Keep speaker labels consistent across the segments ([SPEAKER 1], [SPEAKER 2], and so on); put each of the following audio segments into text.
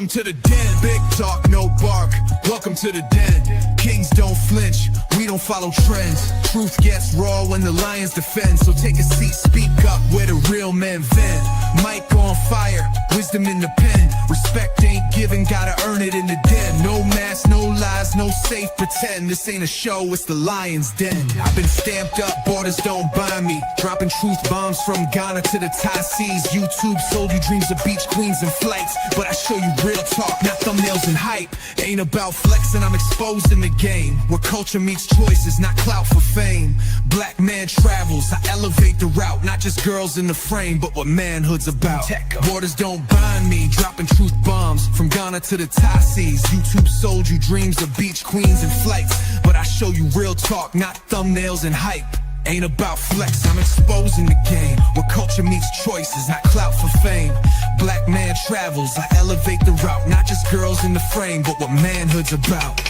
[SPEAKER 1] Welcome to the den. Big talk, no bark. Welcome to the den. Kings don't flinch, we don't follow trends. Truth gets raw when the lions defend. So take a seat, speak up where the real men vent. Mic on fire, wisdom in the pen. Respect ain't given, gotta earn it in the den. No mask, no lies, no safe pretend. This ain't a show, it's the lion's den. I've been stamped up, borders don't bind me. Dropping truth bombs from Ghana to the Thai seas. YouTube sold you dreams of beach queens and flights, but I show you real talk, not thumbnails and hype. Ain't about flexing, I'm exposing the game where culture meets choices, not clout for fame. Black man travels, I elevate the route, not just girls in the frame, but what manhood's about. Borders don't bind me, dropping truth bombs from Ghana to the Thai seas. YouTube sold you dreams of beach queens and flights, but I show you real talk, not thumbnails and hype. Ain't about flex, I'm exposing the game where culture meets choices, not clout for fame. Black man travels, I elevate the route, not just girls in the frame, but what manhood's about.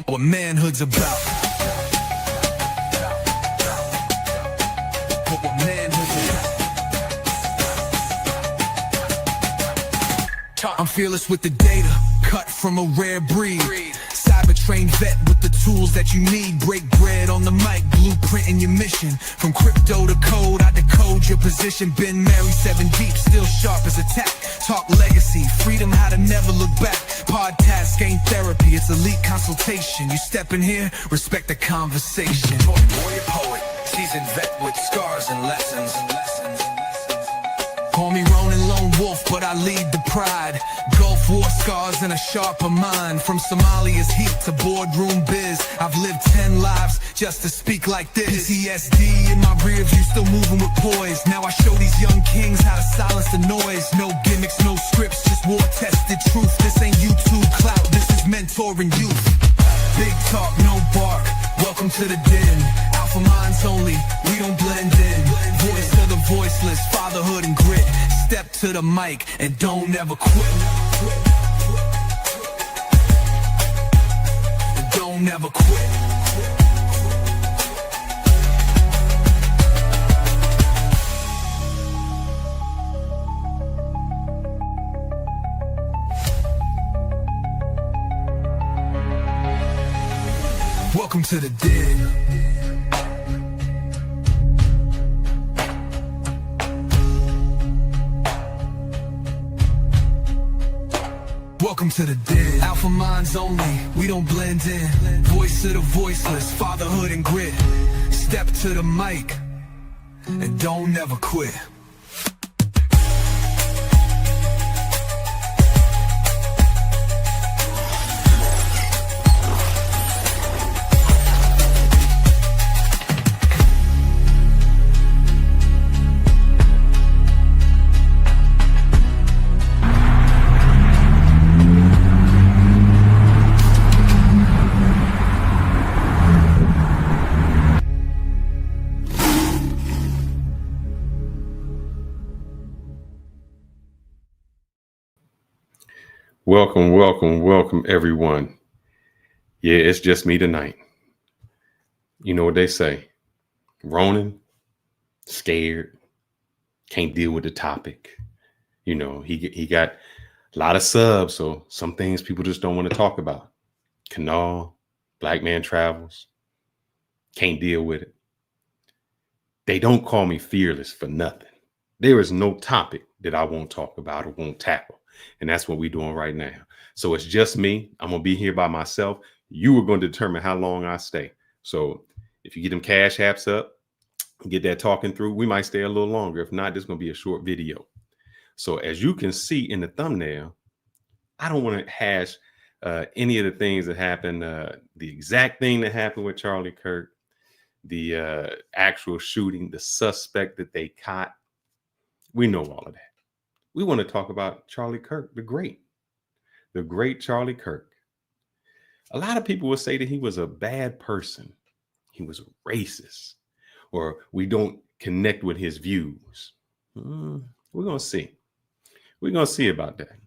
[SPEAKER 1] What manhood's about. What manhood's about. I'm fearless with the data, cut from a rare breed. Cyber-trained vet with the tools that you need. Break bread on the mic, blueprinting your mission. From crypto to code, I decode your position. Been married 7 deep, still sharp as a tack. Talk legacy, freedom, how to never look back. Podcast ain't therapy, it's elite consultation. You step in here, respect the conversation. Warrior poet, seasoned vet with scars and lessons. Call me Ronin Lone Wolf, but I lead the pride. Gulf War scars and a sharper mind. From Somalia's heat to boardroom biz, I've lived 10 lives just to speak like this. PTSD in my rear view, still moving with poise. Now I show these young kings how to silence the noise. No gimmicks, no scripts, just war-tested truth. This ain't YouTube clout, this is mentoring youth. Big talk, no bark, welcome to the den. Alpha minds only, we don't blend in. Voice to the voiceless, fatherhood and grit. Step to the mic and don't ever quit. And don't ever quit. Welcome to the den. Welcome to the den. Alpha minds only, we don't blend in. Voice to the voiceless, fatherhood and grit. Step to the mic and don't never quit.
[SPEAKER 2] Welcome, welcome, welcome, everyone. Yeah, it's just me tonight. You know what they say, Ronan, scared, can't deal with the topic. You know, he got a lot of subs, so some things people just don't want to talk about. Canal, Black Man Travels, can't deal with it. They don't call me fearless for nothing. There is no topic that I won't talk about or won't tackle. And that's what we're doing right now. So it's just me. I'm going to be here by myself. You are going to determine how long I stay. So if you get them cash apps up, get that talking through, we might stay a little longer. If not, this is going to be a short video. So as you can see in the thumbnail, I don't want to hash any of the things that happened, the exact thing that happened with Charlie Kirk, the actual shooting, the suspect that they caught. We know all of that. We want to talk about Charlie Kirk the Great Charlie Kirk. A lot of people will say that he was a bad person. He was a racist, or we don't connect with his views. We're going to see. We're going to see about that.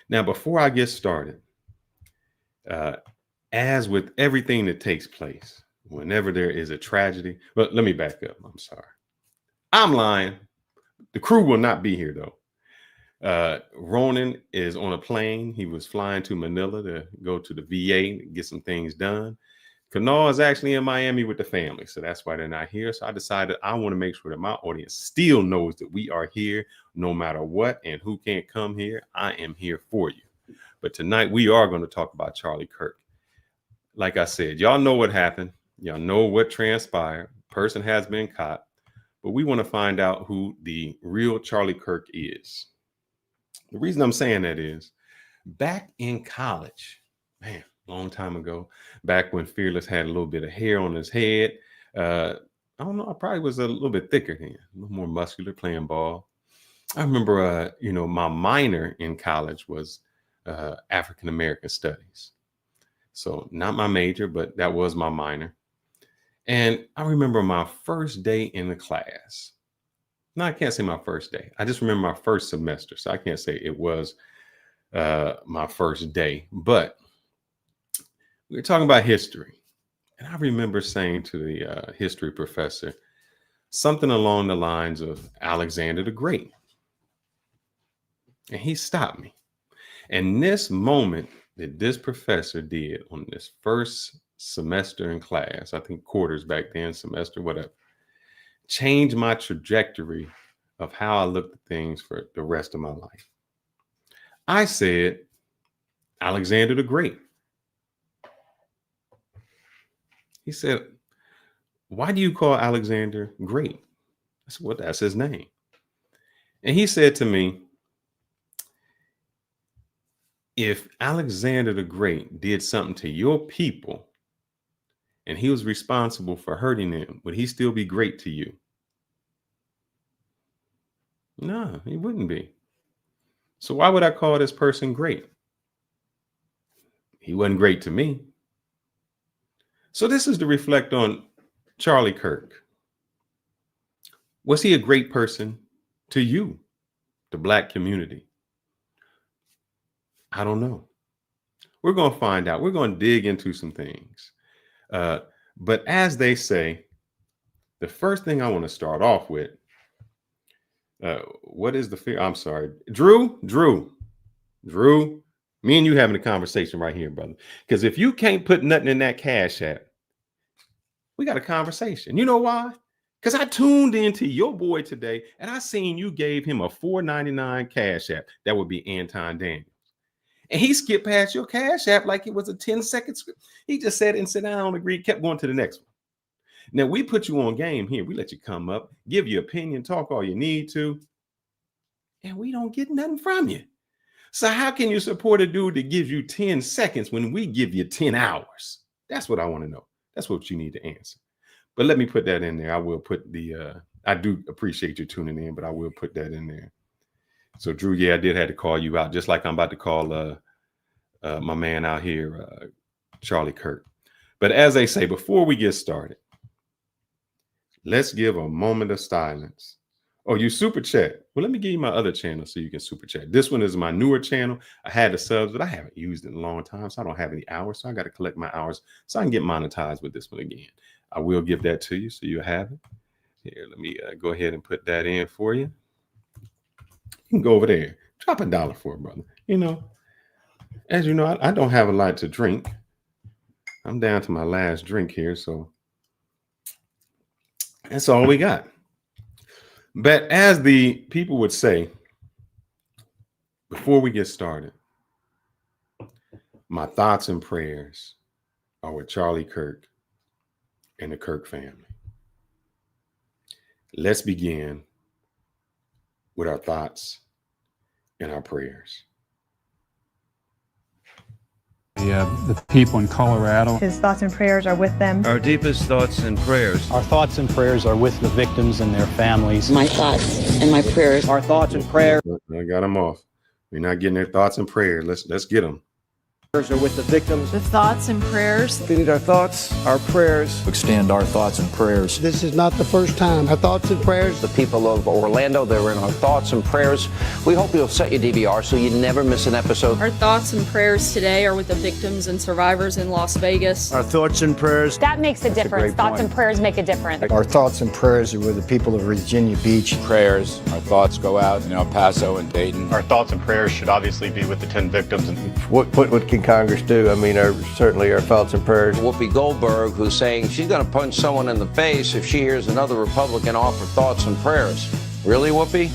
[SPEAKER 2] Now, before I get started, as with everything that takes place, whenever there is a tragedy, but let me back up. I'm sorry. I'm lying. The crew will not be here, though. Ronan is on a plane. He was flying to Manila to go to the VA to get some things done. Kanal is actually in Miami with the family, so that's why they're not here. So I decided I want to make sure that my audience still knows that we are here no matter what, and who can't come here, I am here for you. But tonight we are going to talk about Charlie Kirk. Like I said, y'all know what happened. Y'all know what transpired. Person has been caught, but we want to find out who the real Charlie Kirk is. The reason I'm saying that is back in college, man, long time ago, back when Fearless had a little bit of hair on his head. I don't know, I probably was a little bit thicker then, a little more muscular, playing ball. I remember, my minor in college was African-American studies. So not my major, but that was my minor. And I remember my first day in the class. No, I can't say my first day. I just remember my first semester. So I can't say it was my first day, but we were talking about history. And I remember saying to the history professor something along the lines of Alexander the Great. And he stopped me. And this moment that this professor did on this first semester in class, I think quarters back then, semester, whatever, changed my trajectory of how I looked at things for the rest of my life. I said, Alexander the Great. He said, why do you call Alexander great? I said, well, that's his name. And he said to me, if Alexander the Great did something to your people and he was responsible for hurting them, would he still be great to you? No, he wouldn't be. So why would I call this person great? He wasn't great to me. So this is to reflect on Charlie Kirk. Was he a great person to you, the Black community? I don't know. We're going to find out. We're going to dig into some things. But as they say, the first thing I want to start off with, what is the fear? I'm sorry. Drew, me and you having a conversation right here, brother. Because if you can't put nothing in that Cash App, we got a conversation. You know why? Because I tuned into your boy today and I seen you gave him a $4.99 Cash App. That would be Anton Daniels. And he skipped past your Cash App like it was a 10-second script. He just said it and said, I don't agree, kept going to the next one. Now, we put you on game here. We let you come up, give your opinion, talk all you need to, and we don't get nothing from you. So how can you support a dude that gives you 10 seconds when we give you 10 hours? That's what I want to know. That's what you need to answer. But let me put that in there. I will put I do appreciate you tuning in, but I will put that in there. So, Drew, yeah, I did have to call you out, just like I'm about to call my man out here, Charlie Kirk. But as they say, before we get started, let's give a moment of silence. Oh, you super chat. Well, let me give you my other channel so you can super chat. This one is my newer channel. I had the subs, but I haven't used it in a long time, so I don't have any hours. So I got to collect my hours so I can get monetized with this one again. I will give that to you so you have it. Here, let me go ahead and put that in for you. You can go over there. Drop $1 for it, brother. You know, as you know, I don't have a lot to drink. I'm down to my last drink here, so that's all we got. But as the people would say, before we get started, my thoughts and prayers are with Charlie Kirk and the Kirk family. Let's begin with our thoughts and our prayers.
[SPEAKER 3] The people in Colorado.
[SPEAKER 4] His thoughts and prayers are with them.
[SPEAKER 5] Our deepest thoughts and prayers.
[SPEAKER 3] Our thoughts and prayers are with the victims and their families.
[SPEAKER 6] My thoughts and my prayers.
[SPEAKER 3] Our thoughts and prayers.
[SPEAKER 2] I got them off. We're not getting their thoughts and prayers. Let's get them.
[SPEAKER 4] Are with the victims.
[SPEAKER 7] The thoughts and prayers.
[SPEAKER 4] We need our thoughts, our prayers.
[SPEAKER 8] Extend our thoughts and prayers.
[SPEAKER 9] This is not the first time. Our thoughts and prayers.
[SPEAKER 10] The people of Orlando, they're in our thoughts and prayers. We hope you'll set your DVR so you never miss an episode.
[SPEAKER 7] Our thoughts and prayers today are with the victims and survivors in Las Vegas.
[SPEAKER 4] Our thoughts and prayers.
[SPEAKER 11] That makes a difference. Thoughts and prayers make a difference.
[SPEAKER 8] Our thoughts and prayers are with the people of Virginia Beach.
[SPEAKER 12] Prayers, our thoughts go out in El Paso and Dayton.
[SPEAKER 13] Our thoughts and prayers should obviously be with the 10 victims.
[SPEAKER 14] What can Congress do? I mean, certainly our thoughts and prayers.
[SPEAKER 10] Whoopi Goldberg, who's saying she's going to punch someone in the face if she hears another Republican offer thoughts and prayers. Really, Whoopi?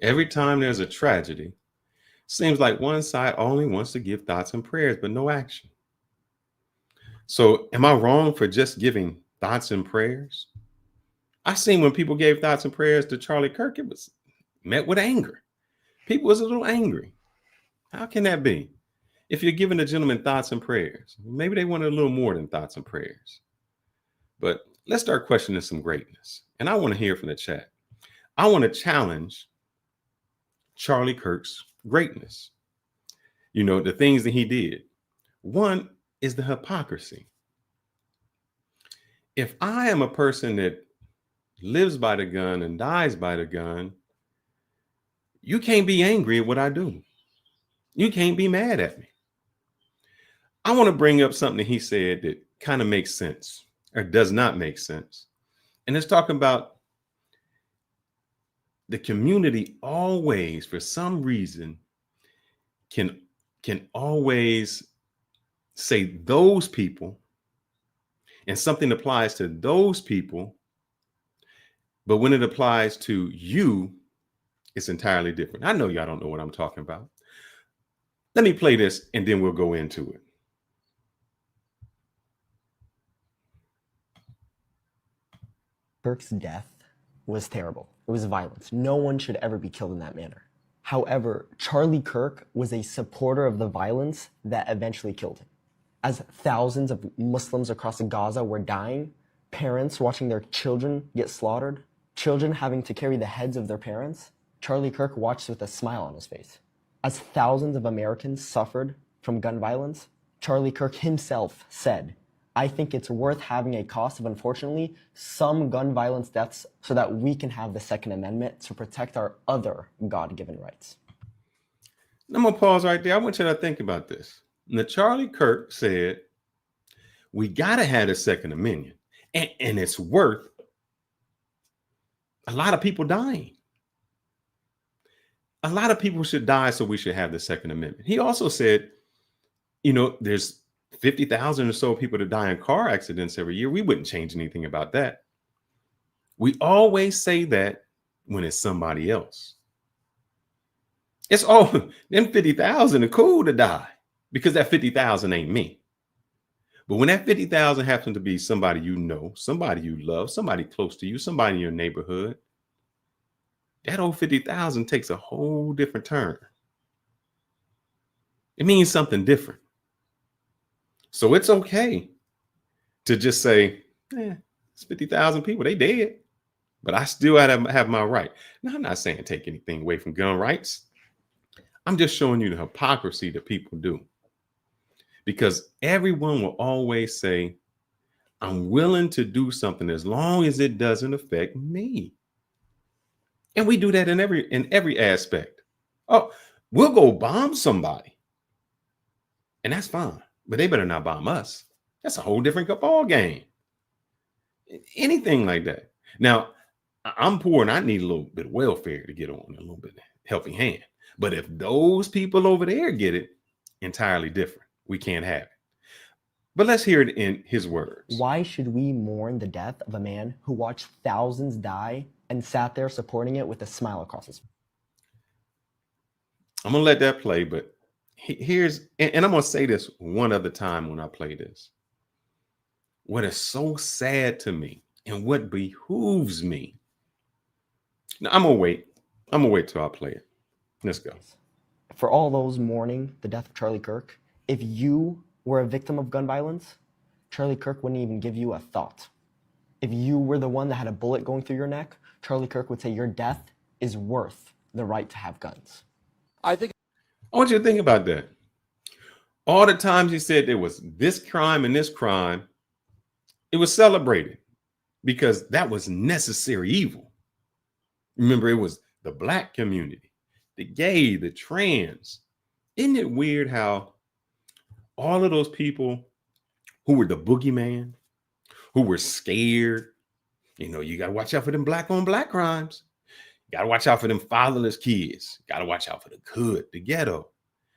[SPEAKER 2] Every time there's a tragedy, seems like one side only wants to give thoughts and prayers, but no action. So am I wrong for just giving thoughts and prayers? I've seen when people gave thoughts and prayers to Charlie Kirk, it was met with anger. People was a little angry. How can that be? If you're giving a gentleman thoughts and prayers, maybe they wanted a little more than thoughts and prayers. But let's start questioning some greatness. And I want to hear from the chat. I want to challenge Charlie Kirk's greatness. You know, the things that he did. One is the hypocrisy. If I am a person that lives by the gun and dies by the gun, you can't be angry at what I do. You can't be mad at me. I want to bring up something that he said that kind of makes sense or does not make sense. And it's talking about the community always, for some reason, can always say those people, and something applies to those people, but when it applies to you, it's entirely different. I know y'all don't know what I'm talking about. Let me play this and then we'll go into it.
[SPEAKER 15] Kirk's death was terrible. It was violence. No one should ever be killed in that manner. However, Charlie Kirk was a supporter of the violence that eventually killed him. As thousands of Muslims across Gaza were dying, parents watching their children get slaughtered, children having to carry the heads of their parents, Charlie Kirk watched with a smile on his face. As thousands of Americans suffered from gun violence, Charlie Kirk himself said, "I think it's worth having a cost of, unfortunately, some gun violence deaths so that we can have the Second Amendment to protect our other God-given rights."
[SPEAKER 2] I'm going to pause right there. I want you to think about this. Now, Charlie Kirk said, we got to have the Second Amendment, and it's worth a lot of people dying. A lot of people should die, so we should have the Second Amendment. He also said, you know, there's 50,000 or so people that die in car accidents every year. We wouldn't change anything about that. We always say that when it's somebody else. It's all them 50,000 are cool to die because that 50,000 ain't me. But when that 50,000 happens to be somebody you know, somebody you love, somebody close to you, somebody in your neighborhood, that old 50,000 takes a whole different turn. It means something different. So it's okay to just say, it's 50,000 people, they dead, but I still have my right. Now, I'm not saying take anything away from gun rights. I'm just showing you the hypocrisy that people do. Because everyone will always say, I'm willing to do something as long as it doesn't affect me. And we do that in every aspect. Oh, we'll go bomb somebody. And that's fine. But they better not bomb us. That's a whole different ball game. Anything like that. Now, I'm poor and I need a little bit of welfare to get on, a little bit of helping hand. But if those people over there get it, entirely different. We can't have it. But let's hear it in his words.
[SPEAKER 15] Why should we mourn the death of a man who watched thousands die and sat there supporting it with a smile across his face?
[SPEAKER 2] I'm going to let that play, but here's, and I'm going to say this one other time when I play this. What is so sad to me and what behooves me. Now, I'm going to wait. I'm going to wait till I play it. Let's go.
[SPEAKER 15] For all those mourning the death of Charlie Kirk, if you were a victim of gun violence, Charlie Kirk wouldn't even give you a thought. If you were the one that had a bullet going through your neck, Charlie Kirk would say your death is worth the right to have guns.
[SPEAKER 12] I
[SPEAKER 2] want you to think about that. All the times he said there was this crime and this crime, it was celebrated because that was necessary evil. Remember, it was the black community, the gay, the trans. Isn't it weird how all of those people who were the boogeyman, who were scared, you got to watch out for them black on black crimes. You got to watch out for them fatherless kids. Got to watch out for the hood, the ghetto.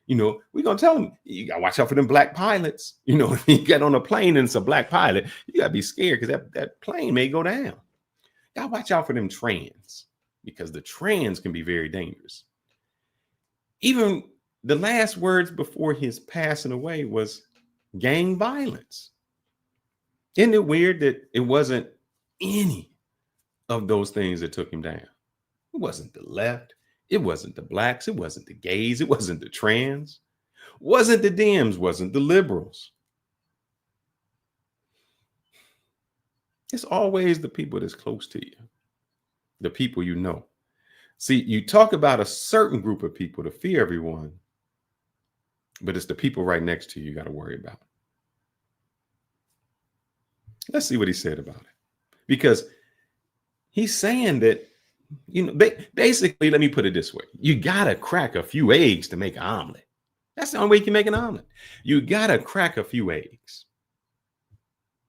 [SPEAKER 2] We're going to tell them, you got to watch out for them black pilots. If you get on a plane and it's a black pilot, you got to be scared because that plane may go down. Got to watch out for them trans because the trans can be very dangerous. Even the last words before his passing away was gang violence. Isn't it weird that it wasn't any of those things that took him down? It wasn't the left. It wasn't the blacks. It wasn't the gays. It wasn't the trans. Wasn't the Dems. Wasn't the liberals. It's always the people that's close to you, the people you know. See, you talk about a certain group of people to fear everyone, but it's the people right next to you got to worry about. Let's see what he said about it. Because he's saying that, basically, let me put it this way. You got to crack a few eggs to make an omelet. That's the only way you can make an omelet. You got to crack a few eggs.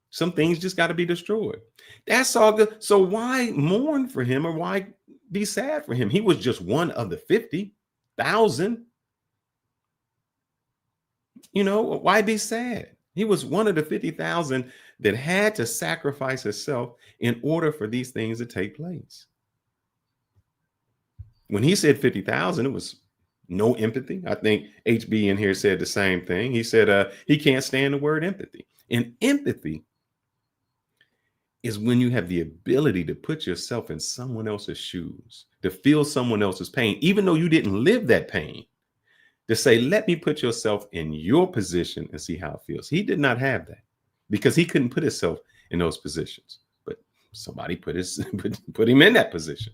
[SPEAKER 2] Some things just got to be destroyed. That's all good. So why mourn for him or why be sad for him? He was just one of the 50,000. Why be sad? He was one of the 50,000 that had to sacrifice himself in order for these things to take place. When he said 50,000, it was no empathy. I think HB in here said the same thing. He said he can't stand the word empathy. And empathy is when you have the ability to put yourself in someone else's shoes, to feel someone else's pain, even though you didn't live that pain, to say, let me put yourself in your position and see how it feels. He did not have that because he couldn't put himself in those positions, but somebody put him in that position.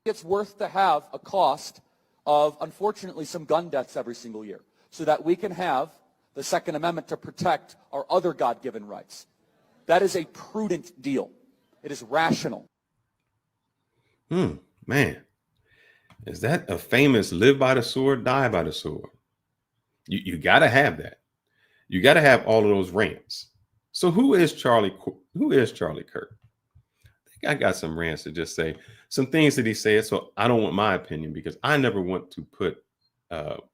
[SPEAKER 12] It's worth to have a cost of, unfortunately, some gun deaths every single year so that we can have the Second Amendment to protect our other God-given rights. That is a prudent deal. It is rational.
[SPEAKER 2] Man, is that a famous live by the sword, die by the sword? You got to have that. You got to have all of those rants. So who is Charlie Kirk? I think I got some rants to just say some things that he said. So I don't want my opinion because I never want to put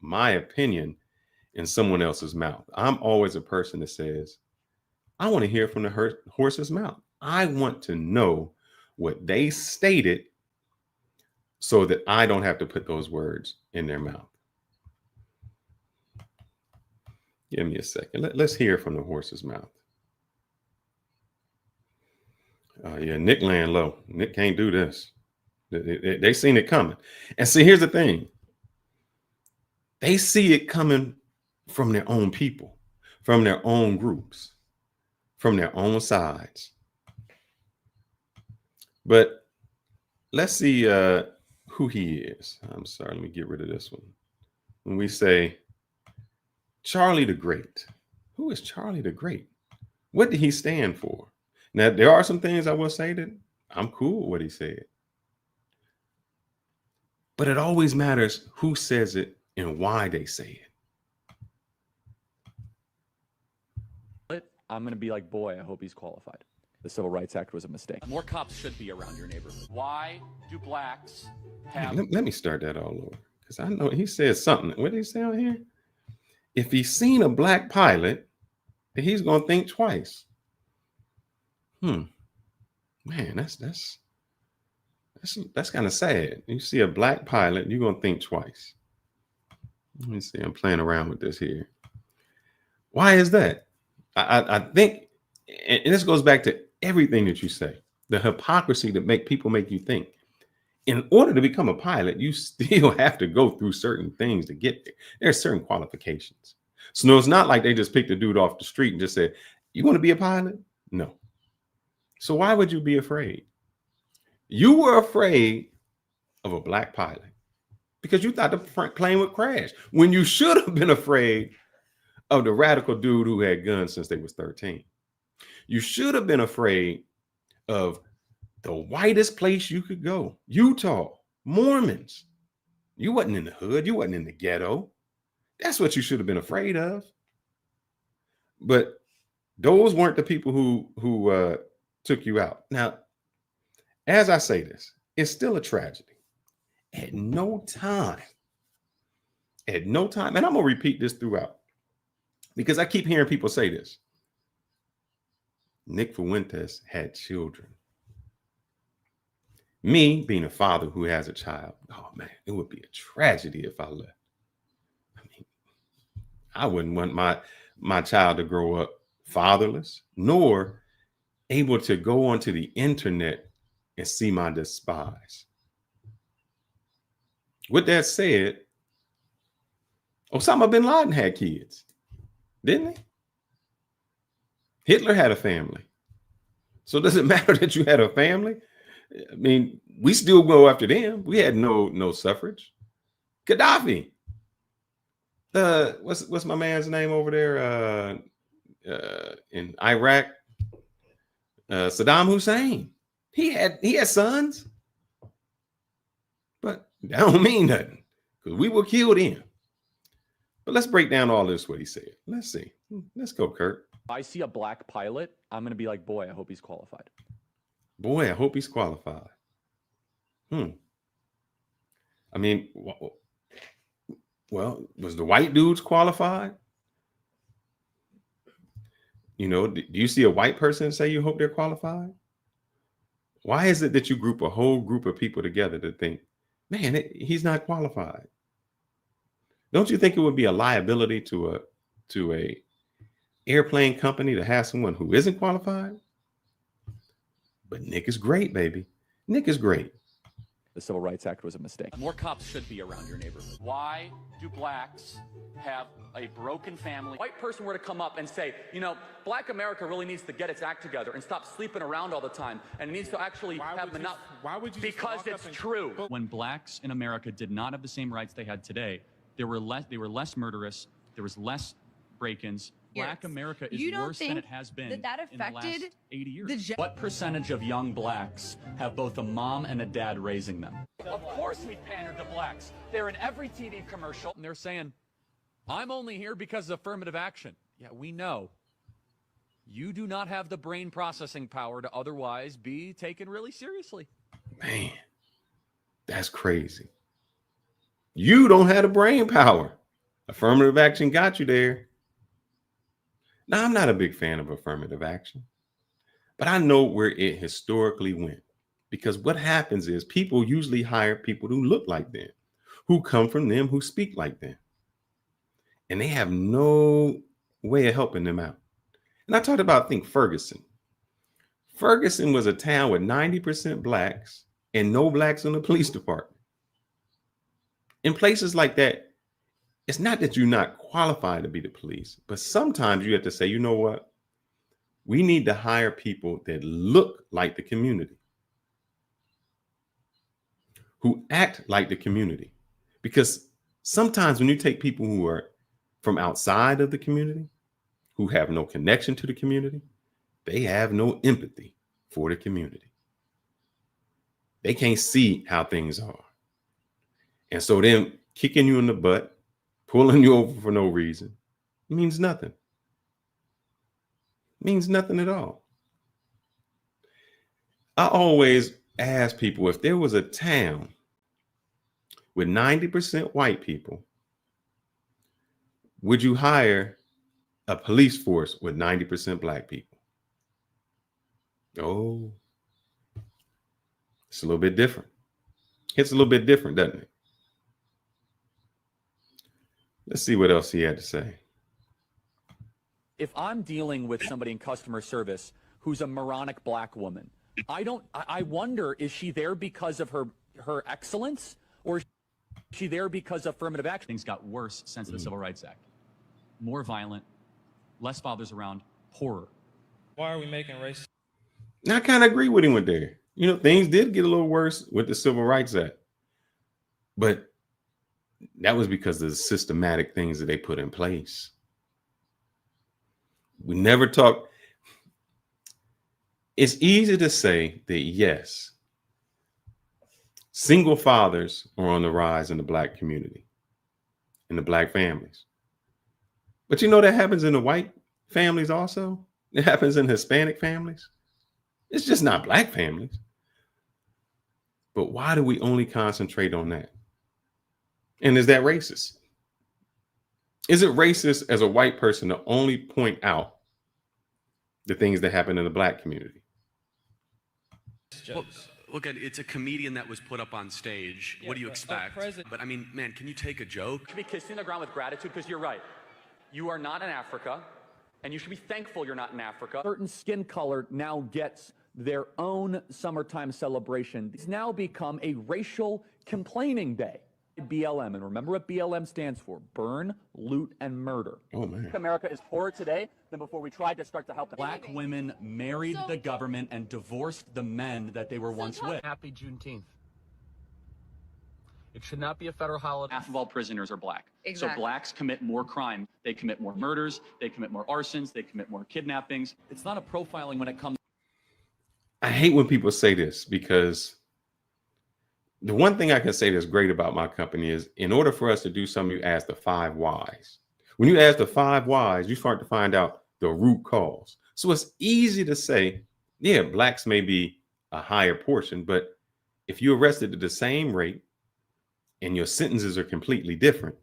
[SPEAKER 2] my opinion in someone else's mouth. I'm always a person that says, I want to hear from the horse's mouth. I want to know what they stated so that I don't have to put those words in their mouth. Give me a second. Let's hear from the horse's mouth. Nick laying low. Nick can't do this. They seen it coming. And see, here's the thing. They see it coming from their own people, from their own groups, from their own sides. But let's see who he is. I'm sorry, let me get rid of this one. When we say Charlie the Great, who is Charlie the Great? What did he stand for? Now, there are some things I will say that I'm cool with what he said. But it always matters who says it and why they say
[SPEAKER 16] it. I'm going to be like, boy, I hope he's qualified. The Civil Rights Act was a mistake. More cops should be around your neighborhood. Why do blacks have...
[SPEAKER 2] Let me start that all over. Because I know he said something. What did he say out here? If he's seen a black pilot, then he's going to think twice. Man, that's kind of sad. You see a black pilot, you're going to think twice. Let me see. I'm playing around with this here. Why is that? I think, and this goes back to everything that you say, the hypocrisy that people make you think. In order to become a pilot, you still have to go through certain things to get there. There are certain qualifications. So no, it's not like they just picked a dude off the street and just said, you want to be a pilot? No. So why would you be afraid? You were afraid of a black pilot. because you thought the plane would crash when you should have been afraid of the radical dude who had guns since they was 13. You should have been afraid of the whitest place you could go, Utah, Mormons. You wasn't in the hood. You wasn't in the ghetto. That's what you should have been afraid of. But those weren't the people who took you out. Now, as I say this, it's still a tragedy. At no time, and I'm going to repeat this throughout because I keep hearing people say this. Nick Fuentes had children. Me being a father who has a child, oh man, it would be a tragedy if I left. I mean, I wouldn't want my child to grow up fatherless, nor able to go onto the internet and see my despise. With that said, Osama bin Laden had kids, didn't he? Hitler had a family. So does it matter that you had a family? I mean, we still go after them. We had no suffrage. Gaddafi. What's my man's name over there in Iraq? Saddam Hussein. He had sons, but that don't mean nothing because we were killed in. But let's break down all this, what he said. Let's see. Let's go, Kurt.
[SPEAKER 16] I see a black pilot, I'm going to be like, boy, I hope he's qualified.
[SPEAKER 2] Boy, I hope he's qualified. I mean, well, was the white dudes qualified? You know, do you see a white person say you hope they're qualified? Why is it that you group a whole group of people together to think, man, he's not qualified? Don't you think it would be a liability to a airplane company to have someone who isn't qualified? But Nick is great, baby. Nick is great.
[SPEAKER 16] The Civil Rights Act was a mistake.
[SPEAKER 5] More cops should be around your neighborhood. Why do blacks have a broken family?
[SPEAKER 16] A white person were to come up and say, you know, black America really needs to get its act together and stop sleeping around all the time, and it needs to actually have enough.
[SPEAKER 17] Why would you?
[SPEAKER 16] Because it's true.
[SPEAKER 17] When blacks in America did not have the same rights they had today, they were less murderous. There was less break-ins. Black America is worse than it has been in the last 80 years.
[SPEAKER 16] What percentage of young blacks have both a mom and a dad raising them?
[SPEAKER 5] Of course we pander to blacks. They're in every TV commercial.
[SPEAKER 17] And they're saying, I'm only here because of affirmative action. Yeah, we know. You do not have the brain processing power to otherwise be taken really seriously.
[SPEAKER 2] Man, that's crazy. You don't have the brain power. Affirmative action got you there. Now, I'm not a big fan of affirmative action, but I know where it historically went, because what happens is people usually hire people who look like them, who come from them, who speak like them, and they have no way of helping them out. And I talked about, I think, Ferguson. Ferguson was a town with 90% blacks and no blacks in the police department. In places like that, it's not that you're not qualified to be the police, but sometimes you have to say, you know what? We need to hire people that look like the community, who act like the community. Because sometimes when you take people who are from outside of the community, who have no connection to the community, they have no empathy for the community. They can't see how things are. And so them kicking you in the butt, pulling you over for no reason, means nothing. Means nothing at all. I always ask people, if there was a town with 90% white people, would you hire a police force with 90% black people? Oh, it's a little bit different. It's a little bit different, doesn't it? Let's see what else he had to say.
[SPEAKER 16] If I'm dealing with somebody in customer service who's a moronic black woman, I wonder, is she there because of her excellence, or is she there because of affirmative action?
[SPEAKER 17] Things got worse since the Civil Rights Act. More violent, less fathers around, poorer.
[SPEAKER 18] Why are we making race?
[SPEAKER 2] Now, I kind of agree with him with there. You know, things did get a little worse with the Civil Rights Act. But that was because of the systematic things that they put in place. We never talk. It's easy to say that, yes, single fathers are on the rise in the Black community, in the Black families. But you know that happens in the white families also. It happens in Hispanic families. It's just not Black families. But why do we only concentrate on that? And is that racist? Is it racist as a white person to only point out the things that happen in the Black community?
[SPEAKER 19] Well, look, it's a comedian that was put up on stage. What do you expect? But I mean, man, can you take a joke?
[SPEAKER 5] You should be kissing the ground with gratitude because you're right. You are not in Africa, and you should be thankful you're not in Africa.
[SPEAKER 16] Certain skin color now gets their own summertime celebration. It's now become a racial complaining day. BLM, and remember what BLM stands for: burn, loot, and murder.
[SPEAKER 2] Oh man.
[SPEAKER 5] America is poorer today than before we tried to start to help them.
[SPEAKER 17] Black women married the government and divorced the men that they were once with.
[SPEAKER 18] Happy Juneteenth. It should not be a federal holiday.
[SPEAKER 17] Half of all prisoners are Black.
[SPEAKER 7] Exactly.
[SPEAKER 17] So Blacks commit more crime. They commit more murders. They commit more arsons. They commit more kidnappings. It's not a profiling when it comes.
[SPEAKER 2] I hate when people say this, because the one thing I can say that's great about my company is, in order for us to do something, you ask the 5 whys. When you ask the 5 whys, you start to find out the root cause. So it's easy to say, yeah, Blacks may be a higher portion, but if you're arrested at the same rate and your sentences are completely different,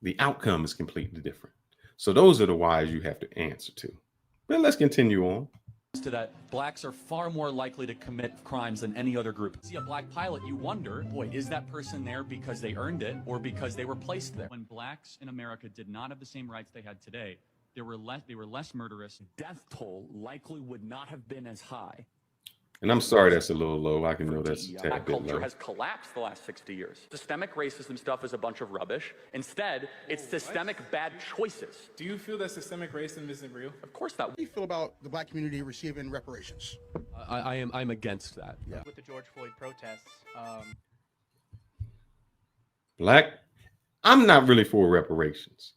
[SPEAKER 2] the outcome is completely different. So those are the whys you have to answer to. But let's continue on.
[SPEAKER 16] To that, Blacks are far more likely to commit crimes than any other group.
[SPEAKER 17] See a Black pilot, you wonder, boy, is that person there because they earned it or because they were placed there? When Blacks in America did not have the same rights they had today, they were less murderous.
[SPEAKER 5] Death toll likely would not have been as high.
[SPEAKER 2] And I'm sorry that's a little low. I can know that's a tad
[SPEAKER 5] Black
[SPEAKER 2] bit
[SPEAKER 5] culture
[SPEAKER 2] low.
[SPEAKER 5] has collapsed the last 60 years. Systemic racism stuff is a bunch of rubbish. Instead, it's systemic bad choices.
[SPEAKER 18] Do you feel that systemic racism isn't real?
[SPEAKER 5] Of course not.
[SPEAKER 9] How do you feel about the Black community receiving reparations?
[SPEAKER 18] I'm against that. Yeah.
[SPEAKER 19] With the George Floyd protests,
[SPEAKER 2] Black, I'm not really for reparations.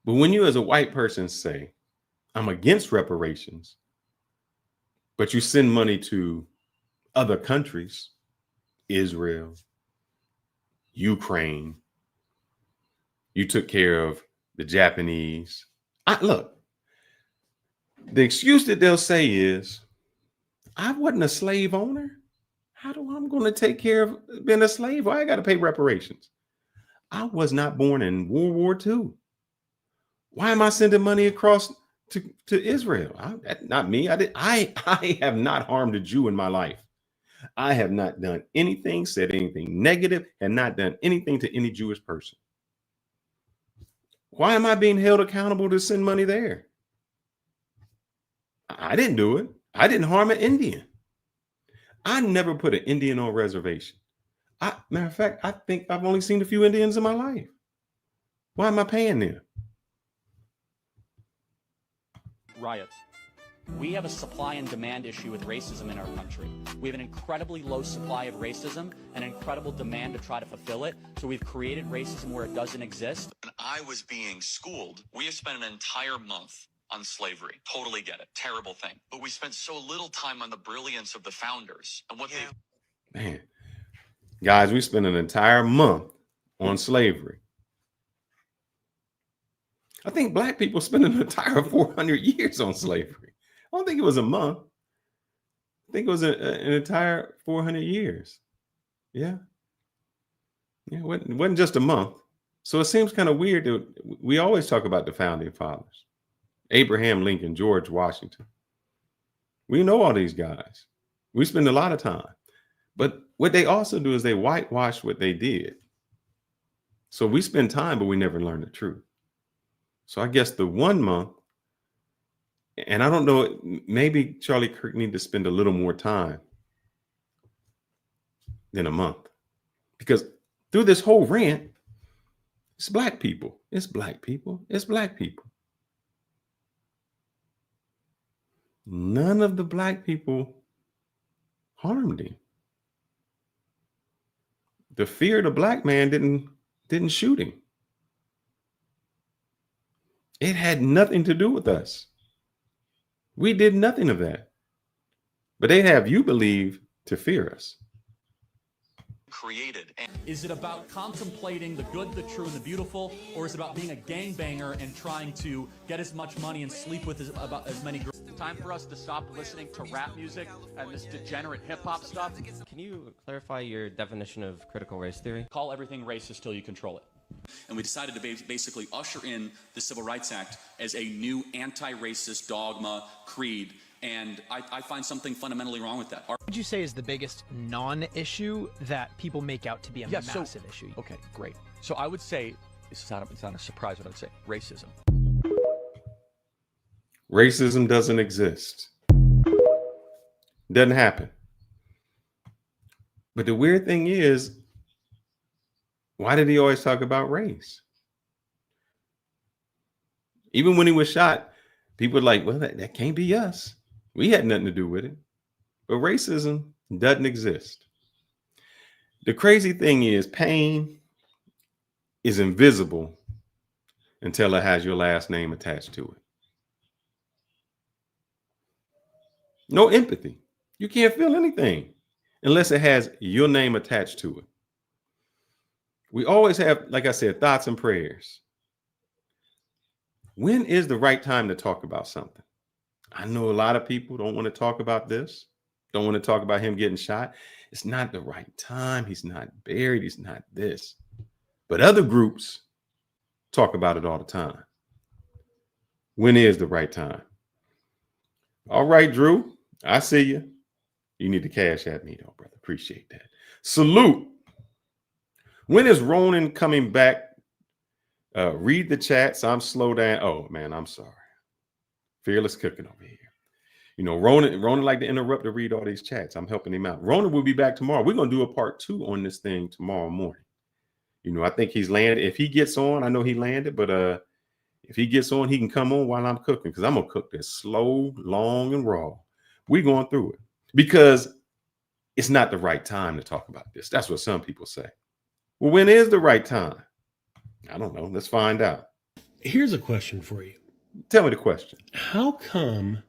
[SPEAKER 2] But when you as a white person say, I'm against reparations, but you send money to other countries, Israel, Ukraine, you took care of the Japanese. Look, the excuse that they'll say is, I wasn't a slave owner. How do I'm going to take care of being a slave? Why I got to pay reparations? I was not born in World War II. Why am I sending money across to Israel? Not me. I have not harmed a Jew in my life. I have not done anything, said anything negative, and not done anything to any Jewish person. Why am I being held accountable to send money there? I didn't do it. I didn't harm an Indian. I never put an Indian on a reservation. Matter of fact, I think I've only seen a few Indians in my life. Why am I paying them?
[SPEAKER 5] Riots. We have a supply and demand issue with racism in our country. We have an incredibly low supply of racism and an incredible demand to try to fulfill it. So we've created racism where it doesn't exist.
[SPEAKER 19] when I was being schooled, we have spent an entire month on slavery. Totally get it. Terrible thing. But we spent so little time on the brilliance of the founders and what they...
[SPEAKER 2] Man, guys, we spent an entire month on slavery. I think Black people spent an entire 400 years on slavery. I don't think it was a month. I think it was an entire 400 years. Yeah. Yeah, it wasn't just a month. So it seems kind of weird that we always talk about the founding fathers. Abraham Lincoln, George Washington. We know all these guys. We spend a lot of time. But what they also do is they whitewash what they did. So we spend time, but we never learn the truth. So I guess the 1 month, and I don't know, maybe Charlie Kirk need to spend a little more time than a month. Because through this whole rant, it's Black people. It's Black people. It's Black people. None of the Black people harmed him. the fear of the black man didn't shoot him. It had nothing to do with us. We did nothing of that. But they have you believe to fear us.
[SPEAKER 19] Created.
[SPEAKER 16] Is it about contemplating the good, the true, and the beautiful, or is it about being a gangbanger and trying to get as much money and sleep with as many girls? Time for us to stop listening to rap music and this degenerate hip-hop stuff.
[SPEAKER 20] Can you clarify your definition of critical race theory?
[SPEAKER 16] Call everything racist till you control it.
[SPEAKER 5] And we decided to basically usher in the Civil Rights Act as a new anti-racist dogma, creed, and I find something fundamentally wrong with that.
[SPEAKER 21] What would you say is the biggest non-issue that people make out to be a massive issue?
[SPEAKER 16] Okay, great. So I would say, it's not a surprise what I would say, racism.
[SPEAKER 2] Racism doesn't exist. Doesn't happen. But the weird thing is, why did he always talk about race? Even when he was shot, people were like, well, that can't be us. We had nothing to do with it. But racism doesn't exist. The crazy thing is, pain is invisible until it has your last name attached to it. No empathy. You can't feel anything unless it has your name attached to it. We always have, like I said, thoughts and prayers. When is the right time to talk about something? I know a lot of people don't want to talk about this, don't want to talk about him getting shot. It's not the right time. He's not buried. He's not this. But other groups talk about it all the time. When is the right time? All right, Drew, I see you. You need to cash at me, though, brother. Appreciate that. Salute. When is Ronan coming back? Read the chats. I'm slow down. Oh, man, I'm sorry. Fearless cooking over here. You know, Ronan like to interrupt to read all these chats. I'm helping him out. Ronan will be back tomorrow. We're going to do a part 2 on this thing tomorrow morning. You know, I think he's landed. If he gets on, I know he landed, but if he gets on, he can come on while I'm cooking, because I'm going to cook this slow, long, and raw. We're going through it because it's not the right time to talk about this. That's what some people say. Well, when is the right time? I don't know. Let's find out.
[SPEAKER 22] Here's a question for you.
[SPEAKER 2] Tell me the question.
[SPEAKER 22] How come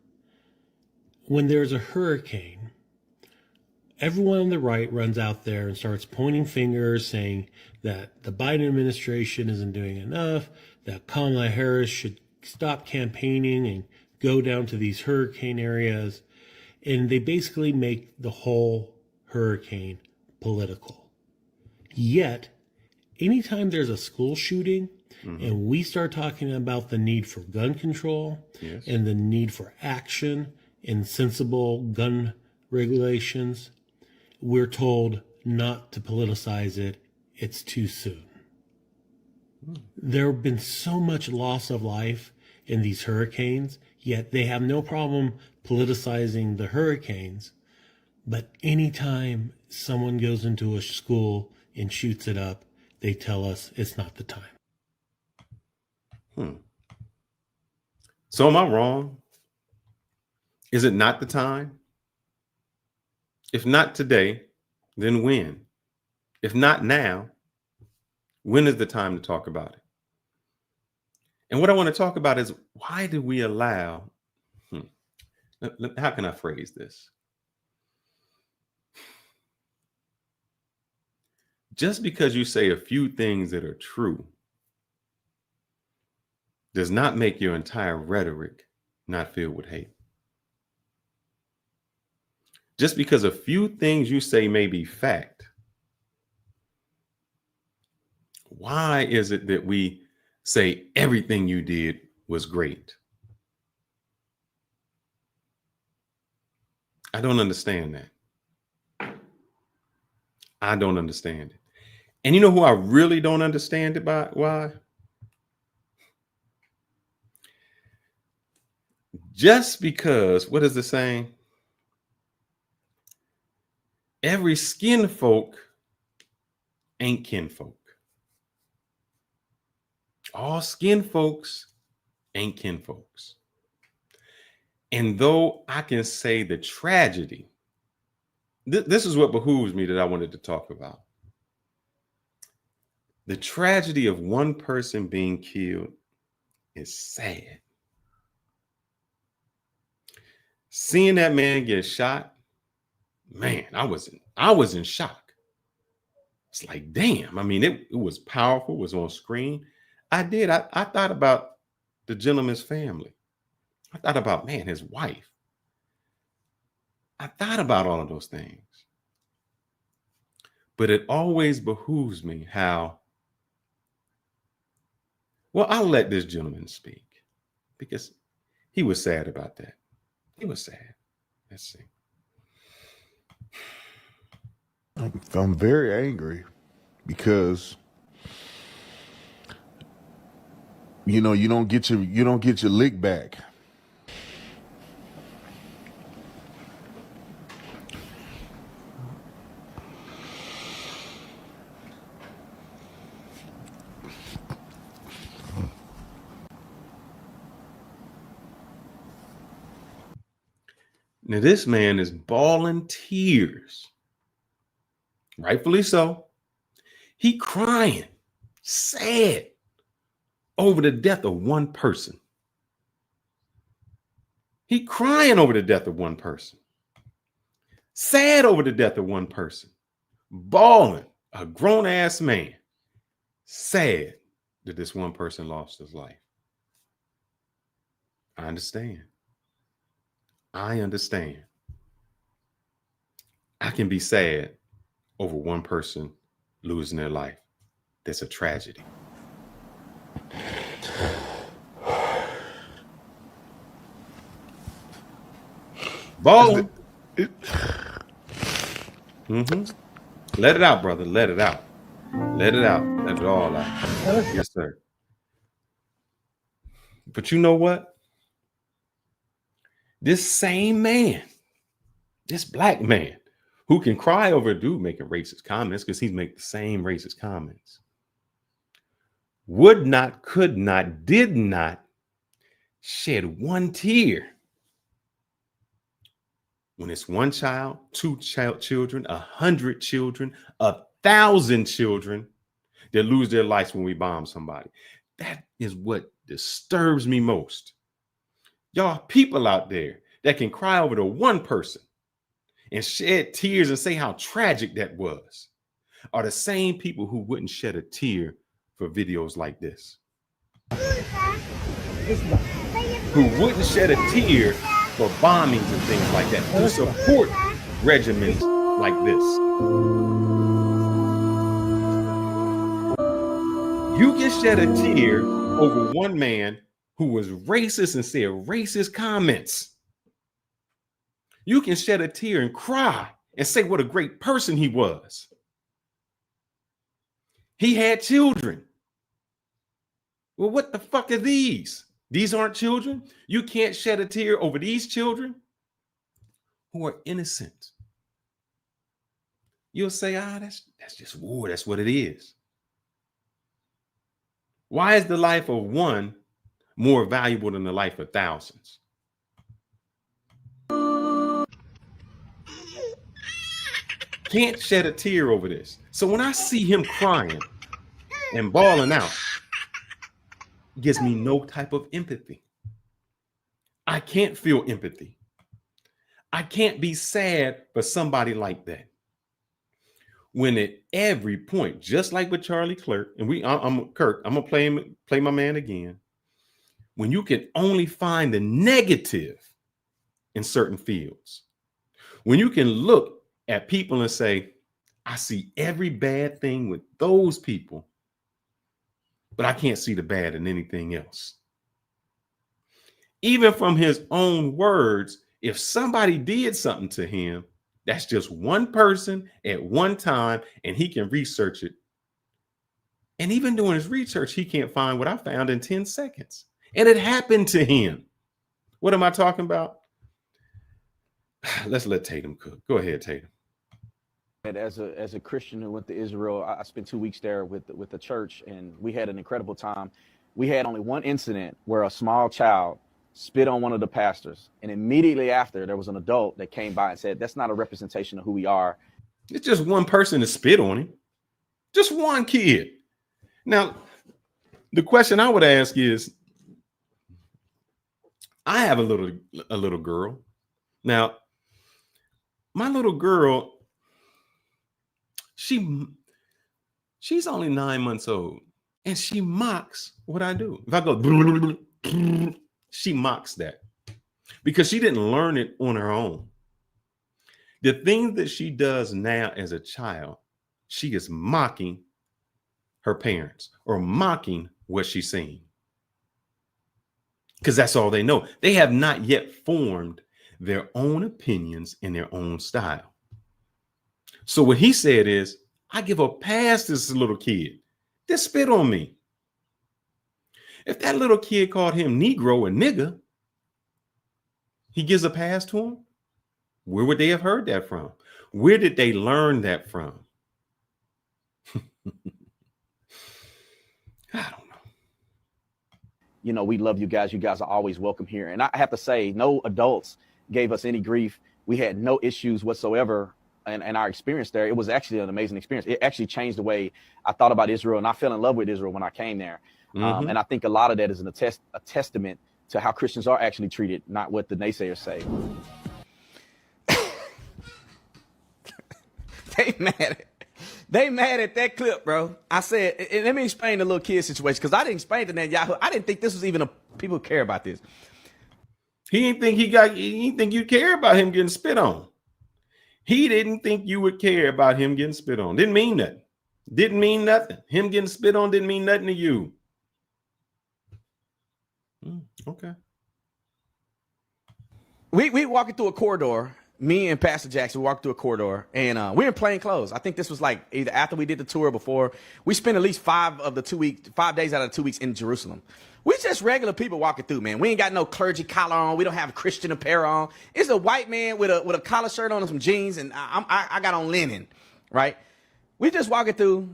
[SPEAKER 22] when there's a hurricane, everyone on the right runs out there and starts pointing fingers saying that the Biden administration isn't doing enough, that Kamala Harris should stop campaigning and go down to these hurricane areas, and they basically make the whole hurricane political. Yet, anytime there's a school shooting, and we start talking about the need for gun control and the need for action and sensible gun regulations, we're told not to politicize it. It's too soon. There have been so much loss of life in these hurricanes, yet they have no problem politicizing the hurricanes. But anytime someone goes into a school and shoots it up, they tell us it's not the time.
[SPEAKER 2] So am I wrong? Is it not the time? If not today, then when? If not now, when is the time to talk about it? And what I want to talk about is, why do we allow, how can I phrase this? Just because you say a few things that are true does not make your entire rhetoric not filled with hate. Just because a few things you say may be fact, why is it that we say everything you did was great? I don't understand that. I don't understand it. And you know who I really don't understand it by? Why? Just because, what is the saying? Every skin folk ain't kinfolk. All skin folks ain't kinfolks. And though I can say the tragedy, this is what behooves me that I wanted to talk about. The tragedy of one person being killed is sad. Seeing that man get shot, man, I was in shock. It's like, damn. I mean, it was powerful, it was on screen. I thought about the gentleman's family. I thought about, man, his wife. I thought about all of those things. But it always behooves me how, well, I'll let this gentleman speak because he was sad about that. He was sad. Let's see.
[SPEAKER 1] I'm very angry because you don't get your lick back.
[SPEAKER 2] Now, this man is bawling tears. Rightfully so. He crying, sad over the death of one person. He crying over the death of one person. Sad over the death of one person. Bawling, a grown-ass man. Sad that this one person lost his life. I understand. I understand. I can be sad over one person losing their life. That's a tragedy. Ball. Let it out, brother. Let it out. Let it out. Let it all out. Yes, sir. But you know what? This same man, this black man who can cry over a dude making racist comments because he's making the same racist comments, would not, could not, did not shed one tear when it's one child, two children, 100 children, 1,000 children that lose their lives when we bomb somebody. That is what disturbs me most. Y'all people out there that can cry over the one person and shed tears and say how tragic that was are the same people who wouldn't shed a tear for videos like this. Who wouldn't shed a tear for bombings and things like that. Who support regimens like this. You can shed a tear over one man who was racist and said racist comments. You can shed a tear and cry and say what a great person he was. He had children. Well, what the fuck are these? These aren't children. You can't shed a tear over these children who are innocent. You'll say, that's just war. That's what it is. Why is the life of one more valuable than the life of thousands? Can't shed a tear over this. So when I see him crying and bawling out, it gives me no type of empathy. I can't feel empathy. I can't be sad for somebody like that. When at every point, just like with Charlie Kirk, and I'm Kirk, I'm gonna play my man again. When you can only find the negative in certain fields, when you can look at people and say, I see every bad thing with those people, but I can't see the bad in anything else. Even from his own words, if somebody did something to him, that's just one person at one time, and he can research it. And even doing his research, he can't find what I found in 10 seconds. And it happened to him. What am I talking about? Let's let Tatum cook. Go ahead, Tatum.
[SPEAKER 6] As a Christian who went to Israel, I spent 2 weeks there with the church, and we had an incredible time. We had only one incident where a small child spit on one of the pastors, and immediately after, there was an adult that came by and said, that's not a representation of who we are.
[SPEAKER 2] It's just one person to spit on him. Just one kid. Now, the question I would ask is, I have a little girl. Now, my little girl, she's only 9 months old, and she mocks what I do. If I go, she mocks that because she didn't learn it on her own. The thing that she does now as a child, she is mocking her parents or mocking what she's seeing. Because that's all they know. They have not yet formed their own opinions in their own style. So what he said is, I give a pass to this little kid that spit on me. If that little kid called him Negro and nigger, he gives a pass to him. Where would they have heard that from? Where did they learn that from? I don't know.
[SPEAKER 6] You know, we love you guys. You guys are always welcome here. And I have to say, no adults gave us any grief. We had no issues whatsoever in our experience there. It was actually an amazing experience. It actually changed the way I thought about Israel, and I fell in love with Israel when I came there. And I think a lot of that is a testament to how Christians are actually treated, not what the naysayers say. They mad at that clip, bro. I said, and let me explain the little kid situation, because I didn't explain to Netanyahu. I didn't think this was even people care about this.
[SPEAKER 2] He didn't think you'd care about him getting spit on. He didn't think you would care about him getting spit on. Didn't mean nothing. Didn't mean nothing. Him getting spit on didn't mean nothing to you. Okay.
[SPEAKER 6] We walking through a corridor. Me and Pastor Jackson walked through a corridor, and we're in plain clothes. I think this was like either after we did the tour or before. We spent at least 5 days out of the 2 weeks in Jerusalem. We just regular people walking through, man. We ain't got no clergy collar on. We don't have Christian apparel on. It's a white man with a collar shirt on and some jeans, and I got on linen, right? We just walking through.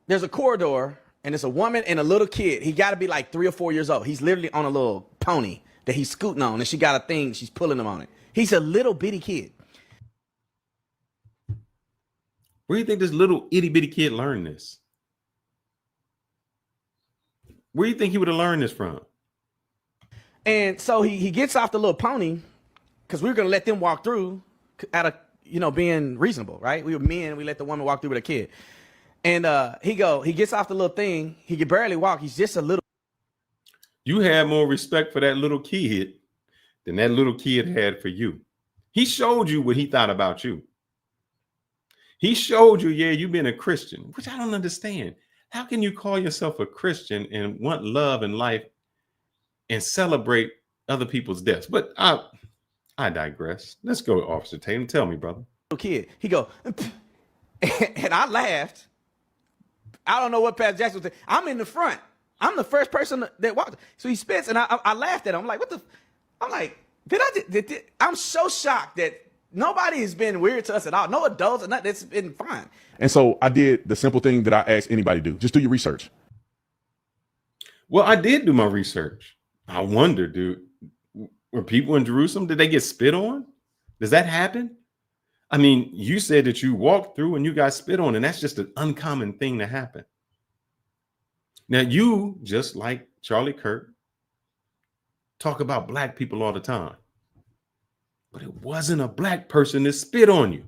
[SPEAKER 6] There's a corridor, and it's a woman and a little kid. He got to be like 3 or 4 years old. He's literally on a little pony that he's scooting on, and she got a thing. She's pulling him on it. He's a little bitty kid.
[SPEAKER 2] Where do you think this little itty bitty kid learned this? Where do you think he would have learned this from?
[SPEAKER 6] And so he gets off the little pony, because we were going to let them walk through out of, being reasonable, right? We were men, we let the woman walk through with a kid. And he gets off the little thing. He can barely walk. He's just a little.
[SPEAKER 2] You had more respect for that little kid than that little kid had for you. He showed you what he thought about you. He showed you, yeah, you've been a Christian, which I don't understand. How can you call yourself a Christian and want love and life and celebrate other people's deaths? But I digress. Let's go, Officer Tatum. Tell me, brother.
[SPEAKER 6] Little kid. He go, and I laughed. I don't know what Pastor Jackson was saying. I'm in the front. I'm the first person that walked. So he spits, and I laughed at him. I'm like, what the? I'm like, I'm so shocked that nobody has been weird to us at all. No adults, and nothing. It's been fine.
[SPEAKER 3] And so I did the simple thing that I ask anybody to do. Just do your research.
[SPEAKER 2] Well, I did do my research. I wonder, dude, were people in Jerusalem, did they get spit on? Does that happen? I mean, you said that you walked through and you got spit on, and that's just an uncommon thing to happen. Now, you, just like Charlie Kirk, talk about black people all the time. But it wasn't a black person that spit on you.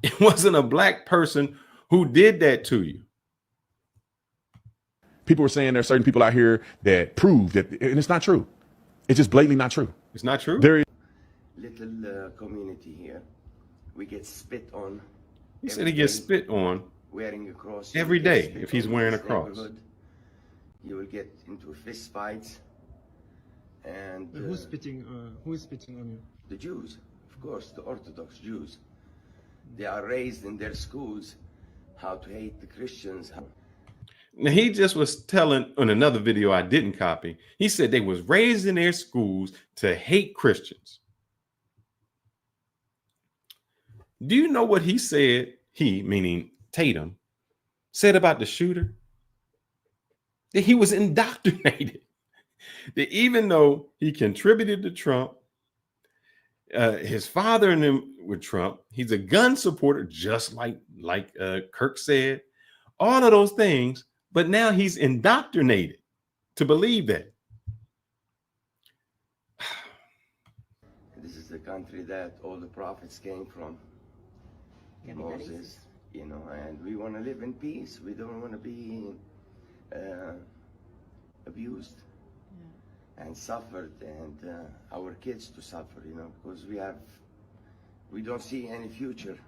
[SPEAKER 2] It wasn't a black person who did that to you.
[SPEAKER 3] People were saying there are certain people out here that prove that, and it's not true. It's just blatantly not true.
[SPEAKER 2] It's not true?
[SPEAKER 3] There is
[SPEAKER 4] little community here. We get spit on.
[SPEAKER 2] He said he gets spit on
[SPEAKER 4] wearing a cross
[SPEAKER 2] every day if he's wearing a cross.
[SPEAKER 4] You will get into fist fights. And
[SPEAKER 23] who's spitting? Who is spitting on you?
[SPEAKER 4] The Jews, of course, the Orthodox Jews. They are raised in their schools how to hate the Christians.
[SPEAKER 2] Now, he just was telling on another video I didn't copy. He said they was raised in their schools to hate Christians. Do you know what he said? He, meaning Tatum, said about the shooter? That he was indoctrinated. That even though he contributed to Trump, his father and him with Trump, he's a gun supporter, just like Kirk said. All of those things, But now he's indoctrinated to believe that.
[SPEAKER 4] This is the country that all the prophets came from. Moses, you know, and we want to live in peace. We don't want to be abused and suffered, and our kids to suffer, you know, because we don't see any future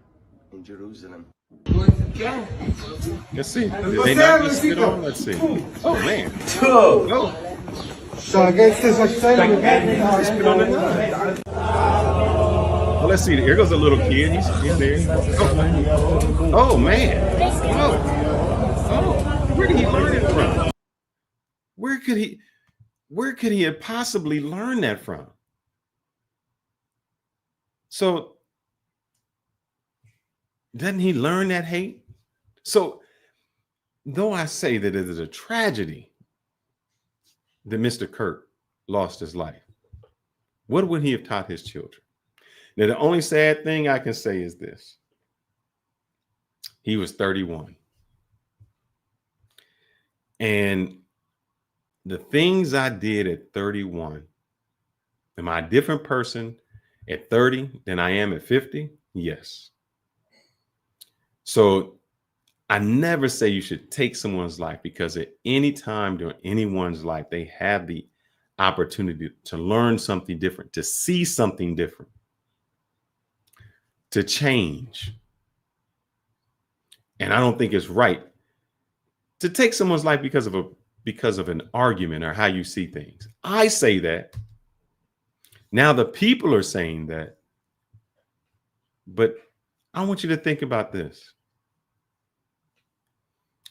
[SPEAKER 4] in Jerusalem.
[SPEAKER 2] Let's see. Did they not just spit on? Let's see. Oh man. Oh.
[SPEAKER 9] So I guess there's like
[SPEAKER 2] Spit on the knife. Well, let's see. Here goes a little kid. He's there. Oh man. Oh. Where did he learn it from? Where could he have possibly learned that from? So doesn't he learn that hate? So though I say that it is a tragedy that Mr. Kirk lost his life, what would he have taught his children? Now, the only sad thing I can say is this. He was 31. And the things I did at 31, am I a different person at 30 than I am at 50? Yes. So I never say you should take someone's life, because at any time during anyone's life, they have the opportunity to learn something different, to see something different, to change. And I don't think it's right to take someone's life because of an argument or how you see things. I say that. Now the people are saying that. But I want you to think about this.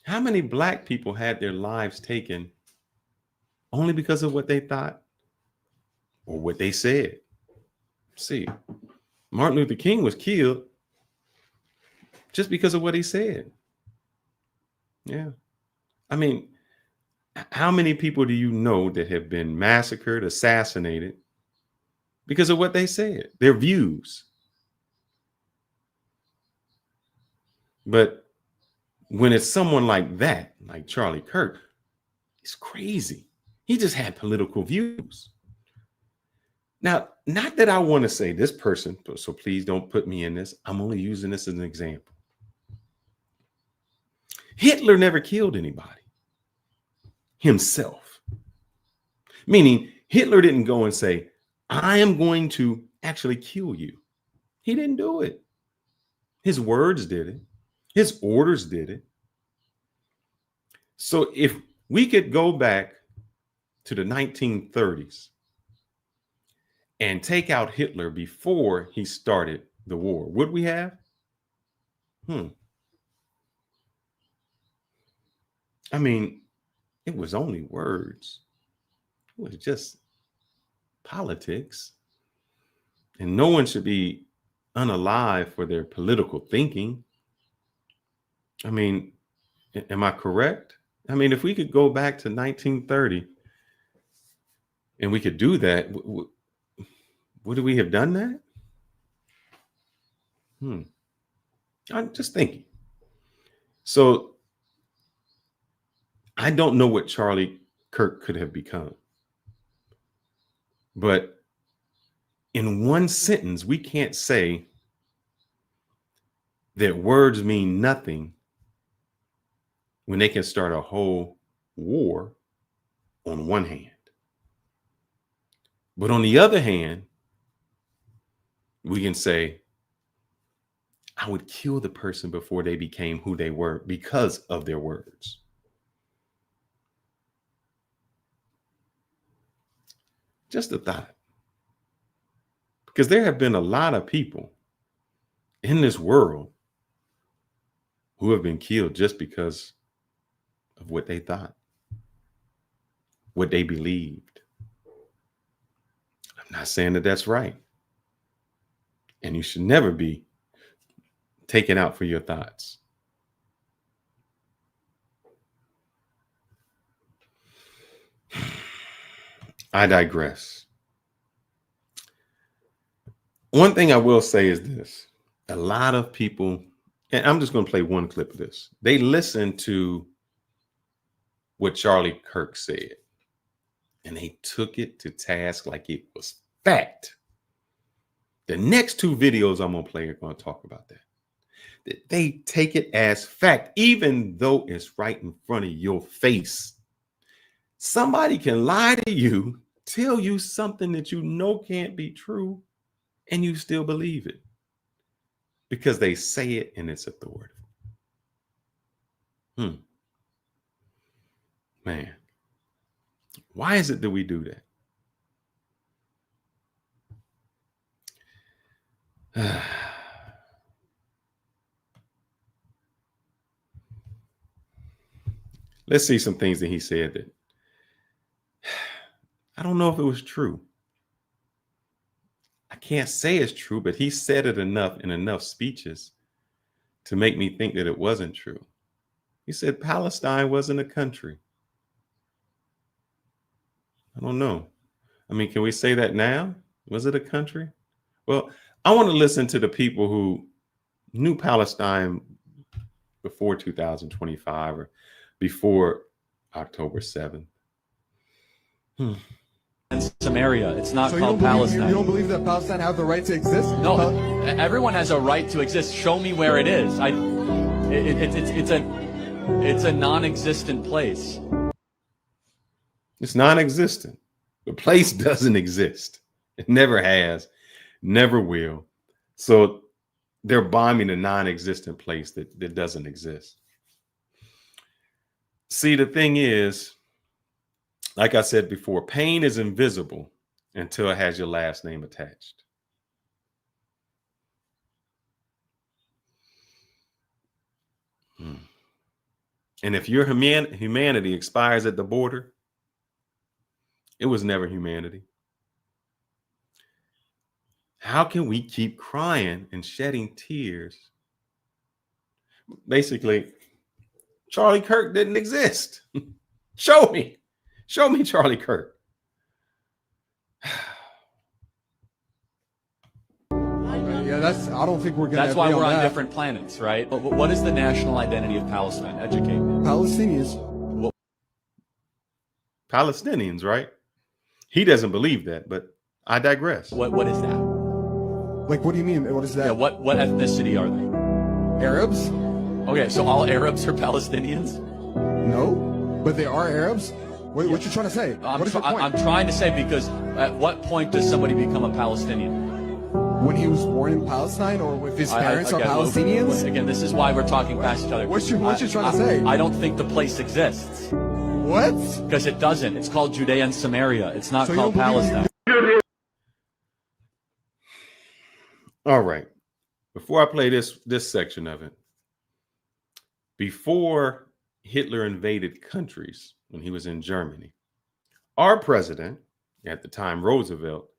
[SPEAKER 2] How many Black people had their lives taken only because of what they thought or what they said? See, Martin Luther King was killed just because of what he said. Yeah. I mean, how many people do you know that have been massacred, assassinated because of what they said, their views? But when it's someone like that, like Charlie Kirk, it's crazy. He just had political views. Now, not that I want to say this person, so please don't put me in this. I'm only using this as an example. Hitler never killed anybody himself. Meaning Hitler didn't go and say, I am going to actually kill you. He didn't do it. His words did it. His orders did it. So if we could go back to the 1930s and take out Hitler before he started the war, would we have? I mean, it was only words. It was just politics. And no one should be unalive for their political thinking. I mean, am I correct? I mean, if we could go back to 1930 and we could do that, would we have done that? I'm just thinking. So I don't know what Charlie Kirk could have become. But in one sentence, we can't say that words mean nothing when they can start a whole war on one hand. But on the other hand, we can say, I would kill the person before they became who they were because of their words. Just a thought. Because there have been a lot of people in this world who have been killed just because of what they thought, what they believed. I'm not saying that that's right. And you should never be taken out for your thoughts. I digress. One thing I will say is this. A lot of people, and I'm just going to play one clip of this. They listen to what Charlie Kirk said. And they took it to task like it was fact. The next two videos I'm going to play are going to talk about that. They take it as fact, even though it's right in front of your face. Somebody can lie to you, tell you something that you know can't be true, and you still believe it because they say it and it's authoritative. Man, why is it that we do that? Let's see some things that he said that I don't know if it was true. I can't say it's true, but he said it enough in enough speeches to make me think that it wasn't true. He said Palestine wasn't a country. I don't know. I mean, can we say that now? Was it a country? Well, I want to listen to the people who knew Palestine before 2025 or before October 7th.
[SPEAKER 5] Samaria. It's not called Palestine.
[SPEAKER 23] You don't believe that Palestine have the right to exist?
[SPEAKER 5] No, everyone has a right to exist. Show me where it is. It's a non-existent place.
[SPEAKER 2] It's non-existent. The place doesn't exist. It never has, never will. So they're bombing a non-existent place that doesn't exist. See, the thing is, like I said before, pain is invisible until it has your last name attached. And if your humanity expires at the border, it was never humanity. How can we keep crying and shedding tears? Basically, Charlie Kirk didn't exist. Show me Charlie Kirk.
[SPEAKER 23] Yeah, I don't think we're going to.
[SPEAKER 5] That's why we're on different planets, right? But what is the national identity of Palestine? Educate me.
[SPEAKER 23] Palestinians.
[SPEAKER 2] Palestinians, right? He doesn't believe that, but I digress.
[SPEAKER 5] What is that?
[SPEAKER 23] Like, what do you mean? What is that?
[SPEAKER 5] Yeah, what ethnicity are they?
[SPEAKER 23] Arabs?
[SPEAKER 5] Okay, so all Arabs are Palestinians?
[SPEAKER 23] No, but they are Arabs. What you trying to say? What is your point?
[SPEAKER 5] I'm trying to say because at what point does somebody become a Palestinian?
[SPEAKER 23] When he was born in Palestine, or if his parents are Palestinians?
[SPEAKER 5] Again, this is why we're talking past each other.
[SPEAKER 23] What you trying to say?
[SPEAKER 5] I don't think the place exists.
[SPEAKER 23] What?
[SPEAKER 5] Because it doesn't. It's called Judea and Samaria. It's not called Palestine.
[SPEAKER 2] All right. Before I play this section of it, before Hitler invaded countries when he was in Germany, our president, at the time Roosevelt,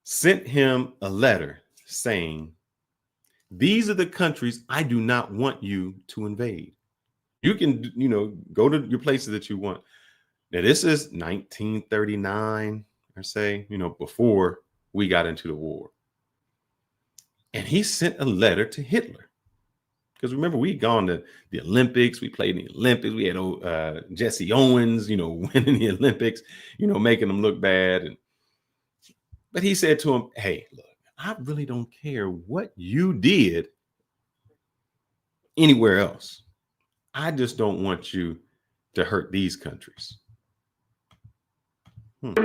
[SPEAKER 2] sent him a letter saying, these are the countries I do not want you to invade. You can, go to your places that you want. Now, this is 1939, or say, before we got into the war. And he sent a letter to Hitler. Because remember, we'd gone to the Olympics. We played in the Olympics. We had Jesse Owens, winning the Olympics, making them look bad. But he said to him, hey, look, I really don't care what you did anywhere else. I just don't want you to hurt these countries. I'll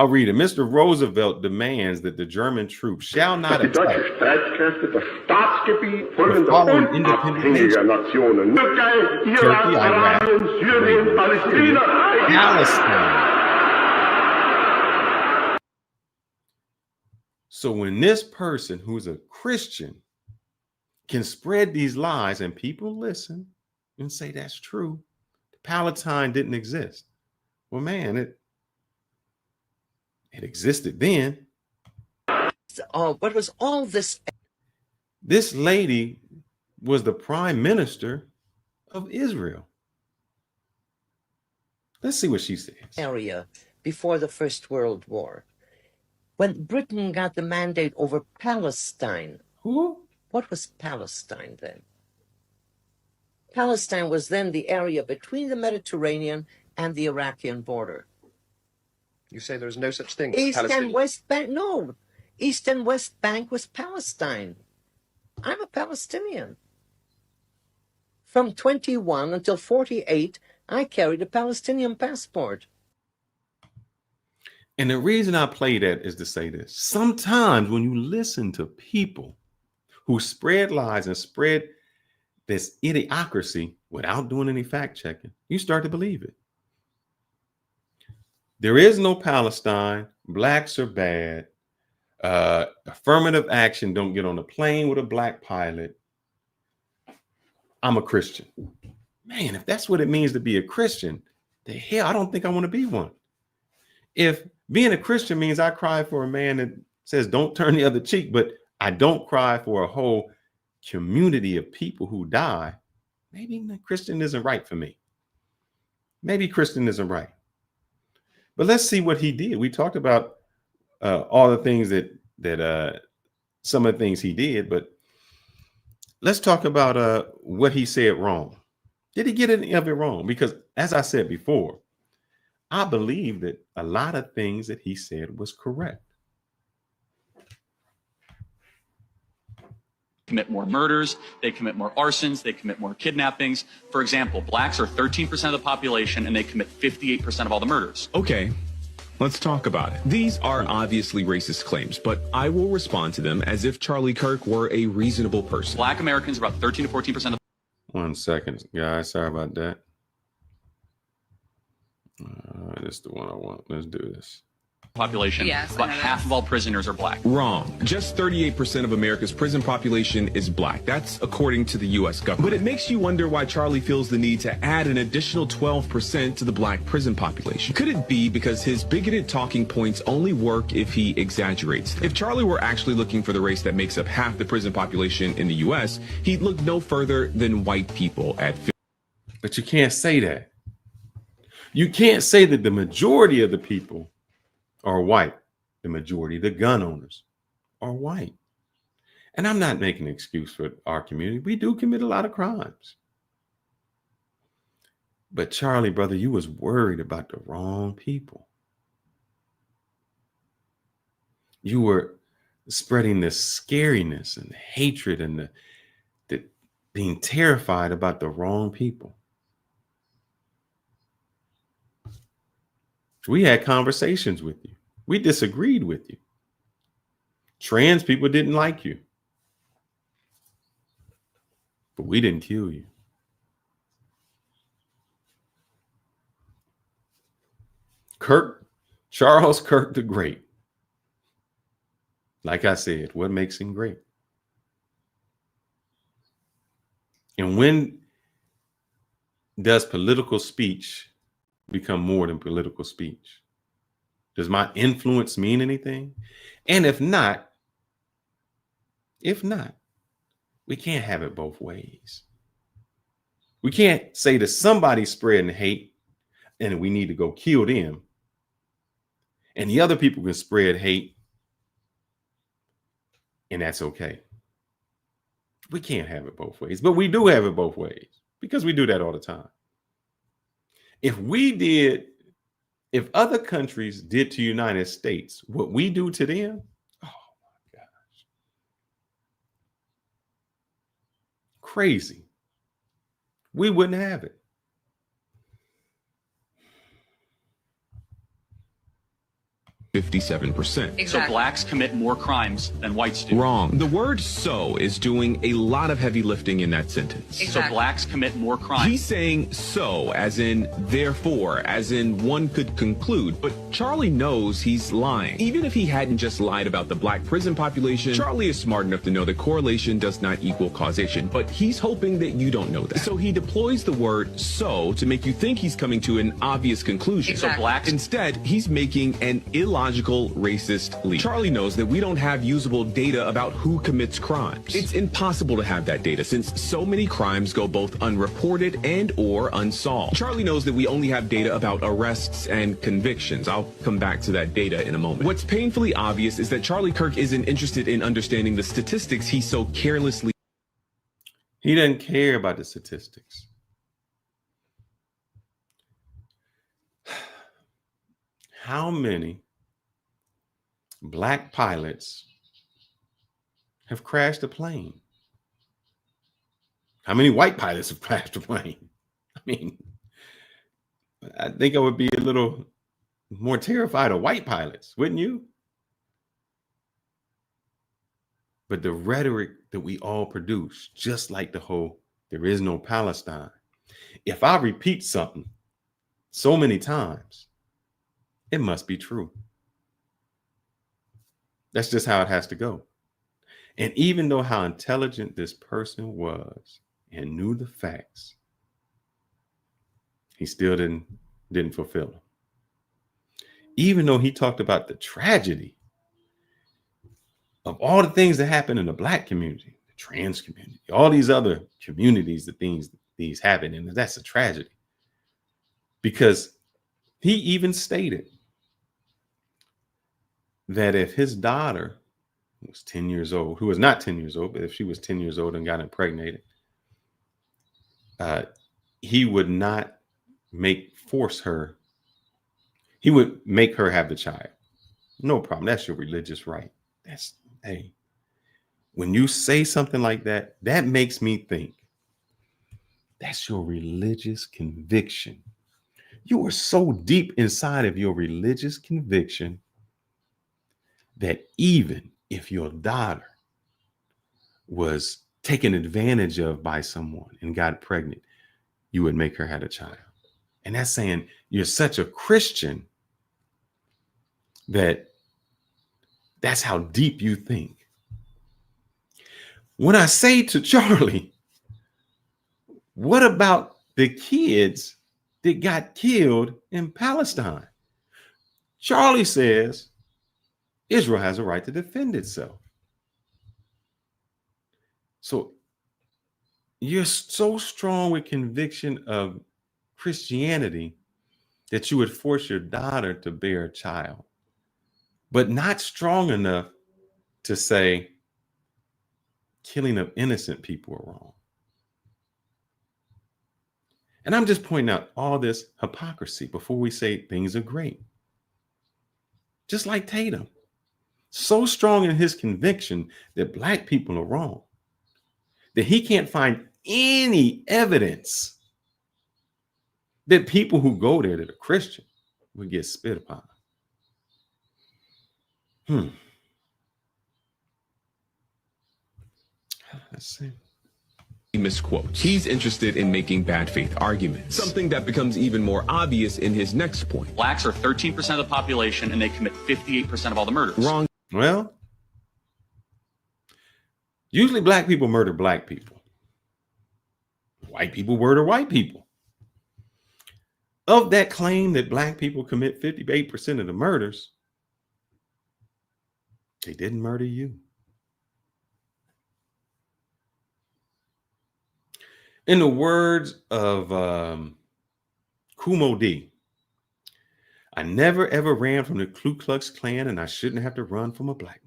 [SPEAKER 2] read it. Mr. Roosevelt demands that the German troops shall not attack the following independent nations: Turkey, Iraq, Syria, Palestine. So when this person who's a Christian can spread these lies and people listen and say that's true, Palestine didn't exist. Well, man, it existed then.
[SPEAKER 8] What was all this?
[SPEAKER 2] This lady was the prime minister of Israel. Let's see what she says.
[SPEAKER 8] Area before the First World War, when Britain got the mandate over Palestine.
[SPEAKER 2] Who?
[SPEAKER 8] What was Palestine then? Palestine was then the area between the Mediterranean and the Iraqi border.
[SPEAKER 11] You say there's no such thing.
[SPEAKER 8] East and West Bank, no. East and West Bank was Palestine. I'm a Palestinian. From 21 until 48, I carried a Palestinian passport.
[SPEAKER 2] And the reason I play that is to say this. Sometimes when you listen to people who spread lies and spread this idiocracy without doing any fact checking, you start to believe it. There is no Palestine. Blacks are bad. Affirmative action. Don't get on a plane with a black pilot. I'm a Christian. Man, if that's what it means to be a Christian, the hell, I don't think I want to be one. If being a Christian means I cry for a man that says don't turn the other cheek, but I don't cry for a whole community of people who die, maybe Christian isn't right for me. Maybe Christian isn't right. But let's see what he did. We talked about all the things that some of the things he did, but let's talk about what he said wrong. Did he get any of it wrong? Because as I said before, I believe that a lot of things that he said was correct.
[SPEAKER 5] Commit more murders, they commit more arsons, they commit more kidnappings. For example, blacks are 13% of the population and they commit 58% of all the murders.
[SPEAKER 13] Okay, let's talk about it. These are obviously racist claims, but I will respond to them as if Charlie Kirk were a reasonable person.
[SPEAKER 5] Black Americans are about 13 to 14% of
[SPEAKER 2] 1 second, guys. Sorry about that. This is the one I want. Let's do this.
[SPEAKER 5] population.
[SPEAKER 13] Yes,
[SPEAKER 5] about half of all prisoners are black.
[SPEAKER 13] Wrong. Just 38% of America's prison population is black. That's according to the U.S. government. But it makes you wonder why Charlie feels the need to add an additional 12% to the black prison population. Could it be because his bigoted talking points only work if he exaggerates them? If Charlie were actually looking for the race that makes up half the prison population in the U.S., he'd look no further than white people at 50.
[SPEAKER 2] But you can't say that. You can't say that the majority of the people are white. The majority, the gun owners, are white. And I'm not making an excuse for our community. We do commit a lot of crimes. But Charlie, brother, you was worried about the wrong people. You were spreading this scariness and hatred and the being terrified about the wrong people. We had conversations with you. We disagreed with you. Trans people didn't like you. But we didn't kill you. Charles Kirk the Great. Like I said, what makes him great? And when does political speech become more than political speech? Does my influence mean anything? And if not, we can't have it both ways. We can't say that somebody's spreading hate and we need to go kill them, and the other people can spread hate and that's okay. We can't have it both ways, but we do have it both ways because we do that all the time. If other countries did to United States what we do to them, oh my gosh, crazy. We wouldn't have it.
[SPEAKER 13] 57%.
[SPEAKER 5] So blacks commit more crimes than whites do.
[SPEAKER 13] Wrong. The word so is doing a lot of heavy lifting in that sentence.
[SPEAKER 5] So blacks commit more crimes.
[SPEAKER 13] He's saying so, as in therefore, as in one could conclude, but Charlie knows he's lying. Even if he hadn't just lied about the black prison population, Charlie is smart enough to know that correlation does not equal causation, but he's hoping that you don't know that. So he deploys the word so to make you think he's coming to an obvious conclusion.
[SPEAKER 5] So blacks.
[SPEAKER 13] Instead, he's making an illogical racist leap. Charlie knows that we don't have usable data about who commits crimes. It's impossible to have that data since so many crimes go both unreported and or unsolved. Charlie knows that we only have data about arrests and convictions. I'll come back to that data in a moment. What's painfully obvious is that Charlie Kirk isn't interested in understanding the statistics he so carelessly.
[SPEAKER 2] He doesn't care about the statistics. How many black pilots have crashed a plane? How many white pilots have crashed a plane? I mean, I think I would be a little more terrified of white pilots, wouldn't you? But the rhetoric that we all produce, just like the whole, there is no Palestine. If I repeat something so many times, it must be true. That's just how it has to go. And even though how intelligent this person was and knew the facts, he still didn't fulfill them. Even though he talked about the tragedy of all the things that happen in the black community, the trans community, all these other communities, the things these happen, and that's a tragedy. Because he even stated that if his daughter was 10 years old, who was not 10 years old, but if she was 10 years old and got impregnated, he would not force her. He would make her have the child. No problem. That's your religious right. Hey, when you say something like that, that makes me think that's your religious conviction. You are so deep inside of your religious conviction that even if your daughter was taken advantage of by someone and got pregnant, you would make her have a child. And that's saying you're such a Christian that's how deep you think. When I say to Charlie, what about the kids that got killed in Palestine? Charlie says Israel has a right to defend itself. So you're so strong with conviction of Christianity that you would force your daughter to bear a child, but not strong enough to say killing of innocent people are wrong. And I'm just pointing out all this hypocrisy before we say things are great. Just like Tatum, so strong in his conviction that black people are wrong, that he can't find any evidence that people who go there that are Christian would get spit upon. Let's see.
[SPEAKER 13] He misquotes. He's interested in making bad faith arguments, something that becomes even more obvious in his next point.
[SPEAKER 5] Blacks are 13% of the population and they commit 58% of all the murders.
[SPEAKER 13] Wrong.
[SPEAKER 2] Well, usually black people murder black people. White people murder white people. Of that claim that black people commit 58% of the murders, they didn't murder you. In the words of Kumo D, I never ever ran from the Ku Klux Klan, and I shouldn't have to run from a black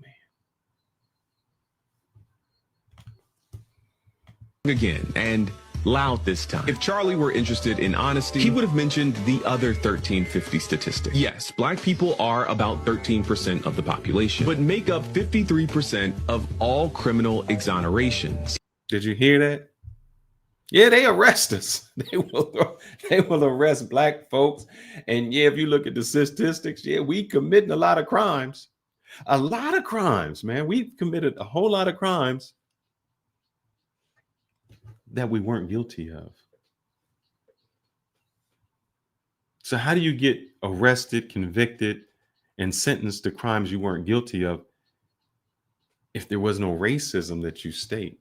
[SPEAKER 2] man.
[SPEAKER 13] Again, and loud this time. If Charlie were interested in honesty, he would have mentioned the other 1350 statistic. Yes, black people are about 13% of the population, but make up 53% of all criminal exonerations.
[SPEAKER 2] Did you hear that? Yeah, they arrest us. They will arrest black folks. And yeah, if you look at the statistics, yeah, we committing a lot of crimes. A lot of crimes, man. We've committed a whole lot of crimes that we weren't guilty of. So how do you get arrested, convicted, and sentenced to crimes you weren't guilty of if there was no racism that you state?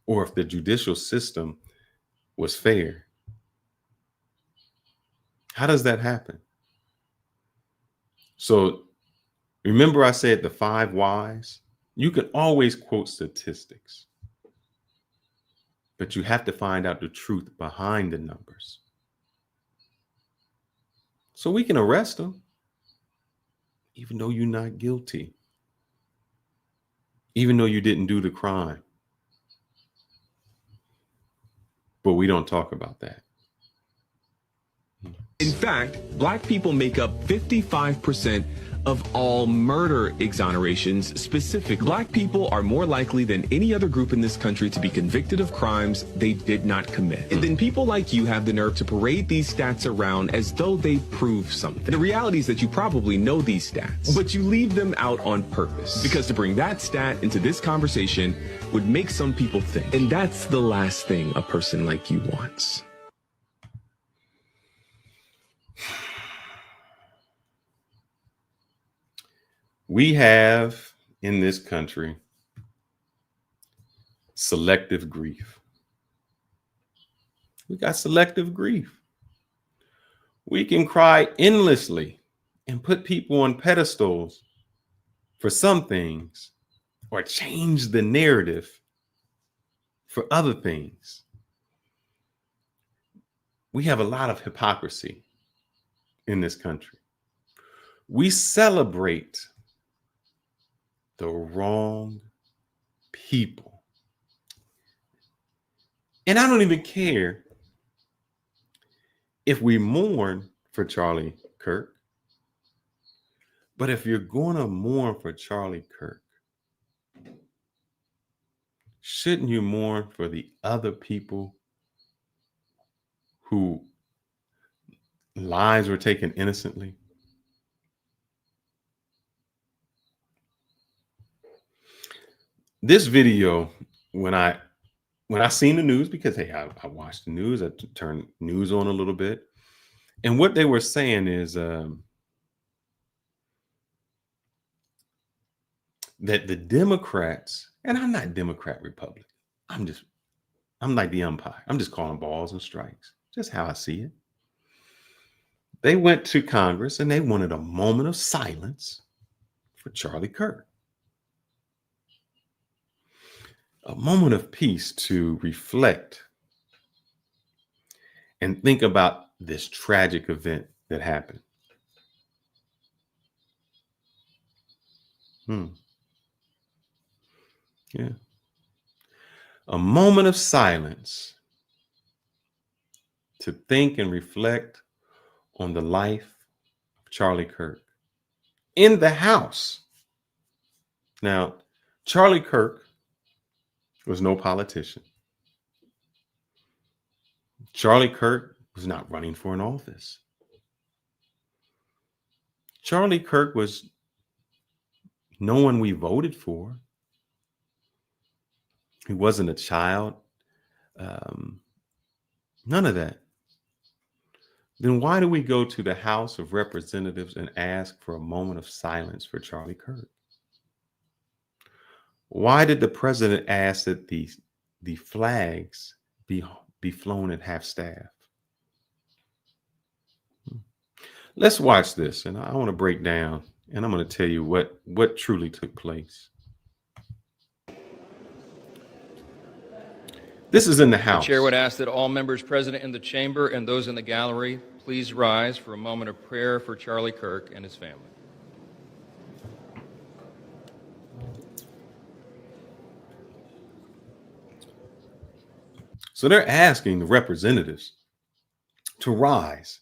[SPEAKER 2] Or if the judicial system was fair? How does that happen? So remember I said the 5 whys? You can always quote statistics, but you have to find out the truth behind the numbers. So we can arrest them, even though you're not guilty, even though you didn't do the crime. But we don't talk about that.
[SPEAKER 13] In fact, black people make up 55% of all murder exonerations. Specifically, black people are more likely than any other group in this country to be convicted of crimes they did not commit. And then people like you have the nerve to parade these stats around as though they prove something. The reality is that you probably know these stats, but you leave them out on purpose, because to bring that stat into this conversation would make some people think. And that's the last thing a person like you wants.
[SPEAKER 2] We have in this country selective grief. We got selective grief. We can cry endlessly and put people on pedestals for some things, or change the narrative for other things. We have a lot of hypocrisy in this country. We celebrate the wrong people. And I don't even care if we mourn for Charlie Kirk, but if you're going to mourn for Charlie Kirk, shouldn't you mourn for the other people who lives were taken innocently? This video, when I seen the news, because hey, I watched the news, I turned news on a little bit, and what they were saying is that the Democrats, and I'm not Democrat Republican, I'm like the umpire. I'm just calling balls and strikes, just how I see it. They went to Congress and they wanted a moment of silence for Charlie Kirk. A moment of peace to reflect and think about this tragic event that happened. Yeah. A moment of silence to think and reflect on the life of Charlie Kirk in the House. Now, Charlie Kirk was no politician. Charlie Kirk was not running for an office. Charlie Kirk was no one we voted for. He wasn't a child. None of that. Then why do we go to the House of Representatives and ask for a moment of silence for Charlie Kirk? Why did the president ask that the flags be flown at half staff? Let's watch this, and I want to break down, and I'm going to tell you what truly took place. This is in the House.
[SPEAKER 10] The chair would ask that all members present in the chamber and those in the gallery please rise for a moment of prayer for Charlie Kirk and his family.
[SPEAKER 2] So they're asking the representatives to rise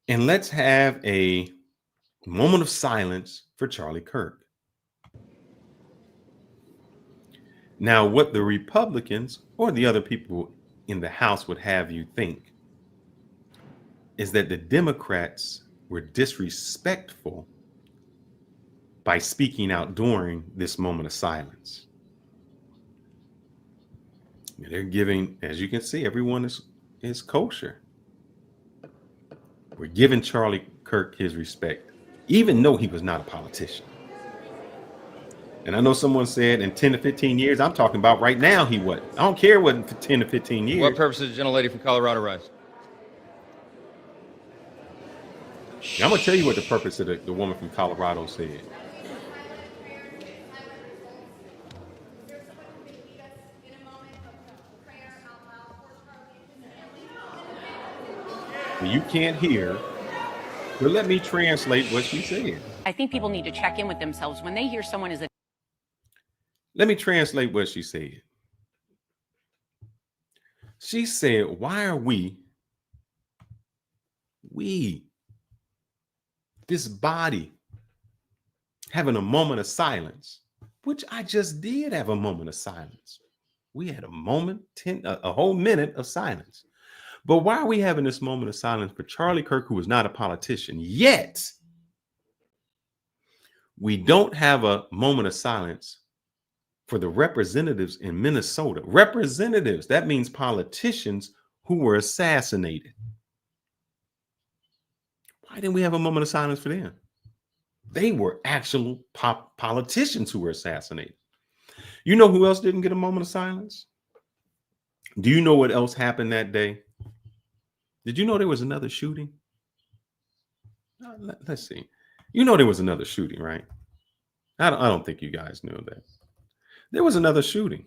[SPEAKER 2] and let's have a moment of silence for Charlie Kirk. Now, what the Republicans or the other people in the House would have you think is that the Democrats were disrespectful by speaking out during this moment of silence. They're giving, as you can see, everyone is kosher. We're giving Charlie Kirk his respect, even though he was not a politician. And I know someone said in 10 to 15 years, I'm talking about right now he wasn't. I don't care what for 10 to 15 years.
[SPEAKER 10] What purpose does the gentlelady from Colorado rise?
[SPEAKER 2] I'm going to tell you what the purpose of the woman from Colorado said. You can't hear, but let me translate what she said.
[SPEAKER 14] I think people need to check in with themselves when they hear someone is a.
[SPEAKER 2] Let me translate what she said. She said, why are we, this body, having a moment of silence, which I just did have a moment of silence. We had a moment, a whole minute of silence. But why are we having this moment of silence for Charlie Kirk, who is not a politician? Yet, we don't have a moment of silence for the representatives in Minnesota. Representatives, that means politicians who were assassinated. Why didn't we have a moment of silence for them? They were actual politicians who were assassinated. You know who else didn't get a moment of silence? Do you know what else happened that day? Did you know there was another shooting? Let's see. You know there was another shooting, right? I don't think you guys knew that. There was another shooting.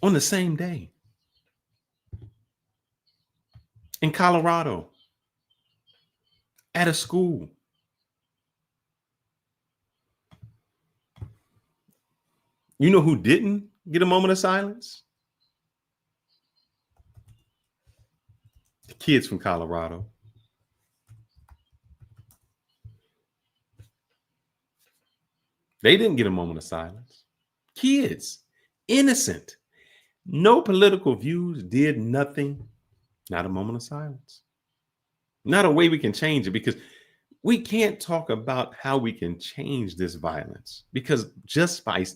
[SPEAKER 2] On the same day. In Colorado. At a school. You know who didn't get a moment of silence? The kids from Colorado. They didn't get a moment of silence. Kids, innocent, no political views, did nothing. Not a moment of silence. Not a way we can change it, because we can't talk about how we can change this violence, because just by, let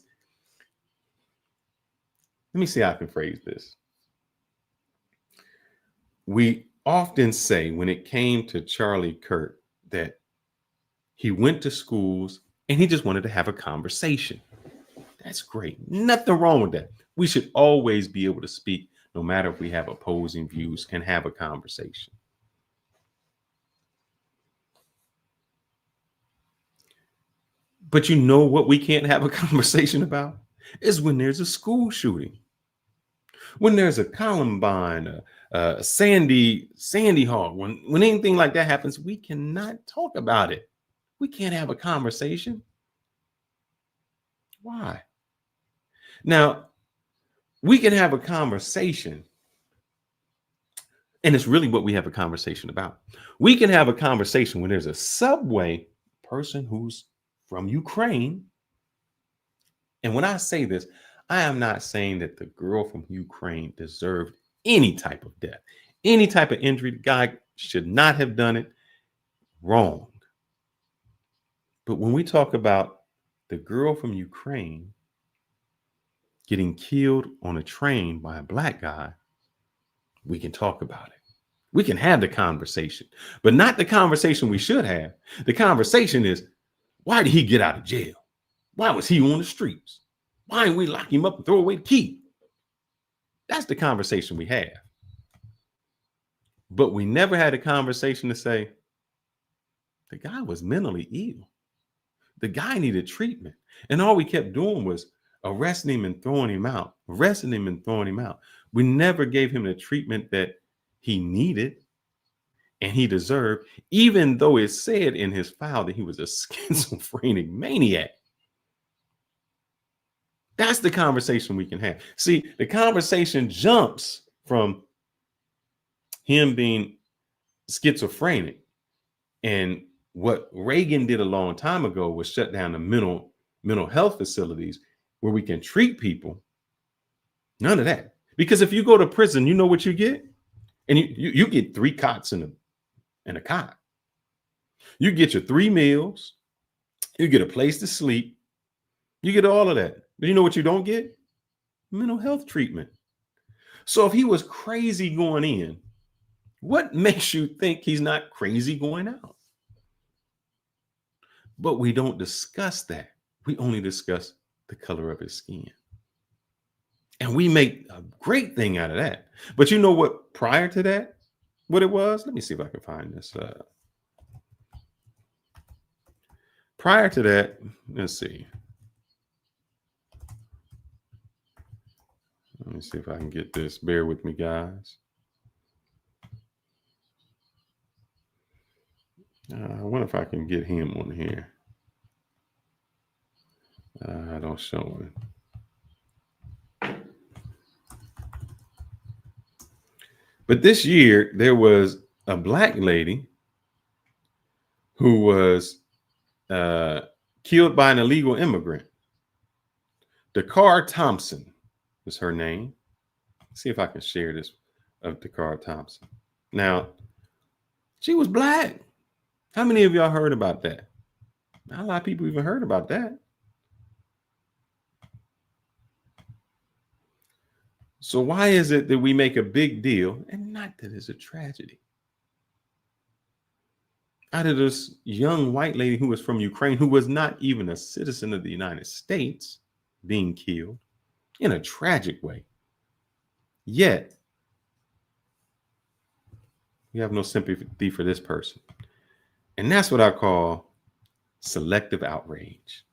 [SPEAKER 2] me see how I can phrase this. We often say when it came to Charlie Kirk that he went to schools and he just wanted to have a conversation. That's great. Nothing wrong with that. We should always be able to speak, no matter if we have opposing views, and have a conversation. But you know what we can't have a conversation about is when there's a school shooting, when there's a Columbine, a Sandy Hook, when anything like that happens, we cannot talk about it. We can't have a conversation. Why? Now, we can have a conversation, and it's really what we have a conversation about. We can have a conversation when there's a subway person who's from Ukraine. And when I say this, I am not saying that the girl from Ukraine deserved any type of death, any type of injury. The guy should not have done it. Wrong. But when we talk about the girl from Ukraine getting killed on a train by a black guy, we can talk about it. We can have the conversation, but not the conversation we should have. The conversation is, why did he get out of jail? Why was he on the streets? Why didn't we lock him up and throw away the key? That's the conversation we have. But we never had a conversation to say, the guy was mentally ill. The guy needed treatment. And all we kept doing was arresting him and throwing him out, arresting him and throwing him out. We never gave him the treatment that he needed and he deserved, even though it said in his file that he was a schizophrenic maniac. That's the conversation we can have. See, the conversation jumps from him being schizophrenic, and what Reagan did a long time ago was shut down the mental health facilities where we can treat people. None of that. Because if you go to prison, you know what you get? And you get 3 cots in a cot. You get your 3 meals. You get a place to sleep. You get all of that. But you know what you don't get? Mental health treatment. So if he was crazy going in, what makes you think he's not crazy going out? But we don't discuss that. We only discuss the color of his skin. And we make a great thing out of that. But you know what, prior to that, what it was? Let me see if I can find this. Prior to that, let's see. Let me see if I can get this. Bear with me, guys. I wonder if I can get him on here. I don't show it. But this year, there was a black lady who was killed by an illegal immigrant. Dakar Thompson is her name. Let's see if I can share this of Dakar Thompson. Now, she was black. How many of y'all heard about that? Not a lot of people even heard about that. So why is it that we make a big deal, and not that it's a tragedy, out of this young white lady who was from Ukraine, who was not even a citizen of the United States, being killed in a tragic way? Yet, we have no sympathy for this person. And that's what I call selective outrage.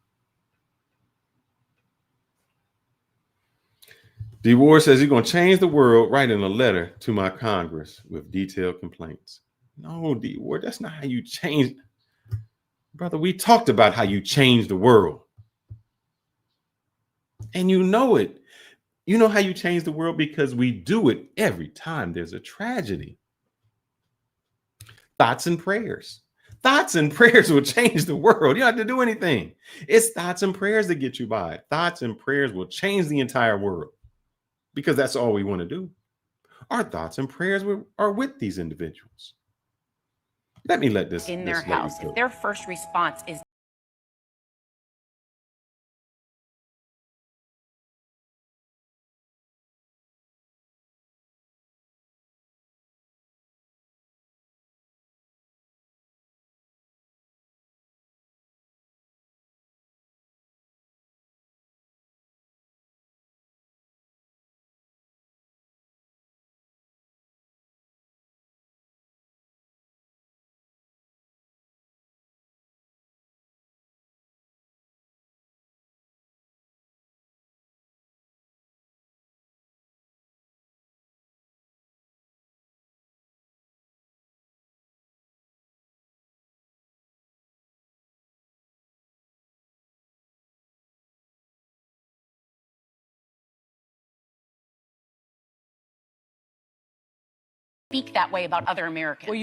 [SPEAKER 2] DeWard says he's going to change the world, writing a letter to my Congress with detailed complaints. No, DeWard, that's not how you change. Brother, we talked about how you change the world. And you know it. You know how you change the world because we do it every time there's a tragedy. Thoughts and prayers. Thoughts and prayers will change the world. You don't have to do anything. It's thoughts and prayers that get you by. Thoughts and prayers will change the entire world because that's all we want to do. Our thoughts and prayers are with these individuals. Let me let this
[SPEAKER 14] in their
[SPEAKER 2] this
[SPEAKER 14] house.
[SPEAKER 2] lady go.
[SPEAKER 14] If their first response is speak that way about other Americans. Well,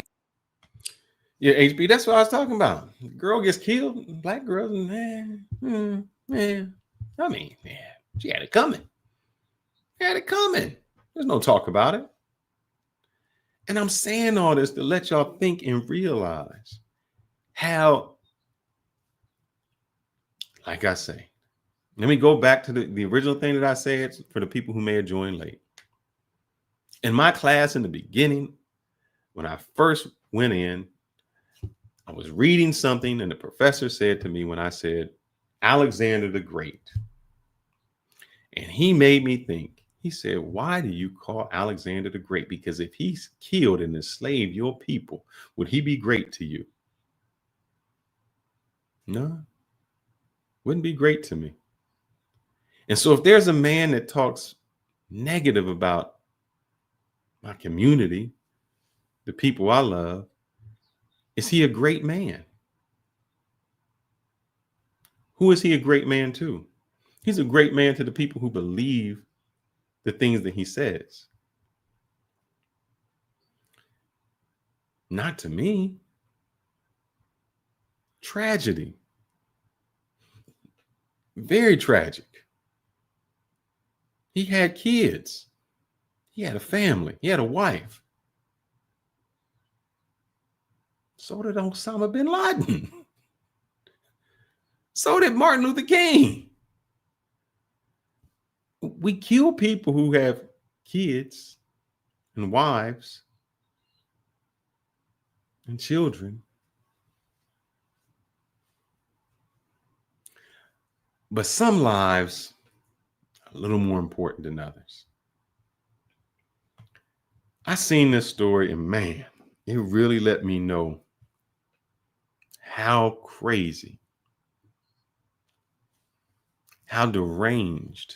[SPEAKER 2] Yeah, HB, that's what I was talking about. Girl gets killed, black girls, man. I mean, she had it coming. She had it coming. There's no talk about it. And I'm saying all this to let y'all think and realize how, like I say, let me go back to the original thing that I said for the people who may have joined late. In my class in the beginning, when I first went in, I was reading something and the professor said to me when I said, Alexander the Great. And he made me think. He said, why do you call Alexander the Great? Because if he's killed and enslaved your people, would he be great to you? No, wouldn't be great to me. And so if there's a man that talks negative about my community, the people I love, is he a great man? Who is he a great man to? He's a great man to the people who believe the things that he says. Not to me. Tragedy. Very tragic. He had kids. He had a family. He had a wife. So did Osama bin Laden. So did Martin Luther King. We kill people who have kids and wives and children. But some lives are a little more important than others. I seen this story and man, it really let me know how crazy, how deranged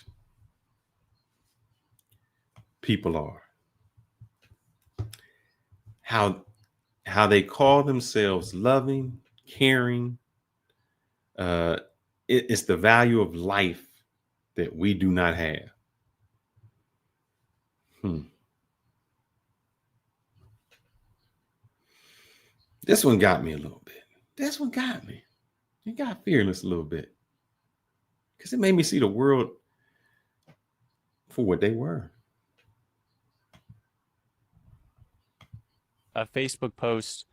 [SPEAKER 2] people are. How they call themselves loving, caring. It's the value of life that we do not have. This one got me a little bit. This one got me. It got fearless a little bit. Because it made me see the world for what they were.
[SPEAKER 5] A Facebook post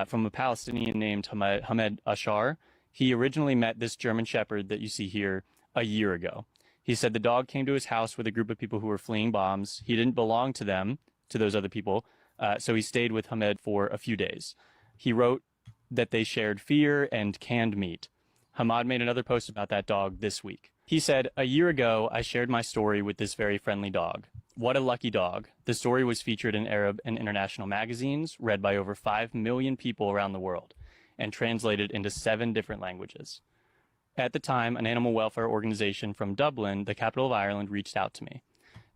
[SPEAKER 5] from a Palestinian named Hamed Ashar. He originally met this German Shepherd that you see here a year ago. He said the dog came to his house with a group of people who were fleeing bombs. He didn't belong to them, to those other people, so he stayed with Hamed for a few days. He wrote that they shared fear and canned meat. Hamad made another post about that dog this week. He said, "A year ago, I shared my story with this very friendly dog. What a lucky dog." The story was featured in Arab and international magazines, read by over 5 million people around the world, and translated into 7 different languages. At the time, an animal welfare organization from Dublin, the capital of Ireland, reached out to me.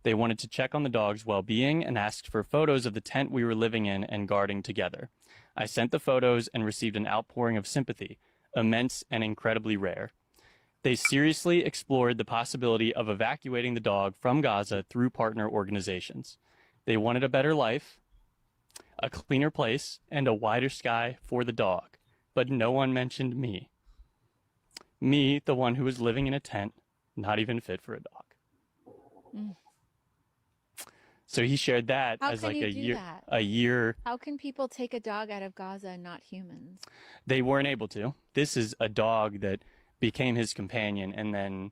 [SPEAKER 5] They wanted to check on the dog's well-being and asked for photos of the tent we were living in and guarding together. I sent the photos and received an outpouring of sympathy, immense and incredibly rare. They seriously explored the possibility of evacuating the dog from Gaza through partner organizations. They wanted a better life, a cleaner place, and a wider sky for the dog, but no one mentioned me. Me, the one who was living in a tent, not even fit for a dog.
[SPEAKER 7] Mm.
[SPEAKER 5] So he shared that
[SPEAKER 7] How
[SPEAKER 5] as
[SPEAKER 7] can
[SPEAKER 5] like
[SPEAKER 7] you
[SPEAKER 5] a
[SPEAKER 7] do
[SPEAKER 5] year.
[SPEAKER 7] that?
[SPEAKER 5] A year.
[SPEAKER 7] How can people take a dog out of Gaza and not humans?
[SPEAKER 5] They weren't able to. This is a dog that became his companion and then,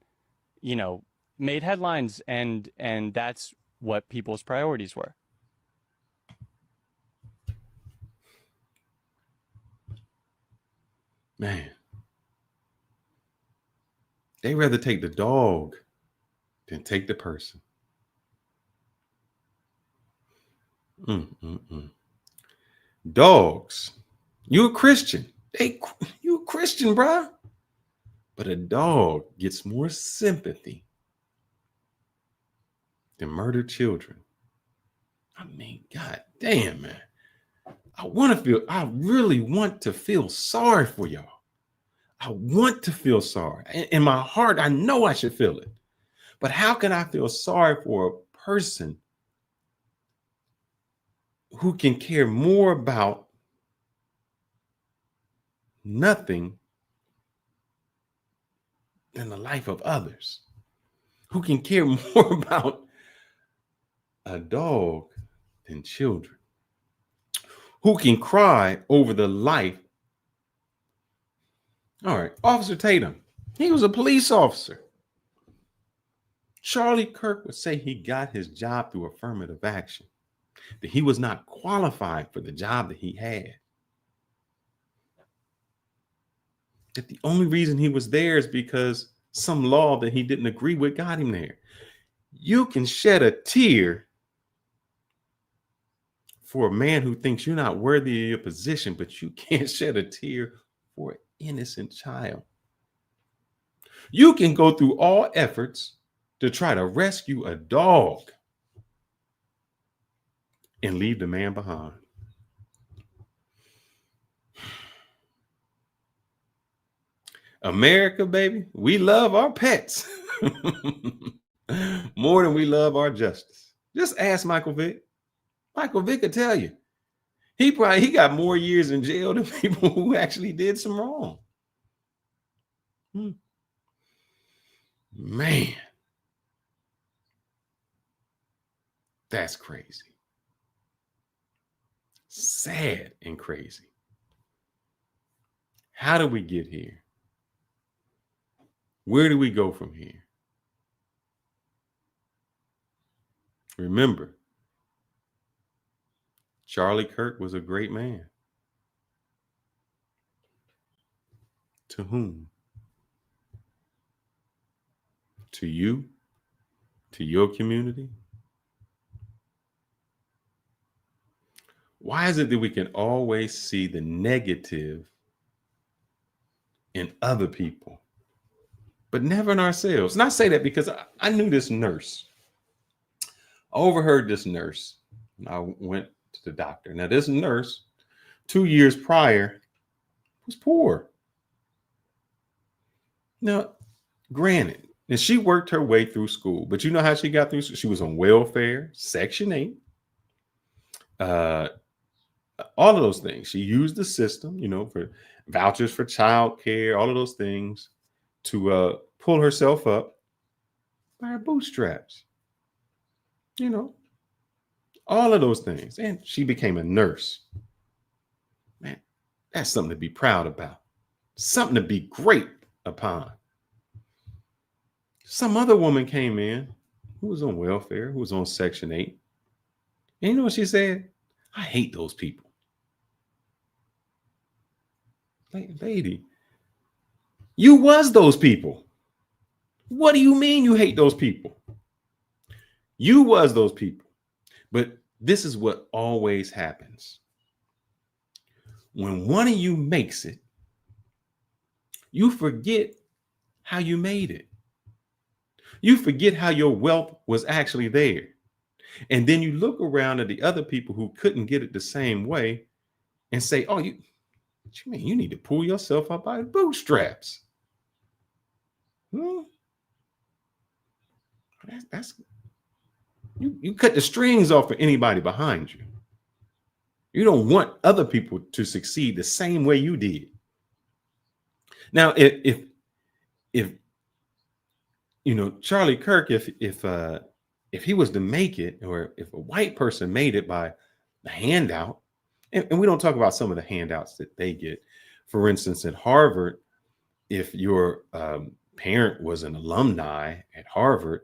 [SPEAKER 5] you know, made headlines, and that's what people's priorities were.
[SPEAKER 2] Man. They rather take the dog than take the person. Dogs. You a Christian. You a Christian, bruh. But a dog gets more sympathy than murdered children. I mean, god damn, man. I really want to feel sorry for y'all. I want to feel sorry. In my heart, I know I should feel it. But how can I feel sorry for a person who can care more about nothing than the life of others? Who can care more about a dog than children? Who can cry over the life? All right, Officer Tatum, he was a police officer. Charlie Kirk would say he got his job through affirmative action, that he was not qualified for the job that he had. That the only reason he was there is because some law that he didn't agree with got him there. You can shed a tear for a man who thinks you're not worthy of your position, but you can't shed a tear for an innocent child. You can go through all efforts to try to rescue a dog and leave the man behind. America, baby, we love our pets more than we love our justice. Just ask Michael Vick. Michael Vick could tell you. He got more years in jail than people who actually did some wrong. Man, that's crazy. Sad and crazy. How did we get here? Where do we go from here? Remember, Charlie Kirk was a great man. To whom? To you? To your community? Why is it that we can always see the negative in other people, but never in ourselves? And I say that because I knew this nurse. I overheard this nurse, and I went to the doctor. Now, this nurse, 2 years prior, was poor. Now, granted, and she worked her way through school, but you know how she got through? She was on welfare, Section 8, all of those things. She used the system, for vouchers for childcare, all of those things to pull herself up by her bootstraps. All of those things. And she became a nurse. Man, that's something to be proud about. Something to be great upon. Some other woman came in who was on welfare, who was on Section 8. And you know what she said? I hate those people. Lady, you was those people. What do you mean you hate those people? You was those people. But this is what always happens. When one of you makes it, you forget how you made it. You forget how your wealth was actually there. And then you look around at the other people who couldn't get it the same way and say, oh, what you mean? You need to pull yourself up by the bootstraps. That's you cut the strings off of anybody behind you. You don't want other people to succeed the same way you did. Now, if Charlie Kirk, if he was to make it, or if a white person made it by the handout, and we don't talk about some of the handouts that they get. For instance, at Harvard, if your parent was an alumni at Harvard,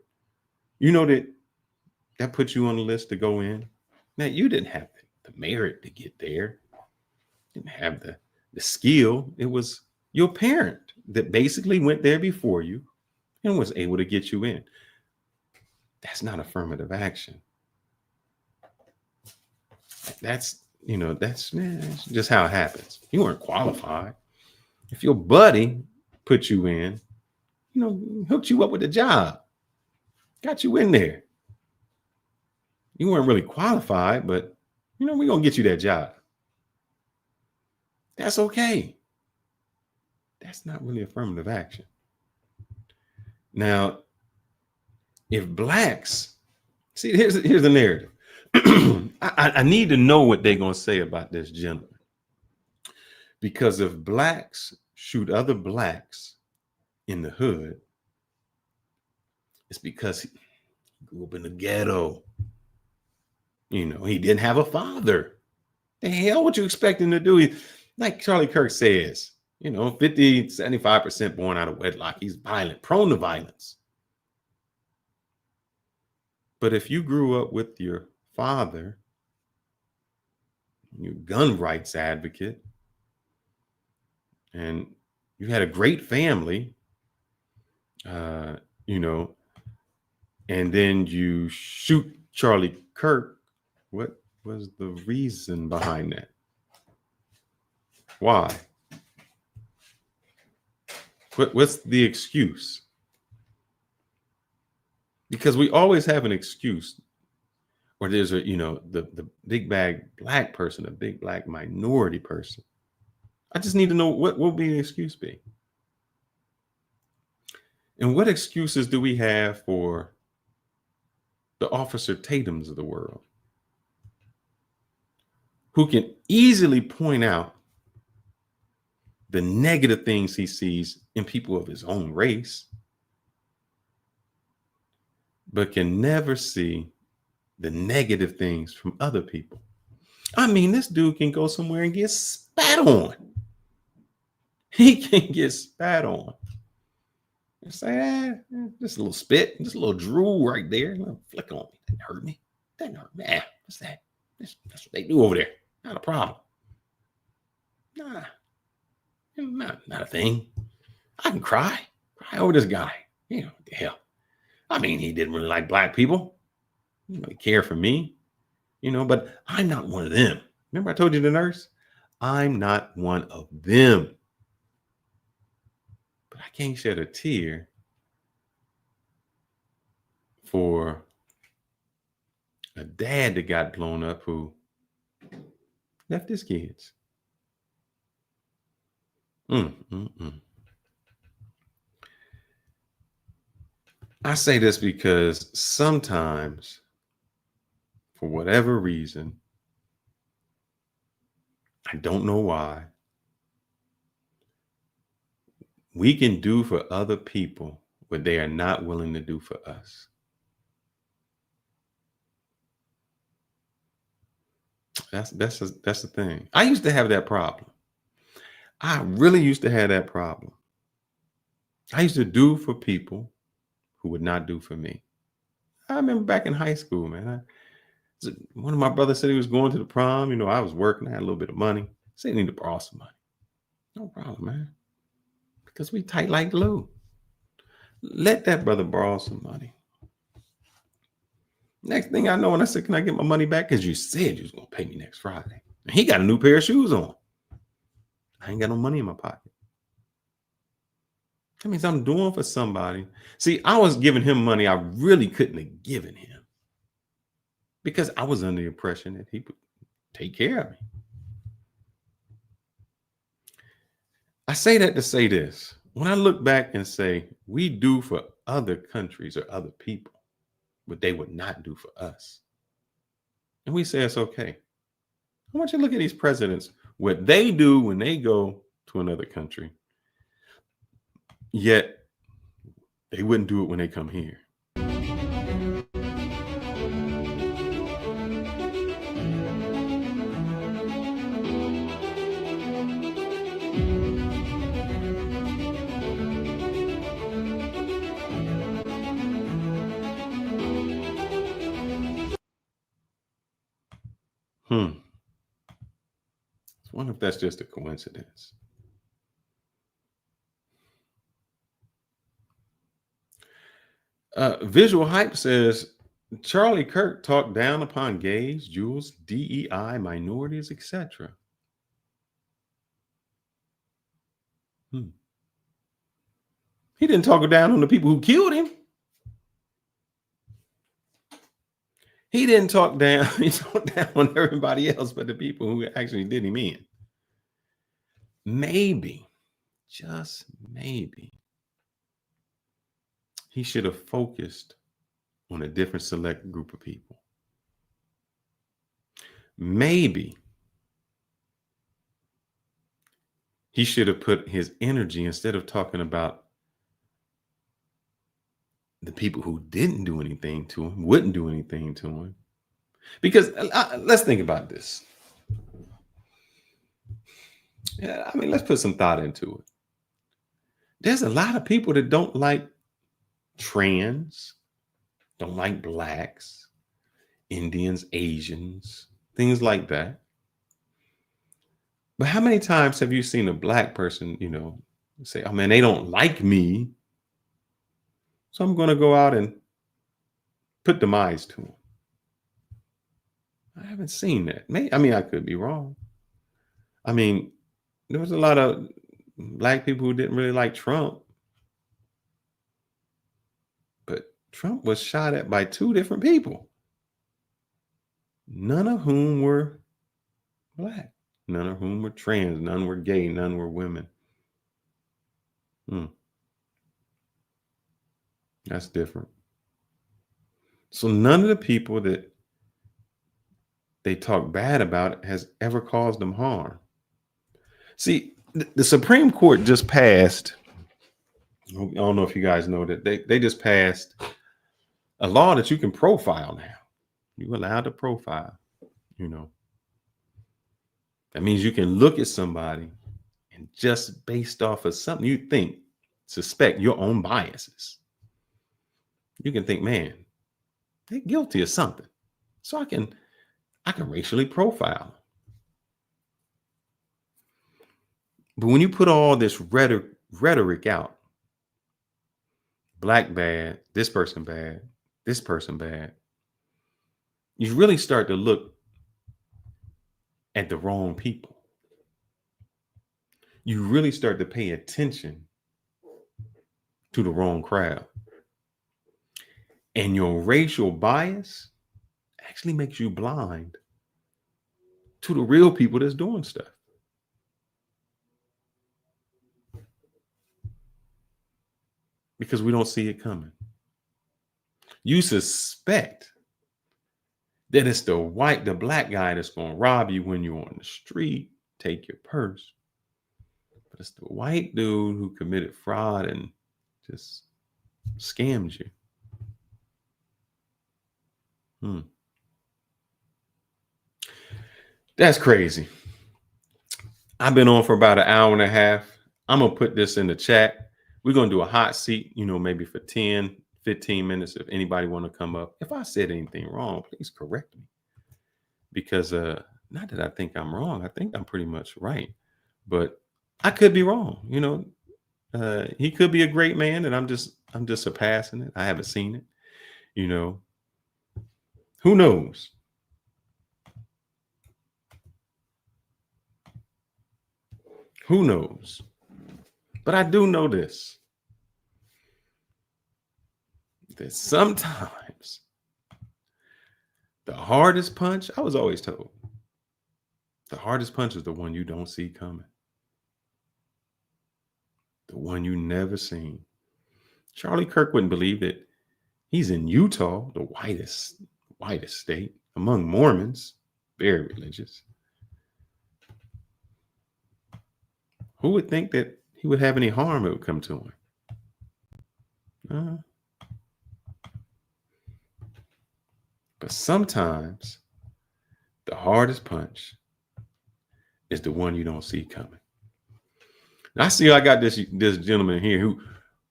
[SPEAKER 2] that puts you on the list to go in. Now, you didn't have the merit to get there. Didn't have the skill. It was your parent that basically went there before you and was able to get you in. That's not affirmative action. That's just how it happens. You weren't qualified. If your buddy put you in, hooked you up with a job, got you in there. You weren't really qualified, but we're going to get you that job. That's okay. That's not really affirmative action. Now, if blacks, see, here's the narrative. I need to know what they're going to say about this gentleman. Because if blacks shoot other blacks in the hood, it's because he grew up in the ghetto. He didn't have a father. The hell, what you expect him to do? Like Charlie Kirk says, 50, 75% born out of wedlock. He's violent, prone to violence. But if you grew up with your father, your gun rights advocate, and you had a great family, and then you shoot Charlie Kirk, what was the reason behind that? Why? What's the excuse? Because we always have an excuse, or there's the big bag black person, a big black minority person. I just need to know what will be the excuse be. And what excuses do we have for the Officer Tatums of the world, who can easily point out the negative things he sees in people of his own race, but can never see the negative things from other people? I mean, this dude can go somewhere and get spat on. He can get spat on. And say, just a little spit, just a little drool right there, a little flick on me. Didn't hurt me. Didn't hurt me. What's that? That's what they do over there. Not a problem. Nah, not a thing. I can cry over this guy. What the hell? I mean, he didn't really like black people. He didn't really care for me, but I'm not one of them. Remember I told you, the nurse? I'm not one of them. But I can't shed a tear for a dad that got blown up who left his kids. I say this because sometimes, for whatever reason, I don't know why, we can do for other people what they are not willing to do for us. That's the thing. I used to have that problem. I really used to have that problem. I used to do for people who would not do for me. I remember back in high school, man. One of my brothers said he was going to the prom. You know, I was working. I had a little bit of money. Said he needed to borrow some money. No problem, man. Because we tight like glue. Let that brother borrow some money. Next thing I know, when I said, can I get my money back? Because you said you was going to pay me next Friday. And he got a new pair of shoes on. I ain't got no money in my pocket. That means I'm doing for somebody. See, I was giving him money I really couldn't have given him because I was under the impression that he would take care of me. I say that to say this. When I look back and say, we do for other countries or other people what they would not do for us, and we say it's okay. I want you to look at these presidents, what they do when they go to another country, yet they wouldn't do it when they come here. I wonder if that's just a coincidence. Visual Hype says Charlie Kirk talked down upon gays, Jews, DEI, minorities, etc. He didn't talk down on the people who killed him. He didn't talk down. He talked down on everybody else but the people who actually did him in. Maybe, just maybe, he should have focused on a different select group of people. Maybe he should have put his energy, instead of talking about the people who didn't do anything to him, wouldn't do anything to him. Because let's think about this. Yeah, I mean, let's put some thought into it. There's a lot of people that don't like trans, don't like blacks, Indians, Asians, things like that. But how many times have you seen a black person, you know, say, oh man, they don't like me, so I'm going to go out and put demise to them? I haven't seen that. I mean, I could be wrong. I mean, there was a lot of black people who didn't really like Trump. But Trump was shot at by two different people, none of whom were black, none of whom were trans, none were gay, none were women. That's different. So none of the people that they talk bad about has ever caused them harm. See, the Supreme Court just passed, I don't know if you guys know that they just passed a law that you can profile now. You're allowed to profile, you know. That means you can look at somebody and just based off of something you think, suspect your own biases, you can think, man, they're guilty of something. So I can racially profile. But when you put all this rhetoric out, black bad, this person bad, you really start to look at the wrong people. You really start to pay attention to the wrong crowd. And your racial bias actually makes you blind to the real people that's doing stuff. Because we don't see it coming. You suspect that it's the black guy that's going to rob you when you're on the street, take your purse. But it's the white dude who committed fraud and just scammed you. That's crazy. I've been on for about an hour and a half. I'm going to put this in the chat. We're going to do a hot seat, maybe for 10, 15 minutes. If anybody want to come up, if I said anything wrong, please correct me. Because not that I think I'm wrong. I think I'm pretty much right. But I could be wrong. He could be a great man, and I'm just surpassing it. I haven't seen it. Who knows? Who knows? But I do know this. That sometimes the hardest punch, I was always told, the hardest punch is the one you don't see coming. The one you never seen. Charlie Kirk wouldn't believe that he's in Utah, the whitest state among Mormons, very religious. Who would think that he would have any harm that would come to him? But sometimes the hardest punch is the one you don't see coming. Now, I got this gentleman here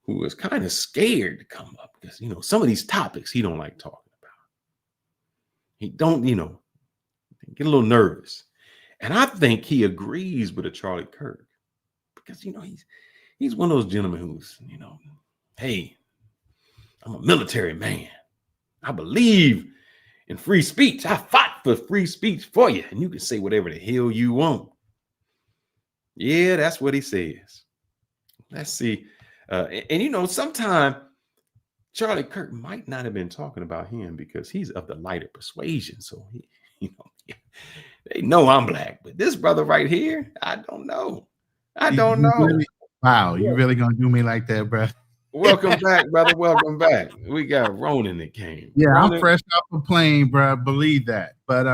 [SPEAKER 2] who is kind of scared to come up because some of these topics he don't like talking about. He don't, get a little nervous. And I think he agrees with a Charlie Kirk because he's one of those gentlemen who's, hey, I'm a military man. I believe in free speech. I fought for free speech for you, and you can say whatever the hell you want. Yeah, that's what he says. Let's see. And sometimes Charlie Kirk might not have been talking about him because he's of the lighter persuasion. So they know I'm black, but this brother right here, I don't know.
[SPEAKER 12] Wow, you really gonna do me like that, bro?
[SPEAKER 2] Welcome back, brother. Welcome back. We got Ronan that came.
[SPEAKER 12] Yeah,
[SPEAKER 2] Ronan.
[SPEAKER 12] I'm fresh off a plane, bro. Believe that. But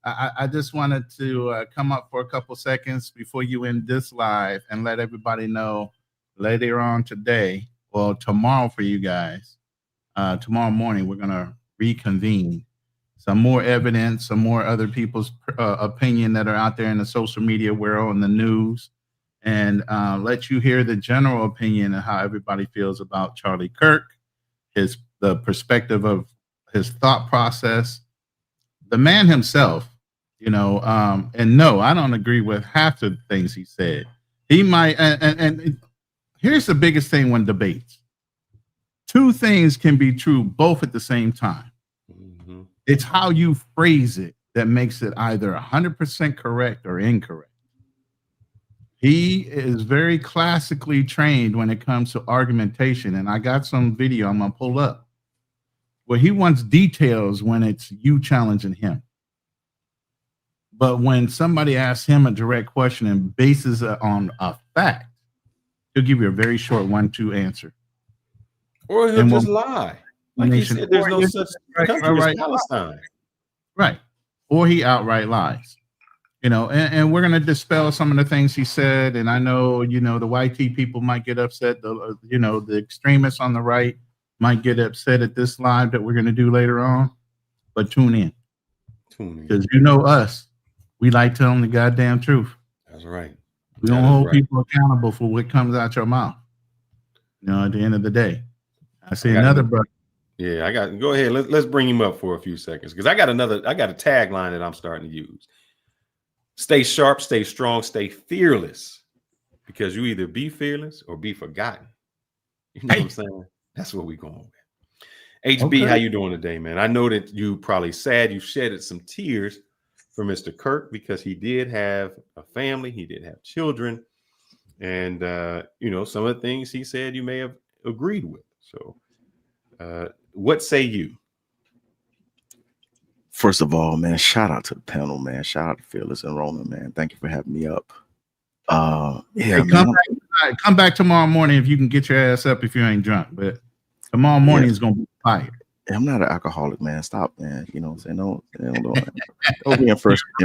[SPEAKER 12] I just wanted to come up for a couple seconds before you end this live and let everybody know later on today, or tomorrow for you guys, tomorrow morning, we're going to reconvene. Some more evidence, some more other people's opinion that are out there in the social media world and the news, and let you hear the general opinion of how everybody feels about Charlie Kirk, the perspective of his thought process, the man himself, and no, I don't agree with half the things he said. He might, and here's the biggest thing when debates. Two things can be true both at the same time. Mm-hmm. It's how you phrase it that makes it either 100% correct or incorrect. He is very classically trained when it comes to argumentation, and I got some video I'm going to pull up where he wants details when it's you challenging him. But when somebody asks him a direct question and bases it on a fact, he'll give you a very short 1-2 answer.
[SPEAKER 2] Or he'll just lie. Like he said, there's no such country as Palestine.
[SPEAKER 12] Right. Or he outright lies. And we're going to dispel some of the things he said. And I know, the YT people might get upset. The extremists on the right might get upset at this live that we're going to do later on. But tune in. Because us, we like telling the goddamn truth.
[SPEAKER 2] That's right.
[SPEAKER 12] We don't hold people accountable for what comes out your mouth. At the end of the day. I see another brother.
[SPEAKER 2] Yeah, go ahead. Let's bring him up for a few seconds because I got a tagline that I'm starting to use. Stay sharp, stay strong, stay fearless, because you either be fearless or be forgotten. You know what I'm saying? That's what we're going with. HB, okay. How you doing today, man? I know that you probably sad. You shedded some tears for Mr. Kirk because he did have a family. He did have children. And, some of the things he said you may have agreed with. So what say you?
[SPEAKER 15] First of all, man, shout out to the panel, man. Shout out to Fearless and Roman, man. Thank you for having me up.
[SPEAKER 12] Hey, come back tomorrow morning if you can get your ass up if you ain't drunk. But tomorrow morning is going to be fire.
[SPEAKER 15] I'm not an alcoholic, man. Stop, man. You know what I'm saying? Don't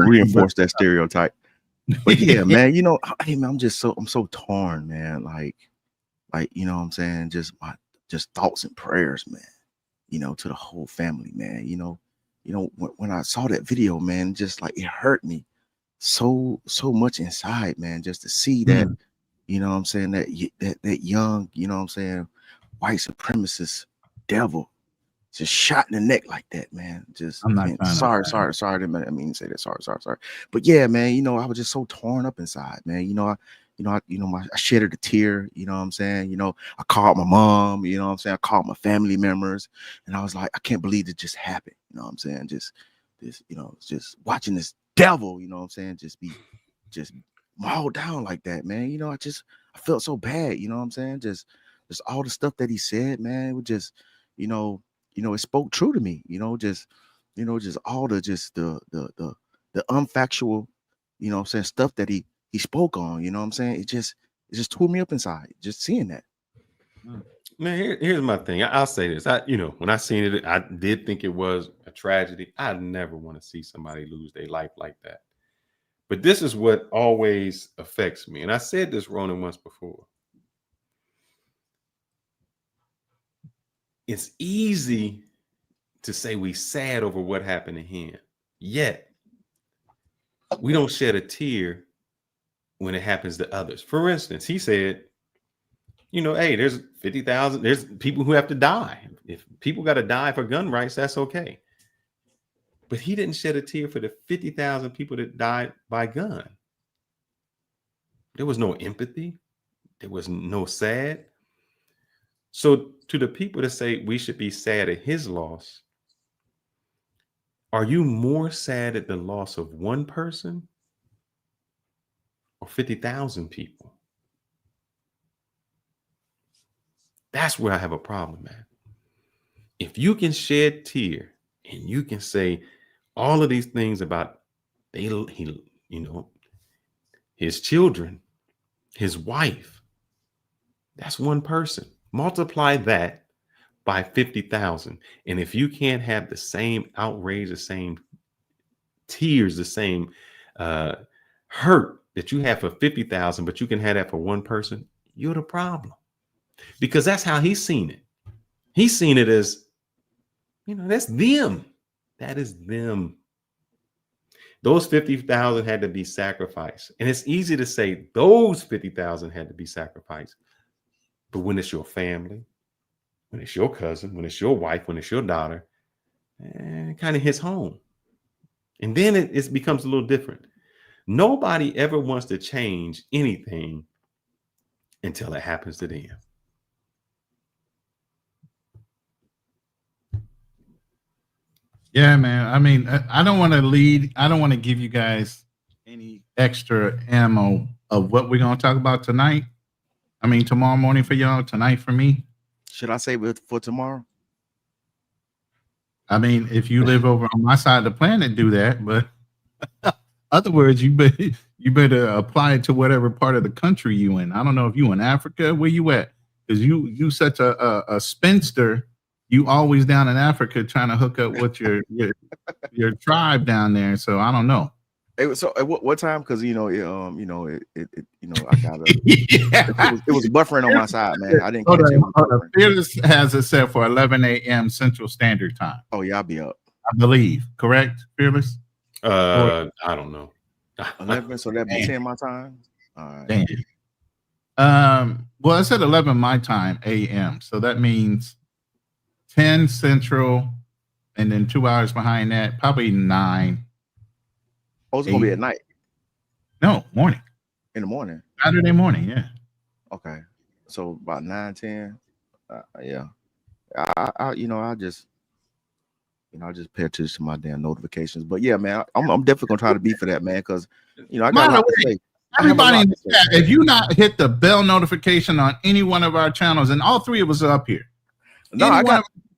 [SPEAKER 15] reinforce that stereotype. But yeah, man, you know, hey man, I'm so torn, man. Like, you know what I'm saying? Just thoughts and prayers, man, you know, to the whole family, man. You know, when I saw that video, man, just like it hurt me so much inside, man, just to see that, you know what I'm saying, that young, you know what I'm saying, white supremacist devil just shot in the neck like that, man. Just
[SPEAKER 12] I'm not
[SPEAKER 15] sorry. I mean to say that. Sorry. But yeah, man, you know, I was just so torn up inside, man. I shedded a tear, you know what I'm saying? You know, I called my mom, you know what I'm saying? I called my family members, and I was like, I can't believe it just happened. You know what I'm saying? Just watching this devil, you know what I'm saying, just mauled down like that, man. You know, I felt so bad, you know what I'm saying? Just all the stuff that he said, man, it was just, you know, it spoke true to me, you know, just all the unfactual, you know what I'm saying, stuff that he spoke on, you know what I'm saying? It just tore me up inside, just seeing that.
[SPEAKER 2] Man, here's my thing. I'll say this. When I seen it, I did think it was a tragedy. I never want to see somebody lose their life like that. But this is what always affects me. And I said this, Ronan, once before. It's easy to say we sad over what happened to him, yet we don't shed a tear when it happens to others. For instance, he said, you know, hey, there's 50,000, there's people who have to die. If people got to die for gun rights, that's okay. But he didn't shed a tear for the 50,000 people that died by gun. There was no empathy. There was no sad. So to the people that say we should be sad at his loss, are you more sad at the loss of one person or 50,000 people? That's where I have a problem, man. If you can shed tear and you can say all of these things about his children, his wife, that's one person. Multiply that by 50,000. And if you can't have the same outrage, the same tears, the same hurt that you have for 50,000, but you can have that for one person, you're the problem. Because that's how he's seen it. He's seen it as, you know, that's them. That is them. Those 50,000 had to be sacrificed. And it's easy to say those 50,000 had to be sacrificed. But when it's your family, when it's your cousin, when it's your wife, when it's your daughter, it kind of hits home. And then it becomes a little different. Nobody ever wants to change anything until it happens to them.
[SPEAKER 12] Yeah, man. I mean, I don't want to give you guys any extra ammo of what we're going to talk about tonight. I mean, tomorrow morning for y'all, tonight for me.
[SPEAKER 15] Should I save it for tomorrow?
[SPEAKER 12] I mean, if you live over on my side of the planet, do that. But other words, you better apply it to whatever part of the country you in. I don't know if you in Africa, where you at? Because you such a spinster. You always down in Africa trying to hook up with your tribe down there. So I don't know.
[SPEAKER 15] So at what time? Because I got it was buffering on my side, man. I didn't.
[SPEAKER 12] Fearless has it set for 11 a.m. Central Standard Time.
[SPEAKER 15] Oh yeah, I'll be up.
[SPEAKER 12] I believe. Correct, Fearless?
[SPEAKER 2] I don't know.
[SPEAKER 15] 11, so that'd be 10 my time. All right.
[SPEAKER 12] Damn. Well, it said 11 my time a.m. So that means 10 Central, and then 2 hours behind that, probably 9.
[SPEAKER 15] Oh, it's gonna be at night.
[SPEAKER 12] No, morning.
[SPEAKER 15] In the morning.
[SPEAKER 12] Saturday morning, yeah.
[SPEAKER 15] Okay. So about 9, 10. Yeah. I'll just pay attention to my damn notifications. But yeah, man, I'm definitely gonna try to be for that, man, because I got a lot to say.
[SPEAKER 12] Everybody in the chat, if you not hit the bell notification on any one of our channels, and all three of us are up here. No,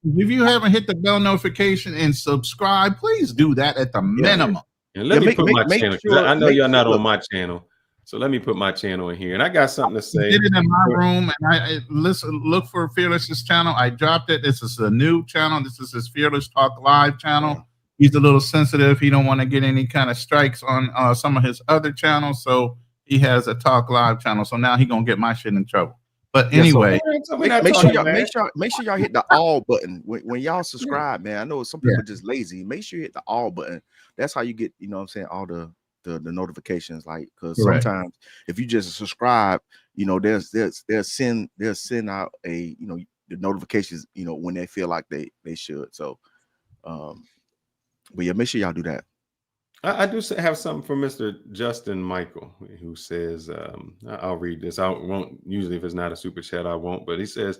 [SPEAKER 12] if you haven't hit the bell notification and subscribe, please do that at the minimum.
[SPEAKER 2] And let me put my channel, because I know y'all not on my channel. So let me put my channel in here, and I got something to say.
[SPEAKER 12] I did it in my room, and I listen. Look for Fearless's channel. I dropped it. This is a new channel. This is his Fearless Talk Live channel. He's a little sensitive. He don't want to get any kind of strikes on some of his other channels, so he has a Talk Live channel. So now he gonna get my shit in trouble. But anyway,
[SPEAKER 15] make sure y'all hit the all button when y'all subscribe, man. I know some people are just lazy. Make sure you hit the all button. That's how you get, you know what I'm saying, all the notifications, like, because sometimes if you just subscribe, you know, they'll send out a, you know, the notifications, you know, when they feel like they should. So but yeah, make sure y'all do that.
[SPEAKER 2] I do have something from Mr. Justin Michael, who says, I'll read this. I won't, usually if it's not a super chat, I won't, but he says,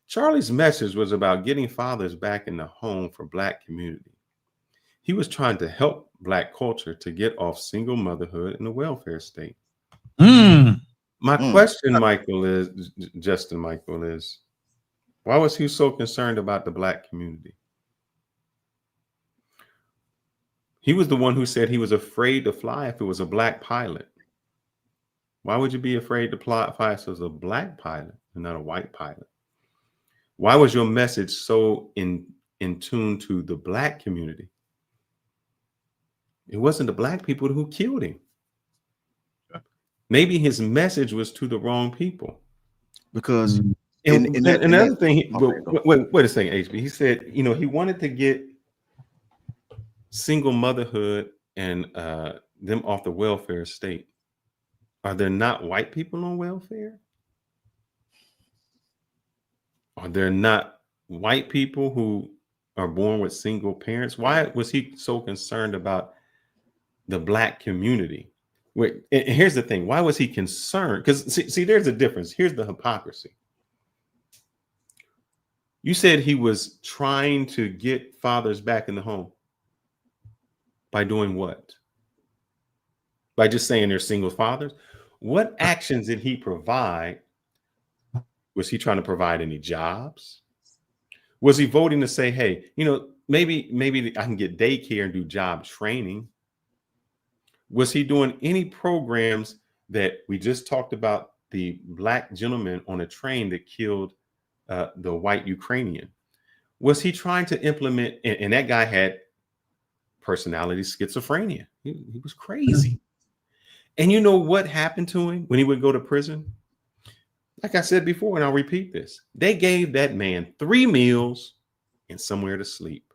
[SPEAKER 2] Charlie's message was about getting fathers back in the home for Black community. He was trying to help Black culture to get off single motherhood in the welfare state. My question, Michael, is, Justin Michael, is, why was he so concerned about the Black community? He was the one who said he was afraid to fly if it was a Black pilot. Why would you be afraid to fly if it was a Black pilot and not a white pilot? Why was your message so in tune to the Black community? It wasn't the Black people who killed him. Maybe his message was to the wrong people.
[SPEAKER 15] Because
[SPEAKER 2] another thing, wait a second, HB. He said, you know, he wanted to get single motherhood and them off the welfare state. Are there not white people on welfare? Are there not white people who are born with single parents? Why was he so concerned about the Black community? Wait, and here's the thing. Why was he concerned? Because see, there's a difference. Here's the hypocrisy. You said he was trying to get fathers back in the home. By doing what? By just saying they're single fathers? What actions did he provide? Was he trying to provide any jobs? Was he voting to say, hey, you know, maybe I can get daycare and do job training? Was he doing any programs that we just talked about, the Black gentleman on a train that killed the white Ukrainian? Was he trying to implement, and that guy had personality schizophrenia. He was crazy. And you know what happened to him when he would go to prison? Like I said before, and I'll repeat this, they gave that man 3 meals and somewhere to sleep.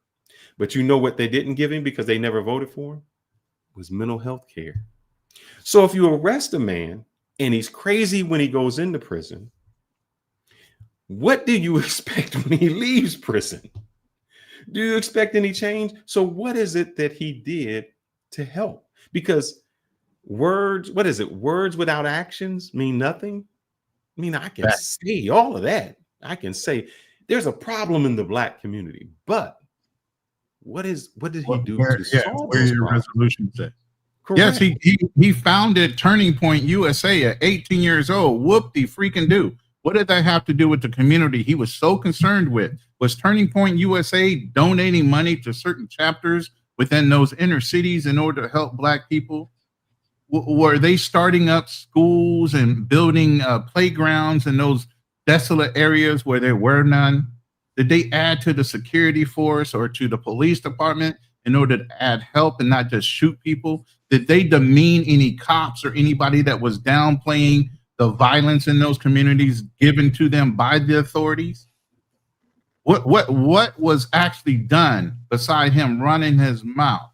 [SPEAKER 2] But you know what they didn't give him because they never voted for him? Was mental health care. So if you arrest a man and he's crazy when he goes into prison, what do you expect when he leaves prison? Do you expect any change? So what is it that he did to help? Because words, what is it? Words without actions mean nothing. I mean, I can say all of that. I can say there's a problem in the Black community, but what did he do to solve
[SPEAKER 12] where
[SPEAKER 2] this
[SPEAKER 12] your
[SPEAKER 2] problem?
[SPEAKER 12] resolution say?
[SPEAKER 2] Correct.
[SPEAKER 12] Yes, he founded Turning Point USA at 18 years old. Whoop-de freaking do. What did that have to do with the community he was so concerned with? Was Turning Point USA donating money to certain chapters within those inner cities in order to help Black people? Were they starting up schools and building playgrounds in those desolate areas where there were none? Did they add to the security force or to the police department in order to add help and not just shoot people? Did they demean any cops or anybody that was downplaying the violence in those communities given to them by the authorities? What was actually done beside him running his mouth?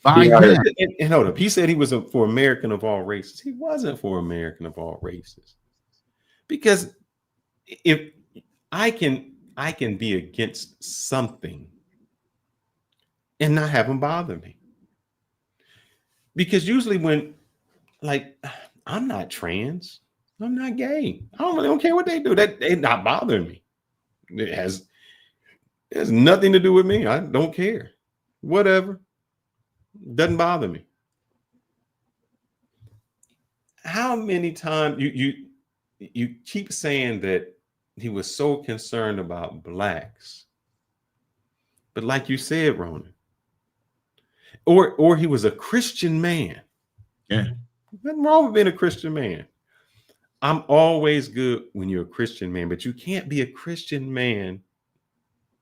[SPEAKER 12] By him?
[SPEAKER 2] And hold up, he said he was for American of all races. He wasn't for American of all races, because if I can be against something and not have them bother me, because usually when, like, I'm not trans, I'm not gay, I don't care what they do, that they not bothering me. It has nothing to do with me. I don't care. Whatever. Doesn't bother me. How many times you keep saying that he was so concerned about Blacks, but like you said, Ronan, or he was a Christian man.
[SPEAKER 12] Yeah.
[SPEAKER 2] Nothing wrong with being a Christian man. I'm always good when you're a Christian man, but you can't be a Christian man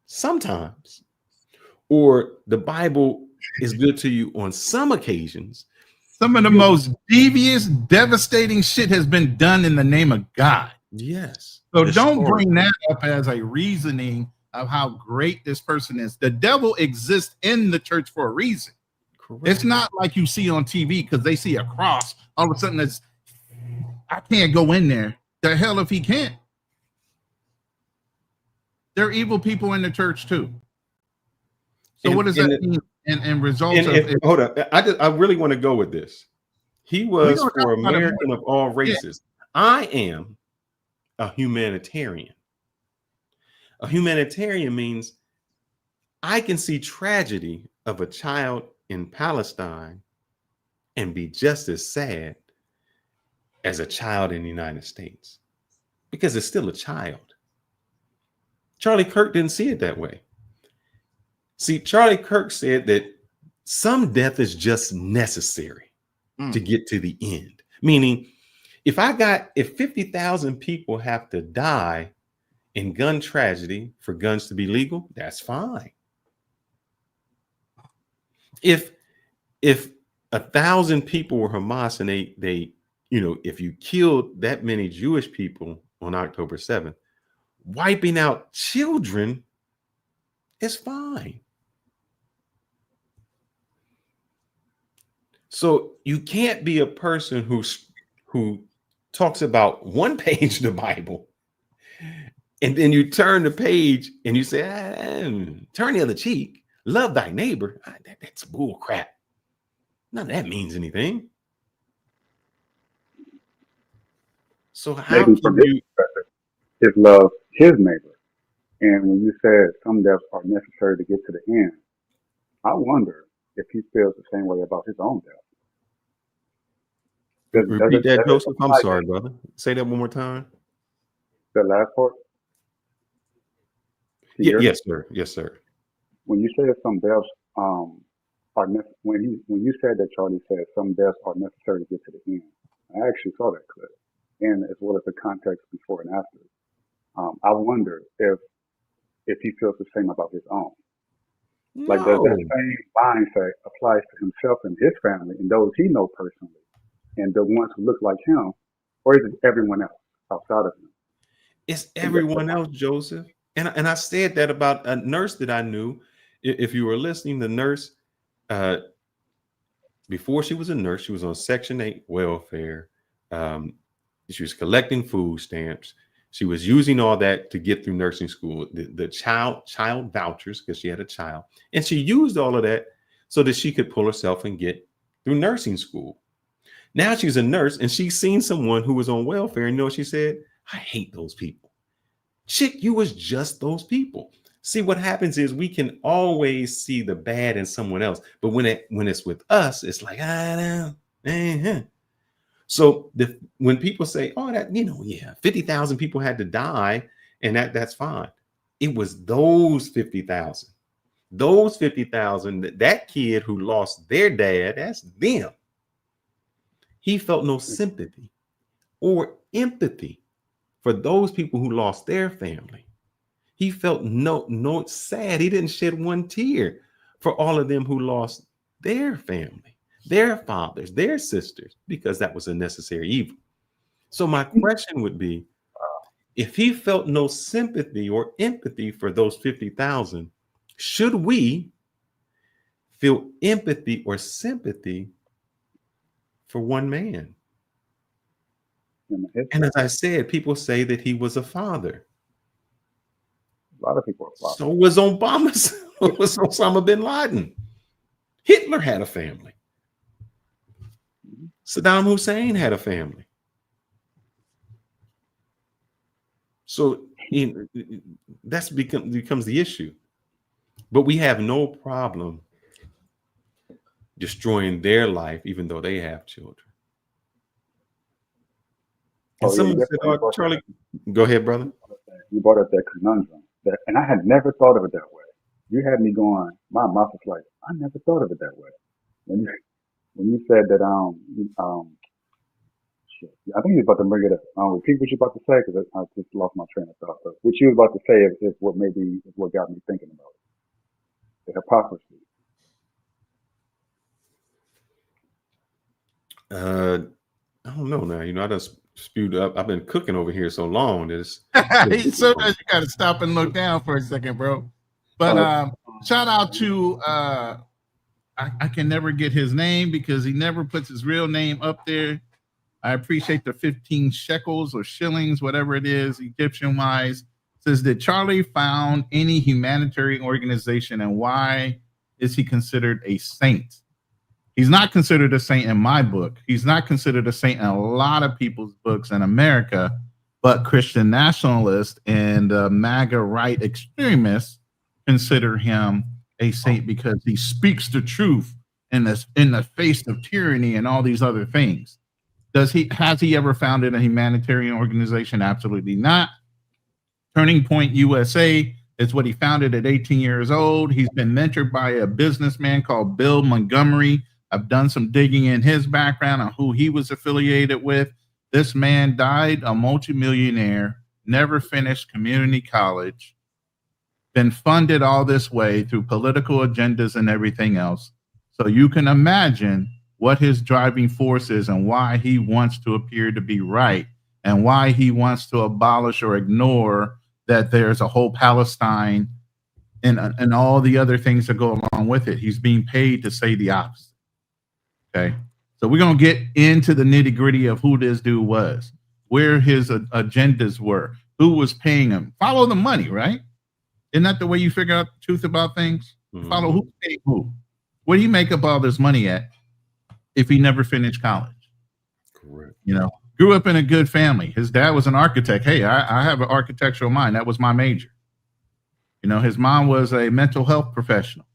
[SPEAKER 2] sometimes. Or the Bible is good to you on some occasions.
[SPEAKER 12] Some of the most devious, devastating shit has been done in the name of God.
[SPEAKER 2] Yes.
[SPEAKER 12] So don't bring that up as a reasoning of how great this person is. The devil exists in the church for a reason.
[SPEAKER 2] Correct.
[SPEAKER 12] It's not like you see on TV because they see a cross. All of a sudden, I can't go in there. The hell if he can't. There are evil people in the church too. So what does that mean in results of?
[SPEAKER 2] Hold up, I really want to go with this. He was for American of all races. Yeah. I am a humanitarian. A humanitarian means I can see tragedy of a child in Palestine and be just as sad as a child in the United States because it's still a child. Charlie Kirk didn't see it that way. See, Charlie Kirk said that some death is just necessary to get to the end. Meaning, if 50,000 people have to die in gun tragedy for guns to be legal, that's fine. If 1,000 people were Hamas and they if you killed that many Jewish people on October 7th, wiping out children is fine. So you can't be a person who talks about one page of the Bible and then you turn the page and you say, turn the other cheek, love thy neighbor. That's bull crap. None of that means anything. So how can you
[SPEAKER 17] is love his neighbor? And when you said some deaths are necessary to get to the end, I wonder if he feels the same way about his own death.
[SPEAKER 2] Repeat that, Joseph. I'm sorry, brother. Say that one more time.
[SPEAKER 17] The last part?
[SPEAKER 2] Yes, sir. Yes, sir.
[SPEAKER 17] When you said some deaths are when you said that, Charlie said some deaths are necessary to get to the end, I actually saw that clip, and as well as the context before and after. I wonder if he feels the same about his own.
[SPEAKER 2] No.
[SPEAKER 17] Like, does that same mindset applies to himself and his family and those he knows personally, and the ones who look like him, or is it everyone else outside of him?
[SPEAKER 2] It's everyone else, Joseph. And I said that about a nurse that I knew. If you were listening, the nurse, before she was a nurse, she was on Section 8 welfare. She was collecting food stamps. She was using all that to get through nursing school, the child vouchers, because she had a child. And she used all of that so that she could pull herself and get through nursing school. Now she's a nurse and she's seen someone who was on welfare, and you know what she said? I hate those people. Chick, you was just those people. See, what happens is we can always see the bad in someone else, but when it's with us, it's like, I don't. So when people say, oh, that, 50,000 people had to die, and that's fine. It was those 50,000. Those 50,000, that kid who lost their dad, that's them. He felt no sympathy or empathy for those people who lost their family. He felt no sad. He didn't shed one tear for all of them who lost their family, their fathers, their sisters, because that was a necessary evil. So my question would be, if he felt no sympathy or empathy for those 50,000, should we feel empathy or sympathy for one man? And as I said, people say that he was a father.
[SPEAKER 17] A lot of people are fathers.
[SPEAKER 2] So was Obama. So was Osama bin Laden. Hitler had a family. Saddam Hussein had a family. So that's becomes the issue. But we have no problem destroying their life, even though they have children. And someone said, oh, Charlie, go ahead, brother.
[SPEAKER 17] You brought up that conundrum, and I had never thought of it that way. You had me going, my mouth was like, I never thought of it that way. When you said that shit. I think you're about to bring it up. Repeat what you're about to say because I just lost my train of thought. But what you were about to say is what maybe is what got me thinking about it. The hypocrisy.
[SPEAKER 2] I don't know now. I just spewed up. I've been cooking over here so long that it's
[SPEAKER 12] Sometimes you got to stop and look down for a second, bro. But shout out to I can never get his name because he never puts his real name up there. I appreciate the 15 shekels or shillings, whatever it is, Egyptian wise. Says, did Charlie found any humanitarian organization and why is he considered a saint? He's not considered a saint in my book. He's not considered a saint in a lot of people's books in America, but Christian nationalists and MAGA right extremists consider him a saint because he speaks the truth in the face of tyranny and all these other things. Has he ever founded a humanitarian organization? Absolutely not. Turning Point USA is what he founded at 18 years old. He's been mentored by a businessman called Bill Montgomery. I've done some digging in his background on who he was affiliated with. This man died a multimillionaire, never finished community college, been funded all this way through political agendas and everything else. So you can imagine what his driving force is and why he wants to appear to be right and why he wants to abolish or ignore that there's a whole Palestine and all the other things that go along with it. He's being paid to say the opposite. Okay, so we're going to get into the nitty gritty of who this dude was, where his agendas were, who was paying him. Follow the money, right? Isn't that the way you figure out the truth about things? Mm-hmm. Follow who paid who. Where do you make up all this money at if he never finished college?
[SPEAKER 2] Correct.
[SPEAKER 12] Grew up in a good family. His dad was an architect. Hey, I have an architectural mind. That was my major. His mom was a mental health professional.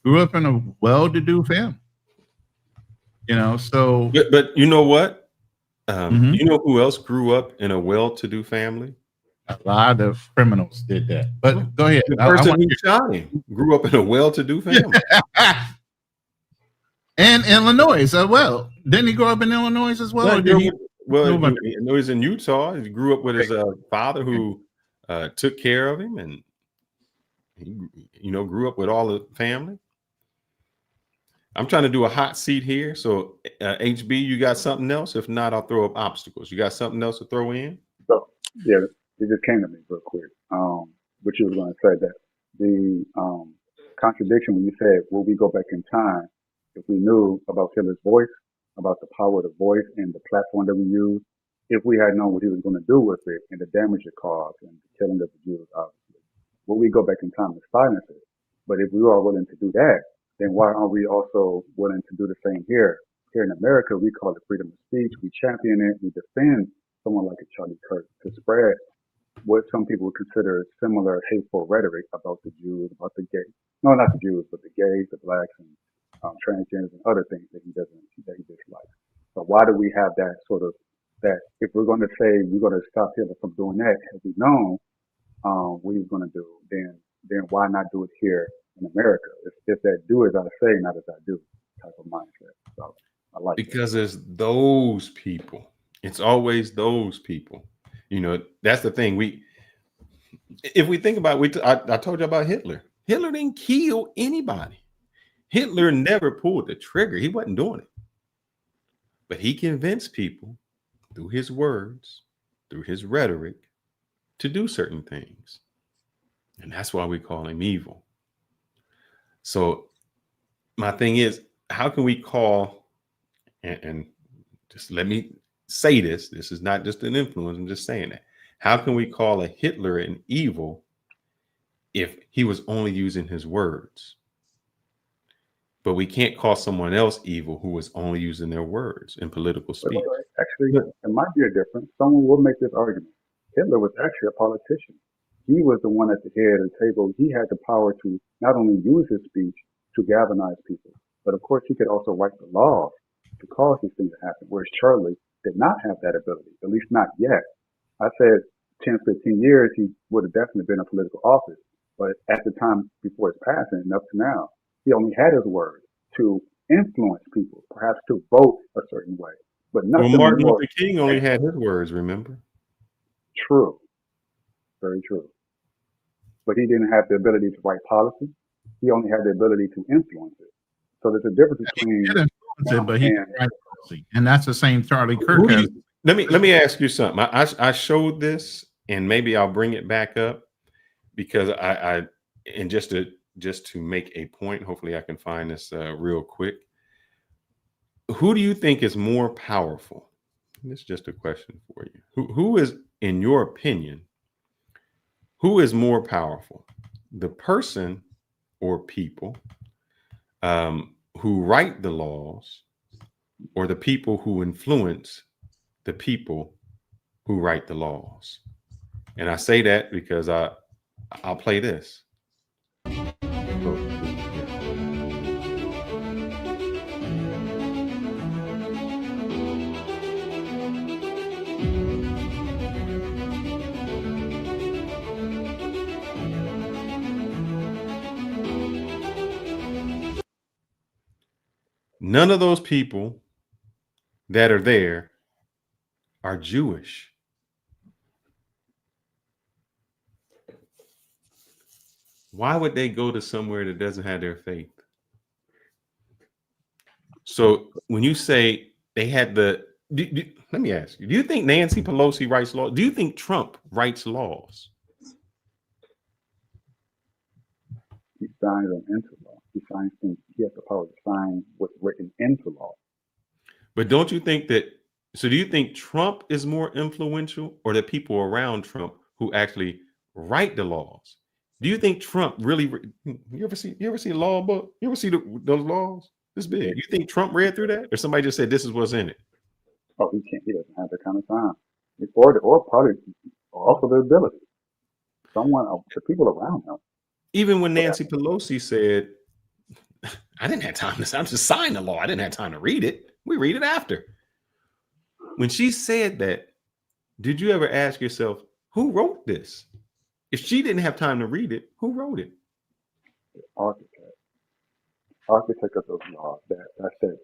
[SPEAKER 12] Grew up in a well-to-do family. So.
[SPEAKER 2] But you know what? You know who else grew up in a well-to-do family?
[SPEAKER 12] A lot of criminals did that. But go ahead.
[SPEAKER 2] The person who Charlie grew up in a well-to-do family.
[SPEAKER 12] And Illinois as well. Didn't he grow up in Illinois as well?
[SPEAKER 2] He was in Utah. He grew up with his father who took care of him, and he, grew up with all the family. I'm trying to do a hot seat here. So, HB, you got something else? If not, I'll throw up obstacles. You got something else to throw in?
[SPEAKER 17] So, yeah, it just came to me real quick. What you were going to say that the contradiction when you said, will we go back in time if we knew about Hitler's voice, about the power of the voice and the platform that we use, if we had known what he was going to do with it and the damage it caused and the killing of the Jews, obviously, will we go back in time to silence it? But if we are willing to do that, then why aren't we also willing to do the same here? Here in America, we call it freedom of speech. We champion it. We defend someone like a Charlie Kirk to spread what some people would consider similar hateful rhetoric about the Jews, about the gays. No, not the Jews, but the gays, the blacks, and transgenders and other things that he dislikes. So why do we have that sort of, that if we're going to say we're going to stop Hitler from doing that, have we known what he's going to do, then why not do it here in America? If that do as I say, not as I do type of mindset. So I like
[SPEAKER 2] because it's those people. It's always those people. That's the thing. If we think about it, I told you about Hitler. Hitler didn't kill anybody. Hitler never pulled the trigger. He wasn't doing it. But he convinced people through his words, through his rhetoric, to do certain things. And that's why we call him evil. So my thing is, how can we call, and just let me say this is not just an influence, I'm just saying that. How can we call a Hitler an evil if he was only using his words? But we can't call someone else evil who was only using their words in political speech.
[SPEAKER 17] Actually, it might be a difference. Someone will make this argument. Hitler was actually a politician. He was the one at the head of the table. He had the power to not only use his speech to galvanize people, but of course he could also write the laws to cause these things to happen, whereas Charlie did not have that ability, at least not yet. I said 10, 15 years, he would have definitely been in political office. But at the time before his passing and up to now, he only had his word to influence people, perhaps to vote a certain way. But
[SPEAKER 2] Well,
[SPEAKER 17] nothing
[SPEAKER 2] Martin
[SPEAKER 17] more.
[SPEAKER 2] Luther King only had his words, remember?
[SPEAKER 17] True. Very true. But he didn't have the ability to write policy. He only had the ability to influence it. So there's a difference between
[SPEAKER 12] but he
[SPEAKER 17] and
[SPEAKER 12] right policy, and that's the same Charlie Kirk has.
[SPEAKER 2] Let me ask you something. I showed this, and maybe I'll bring it back up because and just to make a point. Hopefully, I can find this real quick. Who do you think is more powerful? This is just a question for you. Who is, in your opinion, who is more powerful, the person or people who write the laws, or the people who influence the people who write the laws? And I say that because I'll play this. None of those people that are there are Jewish. Why would they go to somewhere that doesn't have their faith? So when you say they had let me ask you, do you think Nancy Pelosi writes laws? Do you think Trump writes laws?
[SPEAKER 17] he signs them into law. He signs things. He has the power to sign what's written into law.
[SPEAKER 2] But don't you think that, so do you think Trump is more influential, or the people around Trump who actually write the laws? Do you think Trump really, you ever see a law book? You ever see those laws this big? You think Trump read through that, or somebody just said this is what's in it?
[SPEAKER 17] Oh, he can't. He doesn't have that kind of time. Or probably also the ability. The people around him.
[SPEAKER 2] Even when Nancy Pelosi said, I didn't have time to, I'm just signing the law. I didn't have time to read it. We read it after. When she said that, did you ever ask yourself, who wrote this? If she didn't have time to read it, who wrote it?
[SPEAKER 17] Architect of those laws. That's that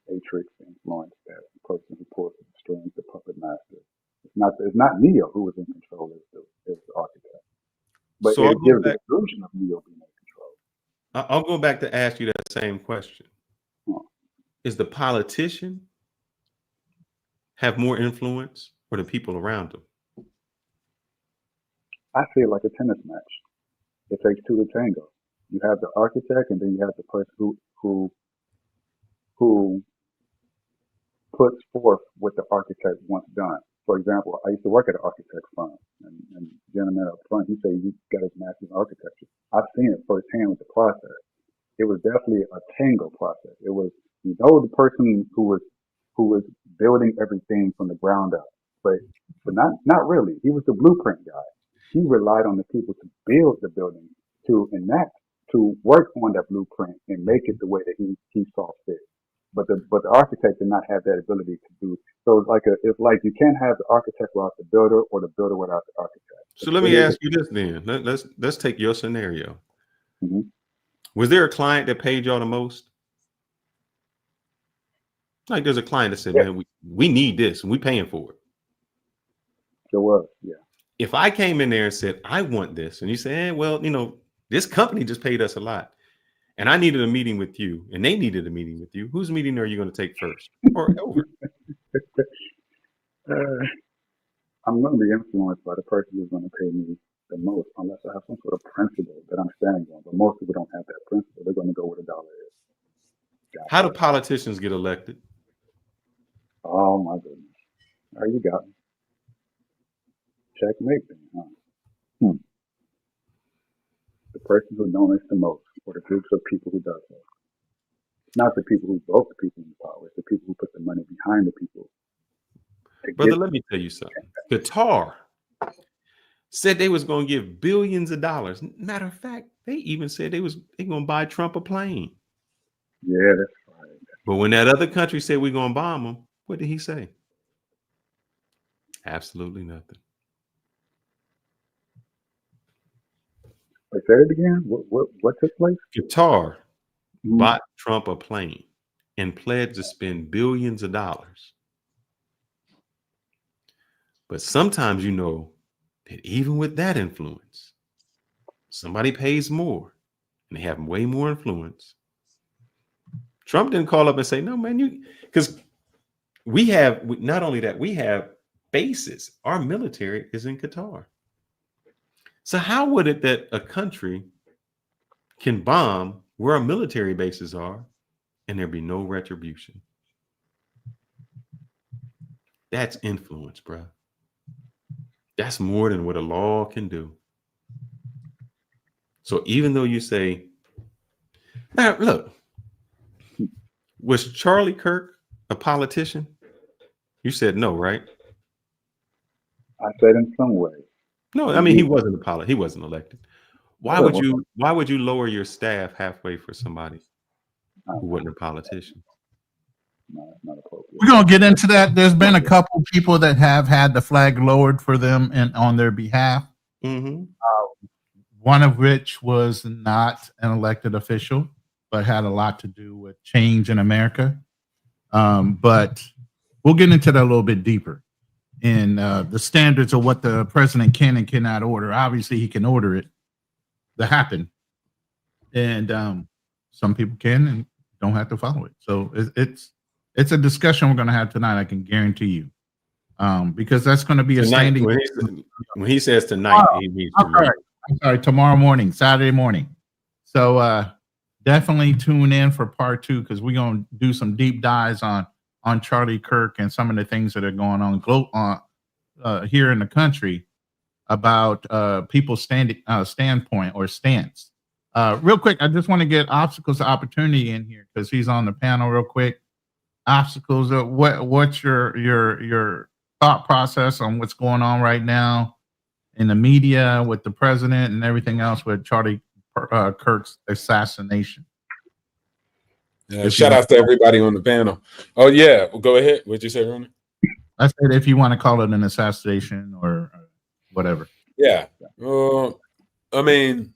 [SPEAKER 17] matrix influence, that person who pulls the strings, the puppet master. It's not Neo who was in control. It's the architect. But
[SPEAKER 2] So
[SPEAKER 17] it gives the illusion of Neo being in control.
[SPEAKER 2] I'll go back to ask you that same question. Is the politician have more influence, or the people around him?
[SPEAKER 17] I see it like a tennis match. It takes two to tango. You have the architect, and then you have the person who puts forth what the architect wants done. For example, I used to work at an architect firm, and the gentleman up front, he said he got his master's in architecture. I've seen it firsthand with the process. It was definitely a tango process. It was, the person who was building everything from the ground up, but not really. He was the blueprint guy. He relied on the people to build the building, to work on that blueprint and make it the way that he saw fit. But the architect did not have that ability to do. So it's like you can't have the architect without the builder, or the builder without the architect.
[SPEAKER 2] So let me ask you this then. Let's take your scenario.
[SPEAKER 17] Mm-hmm.
[SPEAKER 2] Was there a client that paid y'all the most? Like there's a client that said, man, we need this and we paying for it.
[SPEAKER 17] There was, yeah. If
[SPEAKER 2] I came in there and said, I want this, and you say, well, this company just paid us a lot, and I needed a meeting with you, and they needed a meeting with you, whose meeting are you going to take first? Or over?
[SPEAKER 17] I'm going to be influenced by the person who's going to pay me the most, unless I have some sort of principle that I'm standing on. But most people don't have that principle. They're going to go where the dollar is.
[SPEAKER 2] How do politicians get elected?
[SPEAKER 17] Oh, my goodness. All right, you got me. Checkmate then, huh? The person who donates the most, or the groups of people who does that. Not the people who vote the people in power. It's the people who put the money behind the people.
[SPEAKER 2] Brother, let me tell you something. Qatar said they was going to give billions of dollars. Matter of fact, they even said they're going to buy Trump a plane.
[SPEAKER 17] Yeah, that's right.
[SPEAKER 2] But when that other country said we're going to bomb them, what did he say? Absolutely nothing.
[SPEAKER 17] Wait, say it again. What took place?
[SPEAKER 2] Qatar bought Trump a plane and pledged to spend billions of dollars But sometimes you know that even with that influence, somebody pays more and they have way more influence. Trump didn't call up and say, no, man, because not only that, we have bases. Our military is in Qatar. So how would it that a country can bomb where our military bases are and there be no retribution? That's influence, bro. That's more than what a law can do. So even though you say, now look, was Charlie Kirk a politician? You said no, right?
[SPEAKER 17] I said in some way.
[SPEAKER 2] No, I mean he wasn't he wasn't elected. Why would you lower your staff halfway for somebody who wasn't a politician?
[SPEAKER 17] Not appropriate.
[SPEAKER 12] We're gonna get into that. There's been a couple people that have had the flag lowered for them and on their behalf.
[SPEAKER 2] Mm-hmm.
[SPEAKER 12] One of which was not an elected official, but had a lot to do with change in America. But we'll get into that a little bit deeper in the standards of what the president can and cannot order. Obviously, he can order it to happen, and some people can and don't have to follow it. So it's a discussion we're going to have tonight. I can guarantee you, because that's going to be a
[SPEAKER 2] tonight,
[SPEAKER 12] standing.
[SPEAKER 2] When he says tonight, he means tomorrow.
[SPEAKER 12] I'm sorry, tomorrow morning, Saturday morning. So definitely tune in for part 2 because we're going to do some deep dives on Charlie Kirk and some of the things that are going on here in the country about people's standpoint or stance. Real quick, I just want to get Obstacles to Opportunity in here because he's on the panel real quick. Obstacles, what's your thought process on what's going on right now in the media with the president and everything else with Charlie Kirk's assassination?
[SPEAKER 18] Shout out to everybody on the panel. Oh yeah, well, go ahead. What'd you say, Ronnie?
[SPEAKER 12] I said if you want to call it an assassination or whatever.
[SPEAKER 18] Yeah. I mean,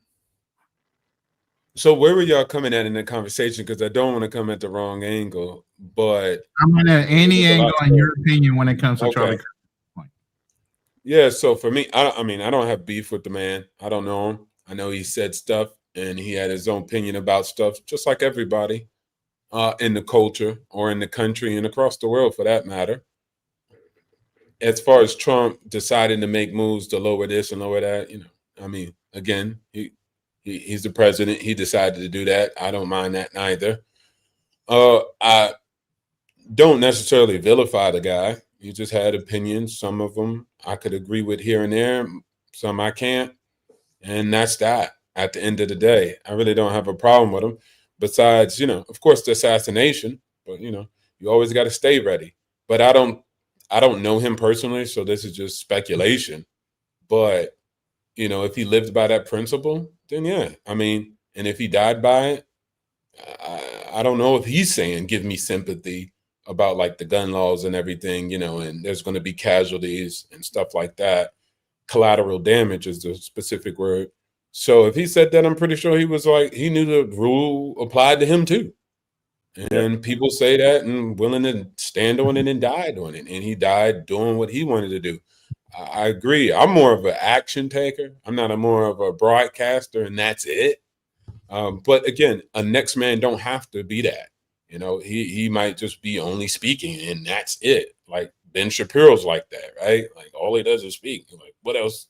[SPEAKER 18] so where were y'all coming at in the conversation? Because I don't want to come at the wrong angle, but
[SPEAKER 12] I'm in any angle in your opinion when it comes to Charlie Kirk.
[SPEAKER 18] Yeah, so for me, I mean, I don't have beef with the man. I don't know him. I know he said stuff and he had his own opinion about stuff, just like everybody in the culture or in the country and across the world for that matter. As far as Trump deciding to make moves to lower this and lower that, I mean, again, he's the president. He decided to do that. I don't mind that neither. I don't necessarily vilify the guy. He just had opinions. Some of them I could agree with here and there. Some I can't. And that's that at the end of the day. I really don't have a problem with him. Besides, of course, the assassination. But, you always got to stay ready. But I don't know him personally, so this is just speculation. But, if he lived by that principle, then yeah. I mean, and if he died by it, I don't know if he's saying, give me sympathy about like the gun laws and everything, and there's going to be casualties and stuff like that. Collateral damage is the specific word. So if he said that, I'm pretty sure he was like, he knew the rule applied to him too. And people say that and willing to stand on it and died on it. And he died doing what he wanted to do. I agree. I'm more of an action taker. I'm not more of a broadcaster, and that's it. But again, a next man don't have to be that. He might just be only speaking and that's it. Like Ben Shapiro's like that, right? Like all he does is speak. Like what else?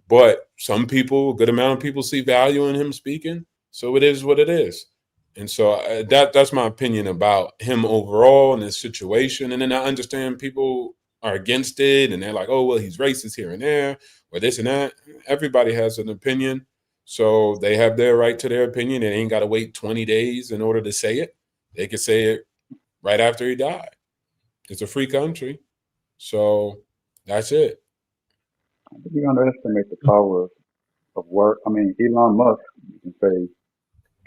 [SPEAKER 18] But some people, a good amount of people see value in him speaking. So it is what it is. And so that's my opinion about him overall in this situation. And then I understand people are against it and they're like, oh, well, he's racist here and there or this and that. Everybody has an opinion. So they have their right to their opinion. They ain't got to wait 20 days in order to say it. They could say it right after he died. It's a free country. So that's it.
[SPEAKER 17] I think you underestimate the power of work. I mean, Elon Musk, you can say,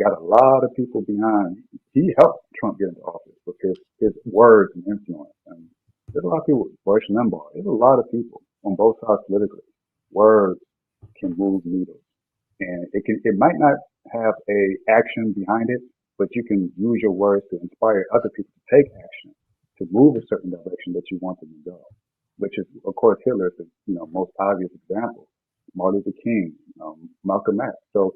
[SPEAKER 17] got a lot of people behind. He helped Trump get into office with his words and influence. And there's a lot of people, Bush, Limbaugh, there's a lot of people on both sides politically. Words can move needles. And it might not have a action behind it, but you can use your words to inspire other people to take action, to move a certain direction that you want them to go. which is, of course, Hitler is the most obvious example. Martin Luther King, Malcolm X. So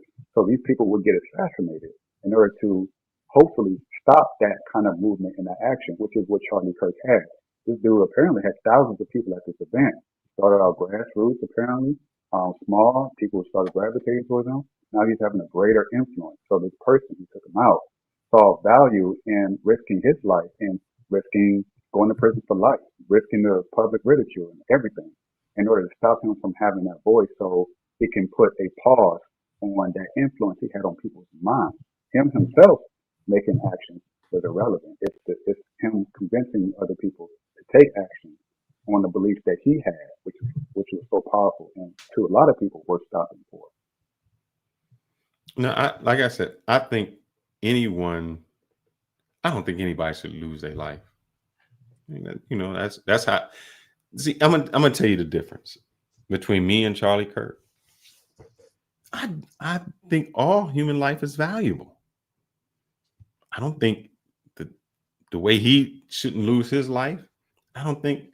[SPEAKER 17] these people would get assassinated in order to hopefully stop that kind of movement and that action, which is what Charlie Kirk had. This dude apparently had thousands of people at this event. Started out grassroots, apparently, small. People started gravitating towards him. Now he's having a greater influence. So this person who took him out saw value in risking his life and risking going to prison for life, risking the public ridicule and everything in order to stop him from having that voice so it can put a pause on that influence he had on people's minds. Him himself making action was irrelevant. It's him convincing other people to take action on the beliefs that he had, which was so powerful and to a lot of people worth stopping for.
[SPEAKER 2] No, like I said, I don't think anybody should lose their life. That's how. See, I'm gonna tell you the difference between me and Charlie Kirk. I think all human life is valuable. I don't think the way he shouldn't lose his life. I don't think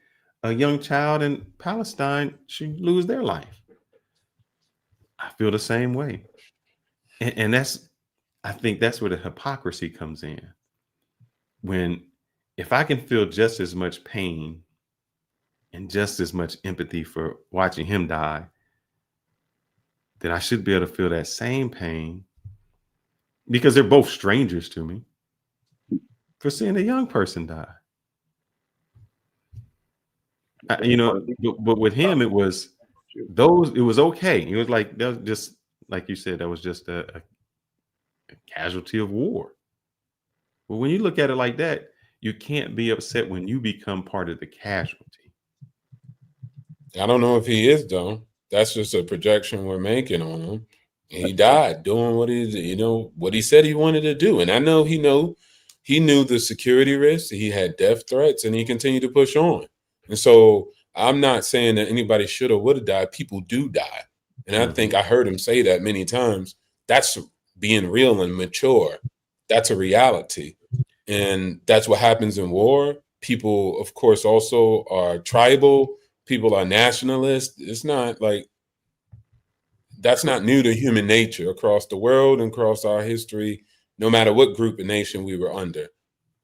[SPEAKER 2] a young child in Palestine should lose their life. I feel the same way, and I think that's where the hypocrisy comes in. When if I can feel just as much pain and just as much empathy for watching him die, then I should be able to feel that same pain, because they're both strangers to me, for seeing a young person die. But with him, it was okay. It was like, that was just like you said, that was just a casualty of war. But when you look at it like that, you can't be upset when you become part of the casualty.
[SPEAKER 18] I don't know if he is, though. That's just a projection we're making on him. He died doing what he said he wanted to do. And I know he knew the security risks. He had death threats, and he continued to push on. And so I'm not saying that anybody should or would have died. People do die. And I think I heard him say that many times. That's being real and mature. That's a reality. And that's what happens in war. People, of course, also are tribal. People are nationalists. It's not like, that's not new to human nature across the world and across our history, no matter what group of nation we were under.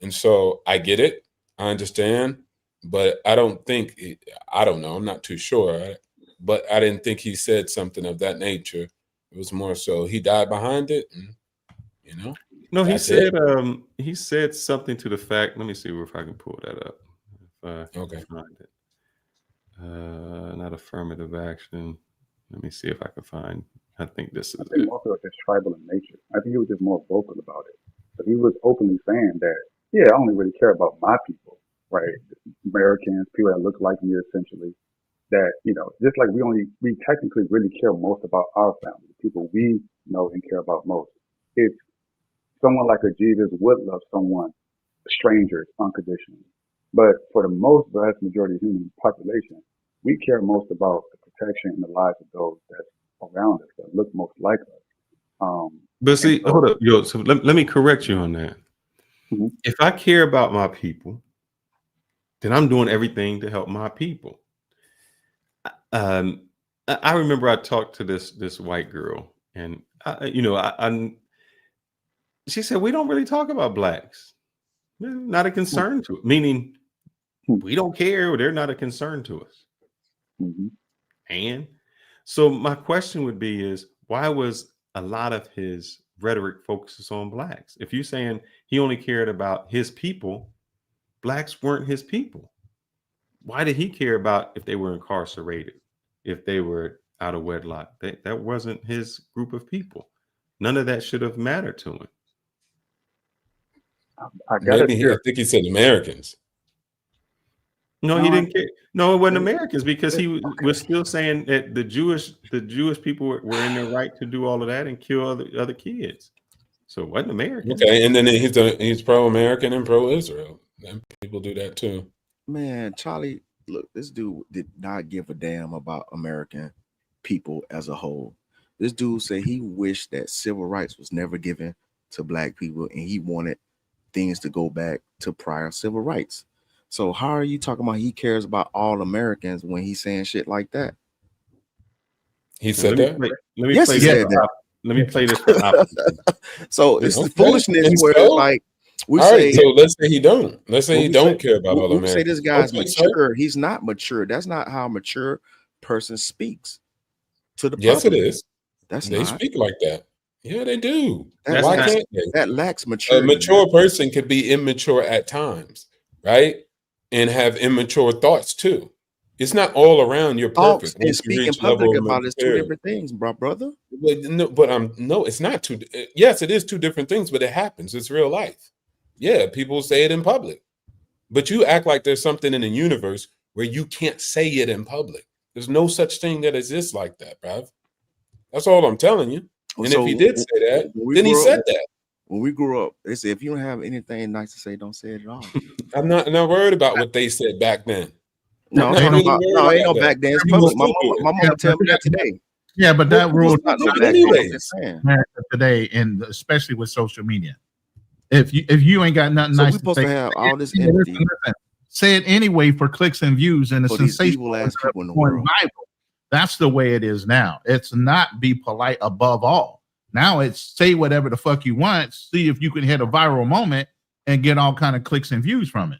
[SPEAKER 18] And so I get it. I understand. But I don't know. I'm not too sure. But I didn't think he said something of that nature. It was more so he died behind it. And,
[SPEAKER 2] no, he said something to the fact. Let me see if I can pull that up. If I can find it. Not affirmative action. Let me see if I can find. I think this is.
[SPEAKER 17] I think also it's just tribal in nature. I think he was just more vocal about it. But he was openly saying that, yeah, I only really care about my people, right? Americans, people that look like me, essentially. That, just like we technically really care most about our family, the people we know and care about most. It's someone like a Jesus would love someone, strangers, unconditionally. But for the vast majority of human population, we care most about the protection and the lives of those that's around us, that look most like us.
[SPEAKER 2] But see, hold up, so let me correct you on that.
[SPEAKER 17] Mm-hmm.
[SPEAKER 2] If I care about my people, then I'm doing everything to help my people. I remember I talked to this white girl, and she said, we don't really talk about blacks. They're not a concern to it, meaning we don't care. They're not a concern to us.
[SPEAKER 17] Mm-hmm.
[SPEAKER 2] And so my question would be why was a lot of his rhetoric focuses on blacks? If you're saying he only cared about his people, blacks weren't his people. Why did he care about if they were incarcerated, if they were out of wedlock? That wasn't his group of people. None of that should have mattered to him.
[SPEAKER 18] I think he said Americans.
[SPEAKER 2] No, he didn't care. No, it wasn't Americans, because he was still saying that the Jewish people were in their right to do all of that and kill other kids. So it wasn't Americans.
[SPEAKER 18] Okay, and then he's pro-American and pro-Israel. And people do that too.
[SPEAKER 15] Man, Charlie, look, this dude did not give a damn about American people as a whole. This dude said he wished that civil rights was never given to black people, and he wanted things to go back to prior civil rights. So how are you talking about he cares about all Americans when he's saying shit like that?
[SPEAKER 18] He said that.
[SPEAKER 2] Let me
[SPEAKER 15] Yes,
[SPEAKER 2] play
[SPEAKER 15] he
[SPEAKER 2] this.
[SPEAKER 15] said that.
[SPEAKER 2] Let me play this for opposite.
[SPEAKER 15] So it's the
[SPEAKER 18] Okay.
[SPEAKER 15] foolishness
[SPEAKER 18] And
[SPEAKER 15] where
[SPEAKER 18] so,
[SPEAKER 15] it's like we
[SPEAKER 18] all right,
[SPEAKER 15] say.
[SPEAKER 18] so let's say he don't. Let's say
[SPEAKER 15] When
[SPEAKER 18] he
[SPEAKER 15] we
[SPEAKER 18] don't care about all
[SPEAKER 15] when we say
[SPEAKER 18] Americans.
[SPEAKER 15] this guy's
[SPEAKER 18] Okay, so
[SPEAKER 15] mature, he's not mature. That's not how a mature person speaks to the
[SPEAKER 18] yes, it
[SPEAKER 15] public.
[SPEAKER 18] is.
[SPEAKER 15] That's
[SPEAKER 18] They
[SPEAKER 15] not.
[SPEAKER 18] speak like that. Yeah, they do.
[SPEAKER 2] That's
[SPEAKER 18] Why
[SPEAKER 2] not.
[SPEAKER 18] can't they?
[SPEAKER 15] That lacks
[SPEAKER 18] A
[SPEAKER 15] maturity.
[SPEAKER 18] mature person could be immature at times, right? And have immature thoughts too. It's not all around you're
[SPEAKER 15] Thoughts
[SPEAKER 18] perfect
[SPEAKER 15] and
[SPEAKER 18] once you
[SPEAKER 15] speaking
[SPEAKER 18] reach
[SPEAKER 15] public
[SPEAKER 18] level of
[SPEAKER 15] about it is two
[SPEAKER 18] maturity.
[SPEAKER 15] different things, brother.
[SPEAKER 18] No, it's not two. Yes, it is two different things, but it happens. It's real life. Yeah, people say it in public, but you act like there's something in the universe where you can't say it in public. There's no such thing that exists like that, bruv. That's all I'm telling you. And if he did say that, then he said that.
[SPEAKER 15] When we grew up, they said if you don't have anything nice to say, don't say it at all.
[SPEAKER 18] I'm not worried about what they said back then.
[SPEAKER 15] No,
[SPEAKER 18] Not
[SPEAKER 15] ain't no,
[SPEAKER 18] really worried
[SPEAKER 15] no, ain't
[SPEAKER 18] about
[SPEAKER 15] no
[SPEAKER 18] that.
[SPEAKER 15] back dance
[SPEAKER 18] People
[SPEAKER 15] public.
[SPEAKER 18] still do it.
[SPEAKER 15] My mama tell me that today.
[SPEAKER 12] Yeah, but that
[SPEAKER 18] People
[SPEAKER 12] rule
[SPEAKER 18] still
[SPEAKER 15] not
[SPEAKER 18] do
[SPEAKER 15] no
[SPEAKER 18] it
[SPEAKER 15] back dance. I'm
[SPEAKER 18] anyways.
[SPEAKER 15] just saying.
[SPEAKER 12] America today, and especially with social media. If you ain't got nothing
[SPEAKER 15] So
[SPEAKER 12] nice
[SPEAKER 15] we supposed to have all this
[SPEAKER 12] listen,
[SPEAKER 15] empathy
[SPEAKER 12] listen. Say it anyway for clicks and views and the
[SPEAKER 15] for these
[SPEAKER 12] sensation
[SPEAKER 15] evil ass people in the
[SPEAKER 12] going
[SPEAKER 15] world.
[SPEAKER 12] viral. That's the way it is now. It's not be polite above all. Now it's say whatever the fuck you want, see if you can hit a viral moment and get all kind of clicks and views from it.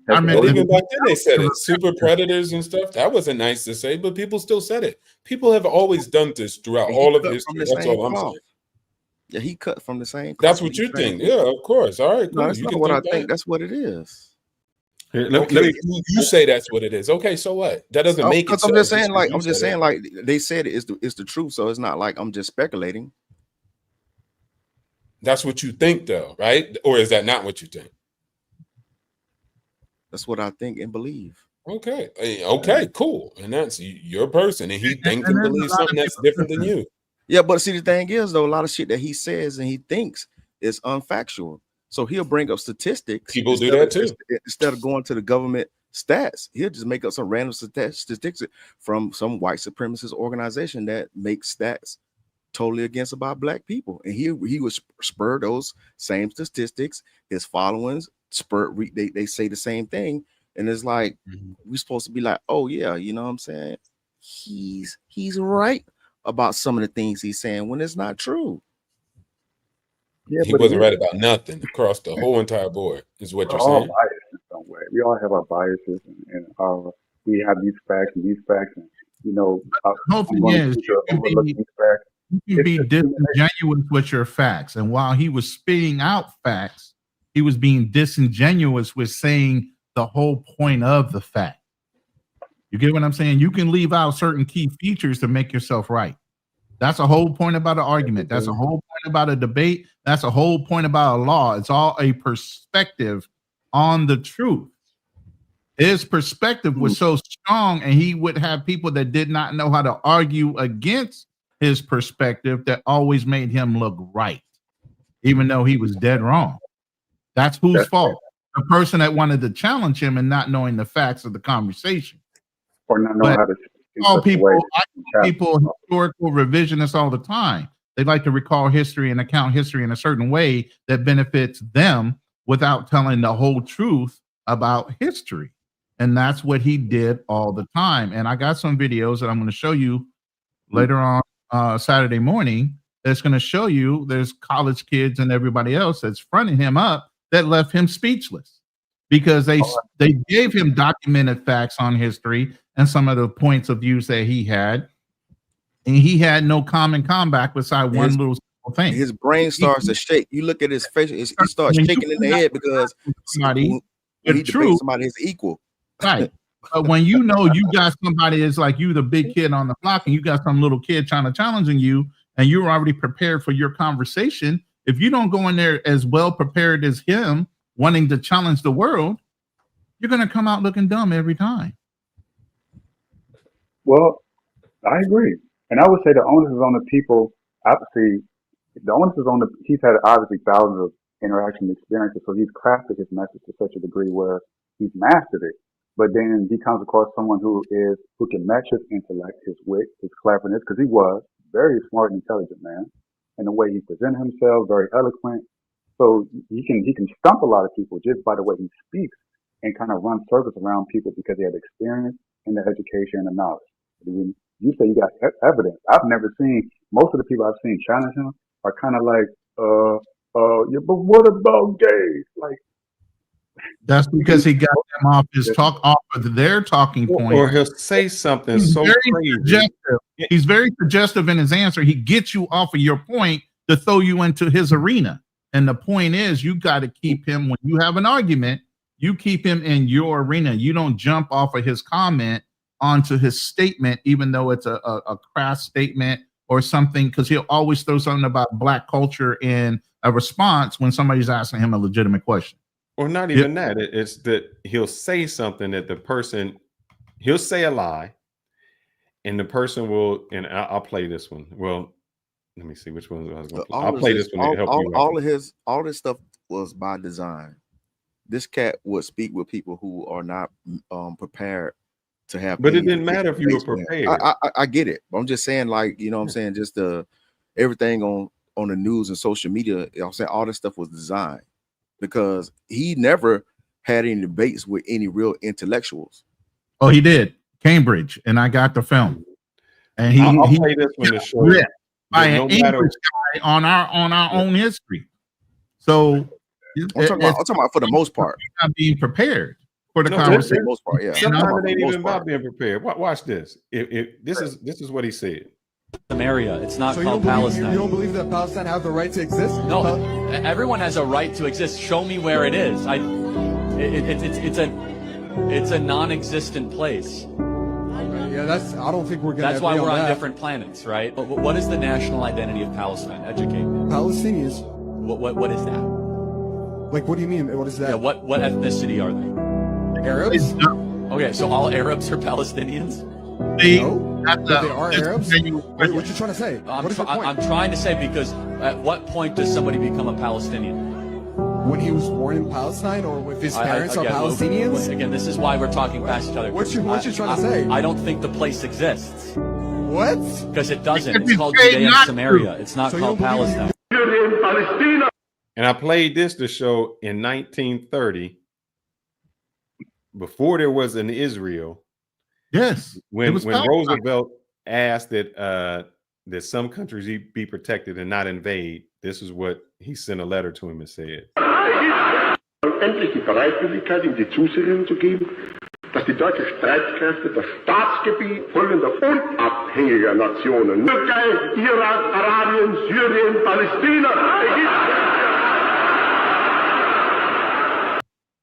[SPEAKER 12] I mean,
[SPEAKER 18] Even back then they said it. Super predators and stuff. That wasn't nice to say, but people still said it. People have always done this throughout
[SPEAKER 15] And he
[SPEAKER 18] all of
[SPEAKER 15] cut from
[SPEAKER 18] history.
[SPEAKER 15] the
[SPEAKER 18] That's
[SPEAKER 15] same
[SPEAKER 18] all I'm
[SPEAKER 15] cloth.
[SPEAKER 18] saying.
[SPEAKER 15] Yeah, he cut from the same cloth.
[SPEAKER 18] That's what you think. Yeah, of course. All right,
[SPEAKER 15] No,
[SPEAKER 18] cool.
[SPEAKER 15] that's
[SPEAKER 18] You
[SPEAKER 15] not
[SPEAKER 18] can
[SPEAKER 15] what I
[SPEAKER 18] think
[SPEAKER 15] think.
[SPEAKER 18] that.
[SPEAKER 15] That's what it is.
[SPEAKER 2] Here, let
[SPEAKER 18] Okay,
[SPEAKER 2] me-
[SPEAKER 18] you say that's what it is. Okay, so what? That doesn't make it
[SPEAKER 15] Because
[SPEAKER 18] so.
[SPEAKER 15] I'm just
[SPEAKER 18] just
[SPEAKER 15] saying,
[SPEAKER 18] 'cause
[SPEAKER 15] like
[SPEAKER 18] you
[SPEAKER 15] I'm just
[SPEAKER 18] said it.
[SPEAKER 15] saying, like they said it's the truth. So it's not like I'm just speculating.
[SPEAKER 18] That's what you think, though, right? Or is that not what you think?
[SPEAKER 15] That's what I think and believe.
[SPEAKER 18] Okay, okay, cool. And that's your person, and he thinks and
[SPEAKER 12] there's a
[SPEAKER 18] believes
[SPEAKER 12] lot of
[SPEAKER 18] something that's
[SPEAKER 12] people-
[SPEAKER 18] different than you.
[SPEAKER 15] Yeah, but see, the thing is, though, a lot of shit that he says and he thinks is unfactual. So he'll bring up statistics.
[SPEAKER 18] People do that too.
[SPEAKER 15] Instead of going to the government stats, he'll just make up some random statistics from some white supremacist organization that makes stats totally against about black people. And he would spur those same statistics. His followings they say the same thing. And it's like we're supposed to be like, oh yeah, you know what I'm saying? He's right about some of the things he's saying when it's not true.
[SPEAKER 17] Yeah,
[SPEAKER 18] He
[SPEAKER 17] but
[SPEAKER 18] wasn't right about nothing across the whole entire board, is what
[SPEAKER 17] we're
[SPEAKER 18] you're
[SPEAKER 17] all
[SPEAKER 18] saying.
[SPEAKER 17] biased in some way. We all have our biases, and our we have these facts, and you know,
[SPEAKER 12] The whole
[SPEAKER 17] I'm
[SPEAKER 12] thing
[SPEAKER 17] going
[SPEAKER 12] is
[SPEAKER 17] to overlook these facts.
[SPEAKER 12] you can be disingenuous with your facts. And while he was spitting out facts, he was being disingenuous with saying the whole point of the fact. You get what I'm saying? You can leave out certain key features to make yourself right. That's a whole point about an argument. That's a whole point about a debate. That's a whole point about a law. It's all a perspective on the truth. His perspective was so strong, and he would have people that did not know how to argue against his perspective that always made him look right, even though he was dead wrong. That's whose fault? The person that wanted to challenge him and not knowing the facts of the conversation.
[SPEAKER 17] Or not knowing how to speak in
[SPEAKER 12] All
[SPEAKER 17] such a
[SPEAKER 12] people,
[SPEAKER 17] way.
[SPEAKER 12] I call people historical revisionists all the time. They like to recall history and account history in a certain way that benefits them without telling the whole truth about history. And that's what he did all the time. And I got some videos that I'm going to show you later on Saturday morning. That's going to show you there's college kids and everybody else that's fronting him up that left him speechless because they gave him documented facts on history and some of the points of views that he had. And he had no common comeback beside one little simple thing.
[SPEAKER 15] His brain starts to shake. You look at his face, he starts shaking in the head because when he debates somebody is equal.
[SPEAKER 12] Right. But when you know you got somebody that's like you, the big kid on the block, and you got some little kid trying to challenging you, and you're already prepared for your conversation, if you don't go in there as well prepared as him, wanting to challenge the world, you're going to come out looking dumb every time.
[SPEAKER 17] Well, I agree, and I would say the onus is on the people. Obviously, the onus is on the. He's had obviously thousands of interaction experiences, so he's crafted his message to such a degree where he's mastered it. But then he comes across someone who can match his intellect, his wit, his cleverness, because he was very smart and intelligent man, and the way he presented himself, very eloquent. So he can stump a lot of people just by the way he speaks. and kind of run circles around people because they have experience and the education and the knowledge. You say you got evidence. I've never seen, most of the people I've seen challenge him are kind of like, yeah, but what about gays? Like,
[SPEAKER 12] that's because he got them off of their talking point.
[SPEAKER 2] Or he'll say something
[SPEAKER 12] He's
[SPEAKER 2] so
[SPEAKER 12] very
[SPEAKER 2] crazy.
[SPEAKER 12] suggestive. He's very suggestive in his answer. He gets you off of your point to throw you into his arena. And the point is, you got to keep him, when you have an argument, you keep him in your arena. You don't jump off of his comment onto his statement, even though it's a crass statement or something, because he'll always throw something about Black culture in a response when somebody's asking him a legitimate question.
[SPEAKER 2] Or not even that. It's that he'll say something that he'll say a lie, and the person will, and I'll play this one. Well, let me see which one I was going to play. I'll play this one to help you out.
[SPEAKER 15] All this stuff was by design. This cat would speak with people who are not prepared to have.
[SPEAKER 2] But it didn't matter if you were prepared.
[SPEAKER 15] I get it. I'm just saying, like, you know what I'm saying, just everything on the news and social media, you know what I'm saying, all this stuff was designed because he never had any debates with any real intellectuals.
[SPEAKER 12] Oh, he did. Cambridge, and I got the film. And
[SPEAKER 2] I'll play this one to show you.
[SPEAKER 12] By an English guy on our own history. So
[SPEAKER 15] I'm talking about for the most part.
[SPEAKER 12] Not being prepared for the conversation.
[SPEAKER 15] For the most part, yeah.
[SPEAKER 2] Sometimes it ain't even about being prepared. Watch this. This is what he said.
[SPEAKER 16] Area. It's not
[SPEAKER 23] So
[SPEAKER 16] called Palestine.
[SPEAKER 23] You don't believe that Palestine have the right to exist?
[SPEAKER 16] No, everyone has a right to exist. Show me where it is. It's a non-existent place.
[SPEAKER 23] Yeah, I don't think we're gonna.
[SPEAKER 16] That's why we're on different planets, right? But what is the national identity of Palestine? Educate me.
[SPEAKER 23] Palestinians.
[SPEAKER 16] What is that?
[SPEAKER 23] Like, what do you mean? What is that?
[SPEAKER 16] Yeah, what ethnicity are they?
[SPEAKER 23] Arabs.
[SPEAKER 16] Okay, so all Arabs are Palestinians?
[SPEAKER 23] No, but they are Arabs. What you trying to say?
[SPEAKER 16] I'm trying to say, because at what point does somebody become a Palestinian?
[SPEAKER 23] When he was born in Palestine, or if his parents are Palestinians?
[SPEAKER 16] Again, this is why we're talking past each other.
[SPEAKER 23] What you trying to say?
[SPEAKER 16] I don't think the place exists.
[SPEAKER 23] What?
[SPEAKER 16] Because it doesn't. It's called Judea and Samaria. It's not called Palestine.
[SPEAKER 2] And I played this to show in 1930, before there was an Israel.
[SPEAKER 12] Yes.
[SPEAKER 2] When Roosevelt asked that some countries be protected and not invade, this is what he sent a letter to him and said.
[SPEAKER 19] Endlich die Bereitwilligkeit, ihm die Zusicherung zu geben, dass die deutschen Streitkräfte das Staatsgebiet folgender unabhängiger Nationen, Türkei, Irak, Arabien, Syrien, Palästina, Ägypten.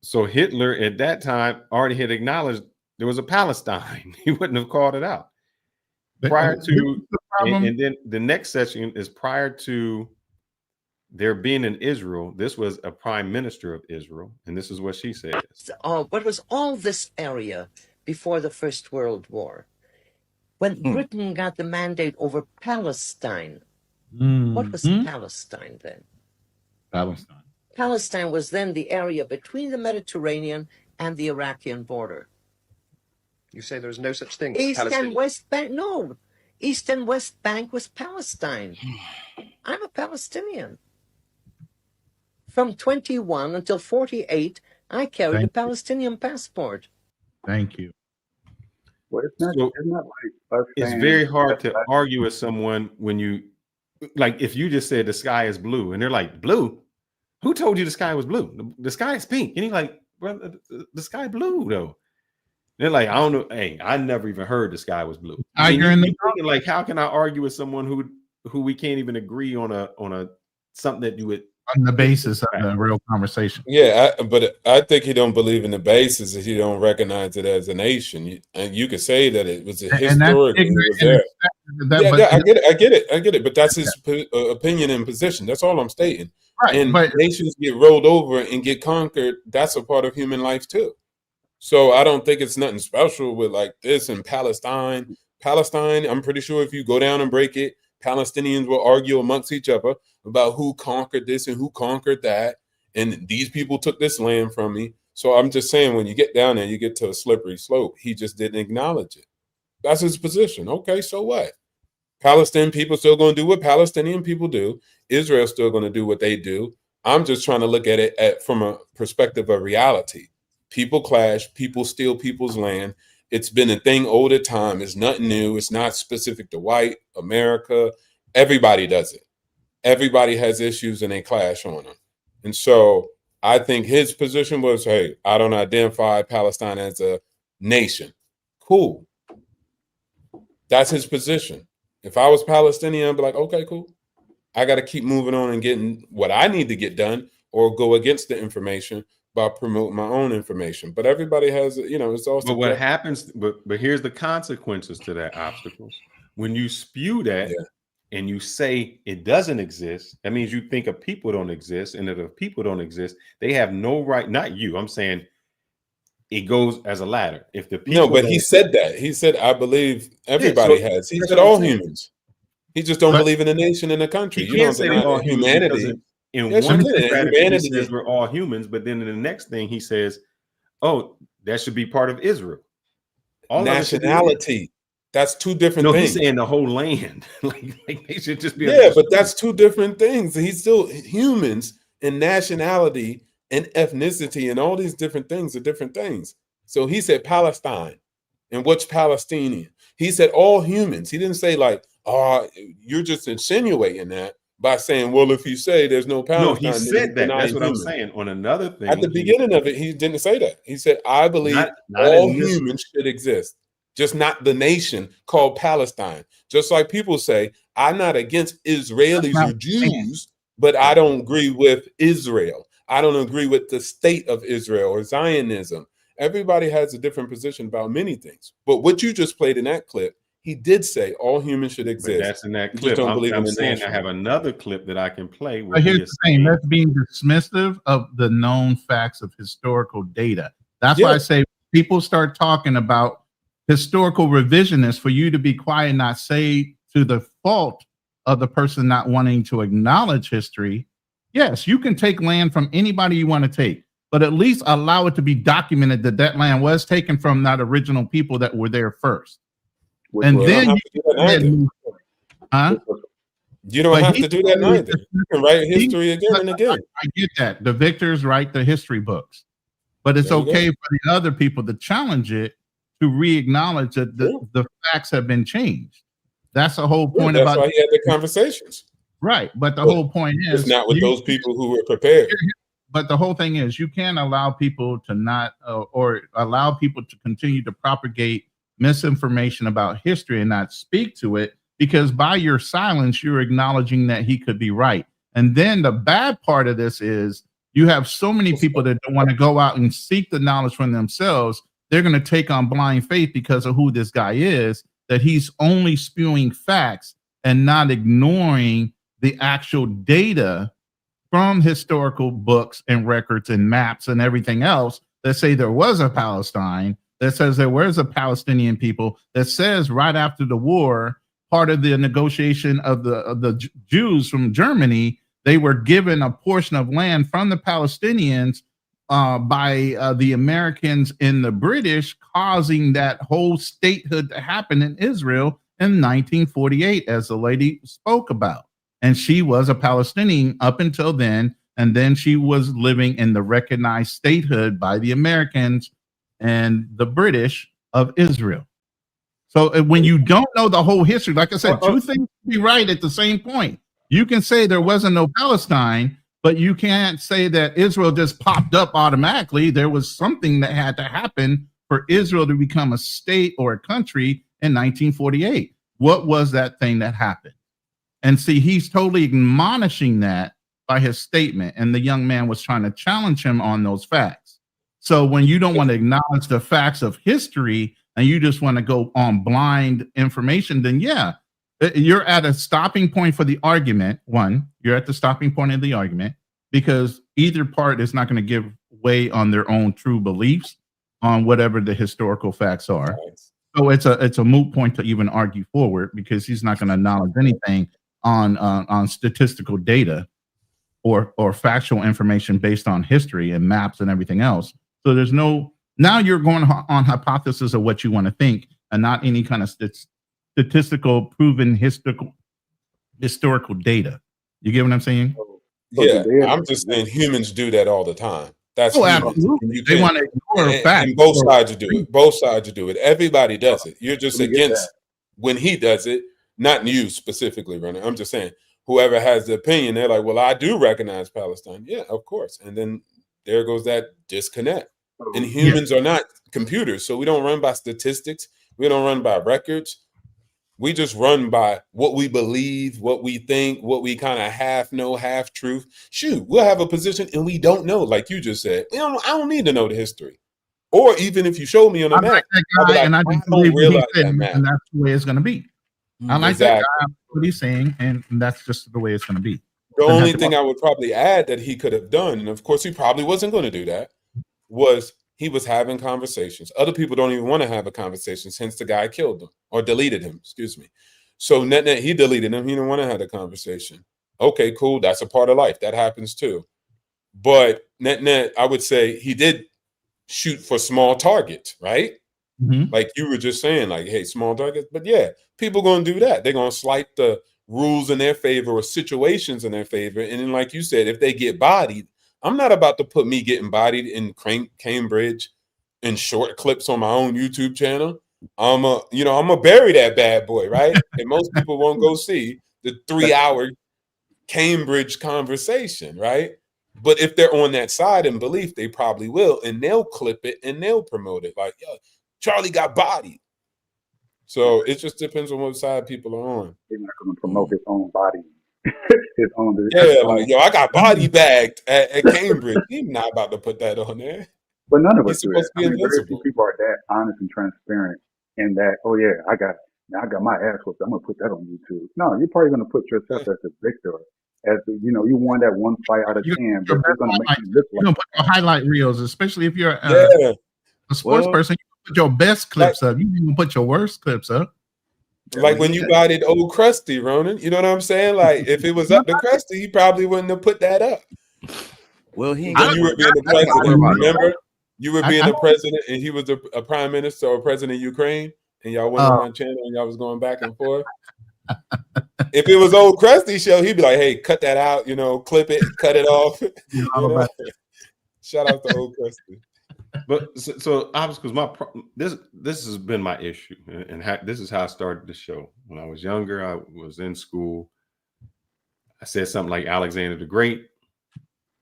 [SPEAKER 2] So Hitler at that time already had acknowledged there was a Palestine. He wouldn't have called it out. Prior to, and then the next section is prior to there being in Israel. This was a prime minister of Israel, and this is what she said.
[SPEAKER 8] What was all this area before the First World War? When Britain got the mandate over Palestine, what was Palestine then? Palestine was then the area between the Mediterranean and the Iraqi border.
[SPEAKER 11] You say there's no such thing.
[SPEAKER 8] East and West Bank. No, East and West Bank was Palestine. I'm a Palestinian. From 21 until 48, I carried a Palestinian passport.
[SPEAKER 12] Thank you.
[SPEAKER 17] Well, it's not like us
[SPEAKER 2] it's
[SPEAKER 17] saying
[SPEAKER 2] very hard to argue with someone when you, like, if you just said the sky is blue and they're like, blue? Who told you the sky was blue? The sky is pink. And you're like, brother, the sky blue though. They're like, I don't know. Hey, I never even heard the sky was blue. Like, how can I argue with someone who we can't even agree on a something that you would
[SPEAKER 12] on the basis of the real conversation?
[SPEAKER 18] Yeah, but I think he don't believe in the basis that he don't recognize it as a nation. And you could say that it was a historic. I get it. But that's his opinion and position. That's all I'm stating. Right, and nations get rolled over and get conquered. That's a part of human life too. So I don't think it's nothing special with like this in Palestine. Palestine, I'm pretty sure if you go down and break it, Palestinians will argue amongst each other about who conquered this and who conquered that. And these people took this land from me. So I'm just saying, when you get down there, you get to a slippery slope. He just didn't acknowledge it. That's his position. Okay, so what? Palestinian people still going to do what Palestinian people do. Israel's still going to do what they do. I'm just trying to look at it from a perspective of reality. People clash, people steal people's land. It's been a thing all the time. It's nothing new. It's not specific to white America. Everybody does it. Everybody has issues and they clash on them. And so I think his position was, hey, I don't identify Palestine as a nation. Cool. That's his position. If I was Palestinian, I'd be like, okay, cool. I got to keep moving on and getting what I need to get done, or go against the information by promoting my own information. But everybody has, it's also.
[SPEAKER 2] But what happens, but here's the consequences to that obstacles. When you spew that and you say it doesn't exist, that means you think of people don't exist. And if people don't exist, they have no right, not you, I'm saying it goes as a ladder. If the people
[SPEAKER 18] No, but he said that. He said, I believe everybody has. He said all humans. He just don't believe in a nation and a country. You don't say all humanity.
[SPEAKER 2] In
[SPEAKER 18] yes,
[SPEAKER 2] one
[SPEAKER 18] humanity,
[SPEAKER 2] he says we're all humans, but then in the next thing he says, oh, that should be part of Israel. All
[SPEAKER 18] nationality. That's two different things.
[SPEAKER 2] He's saying the whole land. like they should just be.
[SPEAKER 18] Yeah, but that's two different things. He's still humans, and nationality and ethnicity and all these different things are different things. So he said Palestine, and what's Palestinian? He said all humans. He didn't say like, oh, you're just insinuating that by saying, well, if you say there's no Palestine.
[SPEAKER 2] No, he said that. That's what I'm saying. On another thing,
[SPEAKER 18] at the beginning of it, he didn't say that. He said, I believe all humans should exist, just not the nation called Palestine. Just like people say, I'm not against Israelis or Jews, but I don't agree with Israel. I don't agree with the state of Israel or Zionism. Everybody has a different position about many things. But what you just played in that clip, he did say all humans should exist.
[SPEAKER 2] But that's in that clip. I'm saying I have another clip that I can play.
[SPEAKER 12] But here's the thing: that's being dismissive of the known facts of historical data. That's why I say people start talking about historical revisionists, for you to be quiet and not say to the fault of the person not wanting to acknowledge history. Yes, you can take land from anybody you want to take, but at least allow it to be documented that that land was taken from that original people that were there first. And then you don't
[SPEAKER 18] have to do that either. You can write history again and again.
[SPEAKER 12] I get that. The victors write the history books, but it's okay for the other people to challenge it, to re-acknowledge that the facts have been changed. That's the whole point.
[SPEAKER 18] That's why he had the conversations.
[SPEAKER 12] Right. But the whole point is
[SPEAKER 18] it's not with those people who were prepared.
[SPEAKER 12] But the whole thing is you can't allow people to not or allow people to continue to propagate misinformation about history and not speak to it, because by your silence, you're acknowledging that he could be right. And then the bad part of this is you have so many people that don't want to go out and seek the knowledge for themselves. They're going to take on blind faith because of who this guy is, that he's only spewing facts and not ignoring the actual data from historical books and records and maps and everything else that say there was a Palestine, that says there was a Palestinian people, that says right after the war, part of the negotiation of the Jews from Germany, they were given a portion of land from the Palestinians by the Americans and the British, causing that whole statehood to happen in Israel in 1948, as the lady spoke about. And she was a Palestinian up until then, and then she was living in the recognized statehood by the Americans and the British of Israel. So when you don't know the whole history, like I said, two things can be right at the same point. You can say there wasn't no Palestine, but you can't say that Israel just popped up automatically. There was something that had to happen for Israel to become a state or a country in 1948. What was that thing that happened? And see, he's totally admonishing that by his statement. And the young man was trying to challenge him on those facts. So when you don't want to acknowledge the facts of history and you just want to go on blind information, then yeah, you're at a stopping point for the argument. One, you're at the stopping point of the argument because either part is not going to give way on their own true beliefs on whatever the historical facts are. So it's a moot point to even argue forward because he's not going to acknowledge anything on statistical data or factual information based on history and maps and everything else. So there's no, now you're going on hypothesis of what you want to think and not any kind of statistical proven historical data. You get what I'm saying?
[SPEAKER 18] Yeah, I'm just saying humans do that all the time. That's
[SPEAKER 12] Oh,
[SPEAKER 18] humans.
[SPEAKER 12] absolutely.
[SPEAKER 18] You
[SPEAKER 12] They
[SPEAKER 18] can,
[SPEAKER 12] want to ignore facts.
[SPEAKER 18] and both sides do it. Both sides do it. Everybody does it. You're just
[SPEAKER 17] Let me get
[SPEAKER 18] against when he does it, not you specifically, Runner. I'm just saying, whoever has the opinion, they're like, well, I do recognize Palestine. Yeah, of course. And then there goes that disconnect. And humans are not computers, so we don't run by statistics. We don't run by records. We just run by what we believe, what we think, what we kind of half know, half truth. Shoot, we'll have a position and we don't know, like you just said. I don't need to know the history. Or even if you show me on a
[SPEAKER 12] I
[SPEAKER 18] map,
[SPEAKER 12] like that
[SPEAKER 18] I'll be
[SPEAKER 12] guy,
[SPEAKER 18] like,
[SPEAKER 12] and I
[SPEAKER 18] I
[SPEAKER 12] just
[SPEAKER 18] don't
[SPEAKER 12] believe what he
[SPEAKER 18] realize
[SPEAKER 12] said,
[SPEAKER 18] that map.
[SPEAKER 12] and that's the way it's going to be. I like that
[SPEAKER 18] Exactly.
[SPEAKER 12] guy, what he's saying, and that's just the way it's going to be.
[SPEAKER 18] The only thing I would probably add that he could have done, and of course he probably wasn't going to do that, was he was having conversations. Other people don't even want to have a conversation, hence the guy killed them or deleted him, excuse me. So net, he deleted him. He didn't want to have a conversation. Okay, cool. That's a part of life. That happens too. But net, I would say he did shoot for small targets, right? Like you were just saying, like, hey, small targets. But yeah, people going to do that. They're going to slight the rules in their favor or situations in their favor. And then, like you said, if they get bodied, I'm not about to put me getting bodied in Cambridge in short clips on my own YouTube channel. I'm gonna bury that bad boy, right? And most people won't go see the 3-hour Cambridge conversation, right? But if they're on that side and belief, they probably will, and they'll clip it and they'll promote it. Like, yo, Charlie got bodied. So it just depends on what side people are on.
[SPEAKER 17] He's not going to promote his own body.
[SPEAKER 18] Like, yo, I got body bagged at Cambridge. He's not about to put that on there.
[SPEAKER 17] But none of us
[SPEAKER 18] He's
[SPEAKER 17] do that.
[SPEAKER 18] supposed to be
[SPEAKER 17] I mean, very few
[SPEAKER 18] invincible.
[SPEAKER 17] people are that honest and transparent in that, oh yeah, I got my ass whooped. I'm gonna put that on YouTube. No, you're probably gonna put yourself as the victor, as the, you won that one fight out of 10, but you're gonna make you look
[SPEAKER 12] You're
[SPEAKER 17] like
[SPEAKER 12] gonna put your highlight reels, especially if you're a sports person. You put your best clips up. You even put your worst clips up.
[SPEAKER 18] Like when you bodied old Krusty, Ronan, you know what I'm saying? Like if it was up to Krusty, he probably wouldn't have put that up.
[SPEAKER 15] Well, he
[SPEAKER 18] when you were being the president, remember? You were being the president and he was a prime minister or president of Ukraine, and y'all went on channel and y'all was going back and forth. If it was old Krusty show, he'd be like, hey, cut that out, clip it, cut it off. Shout out to old Krusty.
[SPEAKER 2] But so obviously, because this has been my issue, and this is how I started the show. When I was younger, I was in school. I said something like Alexander the Great.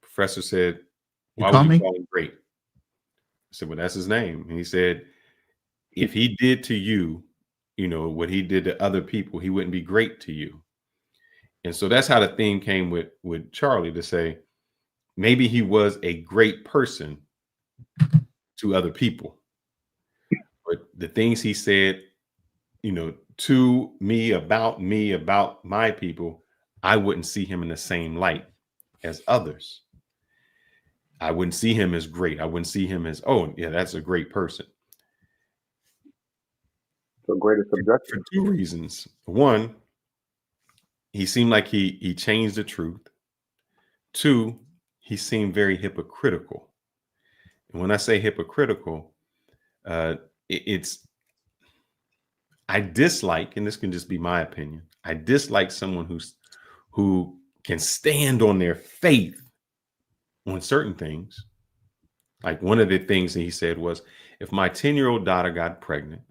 [SPEAKER 2] Professor said, "Why would you call him great?" I said, "Well, that's his name." And he said, "If he did to you, what he did to other people, he wouldn't be great to you." And so that's how the theme came with Charlie, to say maybe he was a great person to other people, but the things he said, to me, about my people, I wouldn't see him in the same light as others. I wouldn't see him as great. I wouldn't see him as, oh yeah, that's a great person.
[SPEAKER 17] So great is subjective.
[SPEAKER 2] For two reasons. One, he seemed like he changed the truth. Two, he seemed very hypocritical. And when I say hypocritical, it's I dislike, and this can just be my opinion, I dislike someone who can stand on their faith on certain things. Like one of the things that he said was, if my 10-year-old daughter got pregnant,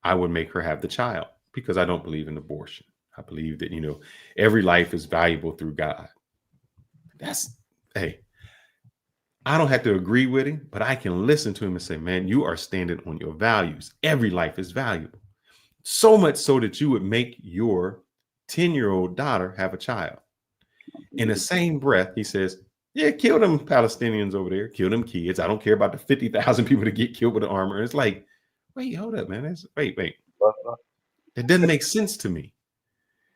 [SPEAKER 2] I would make her have the child, because I don't believe in abortion. I believe that, every life is valuable through God. Hey, I don't have to agree with him, but I can listen to him and say, man, you are standing on your values. Every life is valuable. So much so that you would make your 10-year-old daughter have a child. In the same breath, he says, yeah, kill them Palestinians over there. Kill them kids. I don't care about the 50,000 people that get killed with the armor. It's like, wait, hold up, man. Wait. It doesn't make sense to me.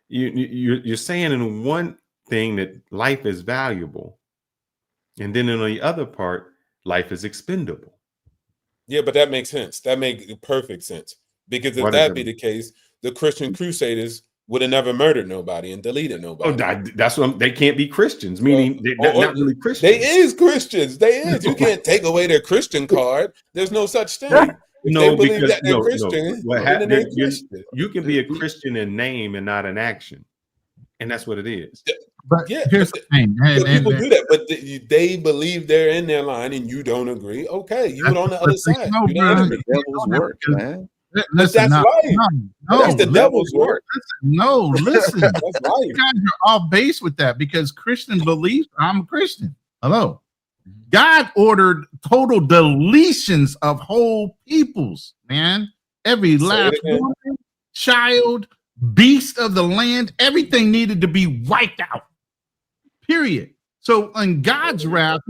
[SPEAKER 2] You're saying in one thing that life is valuable, and then in the other part, life is expendable.
[SPEAKER 18] Yeah, but that makes sense. That makes perfect sense. Because if that be the case, the Christian Crusaders would have never murdered nobody and deleted nobody.
[SPEAKER 2] Oh, that's what they can't be Christians, meaning they're not really Christians.
[SPEAKER 18] They is Christians. They is. You can't take away their Christian card. There's no such thing. If
[SPEAKER 2] No,
[SPEAKER 18] they believe
[SPEAKER 2] because
[SPEAKER 18] that they're Christian, then they're Christian.
[SPEAKER 2] You can be a Christian in name and not in action. And that's what it is.
[SPEAKER 12] But
[SPEAKER 18] Yeah,
[SPEAKER 12] here's the thing,
[SPEAKER 18] but people do that, but they believe they're in their line, and you don't agree. Okay, you're on the other side.
[SPEAKER 12] no,
[SPEAKER 18] You're the
[SPEAKER 12] bro.
[SPEAKER 18] enemy.
[SPEAKER 15] The devil's work, man.
[SPEAKER 18] But
[SPEAKER 12] Listen,
[SPEAKER 18] that's
[SPEAKER 12] no,
[SPEAKER 18] life. But
[SPEAKER 12] no,
[SPEAKER 18] that's the devil's work.
[SPEAKER 12] no, listen.
[SPEAKER 18] That's life.
[SPEAKER 12] You guys are off base with that because Christian beliefs. I'm a Christian. Hello. God ordered total deletions of whole peoples, man. Every last woman, child, beast of the land, everything needed to be wiped out. Period. So in God's wrath,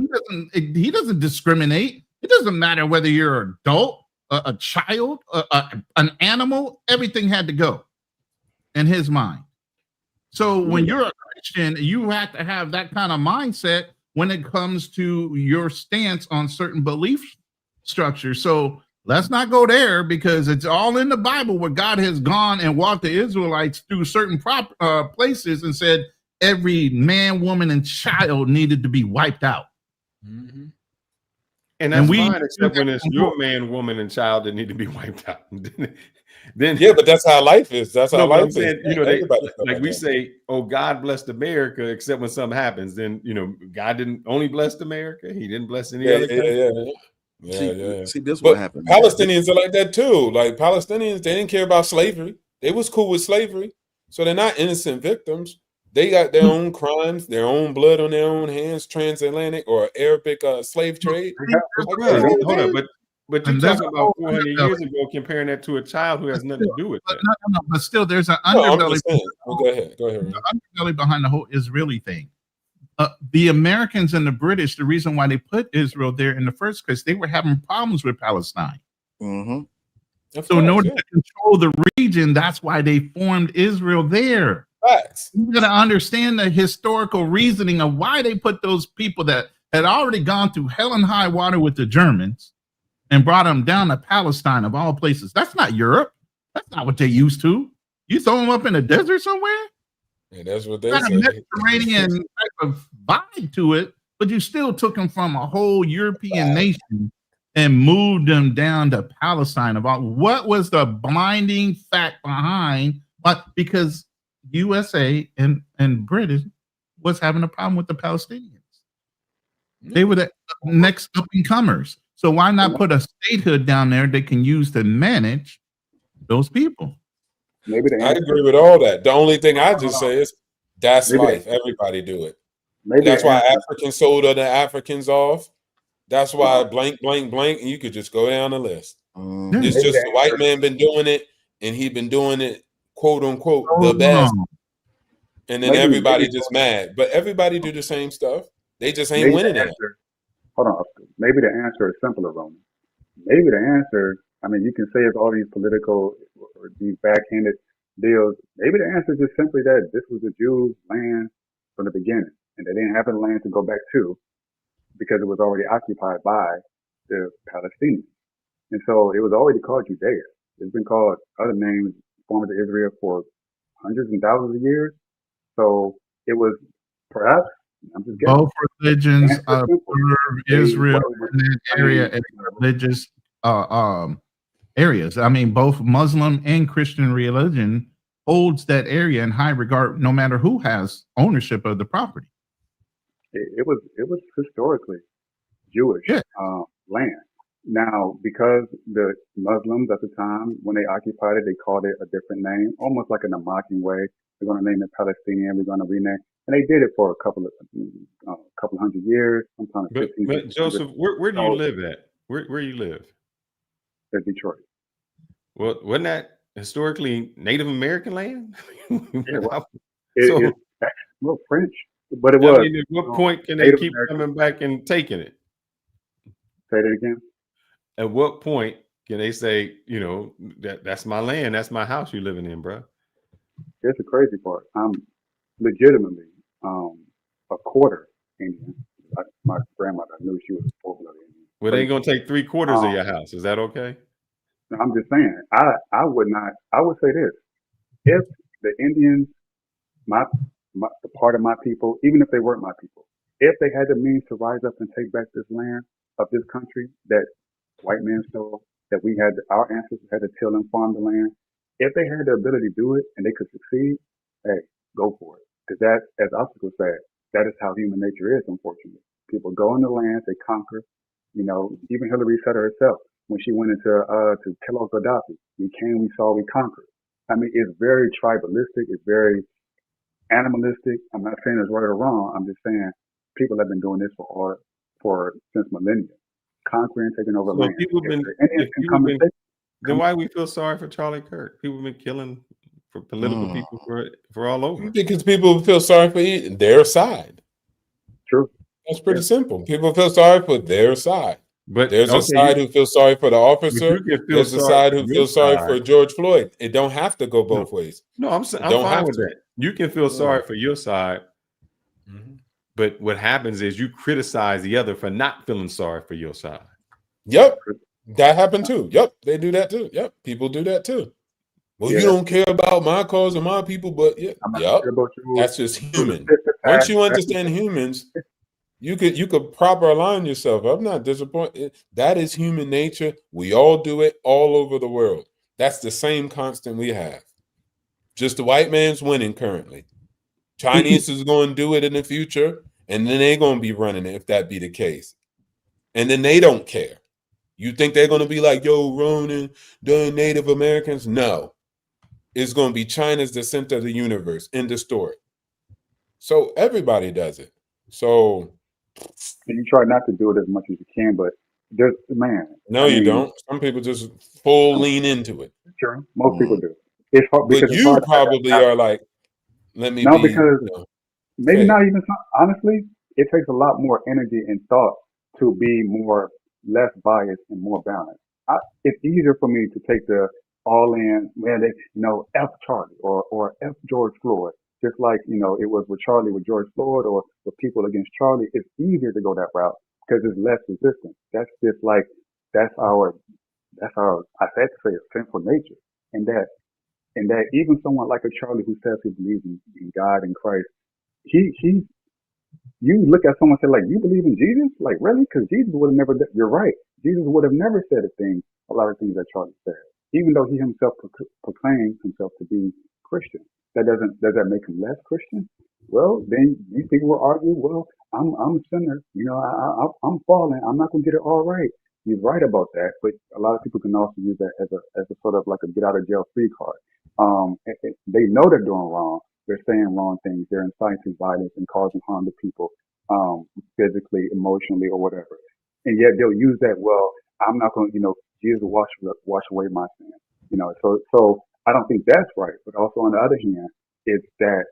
[SPEAKER 12] he doesn't discriminate. It doesn't matter whether you're an adult, a child, an animal, everything had to go in his mind. So when you're a Christian, you have to have that kind of mindset when it comes to your stance on certain belief structures. So let's not go there because it's all in the Bible where God has gone and walked the Israelites through certain places and said every man, woman, and child needed to be wiped out.
[SPEAKER 2] Mm-hmm. And that's fine, except when it's your man, woman, and child that need to be wiped out. Then
[SPEAKER 18] yeah, but that's how life is. That's how life
[SPEAKER 2] I'm saying,
[SPEAKER 18] is.
[SPEAKER 2] you know, like we say, "Oh, God blessed America," except when something happens. Then you know, God didn't only bless America; He didn't bless any other country.
[SPEAKER 15] See, this is
[SPEAKER 18] but
[SPEAKER 15] what happened.
[SPEAKER 18] Palestinians are like that too. Like Palestinians, they didn't care about slavery. They was cool with slavery, so they're not innocent victims. They got their own crimes, their own blood on their own hands, transatlantic or Arabic slave trade.
[SPEAKER 2] Hold up, but you're talking about 400 years ago, comparing that to a child who has nothing to do with that.
[SPEAKER 12] No, but still, there's an underbelly.
[SPEAKER 18] Go ahead.
[SPEAKER 12] The underbelly behind the whole Israeli thing. The Americans and the British, the reason why they put Israel there in the first place, they were having problems with Palestine.
[SPEAKER 15] Mm-hmm.
[SPEAKER 12] So in order to control the region, that's why they formed Israel there.
[SPEAKER 18] Facts.
[SPEAKER 12] You got to understand the historical reasoning of why they put those people that had already gone through hell and high water with the Germans and brought them down to Palestine of all places. That's not Europe. That's not what they used to. You throw them up in a desert somewhere?
[SPEAKER 18] Yeah, that's what they
[SPEAKER 12] Got a
[SPEAKER 18] say.
[SPEAKER 12] Mediterranean type of vibe to it, but you still took them from a whole European nation and moved them down to Palestine. About what was the blinding fact behind? But because USA and Britain was having a problem with the Palestinians. They were the next up and comers. So why not put a statehood down there they can use to manage those people?
[SPEAKER 17] Maybe
[SPEAKER 18] I agree with all that. The only thing I just say is that's life. Everybody do it. That's why Africans sold other Africans off. That's why blank, blank, blank, and you could just go down the list. It's just the white man been doing it, and he been doing it, quote unquote, the best. And then everybody just mad. But everybody do the same stuff. They just ain't winning it.
[SPEAKER 17] Hold on. Maybe the answer is simpler, Roman. Maybe the answer, I mean, you can say it's all these political or these backhanded deals. Maybe the answer is just simply that this was the Jews' land from the beginning, and they didn't have the land to go back to because it was already occupied by the Palestinians. And so it was already called Judea. It's been called other names, former Israel, for hundreds and thousands of years. So it was perhaps, I'm just guessing.
[SPEAKER 12] Both religions serve Israel in that area as religious areas. I mean, both Muslim and Christian religion holds that area in high regard, no matter who has ownership of the property.
[SPEAKER 17] It was historically Jewish land. Now, because the Muslims at the time, when they occupied it, they called it a different name, almost like in a mocking way. We're going to name it Palestinian. We're going to rename, and they did it for a couple hundred years, sometimes 15.
[SPEAKER 2] But Joseph, where do you live at? Where you live?
[SPEAKER 17] At Detroit.
[SPEAKER 2] Well, wasn't that historically Native American land?
[SPEAKER 17] Well, French, but it was.
[SPEAKER 2] I mean, at what point can they keep coming back and taking it?
[SPEAKER 17] Say that again.
[SPEAKER 2] At what point can they say, you know, that's my land, that's my house you're living in, bro?
[SPEAKER 17] Here's the crazy part. I'm legitimately a quarter Indian. My grandmother knew she was a full-blood Indian.
[SPEAKER 2] Well, they ain't gonna take 3/4 of your house. Is that okay?
[SPEAKER 17] I'm just saying. I would not. I would say this: if the Indians, the part of my people, even if they weren't my people, if they had the means to rise up and take back this land of this country that white men stole, that we had, our ancestors had to till and farm the land. If they had the ability to do it and they could succeed, hey, go for it. Because that, as Obstacle said, that is how human nature is, unfortunately. People go in the lands, they conquer. You know, even Hillary said it herself when she went into to kill off Gaddafi. We came, we saw, we conquered. I mean, it's very tribalistic. It's very animalistic. I'm not saying it's right or wrong. I'm just saying people have been doing this for since millennia, conquering, taking over
[SPEAKER 2] So
[SPEAKER 17] land.
[SPEAKER 2] people been,
[SPEAKER 17] Indians
[SPEAKER 2] if
[SPEAKER 17] can
[SPEAKER 2] people
[SPEAKER 17] come and
[SPEAKER 2] been,
[SPEAKER 17] take.
[SPEAKER 2] then why we feel sorry for Charlie Kirk? People been killing for political people for all over.
[SPEAKER 18] Because people feel sorry for their side.
[SPEAKER 17] True.
[SPEAKER 18] That's pretty simple. People feel sorry for their side.
[SPEAKER 2] But
[SPEAKER 18] there's a
[SPEAKER 2] okay,
[SPEAKER 18] side who feels sorry for the officer.
[SPEAKER 2] you can feel
[SPEAKER 18] There's a
[SPEAKER 2] sorry
[SPEAKER 18] side
[SPEAKER 2] for
[SPEAKER 18] who
[SPEAKER 2] your
[SPEAKER 18] feels sorry
[SPEAKER 2] side.
[SPEAKER 18] for George Floyd. It don't have to go both ways.
[SPEAKER 2] No, I'm
[SPEAKER 18] It
[SPEAKER 2] I'm
[SPEAKER 18] don't
[SPEAKER 2] fine
[SPEAKER 18] have
[SPEAKER 2] with
[SPEAKER 18] to.
[SPEAKER 2] that. You can feel sorry for your side, but what happens is you criticize the other for not feeling sorry for your side.
[SPEAKER 18] Yep, that happened too. Yep, they do that too. Yep, people do that too. Well, you don't care about my cause or my people, but yeah, yep, that's just human. Once you understand humans, you could proper align yourself. I'm not disappointed. That is human nature. We all do it all over the world. That's the same constant we have. Just the white man's winning currently. Chinese is going to do it in the future, and then they're going to be running it if that be the case. And then they don't care. You think they're going to be like, yo, Ronan, the Native Americans? No. It's going to be China's the center of the universe. End of story. So everybody does it. So
[SPEAKER 17] And you try not to do it as much as you can, but there's
[SPEAKER 18] no, you don't. Some people just full lean into it.
[SPEAKER 17] Sure, most people do. It's hard
[SPEAKER 18] But
[SPEAKER 17] because it's
[SPEAKER 18] you
[SPEAKER 17] hard to have that
[SPEAKER 18] probably
[SPEAKER 17] balance.
[SPEAKER 18] are like, let me
[SPEAKER 17] No,
[SPEAKER 18] be,
[SPEAKER 17] because maybe
[SPEAKER 18] fair.
[SPEAKER 17] not even honestly, it takes a lot more energy and thought to be less biased and more balanced. It's easier for me to take the all in, man, F Charlie or F George Floyd. Just like, it was with Charlie with George Floyd or with people against Charlie. It's easier to go that route because it's less resistance. That's just like, that's our, I had to say, a sinful nature. And that even someone like a Charlie who says he believes in God and Christ, you look at someone and say, like, you believe in Jesus? Like, really? Because Jesus would have never, you're right. Jesus would have never said a lot of things that Charlie said, even though he himself proclaims himself to be Christian. Does that make him less Christian? Well, then these people will argue, well, I'm a sinner. I'm falling. I'm not going to get it all right. He's right about that, but a lot of people can also use that as a sort of like a get out of jail free card. They know they're doing wrong. They're saying wrong things. They're inciting violence and causing harm to people, physically, emotionally, or whatever. And yet they'll use that. Well, I'm not going to, Jesus will wash away my sin. So I don't think that's right. But also on the other hand, it's that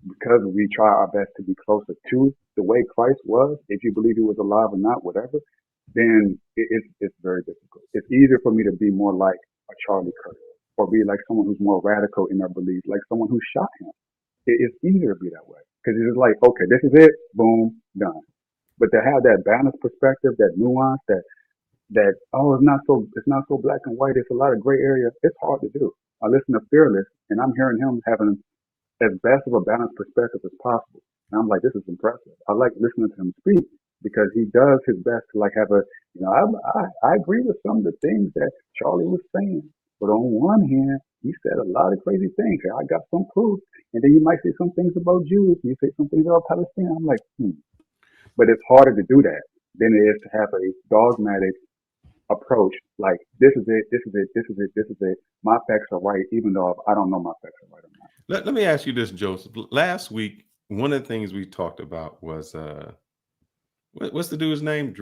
[SPEAKER 17] because we try our best to be closer to the way Christ was, if you believe he was alive or not, whatever, then it's very difficult. It's easier for me to be more like a Charlie Kirk or be like someone who's more radical in their beliefs, like someone who shot him. It's easier to be that way because it's just like, okay, this is it, boom, done. But to have that balanced perspective, that nuance, that it's not so black and white. It's a lot of gray area. It's hard to do. I listen to Fearless, and I'm hearing him having as best of a balanced perspective as possible. And I'm like, this is impressive. I like listening to him speak because he does his best to like have I agree with some of the things that Charlie was saying, but on one hand, he said a lot of crazy things. I got some proof, and then you might say some things about Jews. You say some things about Palestine. I'm like, But it's harder to do that than it is to have a dogmatic approach. Like, this is it, this is it, this is it, this is it. My facts are right, even though I don't know my facts are right or not.
[SPEAKER 2] Let me ask you this, Joseph. Last week, one of the things we talked about was what's the dude's name?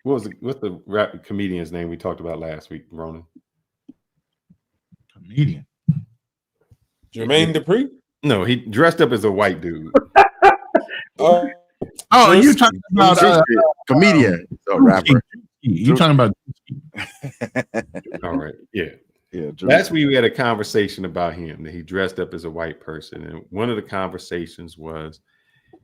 [SPEAKER 2] What's the rap comedian's name we talked about last week, Ronan?
[SPEAKER 12] Comedian.
[SPEAKER 18] Jermaine Dupri?
[SPEAKER 2] No, he dressed up as a white dude.
[SPEAKER 12] You talking about
[SPEAKER 15] comedian, rapper?
[SPEAKER 12] You talking about?
[SPEAKER 2] All right, yeah.
[SPEAKER 15] Yeah,
[SPEAKER 2] last week we had a conversation about him, that he dressed up as a white person, and one of the conversations was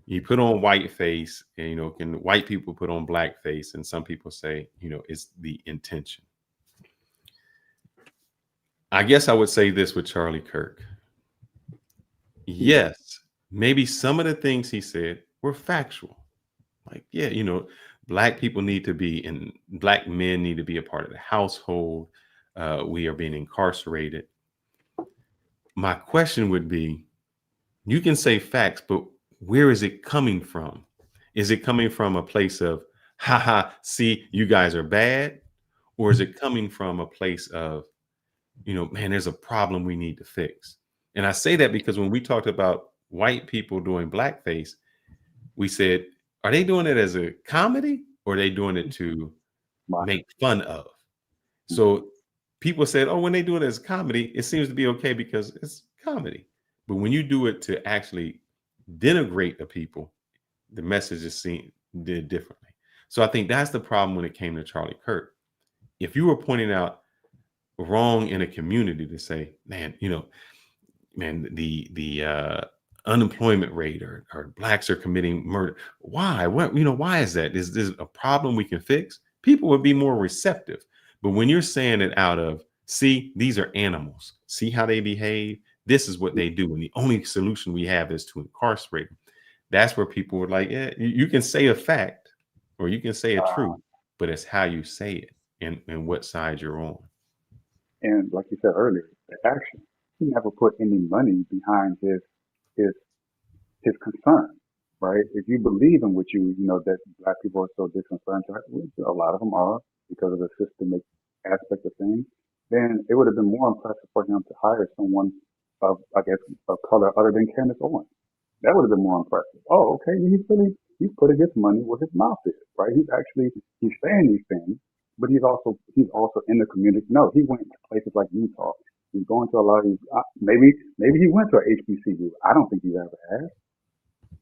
[SPEAKER 2] he put on white face, and can white people put on black face? And some people say, it's the intention. I guess I would say this with Charlie Kirk. Yes, maybe some of the things he said were factual. Like, black people need to be, and black men need to be a part of the household. We are being incarcerated. My question would be, You can say facts, but where is it coming from? Is it coming from a place of, haha, see, you guys are bad? Or is it coming from a place of, man, there's a problem we need to fix? And I say that because when we talked about white people doing blackface, we said, are they doing it as a comedy or are they doing it to make fun of? So people said, oh, when they do it as comedy, it seems to be okay because it's comedy. But when you do it to actually denigrate the people, the message is seen did differently. So I think that's the problem when it came to Charlie Kirk. If you were pointing out wrong in a community to say, man, the unemployment rate or blacks are committing murder. Why? Why is that? Is this a problem we can fix? People would be more receptive. But when you're saying it out of, see, these are animals. See how they behave. This is what they do. And the only solution we have is to incarcerate them. That's where people were like, yeah, you can say a fact or you can say a truth, but it's how you say it and what side you're on.
[SPEAKER 17] And like you said earlier, the action. He never put any money behind his concern, right? If you believe in what that black people are so disenfranchised, which a lot of them are because of the systemic aspect of things, then it would have been more impressive for him to hire someone of color other than Candace Owens. That would have been more impressive. Oh, okay, he's putting his money where his mouth is, right? He's saying these things, but he's also in the community. No, he went to places like Utah. He's going to a lot of these. Maybe he went to a HBCU. I don't think he ever has.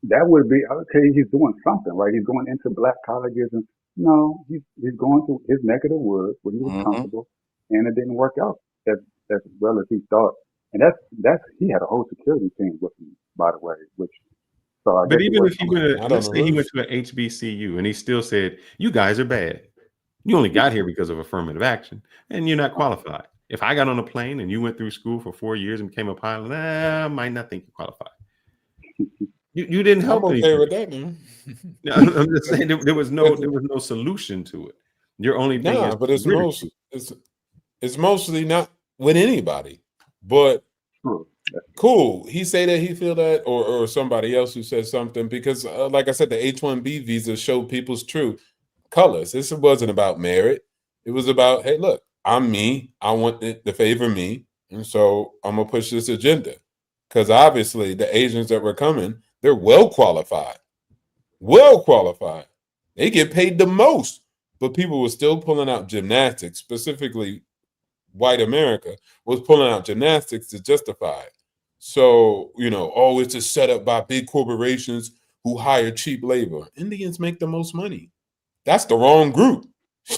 [SPEAKER 17] That would be okay. He's doing something, right? He's going into black colleges, and no, he's going to his neck of the woods where he was comfortable, and it didn't work out as well as he thought. And that's he had a whole security team with him, by the way.
[SPEAKER 2] But even if he let's say he went to an HBCU and he still said, "You guys are bad. You only got here because of affirmative action, and you're not qualified." If I got on a plane and you went through school for 4 years and became a pilot, I might not think you're qualified. You didn't help.
[SPEAKER 18] I'm okay with that, man.
[SPEAKER 2] I'm just saying there was no solution to it. Your only thing is,
[SPEAKER 18] but it's mostly not with anybody. But cool. He say that he feel that, or somebody else who said something because, like I said, the H-1B visa showed people's true colors. This wasn't about merit. It was about, hey, look, I'm me. I want it to favor me, and so I'm gonna push this agenda. Because obviously, the Asians that were coming, they're well qualified. They get paid the most, but people were still pulling out gymnastics, specifically white America was pulling out gymnastics to justify it. So, it's a setup by big corporations who hire cheap labor. Indians make the most money. That's the wrong group.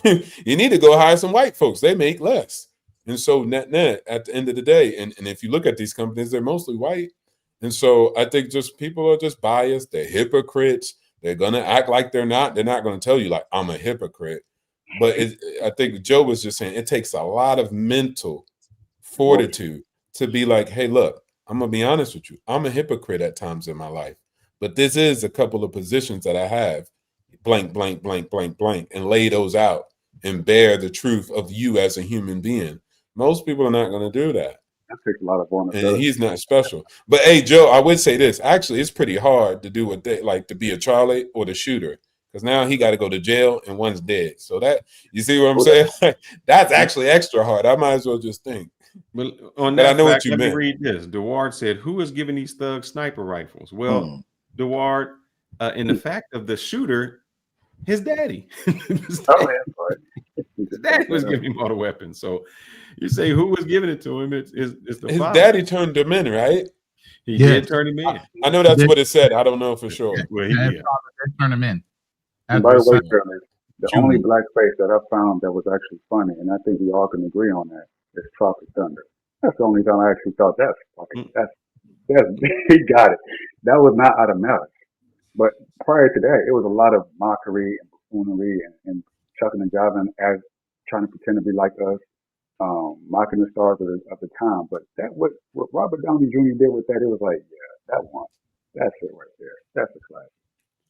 [SPEAKER 18] You need to go hire some white folks. They make less. And so net at the end of the day, and if you look at these companies, they're mostly white. And so I think just people are just biased. They're hypocrites. They're going to act like they're not. They're not going to tell you like, I'm a hypocrite. But I think Joe was just saying it takes a lot of mental fortitude to be like, hey, look, I'm going to be honest with you. I'm a hypocrite at times in my life. But this is a couple of positions that I have, blank, blank, blank, blank, blank, and lay those out and bear the truth of you as a human being. Most people are not going to do that.
[SPEAKER 17] That takes a lot of vulnerability.
[SPEAKER 18] And he's not special. But hey, Joe, I would say this. Actually, it's pretty hard to do what they like to be a Charlie or the shooter. Because now he got to go to jail and one's dead. So that, you see what I'm saying? That's actually extra hard. I might as well just think.
[SPEAKER 2] But on that,
[SPEAKER 18] I know what you
[SPEAKER 2] let
[SPEAKER 18] meant.
[SPEAKER 2] me read this. Deward said, "Who is giving these thugs sniper rifles?" Well, Deward, in the fact of the shooter, his daddy. His daddy was giving him all the weapons. So you say who was giving it to him? It's the
[SPEAKER 18] his
[SPEAKER 2] father.
[SPEAKER 18] daddy turned him in, right?
[SPEAKER 2] He did turn him in.
[SPEAKER 18] I know that's what it said. I don't know for sure.
[SPEAKER 2] Well, he did.
[SPEAKER 12] Turn him in.
[SPEAKER 17] And by the way, Charlie, the only blackface that I found that was actually funny, and I think we all can agree on that, is Tropic Thunder. That's the only time I actually thought that's he got it. That was not out of malice. But prior to that, it was a lot of mockery and buffoonery and chucking and jiving as trying to pretend to be like us, mocking the stars of the time. But that what Robert Downey Jr. did with that, it was like, yeah, that's it right there. That's a classic.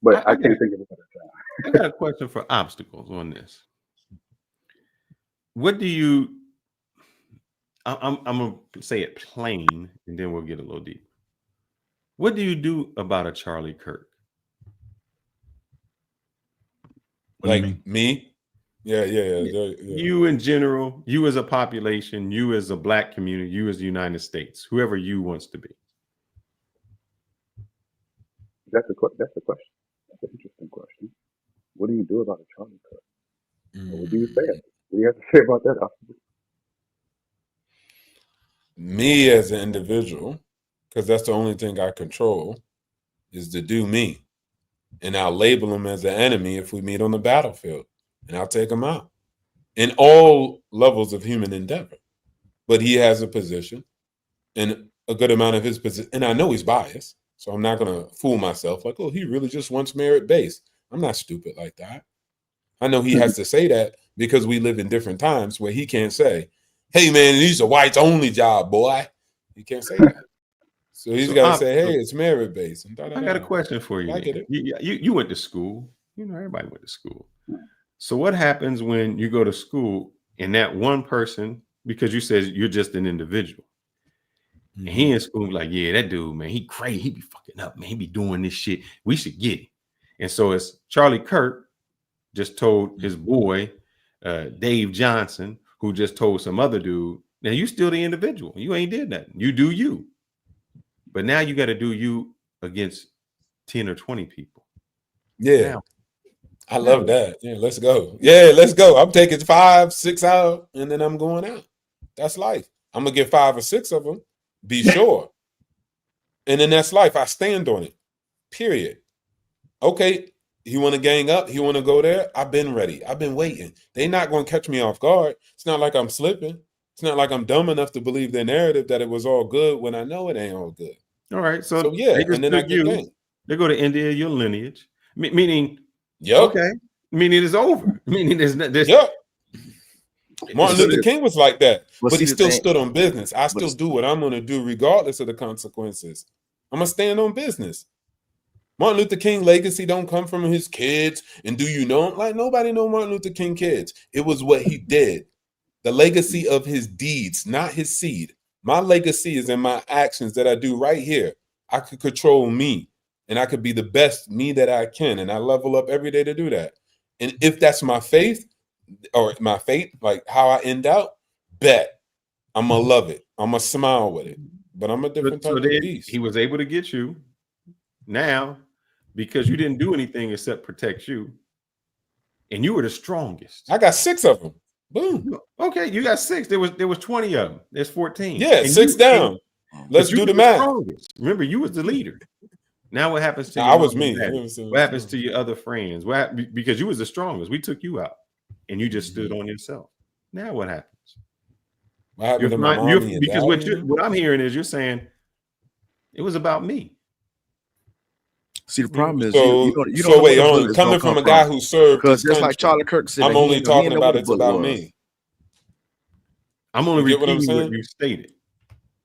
[SPEAKER 17] But I can't think of it at the time.
[SPEAKER 2] I got a question for obstacles on this. What do you? I'm gonna say it plain, and then we'll get a little deep. What do you do about a Charlie Kirk?
[SPEAKER 18] Like me? Yeah.
[SPEAKER 2] You in general, you as a population, you as a black community, you as the United States, whoever you wants to be.
[SPEAKER 17] That's a question. That's an interesting question. What do you do about a Charlie Kirk? What do you say? What do you have to say about that?
[SPEAKER 18] Me as an individual, because that's the only thing I control, is to do me. And I'll label him as an enemy if we meet on the battlefield. And I'll take him out in all levels of human endeavor. But he has a position, and a good amount of his position, and I know he's biased, so I'm not going to fool myself like, oh, he really just wants merit-based. I'm not stupid like that. I know he has to say that because we live in different times where he can't say, hey, man, these are whites only job, boy. He can't say that. So he's got to say, hey, it's merit-based.
[SPEAKER 2] I got a question for you.
[SPEAKER 18] I get it.
[SPEAKER 2] You went to school. You know, everybody went to school. So what happens when you go to school and that one person, because you said you're just an individual, and he in school like, yeah, that dude, man, he crazy. He be fucking up, man. He be doing this shit. We should get it. And so it's Charlie Kirk just told his boy, Dave Johnson, who just told some other dude, now you still the individual. You ain't did nothing. You do you. But now you got to do you against 10 or 20 people.
[SPEAKER 18] Yeah. I love that. Yeah, let's go. Yeah, let's go. I'm taking 5, 6 out, and then I'm going out. That's life. I'm going to get 5 or 6 of them. Be sure. And then that's life. I stand on it. Period. Okay. He want to gang up. He want to go there. I've been ready. I've been waiting. They're not going to catch me off guard. It's not like I'm slipping. It's not like I'm dumb enough to believe their narrative that it was all good when I know it ain't all good.
[SPEAKER 2] All right. So
[SPEAKER 18] yeah,
[SPEAKER 2] they just
[SPEAKER 18] and then I
[SPEAKER 2] took
[SPEAKER 18] get
[SPEAKER 2] you.
[SPEAKER 18] gang.
[SPEAKER 2] They go to India, your lineage. Meaning,
[SPEAKER 18] yep.
[SPEAKER 2] Okay. Meaning it's over. Meaning there's
[SPEAKER 18] yep. Martin
[SPEAKER 2] So
[SPEAKER 18] Luther King was like that,
[SPEAKER 15] Well,
[SPEAKER 18] but
[SPEAKER 15] see,
[SPEAKER 18] he
[SPEAKER 15] the
[SPEAKER 18] still
[SPEAKER 15] thing-
[SPEAKER 18] stood on business. I still do what I'm going to do regardless of the consequences. I'm going to stand on business. Martin Luther King legacy don't come from his kids. And do you know him? Like, nobody know Martin Luther King kids. It was what he did. The legacy of his deeds, not his seed. My legacy is in my actions that I do right here. I could control me, and I could be the best me that I can, and I level up every day to do that. And if that's my faith, or my fate, like how I end out, bet I'm gonna love it. I'm gonna smile with it. But I'm a different type of beast.
[SPEAKER 2] He was able to get you now because you didn't do anything except protect you, and you were the strongest.
[SPEAKER 18] I got 6 of them. Boom.
[SPEAKER 2] Okay, you got 6. There was 20 of them. There's 14.
[SPEAKER 18] Yeah,
[SPEAKER 2] And
[SPEAKER 18] 6 down. Let's do the math.
[SPEAKER 2] Remember, you was the leader. Now what happens to
[SPEAKER 18] I
[SPEAKER 2] your
[SPEAKER 18] was
[SPEAKER 2] mom
[SPEAKER 18] me.
[SPEAKER 2] and dad? What happens to your other friends? Because you was the strongest. We took you out, and you just stood on yourself. Now what happens?
[SPEAKER 18] What happened to my mommy and
[SPEAKER 2] Because
[SPEAKER 18] dad?
[SPEAKER 2] what I'm hearing is you're saying it was about me.
[SPEAKER 15] See, the problem is,
[SPEAKER 18] So,
[SPEAKER 15] you don't
[SPEAKER 18] so
[SPEAKER 15] know
[SPEAKER 18] wait,
[SPEAKER 15] where the
[SPEAKER 18] only
[SPEAKER 15] bullet's
[SPEAKER 18] coming
[SPEAKER 15] gonna
[SPEAKER 18] from
[SPEAKER 15] come
[SPEAKER 18] a guy who served
[SPEAKER 15] because
[SPEAKER 18] his
[SPEAKER 15] just like
[SPEAKER 18] country,
[SPEAKER 15] Charlie Kirk said,
[SPEAKER 18] I'm
[SPEAKER 15] he
[SPEAKER 18] only
[SPEAKER 15] ain't know- he
[SPEAKER 18] talking
[SPEAKER 15] ain't know
[SPEAKER 18] about
[SPEAKER 15] what the
[SPEAKER 18] it's
[SPEAKER 15] bullet
[SPEAKER 18] about
[SPEAKER 15] was.
[SPEAKER 18] me.
[SPEAKER 2] I'm only
[SPEAKER 18] You get what I'm
[SPEAKER 2] repeating what
[SPEAKER 18] saying?
[SPEAKER 2] you stated.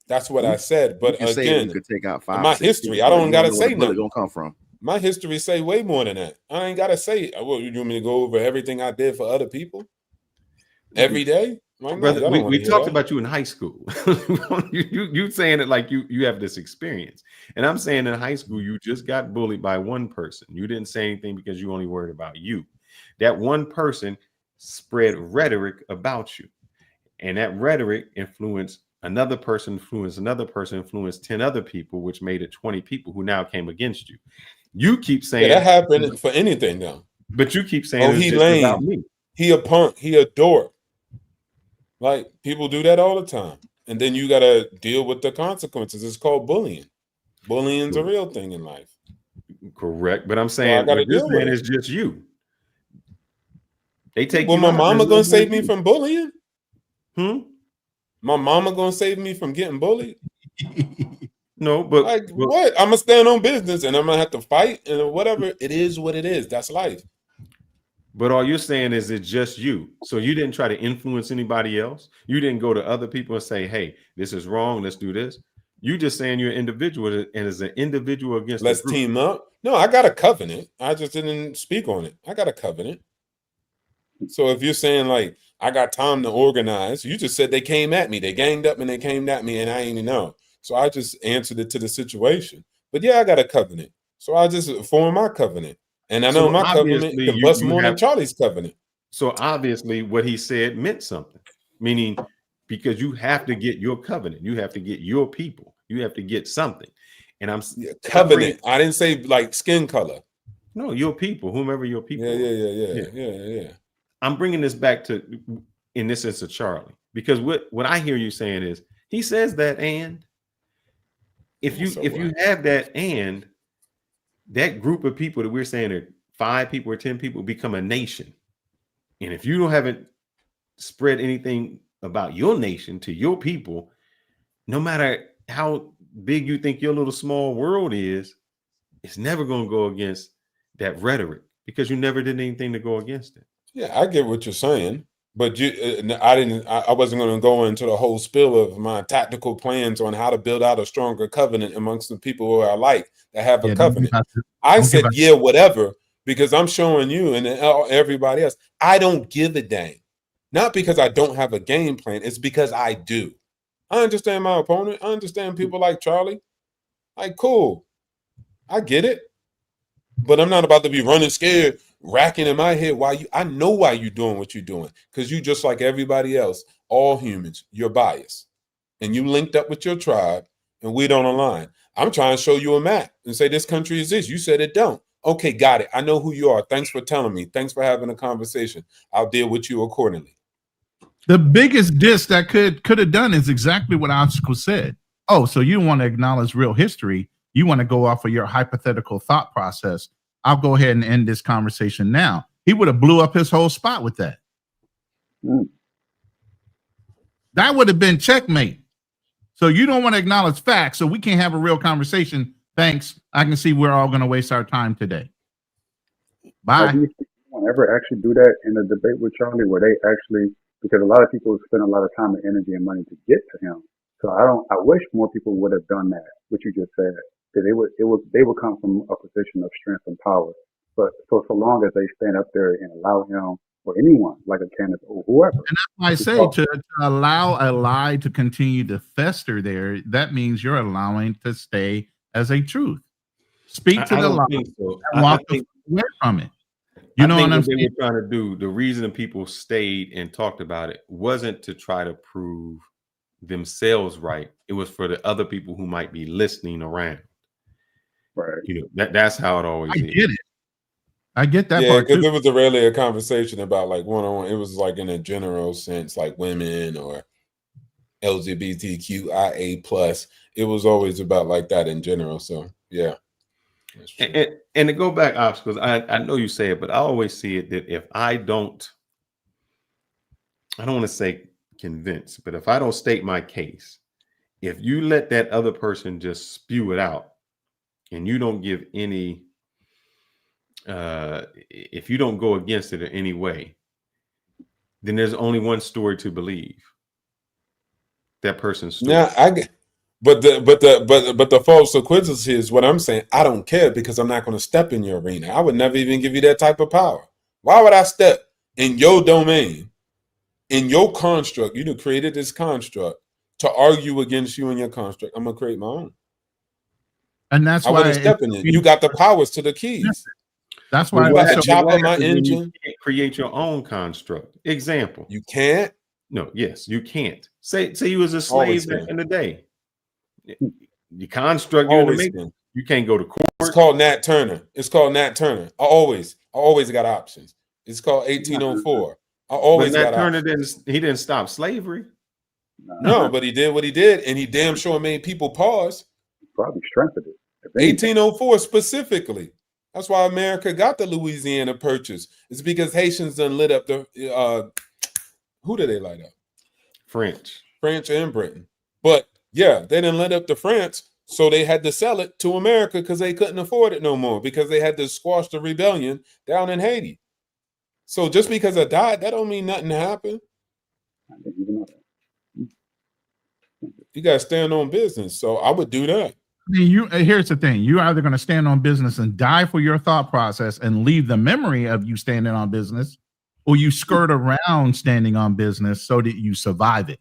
[SPEAKER 18] That's what I said. But
[SPEAKER 15] You can say that you
[SPEAKER 18] again,
[SPEAKER 15] could take out
[SPEAKER 18] in
[SPEAKER 15] 5,
[SPEAKER 18] my
[SPEAKER 15] 6
[SPEAKER 18] history,
[SPEAKER 15] people,
[SPEAKER 18] I
[SPEAKER 15] but
[SPEAKER 18] don't
[SPEAKER 15] you
[SPEAKER 18] gotta
[SPEAKER 15] know where
[SPEAKER 18] say
[SPEAKER 15] the bullet
[SPEAKER 18] nothing.
[SPEAKER 15] gonna come from.
[SPEAKER 18] My history say way more than that. I ain't gotta say, well, you want me to go over everything I did for other people every day? Why not?
[SPEAKER 2] Brother,
[SPEAKER 18] Y'all don't wanna
[SPEAKER 2] we
[SPEAKER 18] hear
[SPEAKER 2] talked
[SPEAKER 18] that.
[SPEAKER 2] about you in high school. you saying it like you have this experience, and I'm saying in high school you just got bullied by one person. You didn't say anything because you only worried about you. That one person spread rhetoric about you, and that rhetoric influenced another person, influenced 10 other people, which made it 20 people who now came against you. You keep saying
[SPEAKER 18] Yeah, that happened for anything though.
[SPEAKER 2] but you keep saying
[SPEAKER 18] Oh,
[SPEAKER 2] it's
[SPEAKER 18] he
[SPEAKER 2] just about
[SPEAKER 18] lame.
[SPEAKER 2] me.
[SPEAKER 18] He a punk. He a dork. Like, people do that all the time. And then you got to deal with the consequences. It's called bullying. Bullying's a real thing in life.
[SPEAKER 2] Correct. But I'm
[SPEAKER 18] So I
[SPEAKER 2] saying
[SPEAKER 18] got to
[SPEAKER 2] what you're
[SPEAKER 18] deal with
[SPEAKER 2] saying
[SPEAKER 18] it.
[SPEAKER 2] is just you. They take
[SPEAKER 18] Well,
[SPEAKER 2] you
[SPEAKER 18] my
[SPEAKER 2] out,
[SPEAKER 18] mama
[SPEAKER 2] there's
[SPEAKER 18] going
[SPEAKER 2] no
[SPEAKER 18] to save
[SPEAKER 2] more
[SPEAKER 18] me
[SPEAKER 2] you.
[SPEAKER 18] from bullying?
[SPEAKER 2] Hmm?
[SPEAKER 18] My mama going to save me from getting bullied?
[SPEAKER 2] No, but
[SPEAKER 18] Like, what? I'm going to stand on business and I'm going to have to fight and whatever. It is what it is. That's life.
[SPEAKER 2] But all you're saying is it's just you. So you didn't try to influence anybody else. You didn't go to other people and say, hey, this is wrong. Let's do this. You just saying you're an individual, and as an individual against
[SPEAKER 18] Let's
[SPEAKER 2] the group.
[SPEAKER 18] team up. No, I got a covenant. I just didn't speak on it. I got a covenant. So if you're saying like, I got time to organize, you just said they came at me. They ganged up and they came at me and I didn't even know. So I just answered it to the situation. But yeah, I got a covenant. So I just form my covenant. And I know
[SPEAKER 2] So
[SPEAKER 18] my covenant
[SPEAKER 2] obviously
[SPEAKER 18] can bust more than Charlie's covenant.
[SPEAKER 2] So obviously what he said meant something, meaning because you have to get your covenant, you have to get your people, you have to get something. And I'm
[SPEAKER 18] covenant. I didn't say like skin color.
[SPEAKER 2] No, your people, whomever your people.
[SPEAKER 18] Yeah.
[SPEAKER 2] I'm bringing this back to, in this instance, Charlie, because what I hear you saying is he says that, and if you have that, and that group of people that we're saying are 5 people or 10 people become a nation. And if you haven't spread anything about your nation to your people, no matter how big you think your little small world is, it's never going to go against that rhetoric because you never did anything to go against it.
[SPEAKER 18] Yeah, I get what you're saying, but I wasn't going to go into the whole spiel of my tactical plans on how to build out a stronger covenant amongst the people who I like that have a covenant. I said, yeah, whatever, because I'm showing you and everybody else, I don't give a dang. Not because I don't have a game plan, it's because I do. I understand my opponent. I understand people like Charlie. Like, cool. I get it. But I'm not about to be running scared, racking in my head I know why you're doing what you're doing. Because you just like everybody else, all humans, you're biased. And you linked up with your tribe and we don't align. I'm trying to show you a map and say this country is this. You said it don't. Okay, got it. I know who you are. Thanks for telling me. Thanks for having a conversation. I'll deal with you accordingly.
[SPEAKER 12] The biggest diss that could have done is exactly what Obstacle said. Oh, so you want to acknowledge real history. You want to go off of your hypothetical thought process. I'll go ahead and end this conversation now. He would have blew up his whole spot with that. That would have been checkmate. So you don't want to acknowledge facts, so we can't have a real conversation. Thanks. I can see we're all going to waste our time today. Bye.
[SPEAKER 17] Do you think anyone ever actually do that in a debate with Charlie, where they actually, because a lot of people spend a lot of time and energy and money to get to him. So I wish more people would have done that, what you just said. Because they would come from a position of strength and power. But so long as they stand up there and allow him or anyone, like a candidate or whoever.
[SPEAKER 12] And that's why I say to allow a lie to continue to fester there, that means you're allowing to stay as a truth. Speak to the lie and walk away from it. You know what I'm saying?
[SPEAKER 2] They were trying to do, the reason people stayed and talked about it wasn't to try to prove themselves right. It was for the other people who might be listening around.
[SPEAKER 17] Right.
[SPEAKER 2] You know, that's how it always is.
[SPEAKER 12] Get it. I get that.
[SPEAKER 18] Yeah, because it was rarely a conversation about like one-on-one. It was like in a general sense, like women or LGBTQIA plus. It was always about like that in general. So yeah.
[SPEAKER 2] And to go back, Obstacles, I know you say it, but I always see it that if I don't want to say convince, but if I don't state my case, if you let that other person just spew it out and you don't give any, if you don't go against it in any way, then there's only one story to believe. That person's story.
[SPEAKER 18] Yeah, I get. But the false equivalency is what I'm saying. I don't care because I'm not going to step in your arena. I would never even give you that type of power. Why would I step in your domain, in your construct? You created this construct to argue against you and your construct. I'm gonna create my own.
[SPEAKER 12] And that's
[SPEAKER 18] I
[SPEAKER 12] why
[SPEAKER 18] wouldn't step in it. You got the powers to the keys.
[SPEAKER 12] That's why
[SPEAKER 18] I chop on my engine.
[SPEAKER 2] You can't create your own construct. Example.
[SPEAKER 18] You can't.
[SPEAKER 2] No. Yes, you can't. Say you was a slave back in the day. You construct you can't go to court.
[SPEAKER 18] It's called Nat Turner. I always got options. It's called 1804. I always got
[SPEAKER 2] Turner
[SPEAKER 18] options.
[SPEAKER 2] didn't stop slavery.
[SPEAKER 18] No, but he did what he did, and he damn sure made people pause.
[SPEAKER 17] Probably strengthened it.
[SPEAKER 18] 1804 specifically. That's why America got the Louisiana Purchase. It's because Haitians done lit up the who did they light up?
[SPEAKER 2] French
[SPEAKER 18] and Britain. But yeah, they didn't let up to France, so they had to sell it to America because they couldn't afford it no more because they had to squash the rebellion down in Haiti. So just because I died, that don't mean nothing happened.
[SPEAKER 17] I didn't even know that.
[SPEAKER 18] You got to stand on business, so I would do that.
[SPEAKER 12] I mean, here's the thing: you're either going to stand on business and die for your thought process and leave the memory of you standing on business, or you skirt around standing on business so that you survive it.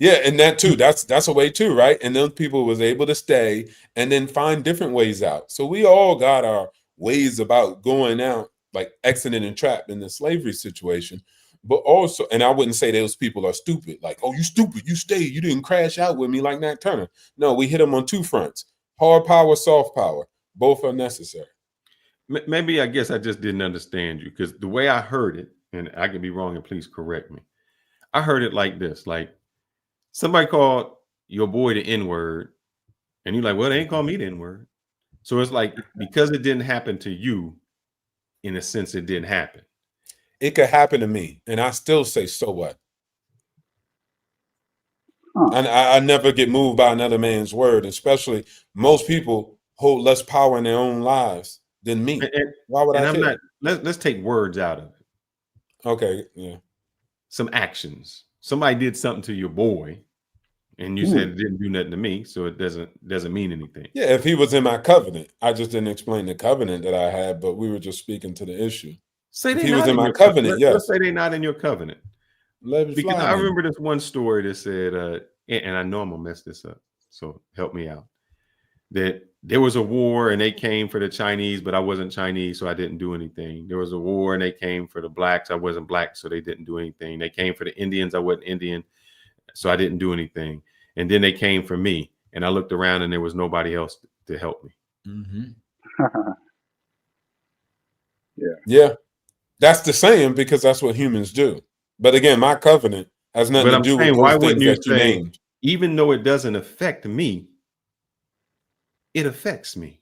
[SPEAKER 18] Yeah, and that too. That's a way too, right? And those people was able to stay and then find different ways out. So we all got our ways about going out, like exiting and trapped in the slavery situation. But also, and I wouldn't say those people are stupid. Like, oh, you stupid, you stayed, you didn't crash out with me like Nat Turner. No, we hit them on two fronts: hard power, soft power. Both are necessary.
[SPEAKER 2] Maybe I guess I just didn't understand you, because the way I heard it, and I could be wrong, and please correct me. I heard it like this: like somebody called your boy the N-word, and you're like, well, they ain't call me the N-word. So it's like, because it didn't happen to you, in a sense, it didn't happen.
[SPEAKER 18] It could happen to me, and I still say, so what? I never get moved by another man's word, especially most people hold less power in their own lives than me. Why would I care?
[SPEAKER 2] Let's take words out of it.
[SPEAKER 18] Okay, yeah.
[SPEAKER 2] Some actions. Somebody did something to your boy, and you said it didn't do nothing to me, so it doesn't mean anything.
[SPEAKER 18] Yeah, if he was in my covenant, I just didn't explain the covenant that I had, but we were just speaking to the issue.
[SPEAKER 2] Say
[SPEAKER 18] if he was in my covenant, yes.
[SPEAKER 2] Let's say they're not in your covenant. Because I remember this one story that said, and I know I'm gonna mess this up, so help me out. That there was a war and they came for the Chinese, but I wasn't Chinese, so I didn't do anything. There was a war and they came for the blacks. I wasn't black, so they didn't do anything. They came for the Indians. I wasn't Indian, so I didn't do anything. And then they came for me, and I looked around and there was nobody else to help me.
[SPEAKER 18] Yeah. That's the saying, because that's what humans do. But again, my covenant has nothing to do with those things that you named.
[SPEAKER 2] Even though it doesn't affect me, it affects me.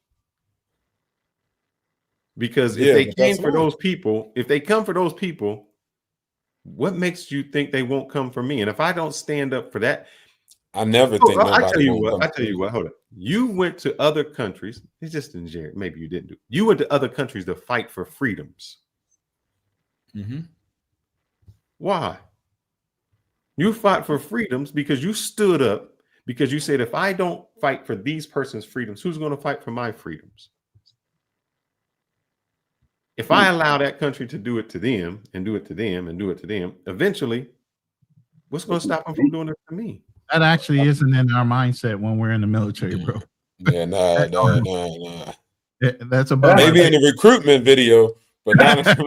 [SPEAKER 2] Because if they came for those people, what makes you think they won't come for me? And if I don't stand up for that,
[SPEAKER 18] I never think nobody
[SPEAKER 2] I tell you
[SPEAKER 18] will
[SPEAKER 2] what, hold on. You went to other countries. It's just in Jared. Maybe you didn't do. You went to other countries to fight for freedoms. Why? You fought for freedoms because you stood up, because you said, if I don't fight for these persons' freedoms, who's going to fight for my freedoms? If I allow that country to do it to them and do it to them and do it to them, eventually, what's going to stop them from doing it to me?
[SPEAKER 12] That actually isn't in our mindset when we're in the military, bro.
[SPEAKER 18] Yeah, nah.
[SPEAKER 12] That's about
[SPEAKER 18] maybe in the recruitment video, but not
[SPEAKER 2] just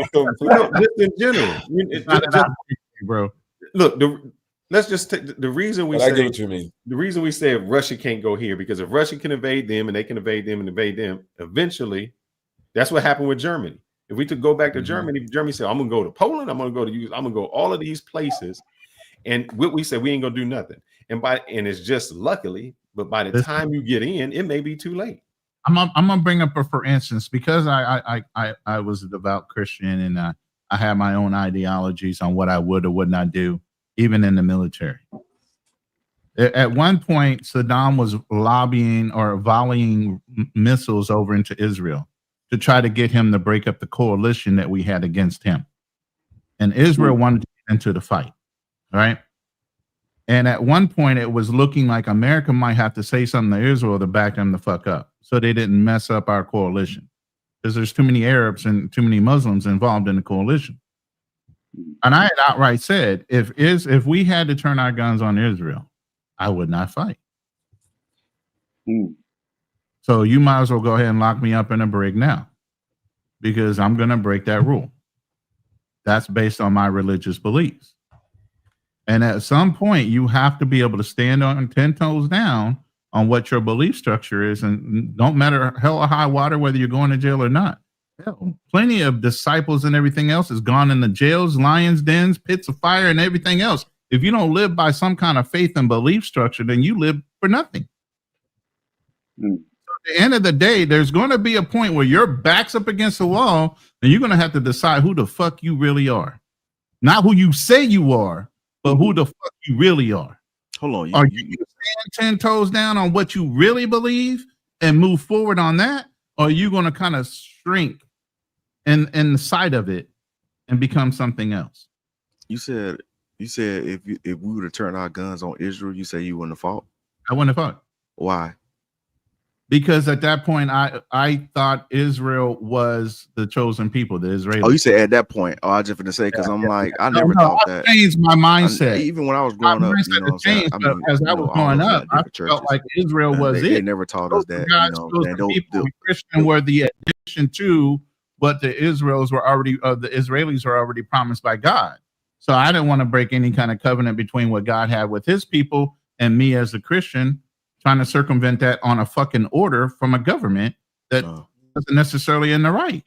[SPEAKER 2] in general.
[SPEAKER 12] Bro.
[SPEAKER 2] Look, let's just take the reason we say,
[SPEAKER 18] I get what you mean.
[SPEAKER 2] The reason we say Russia can't go here, because if Russia can invade them and they can invade them and invade them, eventually, that's what happened with Germany. If we could go back to Germany, Germany said, I'm gonna go to Poland, I'm gonna go all of these places. And what we said, we ain't gonna do nothing. And it's just luckily, but by the time you get in, it may be too late.
[SPEAKER 12] I'm gonna bring up for instance, because I was a devout Christian, and I had my own ideologies on what I would or would not do, even in the military. At one point, Saddam was lobbying or volleying missiles over into Israel to try to get him to break up the coalition that we had against him. And Israel wanted to get into the fight, right? And at one point, it was looking like America might have to say something to Israel to back them the fuck up, so they didn't mess up our coalition, because there's too many Arabs and too many Muslims involved in the coalition. And I had outright said, if we had to turn our guns on Israel, I would not fight. So you might as well go ahead and lock me up in a brig now, because I'm going to break that rule. That's based on my religious beliefs. And at some point, you have to be able to stand on 10 toes down on what your belief structure is, and don't matter hell or high water whether you're going to jail or not. Hell, plenty of disciples and everything else has gone into jails, lions' dens, pits of fire, and everything else. If you don't live by some kind of faith and belief structure, then you live for nothing. So at the end of the day, there's going to be a point where your back's up against the wall, and you're going to have to decide who the fuck you really are. Not who you say you are, but who the fuck you really are.
[SPEAKER 15] Hold on.
[SPEAKER 12] Are you stand 10 toes down on what you really believe and move forward on that? Or are you going to kind of shrink in the sight of it and become something else?
[SPEAKER 15] You said if we were to turn our guns on Israel, you say you wouldn't have fought?
[SPEAKER 12] I wouldn't have fought.
[SPEAKER 15] Why?
[SPEAKER 12] Because at that point, I thought Israel was the chosen people, the Israelis.
[SPEAKER 15] Oh, you said at that point. Oh, I just gonna say because I'm like, I never
[SPEAKER 12] No,
[SPEAKER 15] thought
[SPEAKER 12] I
[SPEAKER 15] that.
[SPEAKER 12] changed my mindset.
[SPEAKER 15] Even when I was growing up, you know what I'm saying?
[SPEAKER 12] Changed,
[SPEAKER 15] I
[SPEAKER 12] but
[SPEAKER 15] mean,
[SPEAKER 12] as I was growing
[SPEAKER 15] all
[SPEAKER 12] up,
[SPEAKER 15] of
[SPEAKER 12] I
[SPEAKER 15] different
[SPEAKER 12] felt
[SPEAKER 15] churches.
[SPEAKER 12] like Israel was
[SPEAKER 15] They
[SPEAKER 12] it.
[SPEAKER 15] never taught us that.
[SPEAKER 12] God's
[SPEAKER 15] You know,
[SPEAKER 12] chosen people, Christian were the addition to what the Israelis were already, the Israelis were already promised by God. So I didn't want to break any kind of covenant between what God had with his people and me as a Christian, trying to circumvent that on a fucking order from a government that wasn't necessarily in the right.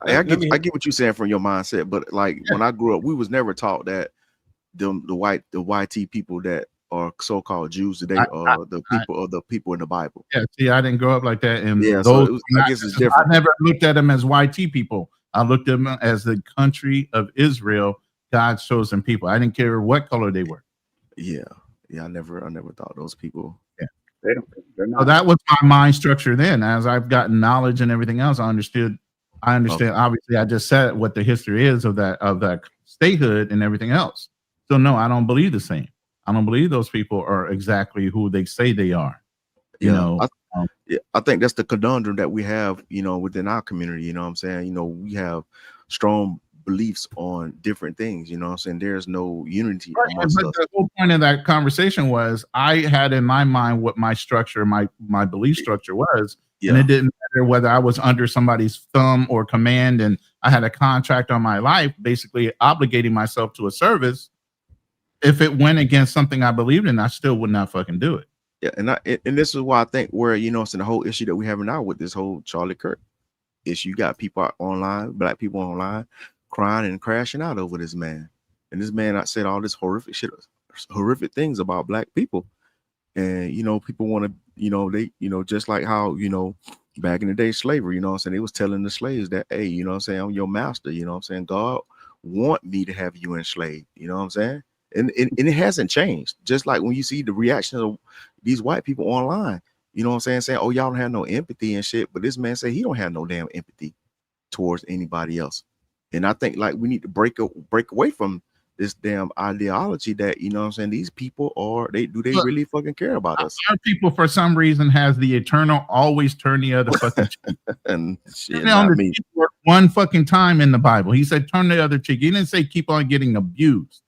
[SPEAKER 15] I get what you're saying from your mindset, but like when I grew up, we was never taught that the YT people that are so-called Jews today are the people in the Bible.
[SPEAKER 12] Yeah, see, I didn't grow up like that, and
[SPEAKER 15] Yeah,
[SPEAKER 12] those
[SPEAKER 15] so it was, I guess it's different.
[SPEAKER 12] I never looked at them as YT people. I looked at them as the country of Israel, God's chosen people. I didn't care what color they were.
[SPEAKER 15] Yeah, I never thought those people.
[SPEAKER 12] Yeah,
[SPEAKER 17] they're not.
[SPEAKER 12] So that was my mind structure then. As I've gotten knowledge and everything else, I understand.
[SPEAKER 15] Okay.
[SPEAKER 12] Obviously, I just said what the history is of that statehood and everything else. So no, I don't believe the same. I don't believe those people are exactly who they say they are. You know,
[SPEAKER 15] I think that's the conundrum that we have, you know, within our community. You know what I'm saying? You know, we have strong beliefs on different things. You know what I'm saying? There's no unity amongst us.
[SPEAKER 12] The whole point of that conversation was I had in my mind what my structure, my belief structure was. And it didn't matter whether I was under somebody's thumb or command, and I had a contract on my life, basically obligating myself to a service. If it went against something I believed in, I still would not fucking do it.
[SPEAKER 15] Yeah, and this is why I think where, you know, it's in the whole issue that we're having now with this whole Charlie Kirk issue. You got people online, black people online, crying and crashing out over this man. And this man said all this horrific shit, horrific things about black people. And, you know, people want to, you know, they, you know, just like how, you know, back in the day, slavery, you know what I'm saying? They was telling the slaves that, hey, you know what I'm saying? I'm your master, you know what I'm saying? God want me to have you enslaved, you know what I'm saying? And it hasn't changed. Just like when you see the reaction of these white people online, you know what I'm saying? Oh, y'all don't have no empathy and shit. But this man said he don't have no damn empathy towards anybody else. And I think like we need to break away from this damn ideology that, you know what I'm saying, these people do they really fucking care about us?
[SPEAKER 12] Our people, for some reason, has the eternal always turn the other fucking cheek.
[SPEAKER 15] And shit, not me.
[SPEAKER 12] One fucking time in the Bible, he said turn the other cheek. He didn't say keep on getting abused,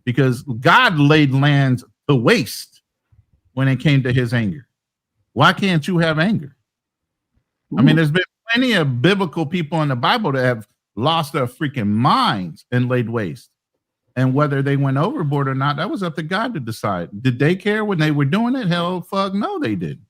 [SPEAKER 12] because God laid lands to waste when it came to his anger. Why can't you have anger? I mean, there's been plenty of biblical people in the Bible that have lost their freaking minds and laid waste. And whether they went overboard or not, that was up to God to decide. Did they care when they were doing it? Hell, fuck no, they didn't.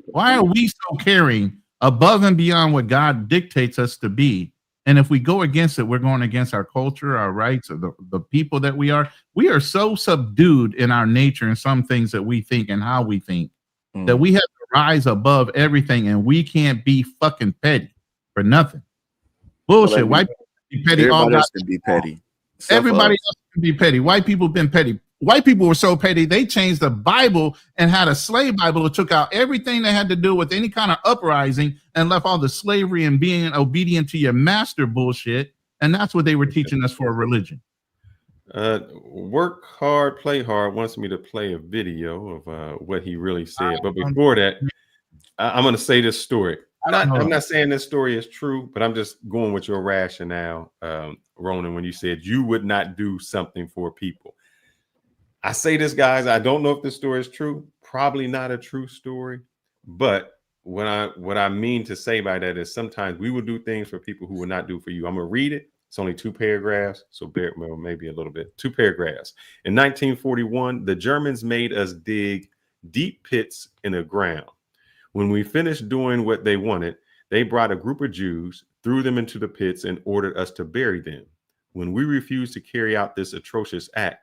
[SPEAKER 12] Why are we so caring above and beyond what God dictates us to be? And if we go against it, we're going against our culture, our rights, or the people that we are. We are so subdued in our nature and some things that we think and how we think that we have to rise above everything, and we can't be fucking petty for nothing. Bullshit. White people be petty.
[SPEAKER 15] Everybody else can be petty.
[SPEAKER 12] Everybody else can be petty. White people have been petty. White people were so petty, they changed the Bible and had a slave Bible that took out everything that had to do with any kind of uprising and left all the slavery and being obedient to your master bullshit. And that's what they were teaching us for a religion.
[SPEAKER 2] Work hard, play hard wants me to play a video of what he really said. But before that, I'm going to say this story. I'm not saying this story is true, but I'm just going with your rationale, Ronan, when you said you would not do something for people. I say this, guys, I don't know if this story is true. Probably not a true story. But what I mean to say by that is sometimes we will do things for people who will not do for you. I'm going to read it. It's only 2 paragraphs, so maybe a little bit. 2 paragraphs. In 1941, the Germans made us dig deep pits in the ground. When we finished doing what they wanted, they brought a group of Jews, threw them into the pits, and ordered us to bury them. When we refused to carry out this atrocious act,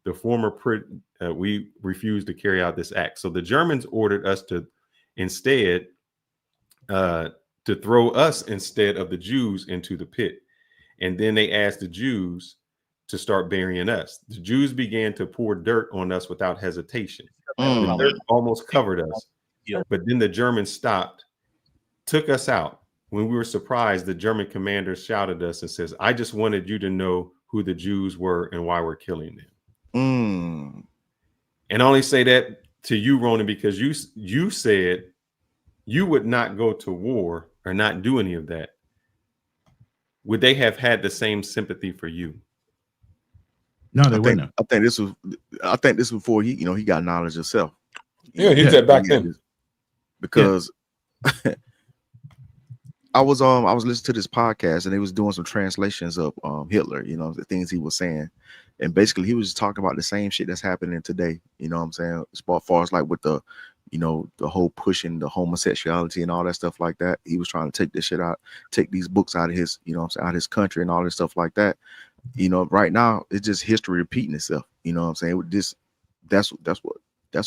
[SPEAKER 2] we refused to carry out this act. So the Germans ordered us to instead to throw us instead of the Jews into the pit. And then they asked the Jews to start burying us. The Jews began to pour dirt on us without hesitation. The dirt almost covered us. But then the Germans stopped, took us out. When we were surprised, the German commander shouted at us and says, I just wanted you to know who the Jews were and why we're killing them. And I only say that to you, Ronan, because you said you would not go to war or not do any of that, would they have had the same sympathy for you?
[SPEAKER 12] No, they wouldn't have.
[SPEAKER 15] I think this was before he got knowledge of self.
[SPEAKER 18] Yeah, he said back then.
[SPEAKER 15] Because I was listening to this podcast and they was doing some translations of Hitler, the things he was saying. And basically he was just talking about the same shit that's happening today. You know what I'm saying? As far as like with the whole pushing the homosexuality and all that stuff like that. He was trying to take this shit out, take these books out of his, out of his country and all this stuff like that. Right now it's just history repeating itself. You know what I'm saying? That's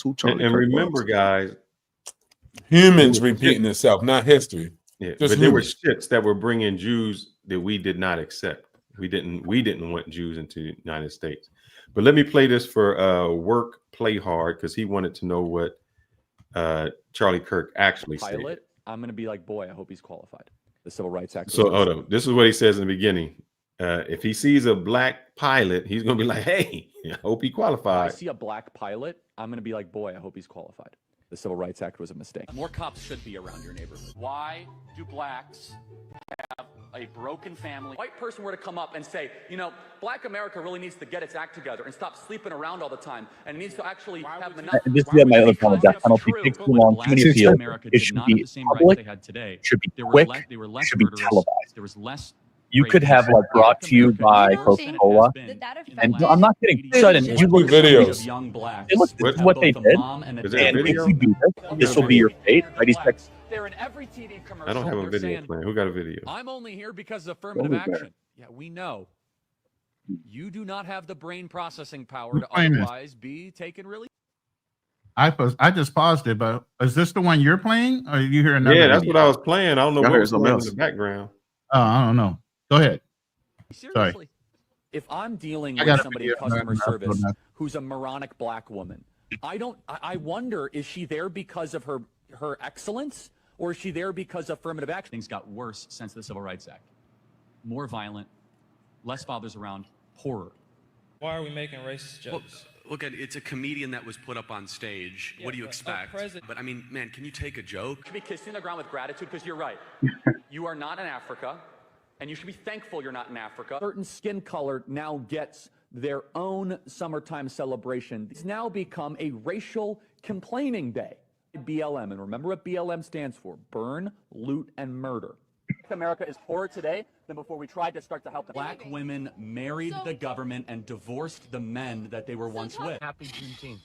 [SPEAKER 15] who Charlie.
[SPEAKER 2] And remember, guys,
[SPEAKER 18] humans repeating itself, not history.
[SPEAKER 2] Yeah,
[SPEAKER 18] just
[SPEAKER 2] but there were shits that were bringing Jews that we did not accept. We didn't want Jews into the United States. But let me play this for Work Play Hard, because he wanted to know what Charlie Kirk actually said.
[SPEAKER 16] I'm going to be like, boy, I hope he's qualified. The Civil Rights Act.
[SPEAKER 2] So hold on. This is what he says in the beginning. If he sees a black pilot, he's going to be like, hey, I hope he qualified.
[SPEAKER 16] If I see a black pilot, I'm going to be like, boy, I hope he's qualified. The Civil Rights Act was a mistake. More cops should be around your neighborhood. Why do blacks have a broken family? A white person were to come up and say, black America really needs to get its act together and stop sleeping around all the time, and it needs to actually have
[SPEAKER 20] This is my other point. Death penalty takes too long, too many appeals. It should be public. It should be quick. It should be televised.
[SPEAKER 16] There was less.
[SPEAKER 20] You could have like brought to you by Coca-Cola, and I'm not kidding. Sudden, you look
[SPEAKER 18] videos.
[SPEAKER 20] Look, this is what they did, and if you do this will be your fate. Ready, set.
[SPEAKER 16] They're in every TV commercial.
[SPEAKER 2] I don't have a video plan. Who got a video?
[SPEAKER 16] I'm only here because of affirmative action. Yeah, we know. You do not have the brain processing power to otherwise be taken really.
[SPEAKER 12] I just paused it, but is this the one you're playing, or you hear another?
[SPEAKER 2] Yeah, that's
[SPEAKER 12] video?
[SPEAKER 2] what I was playing. I don't know what was going on in the background.
[SPEAKER 12] Oh, I don't know. Go ahead.
[SPEAKER 16] Seriously.
[SPEAKER 12] Sorry.
[SPEAKER 16] If I'm dealing with somebody in customer service who's a moronic black woman, I wonder, is she there because of her excellence, or is she there because of affirmative action? Things got worse since the Civil Rights Act. More violent, less fathers around, poorer.
[SPEAKER 10] Why are we making racist jokes?
[SPEAKER 21] Look, it's a comedian that was put up on stage. What do you expect? But I mean, man, can you take a joke?
[SPEAKER 16] You should be kissing the ground with gratitude, because you're right. You are not in Africa, and you should be thankful you're not in Africa. Certain skin color now gets their own summertime celebration. It's now become a racial complaining day. BLM, and remember what BLM stands for: burn, loot, and murder. America is poorer today than before we tried to start to help them. Black women married the government and divorced the men that they were once with.
[SPEAKER 10] Happy Juneteenth.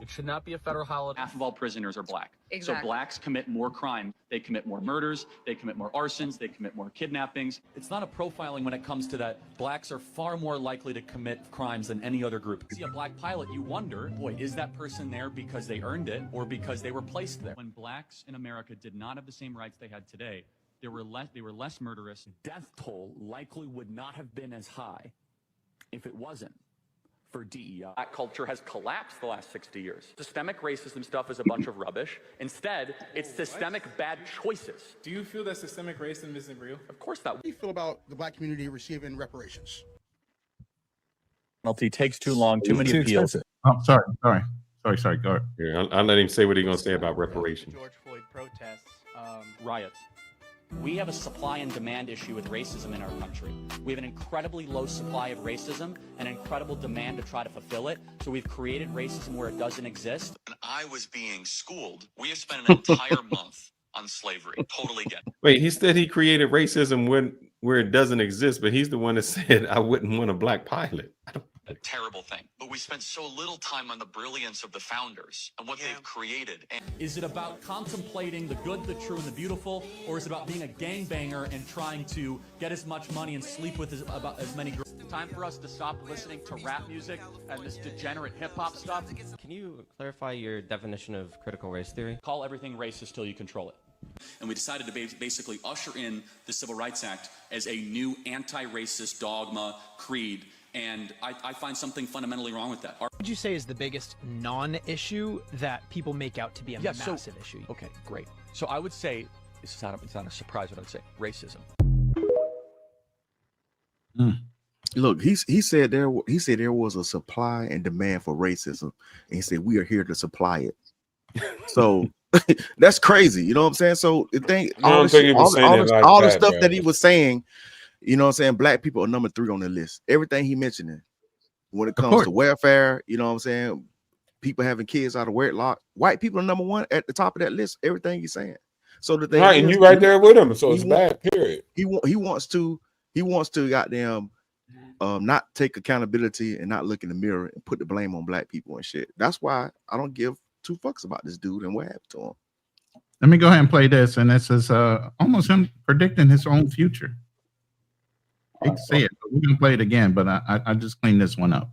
[SPEAKER 10] It should not be a federal holiday.
[SPEAKER 5] Half of all prisoners are black.
[SPEAKER 14] Exactly.
[SPEAKER 5] So blacks commit more crime. They commit more murders. They commit more arsons. They commit more kidnappings.
[SPEAKER 16] It's not a profiling when it comes to that. Blacks are far more likely to commit crimes than any other group. See a black pilot, you wonder, boy, is that person there because they earned it or because they were placed there? When blacks in America did not have the same rights they had today, they were less murderous. Death toll likely would not have been as high if it wasn't for DEI. Black culture has collapsed the last 60 years. Systemic racism stuff is a bunch of rubbish. Instead, it's systemic bad choices.
[SPEAKER 22] Do you feel that systemic racism isn't real?
[SPEAKER 16] Of course not.
[SPEAKER 23] How do you feel about the black community receiving reparations?
[SPEAKER 20] Penalty takes too long, too many appeals.
[SPEAKER 12] Oh, sorry. Go ahead.
[SPEAKER 2] Yeah, I'll let him say what he's going to say about reparations.
[SPEAKER 5] George Floyd protests, riots. We have a supply and demand issue with racism in our country. We have an incredibly low supply of racism and an incredible demand to try to fulfill it. So we've created racism where it doesn't exist.
[SPEAKER 24] When I was being schooled, we have spent an entire month on slavery. Totally get it.
[SPEAKER 2] Wait, he said he created racism where it doesn't exist, but he's the one that said I wouldn't want a black pilot.
[SPEAKER 24] A terrible thing. But we spent so little time on the brilliance of the founders and what they've created. And
[SPEAKER 16] is it about contemplating the good, the true, and the beautiful, or is it about being a gangbanger and trying to get as much money and sleep with as many girls? Time for us to stop listening to rap music and this degenerate hip-hop stuff.
[SPEAKER 25] Can you clarify your definition of critical race theory?
[SPEAKER 5] Call everything racist till you control it. And we decided to basically usher in the Civil Rights Act as a new anti-racist dogma, creed. And I find something fundamentally wrong with that.
[SPEAKER 26] What would you say is the biggest non-issue that people make out to be a massive issue?
[SPEAKER 16] Okay, great. So I would say, it's not a surprise what I would say, racism.
[SPEAKER 15] Look, he said there was a supply and demand for racism, and he said we are here to supply it. So That's crazy. You know what I'm saying? So the thing,
[SPEAKER 18] I don't think he was saying it like
[SPEAKER 15] all the
[SPEAKER 18] that,
[SPEAKER 15] stuff that
[SPEAKER 18] bro.
[SPEAKER 15] he was saying, you know what I'm saying? Black people are number 3 on the list. Everything he mentioning when it comes to welfare, you know what I'm saying? People having kids out of wedlock, white people are number 1 at the top of that list. Everything he's saying. So the thing
[SPEAKER 18] Right, and
[SPEAKER 15] is,
[SPEAKER 18] you right there with him. So it's bad, period.
[SPEAKER 15] He wants to goddamn not take accountability and not look in the mirror and put the blame on black people and shit. That's why I don't give 2 fucks about this dude and what happened to him.
[SPEAKER 12] Let me go ahead and play this, and this is almost him predicting his own future. I hate to say it, but we're gonna play it again, but I just cleaned this one up.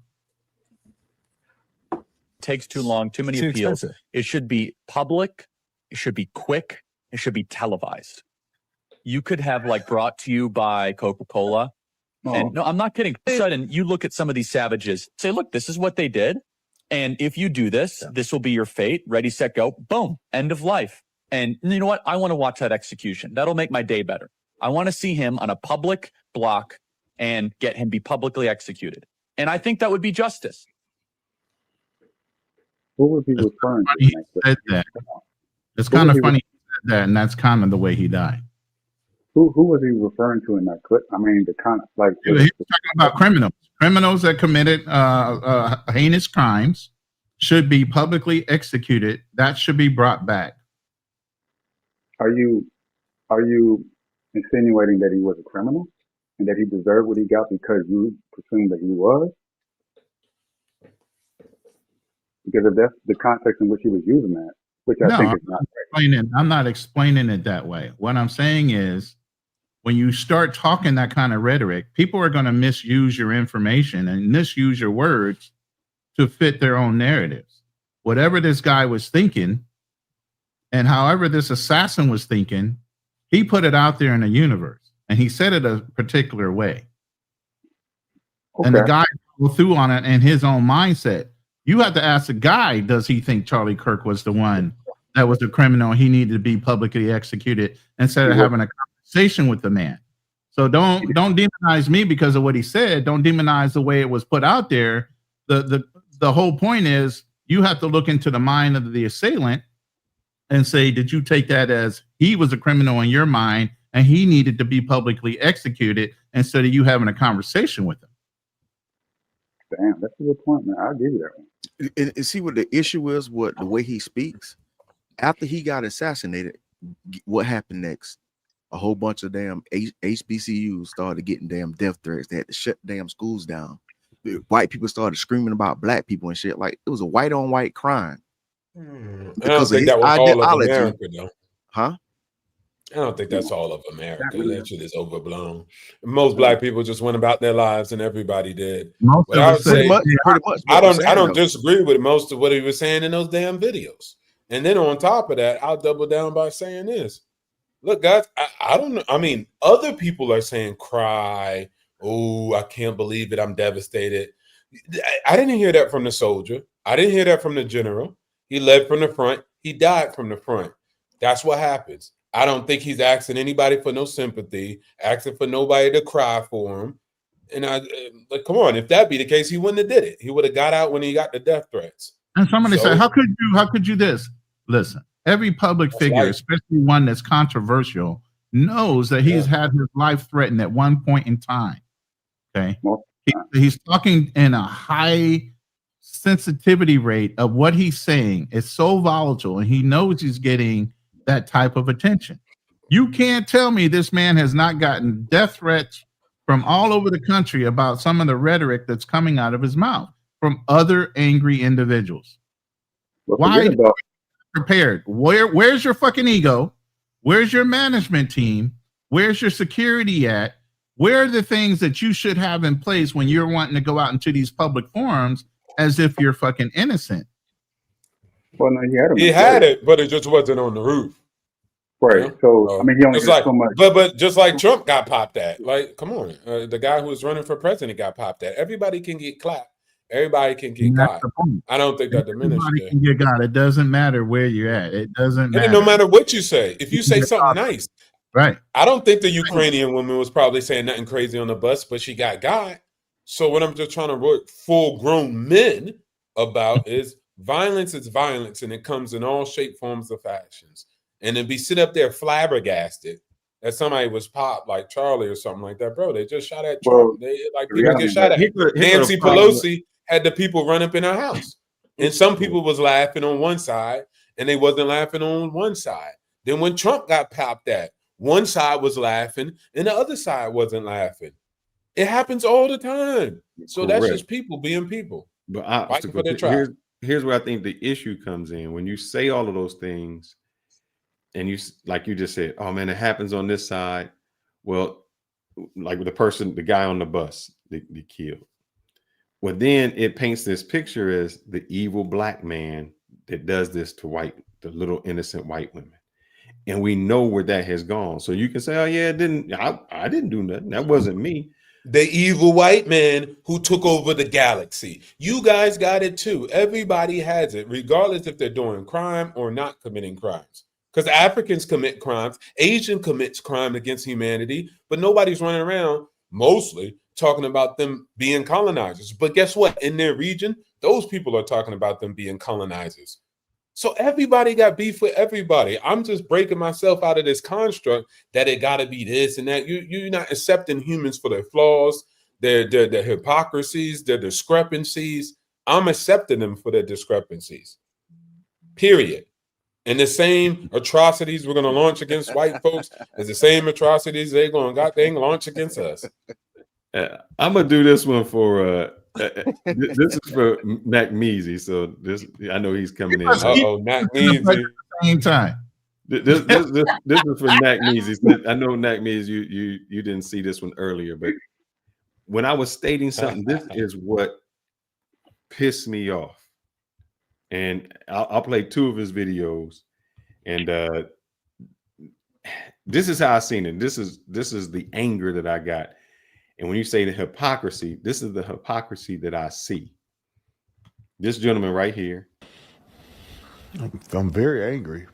[SPEAKER 5] Takes too long, too many appeals. It should be public, it should be quick, it should be televised. You could have like brought to you by Coca-Cola. And no, I'm not kidding. All of a sudden, you look at some of these savages, say, look, this is what they did. And if you do this, this will be your fate. Ready, set, go. Boom. End of life. And you know what? I want to watch that execution. That'll make my day better. I want to see him on a public block and get him be publicly executed. And I think that would be justice.
[SPEAKER 17] Who was he referring to?
[SPEAKER 12] He said that. It's kind of funny he said that, and that's kind of the way he died.
[SPEAKER 17] Who was he referring to in that clip? I mean, the kind of like
[SPEAKER 12] he was talking about criminals that committed heinous crimes should be publicly executed. That should be brought back.
[SPEAKER 17] Are you insinuating that he was a criminal and that he deserved what he got because you presumed that he was? Because if that's the context in which he was using that, which I think is not right.
[SPEAKER 12] I'm not explaining it that way. What I'm saying is, when you start talking that kind of rhetoric, people are going to misuse your information and misuse your words to fit their own narratives. Whatever this guy was thinking, and however this assassin was thinking, he put it out there in the universe, and he said it a particular way. Okay. And the guy followed through on it in his own mindset. You have to ask the guy, does he think Charlie Kirk was the one that was the criminal? He needed to be publicly executed instead of having a conversation with the man. So don't demonize me because of what he said. Don't demonize the way it was put out there. The whole point is you have to look into the mind of the assailant and say, did you take that as he was a criminal in your mind and he needed to be publicly executed instead of you having a conversation with him?
[SPEAKER 17] Damn, that's a good point, man. I'll give you that one.
[SPEAKER 15] And see what the issue is, the way he speaks. After he got assassinated, what happened next? A whole bunch of damn HBCUs started getting damn death threats. They had to shut damn schools down. White people started screaming about black people and shit. Like it was a white on white crime.
[SPEAKER 18] I don't think that was all of America, though.
[SPEAKER 15] Huh?
[SPEAKER 18] I don't think that's all of America. That shit is overblown. Most black people just went about their lives, and everybody did. I would say,
[SPEAKER 15] pretty much.
[SPEAKER 18] I don't disagree with most of what he was saying in those damn videos. And then on top of that, I'll double down by saying this. Look, guys, I don't know. I mean, other people are saying cry. Oh, I can't believe it. I'm devastated. I didn't hear that from the soldier. I didn't hear that from the general. He led from the front. He died from the front. That's what happens. I don't think he's asking anybody for no sympathy, asking for nobody to cry for him. And like, come on, if that be the case, he wouldn't have did it. He would have got out when he got the death threats.
[SPEAKER 12] And somebody said, how could you this? Listen, every public figure, especially one that's controversial, knows that he's had his life threatened at one point in time. Okay. He's talking in a high sensitivity rate of what he's saying. It's so volatile, and he knows he's getting that type of attention. You can't tell me this man has not gotten death threats from all over the country about some of the rhetoric that's coming out of his mouth from other angry individuals. Why prepared? Where's your fucking ego? Where's your management team? Where's your security at? Where are the things that you should have in place when you're wanting to go out into these public forums as if you're fucking innocent?
[SPEAKER 17] Well, no,
[SPEAKER 18] he had it, but it just wasn't on the roof.
[SPEAKER 17] Right. You know? So I mean, he only got so much.
[SPEAKER 18] But just like Trump got popped at, like, come on, the guy who was running for president got popped at. Everybody can get clapped. Everybody can get got. I don't think that diminishes.
[SPEAKER 12] Everybody can get got. It doesn't matter where you're at. It doesn't matter.
[SPEAKER 18] And no matter what you say, if you say something nice,
[SPEAKER 12] right?
[SPEAKER 18] I don't think the Ukrainian woman was probably saying nothing crazy on the bus, but she got. So what I'm just trying to work full-grown men about is Violence is violence, and it comes in all shape, forms, or fashions. And then be sit up there flabbergasted that somebody was popped like Charlie or something like that, bro. They just shot at Trump. They like people get shot at. Nancy Pelosi had the people run up in her house, and some people was laughing on one side, and they wasn't laughing on one side. Then when Trump got popped at, one side was laughing, and the other side wasn't laughing. It happens all the time. So that's just people being people.
[SPEAKER 2] But here's where I think the issue comes in. When you say all of those things, and you, like you just said, oh man, it happens on this side. Well, like with the guy on the bus, they killed. Well, then it paints this picture as the evil black man that does this to the little innocent white women. And we know where that has gone. So you can say, oh yeah, I didn't do nothing. That wasn't me.
[SPEAKER 18] The evil white man who took over the galaxy. You guys got it too. Everybody has it, regardless if they're doing crime or not committing crimes. Because Africans commit crimes, Asian commits crime against humanity, but nobody's running around mostly talking about them being colonizers. But guess what? In their region, those people are talking about them being colonizers. So everybody got beef with everybody. I'm just breaking myself out of this construct that it got to be this and that. You're not accepting humans for their flaws, their hypocrisies, their discrepancies. I'm accepting them for their discrepancies. Period. And the same atrocities we're going to launch against white folks is the same atrocities they're going to launch against us.
[SPEAKER 2] I'm going to do this one for this is for Mac Measy. So I know he's coming in.
[SPEAKER 18] Mac Measy.
[SPEAKER 12] Same time.
[SPEAKER 2] This is for Mac Measy. I know Mac Measy, you didn't see this one earlier, but when I was stating something, this is what pissed me off. And I'll play 2 of his videos, and this is how I seen it. This is the anger that I got. And when you say the hypocrisy, this is the hypocrisy that I see. This gentleman right here.
[SPEAKER 23] I'm very angry.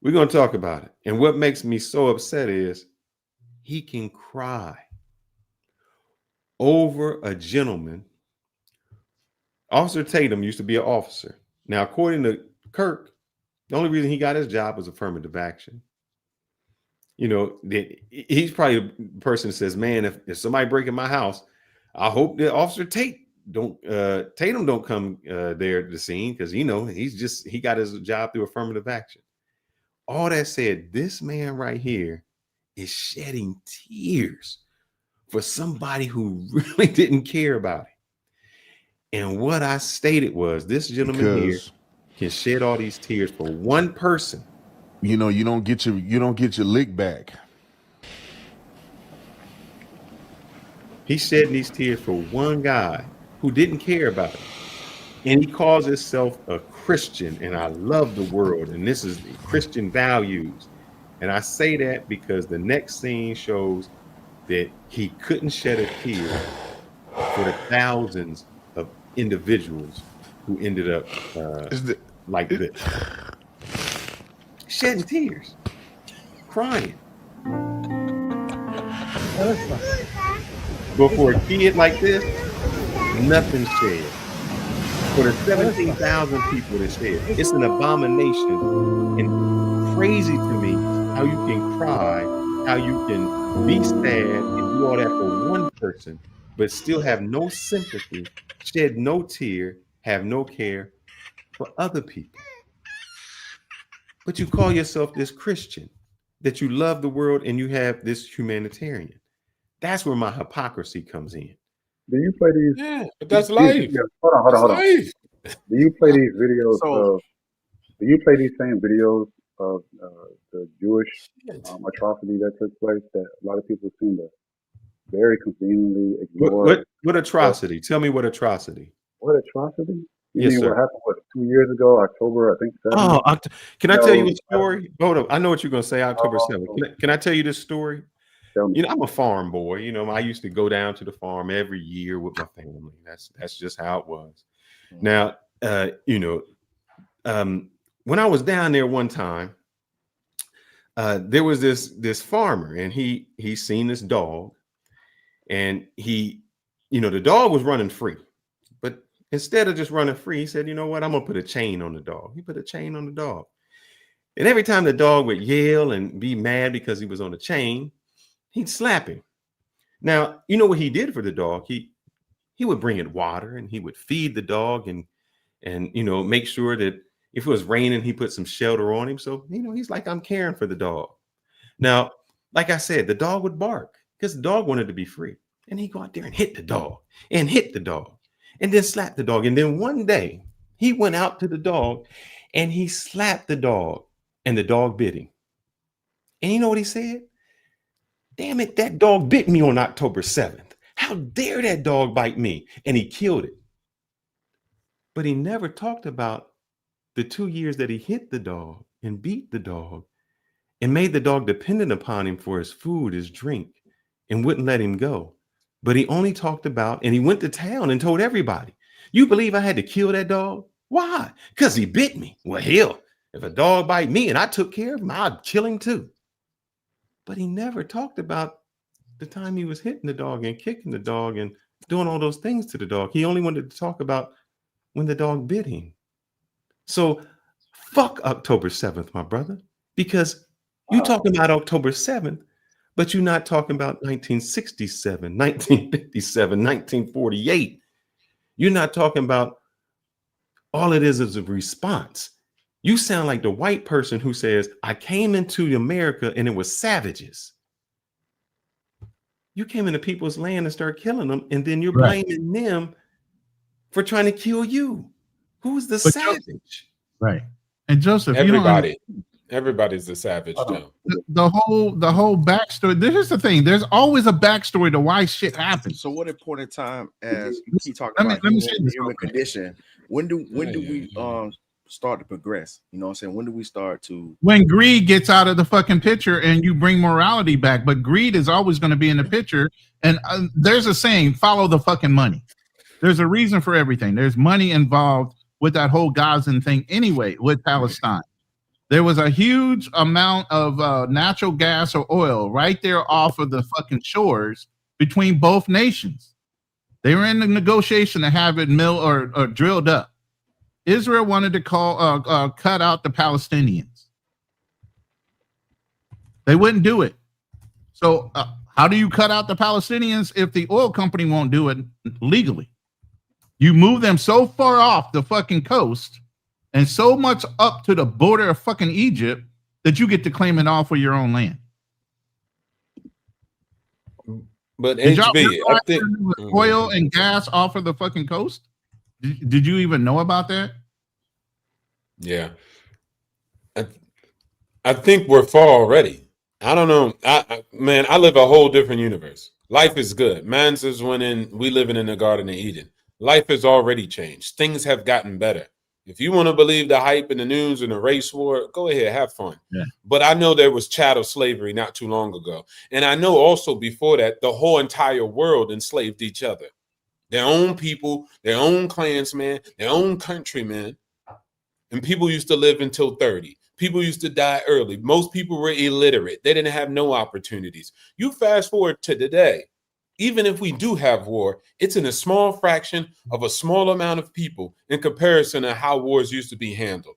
[SPEAKER 2] We're going to talk about it. And what makes me so upset is he can cry over a gentleman. Officer Tatum used to be an officer. Now, according to Kirk, the only reason he got his job was affirmative action. You know, he's probably the person that says, man, if somebody break in my house, I hope that Officer Tatum don't come there to the scene, because he got his job through affirmative action. All that said, this man right here is shedding tears for somebody who really didn't care about it. And what I stated was, this gentleman here can shed all these tears for one person.
[SPEAKER 23] You know, you don't get your lick back.
[SPEAKER 2] He's shedding these tears for one guy who didn't care about it. And he calls himself a Christian, and I love the world, and this is the Christian values. And I say that because the next scene shows that he couldn't shed a tear for the thousands of individuals who ended up like this. Shedding tears, crying. But for a kid like this, nothing shed. For the 17,000 people that shed, it's an abomination and crazy to me how you can cry, how you can be sad and do all that for one person, but still have no sympathy, shed no tear, have no care for other people. But you call yourself this Christian, that you love the world and you have this humanitarian. That's where my hypocrisy comes in.
[SPEAKER 17] Do you play these?
[SPEAKER 18] Yeah, but that's life.
[SPEAKER 17] Hold on. Do you play these videos do you play these same videos of the Jewish atrocity that took place that a lot of people seem to very conveniently ignore?
[SPEAKER 2] What atrocity? Tell me what atrocity.
[SPEAKER 17] What atrocity?
[SPEAKER 2] Yes,
[SPEAKER 17] mean
[SPEAKER 2] sir.
[SPEAKER 17] What happened 2 years ago, October, I think 7th?
[SPEAKER 2] Oh, can I tell you a story? Hold up. I know what you're going to say, October 7th. Can I tell you this story? You know, I'm a farm boy. You know, I used to go down to the farm every year with my family. That's just how it was. Now, when I was down there one time, there was this farmer, and he seen this dog, and the dog was running free, but Instead of just running free, he said, you know what? I'm going to put a chain on the dog. He put a chain on the dog. And every time the dog would yell and be mad because he was on a chain, he'd slap him. Now, you know what he did for the dog? He would bring it water, and he would feed the dog and make sure that if it was raining, he put some shelter on him. So, he's like, I'm caring for the dog. Now, like I said, the dog would bark because the dog wanted to be free. And he'd go out there and hit the dog and then slap the dog. And then one day he went out to the dog and he slapped the dog, and the dog bit him. And you know what he said? Damn it, that dog bit me on October 7th. How dare that dog bite me? And he killed it. But he never talked about the 2 years that he hit the dog and beat the dog and made the dog dependent upon him for his food, his drink, and wouldn't let him go. But he only talked about, and he went to town and told everybody, you believe I had to kill that dog? Why? Because he bit me. Well, hell, if a dog bite me and I took care of him, I'd kill him too. But he never talked about the time he was hitting the dog and kicking the dog and doing all those things to the dog. He only wanted to talk about when the dog bit him. So fuck October 7th, my brother, because you talking about October 7th, but you're not talking about 1967, 1957, 1948. You're not talking about all it is a response. You sound like the white person who says, I came into America and it was savages. You came into people's land and started killing them, and then you're blaming them for trying to kill you. Who's the savage?
[SPEAKER 12] Right. And Joseph,
[SPEAKER 18] everybody's a savage now.
[SPEAKER 12] The whole backstory. This is the thing. There's always a backstory to why shit happens.
[SPEAKER 15] So what important time as you keep talking about the human condition? When do we start to progress? You know what I'm saying? When do we start to,
[SPEAKER 12] when greed gets out of the fucking picture and you bring morality back? But greed is always going to be in the picture. And there's a saying, follow the fucking money. There's a reason for everything. There's money involved with that whole Gazan thing anyway, with Palestine. There was a huge amount of natural gas or oil right there off of the fucking shores between both nations. They were in the negotiation to have it milled or drilled up. Israel wanted to cut out the Palestinians. They wouldn't do it. So how do you cut out the Palestinians if the oil company won't do it legally? You move them so far off the fucking coast and so much up to the border of fucking Egypt that you get to claim it all for your own land.
[SPEAKER 18] But HB, I think
[SPEAKER 12] oil and gas off of the fucking coast. Did you even know about that?
[SPEAKER 18] Yeah, I think we're far already. I don't know. Man, I live a whole different universe. Life is good. Man's is we living in the Garden of Eden. Life has already changed. Things have gotten better. If you want to believe the hype in the news and the race war, go ahead, have fun. Yeah. But I know there was chattel slavery not too long ago. And I know also before that, the whole entire world enslaved each other. Their own people, their own clansmen, their own countrymen. And people used to live until 30. People used to die early. Most people were illiterate. They didn't have no opportunities. You fast forward to today. Even if we do have war, it's in a small fraction of a small amount of people in comparison to how wars used to be handled.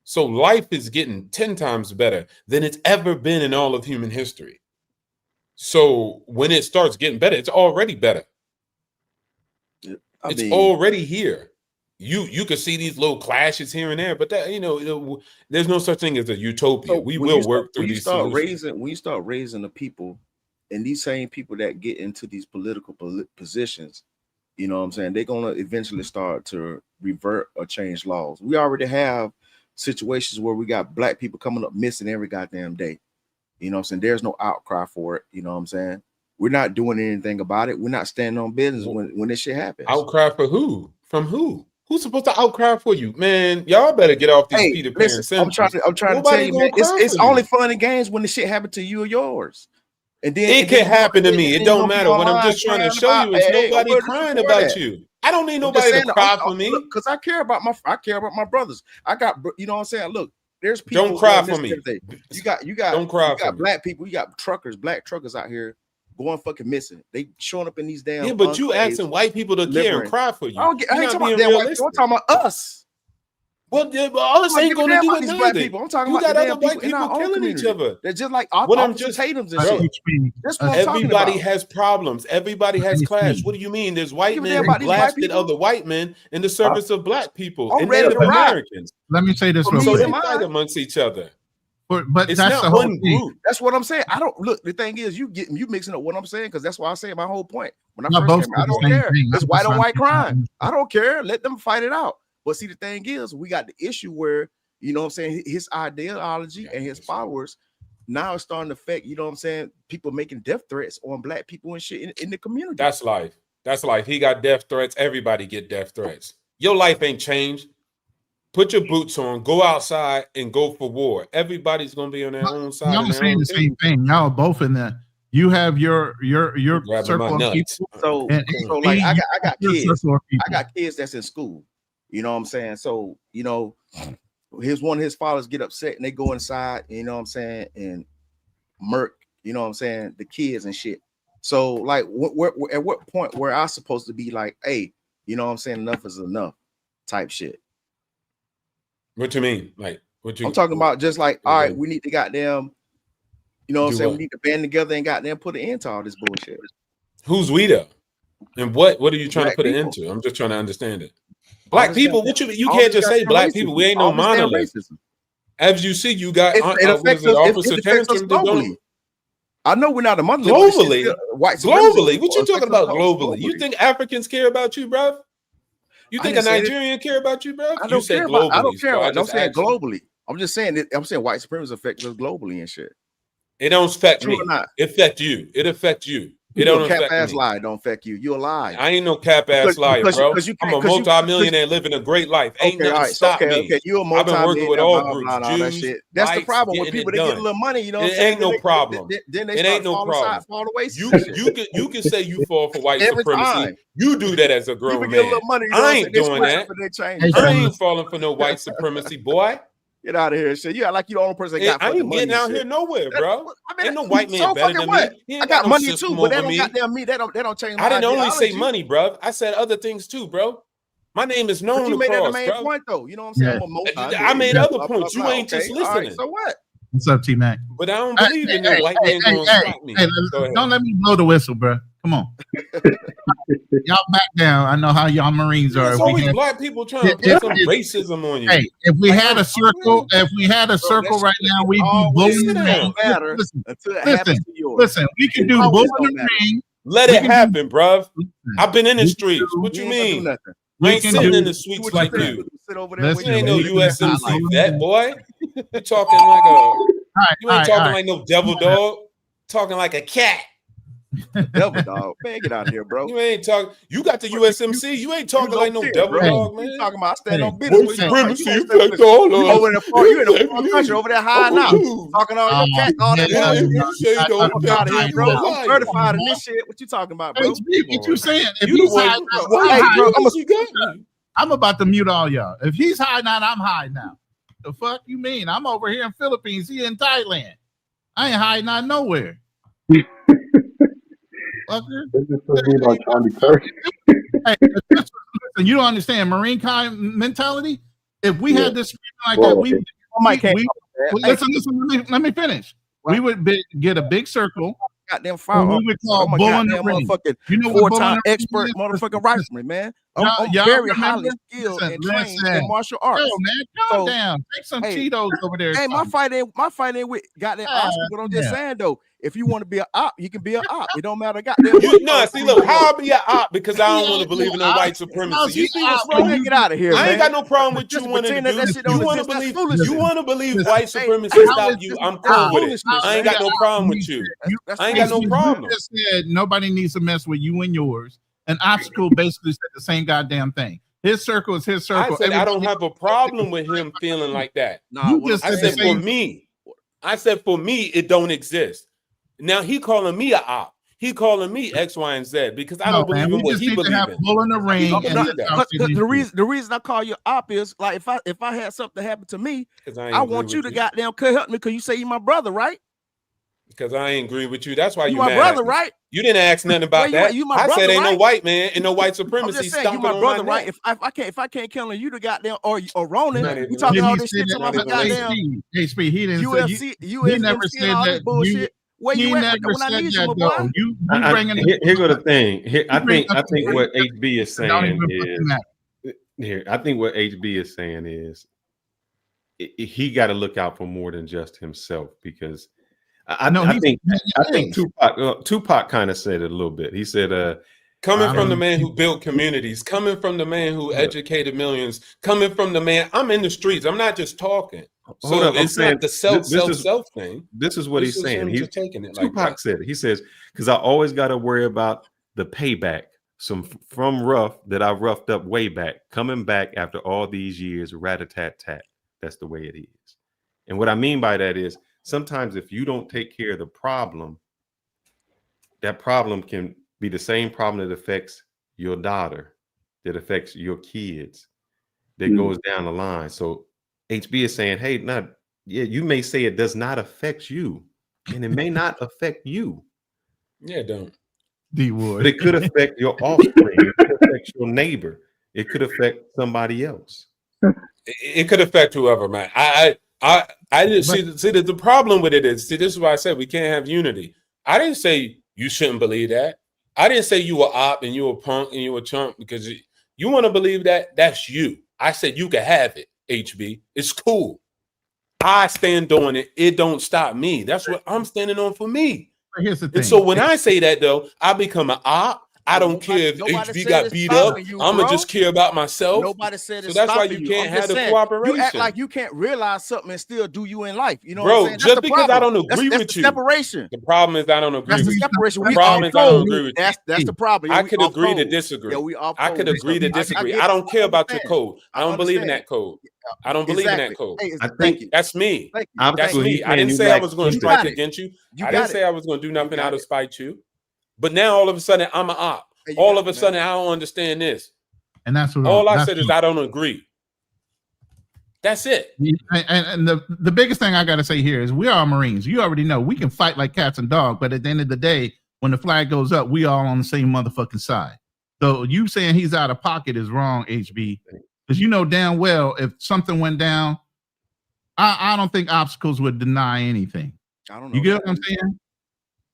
[SPEAKER 18] So life is getting 10 times better than it's ever been in all of human history. So when it starts getting better, it's already better. It's already here. You could see these little clashes here and there, but that there's no such thing as a utopia.
[SPEAKER 15] So
[SPEAKER 18] we will work through these
[SPEAKER 15] solutions. When you start raising the people, and these same people that get into these political positions, you know what I'm saying, they're going to eventually start to revert or change laws. We already have situations where we got black people coming up missing every goddamn day. You know what I'm saying? There's no outcry for it. You know what I'm saying? We're not doing anything about it. We're not standing on business when this shit happens.
[SPEAKER 18] Outcry for who? From who? Who's supposed to outcry for you? Man, y'all better get off these Peter Pan symptoms.
[SPEAKER 15] I'm trying to tell you, man, it's only fun and games when the shit happened to you or yours. And then
[SPEAKER 18] it can happen to me. It don't matter. What I'm just trying to show you is nobody crying about you. I don't need nobody to cry for me.
[SPEAKER 15] Because I care about my brothers. I got, you know what I'm saying? Look, there's people.
[SPEAKER 18] Don't cry for me.
[SPEAKER 15] You got
[SPEAKER 18] don't cry.
[SPEAKER 15] You got black people. You got truckers, black truckers out here going fucking missing. They showing up in these damn.
[SPEAKER 18] Yeah, but you
[SPEAKER 15] enclaves,
[SPEAKER 18] asking white people to care and cry for you.
[SPEAKER 15] I ain't talking about damn white people. I'm talking about us.
[SPEAKER 18] Well, yeah, but all this ain't going to do with
[SPEAKER 15] these
[SPEAKER 18] neither.
[SPEAKER 15] black people. I'm talking
[SPEAKER 18] you
[SPEAKER 15] about
[SPEAKER 18] got
[SPEAKER 15] the
[SPEAKER 18] other
[SPEAKER 15] damn
[SPEAKER 18] white
[SPEAKER 15] people in our
[SPEAKER 18] people
[SPEAKER 15] own
[SPEAKER 18] killing each
[SPEAKER 15] community.
[SPEAKER 18] other.
[SPEAKER 15] They're just like
[SPEAKER 18] What I'm
[SPEAKER 15] opposite
[SPEAKER 18] just
[SPEAKER 15] Tatum's and shit. That's what I'm talking
[SPEAKER 18] everybody
[SPEAKER 15] about.
[SPEAKER 18] has problems. Everybody has clash. What do you mean? There's white men who blasted other white men in the service of black people and Native Americans.
[SPEAKER 12] Let me say this real
[SPEAKER 18] So
[SPEAKER 12] quick.
[SPEAKER 18] they fight amongst each other.
[SPEAKER 12] But
[SPEAKER 18] It's
[SPEAKER 12] that's
[SPEAKER 18] not
[SPEAKER 12] the whole
[SPEAKER 18] one
[SPEAKER 12] thing.
[SPEAKER 18] group.
[SPEAKER 15] That's what I'm saying. I don't look. The thing is, you mixing up what I'm saying because that's why I say my whole point. When I
[SPEAKER 12] Y'all
[SPEAKER 15] first
[SPEAKER 12] both
[SPEAKER 15] came,
[SPEAKER 12] say
[SPEAKER 15] I
[SPEAKER 12] the
[SPEAKER 15] don't
[SPEAKER 12] same
[SPEAKER 15] care.
[SPEAKER 12] thing.
[SPEAKER 15] It's
[SPEAKER 12] I'm
[SPEAKER 15] white
[SPEAKER 12] just
[SPEAKER 15] on
[SPEAKER 12] trying
[SPEAKER 15] white
[SPEAKER 12] to-
[SPEAKER 15] crime. I don't care. Let them fight it out. But see, the thing is, we got the issue where you know what I'm saying. His ideology and his followers now it's starting to affect. You know what I'm saying. People making death threats on black people and shit in the community.
[SPEAKER 18] That's life. That's life. He got death threats. Everybody get death threats. Your life ain't changed. Put your boots on, go outside and go for war. Everybody's gonna be on their own side.
[SPEAKER 12] Y'all saying the same thing. Y'all both in there. You have your circle of people.
[SPEAKER 15] So like I got kids. I got kids that's in school. You know what I'm saying? So, you know, one of his fathers get upset and they go inside, you know what I'm saying, and murk, you know what I'm saying, the kids and shit. So, like, at what point where I supposed to be like, hey, you know what I'm saying, enough is enough type shit?
[SPEAKER 18] What you mean? Like, what you?
[SPEAKER 15] I'm talking about just like, all right, we need to goddamn, you know what I'm saying, we need to band together and goddamn put an end to all this bullshit.
[SPEAKER 18] Who's we though? And what are you trying
[SPEAKER 15] Black
[SPEAKER 18] to put it
[SPEAKER 15] people.
[SPEAKER 18] into? I'm just trying to understand it. Black people, what you can't just say
[SPEAKER 15] goddamn
[SPEAKER 18] black
[SPEAKER 15] racism.
[SPEAKER 18] people. We ain't no
[SPEAKER 15] All this damn
[SPEAKER 18] monolith.
[SPEAKER 15] racism.
[SPEAKER 18] As you see, you got
[SPEAKER 15] It affects us,
[SPEAKER 18] Officer
[SPEAKER 15] it affects us
[SPEAKER 18] Tantrum that don't-
[SPEAKER 15] globally. I know we're not a monolith. but it's
[SPEAKER 18] globally.
[SPEAKER 15] still white supremacy
[SPEAKER 18] Globally, what you
[SPEAKER 15] affects
[SPEAKER 18] talking
[SPEAKER 15] us
[SPEAKER 18] about globally? You think Africans care about you, bro? You
[SPEAKER 15] I
[SPEAKER 18] think a
[SPEAKER 15] didn't say that-
[SPEAKER 18] Nigerian care about you, bro?
[SPEAKER 15] I
[SPEAKER 18] You
[SPEAKER 15] don't
[SPEAKER 18] said
[SPEAKER 15] care about. I
[SPEAKER 18] globally,
[SPEAKER 15] don't care
[SPEAKER 18] so I
[SPEAKER 15] about. I'm
[SPEAKER 18] just
[SPEAKER 15] saying
[SPEAKER 18] asked you.
[SPEAKER 15] globally. I'm just saying. I'm saying white supremacy affects us globally and shit.
[SPEAKER 18] It don't affect
[SPEAKER 15] True
[SPEAKER 18] me.
[SPEAKER 15] or not?
[SPEAKER 18] It affect you. It affect you. It
[SPEAKER 15] You
[SPEAKER 18] don't
[SPEAKER 15] a cap
[SPEAKER 18] affect
[SPEAKER 15] ass
[SPEAKER 18] me.
[SPEAKER 15] lie. Don't affect you. You a lie.
[SPEAKER 18] I ain't no cap ass liar, bro. I'm a multi-millionaire living a great life. Ain't
[SPEAKER 15] Okay, all
[SPEAKER 18] nothing
[SPEAKER 15] right. So
[SPEAKER 18] stop me.
[SPEAKER 15] okay. You a
[SPEAKER 18] I've been working with
[SPEAKER 15] multi-millionaire,
[SPEAKER 18] all
[SPEAKER 15] blah,
[SPEAKER 18] groups,
[SPEAKER 15] blah, blah, all that
[SPEAKER 18] Jews,
[SPEAKER 15] shit. That's the
[SPEAKER 18] whites,
[SPEAKER 15] problem when
[SPEAKER 18] getting
[SPEAKER 15] people
[SPEAKER 18] it
[SPEAKER 15] they get a
[SPEAKER 18] done.
[SPEAKER 15] little money. You know what I'm
[SPEAKER 18] It
[SPEAKER 15] saying?
[SPEAKER 18] ain't no problem.
[SPEAKER 15] Then they
[SPEAKER 18] It
[SPEAKER 15] start
[SPEAKER 18] ain't no
[SPEAKER 15] falling
[SPEAKER 18] problem.
[SPEAKER 15] aside, fall away.
[SPEAKER 18] You can say you fall for white
[SPEAKER 15] Every
[SPEAKER 18] supremacy.
[SPEAKER 15] time.
[SPEAKER 18] You do that as a
[SPEAKER 15] People
[SPEAKER 18] grown
[SPEAKER 15] get a
[SPEAKER 18] man.
[SPEAKER 15] little money. You know what
[SPEAKER 18] I
[SPEAKER 15] I'm saying?
[SPEAKER 18] ain't
[SPEAKER 15] They
[SPEAKER 18] doing
[SPEAKER 15] switch
[SPEAKER 18] that.
[SPEAKER 15] up and they change.
[SPEAKER 18] I ain't falling for no white supremacy, boy.
[SPEAKER 15] Get out of here, shit. You act like you the only person that got
[SPEAKER 18] I
[SPEAKER 15] fucking
[SPEAKER 18] ain't
[SPEAKER 15] money.
[SPEAKER 18] getting
[SPEAKER 15] and
[SPEAKER 18] out
[SPEAKER 15] shit.
[SPEAKER 18] here nowhere, bro.
[SPEAKER 15] I mean,
[SPEAKER 18] Ain't no white man
[SPEAKER 15] so
[SPEAKER 18] better
[SPEAKER 15] fucking
[SPEAKER 18] than
[SPEAKER 15] what?
[SPEAKER 18] me. He
[SPEAKER 15] I
[SPEAKER 18] ain't
[SPEAKER 15] got
[SPEAKER 18] no
[SPEAKER 15] money
[SPEAKER 18] system
[SPEAKER 15] too, but that
[SPEAKER 18] over
[SPEAKER 15] don't
[SPEAKER 18] me.
[SPEAKER 15] goddamn me. That don't change my
[SPEAKER 18] I didn't only say
[SPEAKER 15] ideology.
[SPEAKER 18] money, bro. I said other things too, bro. My name is known
[SPEAKER 15] But you made that the
[SPEAKER 18] across,
[SPEAKER 15] main
[SPEAKER 18] bro.
[SPEAKER 15] point, though. You know what I'm saying?
[SPEAKER 12] Yeah.
[SPEAKER 15] I'm a multi.
[SPEAKER 18] I made
[SPEAKER 15] blah,
[SPEAKER 18] other
[SPEAKER 15] blah,
[SPEAKER 18] points.
[SPEAKER 15] blah,
[SPEAKER 18] You
[SPEAKER 15] blah.
[SPEAKER 18] ain't just
[SPEAKER 15] Okay, all right,
[SPEAKER 18] listening.
[SPEAKER 15] so what?
[SPEAKER 12] What's up, T Mac?
[SPEAKER 18] But I don't believe in no white man gonna stop me. Go ahead.
[SPEAKER 12] Don't let me blow the whistle, bro. Come on. Y'all back down. I know how y'all Marines are.
[SPEAKER 18] It's
[SPEAKER 12] If we
[SPEAKER 18] always
[SPEAKER 12] had-
[SPEAKER 18] black people trying to put some racism on you.
[SPEAKER 12] Hey, if we had a circle, right now, we'd be blowing the ring.
[SPEAKER 15] Matter
[SPEAKER 12] Listen,
[SPEAKER 15] until it happens to yours.
[SPEAKER 12] listen, we can do
[SPEAKER 15] Always
[SPEAKER 12] blowing
[SPEAKER 15] don't
[SPEAKER 12] the
[SPEAKER 15] matter.
[SPEAKER 12] ring.
[SPEAKER 18] Let
[SPEAKER 12] We
[SPEAKER 18] it
[SPEAKER 12] can
[SPEAKER 18] happen, bruv. I've been in the
[SPEAKER 12] we can
[SPEAKER 18] streets.
[SPEAKER 12] do-
[SPEAKER 18] What you
[SPEAKER 15] ain't gonna do
[SPEAKER 18] mean?
[SPEAKER 15] nothing.
[SPEAKER 18] I
[SPEAKER 12] We
[SPEAKER 18] ain't
[SPEAKER 12] can
[SPEAKER 18] sitting
[SPEAKER 12] do-
[SPEAKER 18] in the suites like you.
[SPEAKER 15] Sit over there.
[SPEAKER 12] Listen,
[SPEAKER 18] You ain't no
[SPEAKER 12] we can
[SPEAKER 18] USMC
[SPEAKER 12] do-
[SPEAKER 18] vet, boy. You talking like a. You ain't talking
[SPEAKER 12] all right.
[SPEAKER 18] like no devil dog. Talking like a cat.
[SPEAKER 15] Devil dog. Man, get out of here, bro.
[SPEAKER 18] You ain't talking. You got the USMC. You ain't talking like no devil
[SPEAKER 12] Hey.
[SPEAKER 18] dog,
[SPEAKER 15] You
[SPEAKER 18] man.
[SPEAKER 15] talking about I stand on
[SPEAKER 12] Hey.
[SPEAKER 15] business.
[SPEAKER 18] White
[SPEAKER 15] What you talking about?
[SPEAKER 18] supremacy
[SPEAKER 15] You ain't
[SPEAKER 18] affect all of us.
[SPEAKER 15] over in the far, you in the far country over there high now. Talking all your cat, all that
[SPEAKER 12] yeah,
[SPEAKER 15] bullshit.
[SPEAKER 18] You say don't
[SPEAKER 15] Fuck out of here, bro.
[SPEAKER 18] affect
[SPEAKER 15] I'm
[SPEAKER 18] you.
[SPEAKER 15] certified in this shit. What you talking about, bro?
[SPEAKER 12] Hey, Steve, what you saying? If
[SPEAKER 18] You the
[SPEAKER 12] he's
[SPEAKER 18] one.
[SPEAKER 12] high now,
[SPEAKER 18] Why
[SPEAKER 15] Hey, bro,
[SPEAKER 18] you got me?
[SPEAKER 12] I'm about to mute all y'all. If he's high now, I'm high now. The fuck you mean? I'm over here in Philippines. He in Thailand. I ain't high not nowhere. Fucker.
[SPEAKER 17] This is supposed to be about Charlie Kirk.
[SPEAKER 12] Hey, listen, you don't understand marine kind mentality. If we had this like that, we listen. Let me finish. We would get a big circle.
[SPEAKER 15] Goddamn fire.
[SPEAKER 12] We would call
[SPEAKER 15] I'm a
[SPEAKER 12] bull in the
[SPEAKER 15] goddamn
[SPEAKER 12] ring.
[SPEAKER 15] motherfucking
[SPEAKER 12] You know what bull in
[SPEAKER 15] four-time
[SPEAKER 12] the ring
[SPEAKER 15] expert
[SPEAKER 12] is?
[SPEAKER 15] motherfucking rifleman, man. I'm
[SPEAKER 12] Y'all
[SPEAKER 15] very
[SPEAKER 12] remember?
[SPEAKER 15] highly skilled and trained
[SPEAKER 12] Listen.
[SPEAKER 15] in martial arts.
[SPEAKER 12] Yo, man, calm down. Take some
[SPEAKER 15] hey,
[SPEAKER 12] Cheetos over there.
[SPEAKER 15] Hey, my fight ain't with goddamn Oscar, but I'm just saying though, if you want to be an op, you can be an op. It don't matter. Goddamn.
[SPEAKER 18] See, look, how I be an op because I don't want to believe in no white supremacy. You see what's wrong?
[SPEAKER 15] Get out of here,
[SPEAKER 18] I
[SPEAKER 15] man.
[SPEAKER 18] ain't got no problem with you wanting to do. You want to believe white supremacy stop you? I'm cool with it. I ain't got no problem with you. I ain't got no problem.
[SPEAKER 12] You just said nobody needs to mess with you and yours. An obstacle basically said the same goddamn thing. His circle is his circle.
[SPEAKER 18] I said I don't have a problem with him feeling like that. I said for me, it don't exist. Now he calling me a op. He calling me X, Y, and Z because I don't believe in what he believes in.
[SPEAKER 12] Bull in the ring.
[SPEAKER 15] The reason I call you op is like if I had something happen to me, I want you to goddamn help me because you say you're my brother, right?
[SPEAKER 18] Because I ain't agree with you. That's why
[SPEAKER 15] You
[SPEAKER 18] you
[SPEAKER 15] my
[SPEAKER 18] mad
[SPEAKER 15] brother,
[SPEAKER 18] at me.
[SPEAKER 15] right?
[SPEAKER 18] You didn't ask nothing about that.
[SPEAKER 15] You my
[SPEAKER 18] I
[SPEAKER 15] brother,
[SPEAKER 18] said ain't no
[SPEAKER 15] right?
[SPEAKER 18] white man and no white
[SPEAKER 15] I'm
[SPEAKER 18] supremacy
[SPEAKER 15] just saying, you
[SPEAKER 18] stomping
[SPEAKER 15] my
[SPEAKER 18] on
[SPEAKER 15] brother,
[SPEAKER 18] my
[SPEAKER 15] right?
[SPEAKER 18] neck.
[SPEAKER 15] If I can't count on you to goddamn or Ronan,
[SPEAKER 18] Not
[SPEAKER 15] you
[SPEAKER 18] even
[SPEAKER 15] talking
[SPEAKER 18] right.
[SPEAKER 15] all
[SPEAKER 12] Did he
[SPEAKER 15] this
[SPEAKER 12] say
[SPEAKER 15] shit
[SPEAKER 12] that?
[SPEAKER 15] to my
[SPEAKER 18] Not even
[SPEAKER 15] goddamn
[SPEAKER 12] HB, he didn't say
[SPEAKER 15] UFC,
[SPEAKER 12] he never
[SPEAKER 15] USMC and
[SPEAKER 12] said
[SPEAKER 15] all
[SPEAKER 12] that.
[SPEAKER 15] this bullshit. Where
[SPEAKER 12] He
[SPEAKER 15] you at
[SPEAKER 12] never
[SPEAKER 15] when I
[SPEAKER 12] said
[SPEAKER 15] need you,
[SPEAKER 12] that
[SPEAKER 15] my
[SPEAKER 12] though.
[SPEAKER 15] boy?
[SPEAKER 12] You bringing
[SPEAKER 2] Here go the thing. Here, I think
[SPEAKER 12] up
[SPEAKER 2] what HB is
[SPEAKER 12] don't
[SPEAKER 2] saying
[SPEAKER 12] even
[SPEAKER 2] is
[SPEAKER 12] fucking matter.
[SPEAKER 2] here. I think what HB is saying is he got to look out for more than just himself, because I think Tupac kind of said it a little bit. He said,
[SPEAKER 18] coming from the man who built communities, coming from the man who educated millions, coming from the man, I'm in the streets. I'm not just talking.
[SPEAKER 2] Hold
[SPEAKER 18] So
[SPEAKER 2] up,
[SPEAKER 18] it's not the self thing.
[SPEAKER 2] This is what
[SPEAKER 18] This
[SPEAKER 2] he's
[SPEAKER 18] is
[SPEAKER 2] saying.
[SPEAKER 18] him
[SPEAKER 2] He's
[SPEAKER 18] just taking it
[SPEAKER 2] Tupac
[SPEAKER 18] like that.
[SPEAKER 2] said it. He says, because I always got to worry about the payback. From rough that I roughed up way back, coming back after all these years, rat-a-tat-tat. That's the way it is. And what I mean by that is sometimes if you don't take care of the problem, that problem can be the same problem that affects your daughter, that affects your kids, that goes down the line. So HB is saying, hey, you may say it does not affect you, and it may not affect you.
[SPEAKER 18] Yeah, it don't.
[SPEAKER 2] But it could affect your offspring. It could affect your neighbor. It could affect somebody else.
[SPEAKER 18] It could affect whoever, man. I didn't see the problem with it is, this is why I said we can't have unity. I didn't say you shouldn't believe that. I didn't say you were op and you were punk and you were chump because you want to believe that. That's you. I said you can have it, HB. It's cool. I stand on it. It don't stop me. That's what I'm standing on for me.
[SPEAKER 12] Here's the thing.
[SPEAKER 18] And so when I say that, though, I become an op. I don't care if HB got beat up. I'm going to just care about myself.
[SPEAKER 15] Nobody said it's
[SPEAKER 18] so that's why
[SPEAKER 15] stopping
[SPEAKER 18] you can't
[SPEAKER 15] I'm
[SPEAKER 18] have
[SPEAKER 15] just
[SPEAKER 18] the
[SPEAKER 15] saying,
[SPEAKER 18] cooperation.
[SPEAKER 15] You act like you can't realize something and still do you in life. You know
[SPEAKER 18] Bro,
[SPEAKER 15] what I'm saying?
[SPEAKER 18] just because I don't agree
[SPEAKER 15] that's
[SPEAKER 18] with
[SPEAKER 15] the
[SPEAKER 18] you.
[SPEAKER 15] separation.
[SPEAKER 18] The problem is I don't agree
[SPEAKER 15] That's
[SPEAKER 18] with
[SPEAKER 15] the
[SPEAKER 18] you.
[SPEAKER 15] separation.
[SPEAKER 18] The
[SPEAKER 15] We
[SPEAKER 18] problem
[SPEAKER 15] all
[SPEAKER 18] is I don't
[SPEAKER 15] code.
[SPEAKER 18] agree with you.
[SPEAKER 15] That's the problem.
[SPEAKER 18] I could agree to disagree.
[SPEAKER 15] Yeah, we all
[SPEAKER 18] I could
[SPEAKER 15] code.
[SPEAKER 18] agree to disagree.
[SPEAKER 15] get
[SPEAKER 18] I don't
[SPEAKER 15] it.
[SPEAKER 18] care about your
[SPEAKER 15] understand.
[SPEAKER 18] code. I don't believe in
[SPEAKER 15] understand.
[SPEAKER 18] that code. I don't believe in that code.
[SPEAKER 15] Hey,
[SPEAKER 2] I
[SPEAKER 15] thank
[SPEAKER 2] think
[SPEAKER 15] you.
[SPEAKER 18] That's me.
[SPEAKER 15] Thank you.
[SPEAKER 18] That's
[SPEAKER 2] Obviously,
[SPEAKER 18] me. I didn't
[SPEAKER 2] you
[SPEAKER 18] say I
[SPEAKER 2] lack
[SPEAKER 18] was going to
[SPEAKER 2] empathy.
[SPEAKER 18] strike
[SPEAKER 15] got it.
[SPEAKER 18] against you.
[SPEAKER 15] You
[SPEAKER 18] I
[SPEAKER 15] got
[SPEAKER 18] didn't
[SPEAKER 15] it.
[SPEAKER 18] say I was going to do nothing
[SPEAKER 15] got
[SPEAKER 18] out
[SPEAKER 15] it.
[SPEAKER 18] of spite you. But now all of a sudden I'm an op.
[SPEAKER 15] Hey, you
[SPEAKER 18] All
[SPEAKER 15] got
[SPEAKER 18] of a
[SPEAKER 15] it, man.
[SPEAKER 18] sudden I don't understand this.
[SPEAKER 12] And that's what
[SPEAKER 18] All I
[SPEAKER 12] that's
[SPEAKER 18] said is
[SPEAKER 12] what-
[SPEAKER 18] I don't agree. That's it.
[SPEAKER 12] And the biggest thing I got to say here is we are Marines. You already know we can fight like cats and dogs, but at the end of the day, when the flag goes up, we all on the same motherfucking side. So you saying he's out of pocket is wrong, HB, because you know damn well if something went down, I don't think obstacles would deny anything.
[SPEAKER 15] I don't know.
[SPEAKER 12] You get what I'm saying?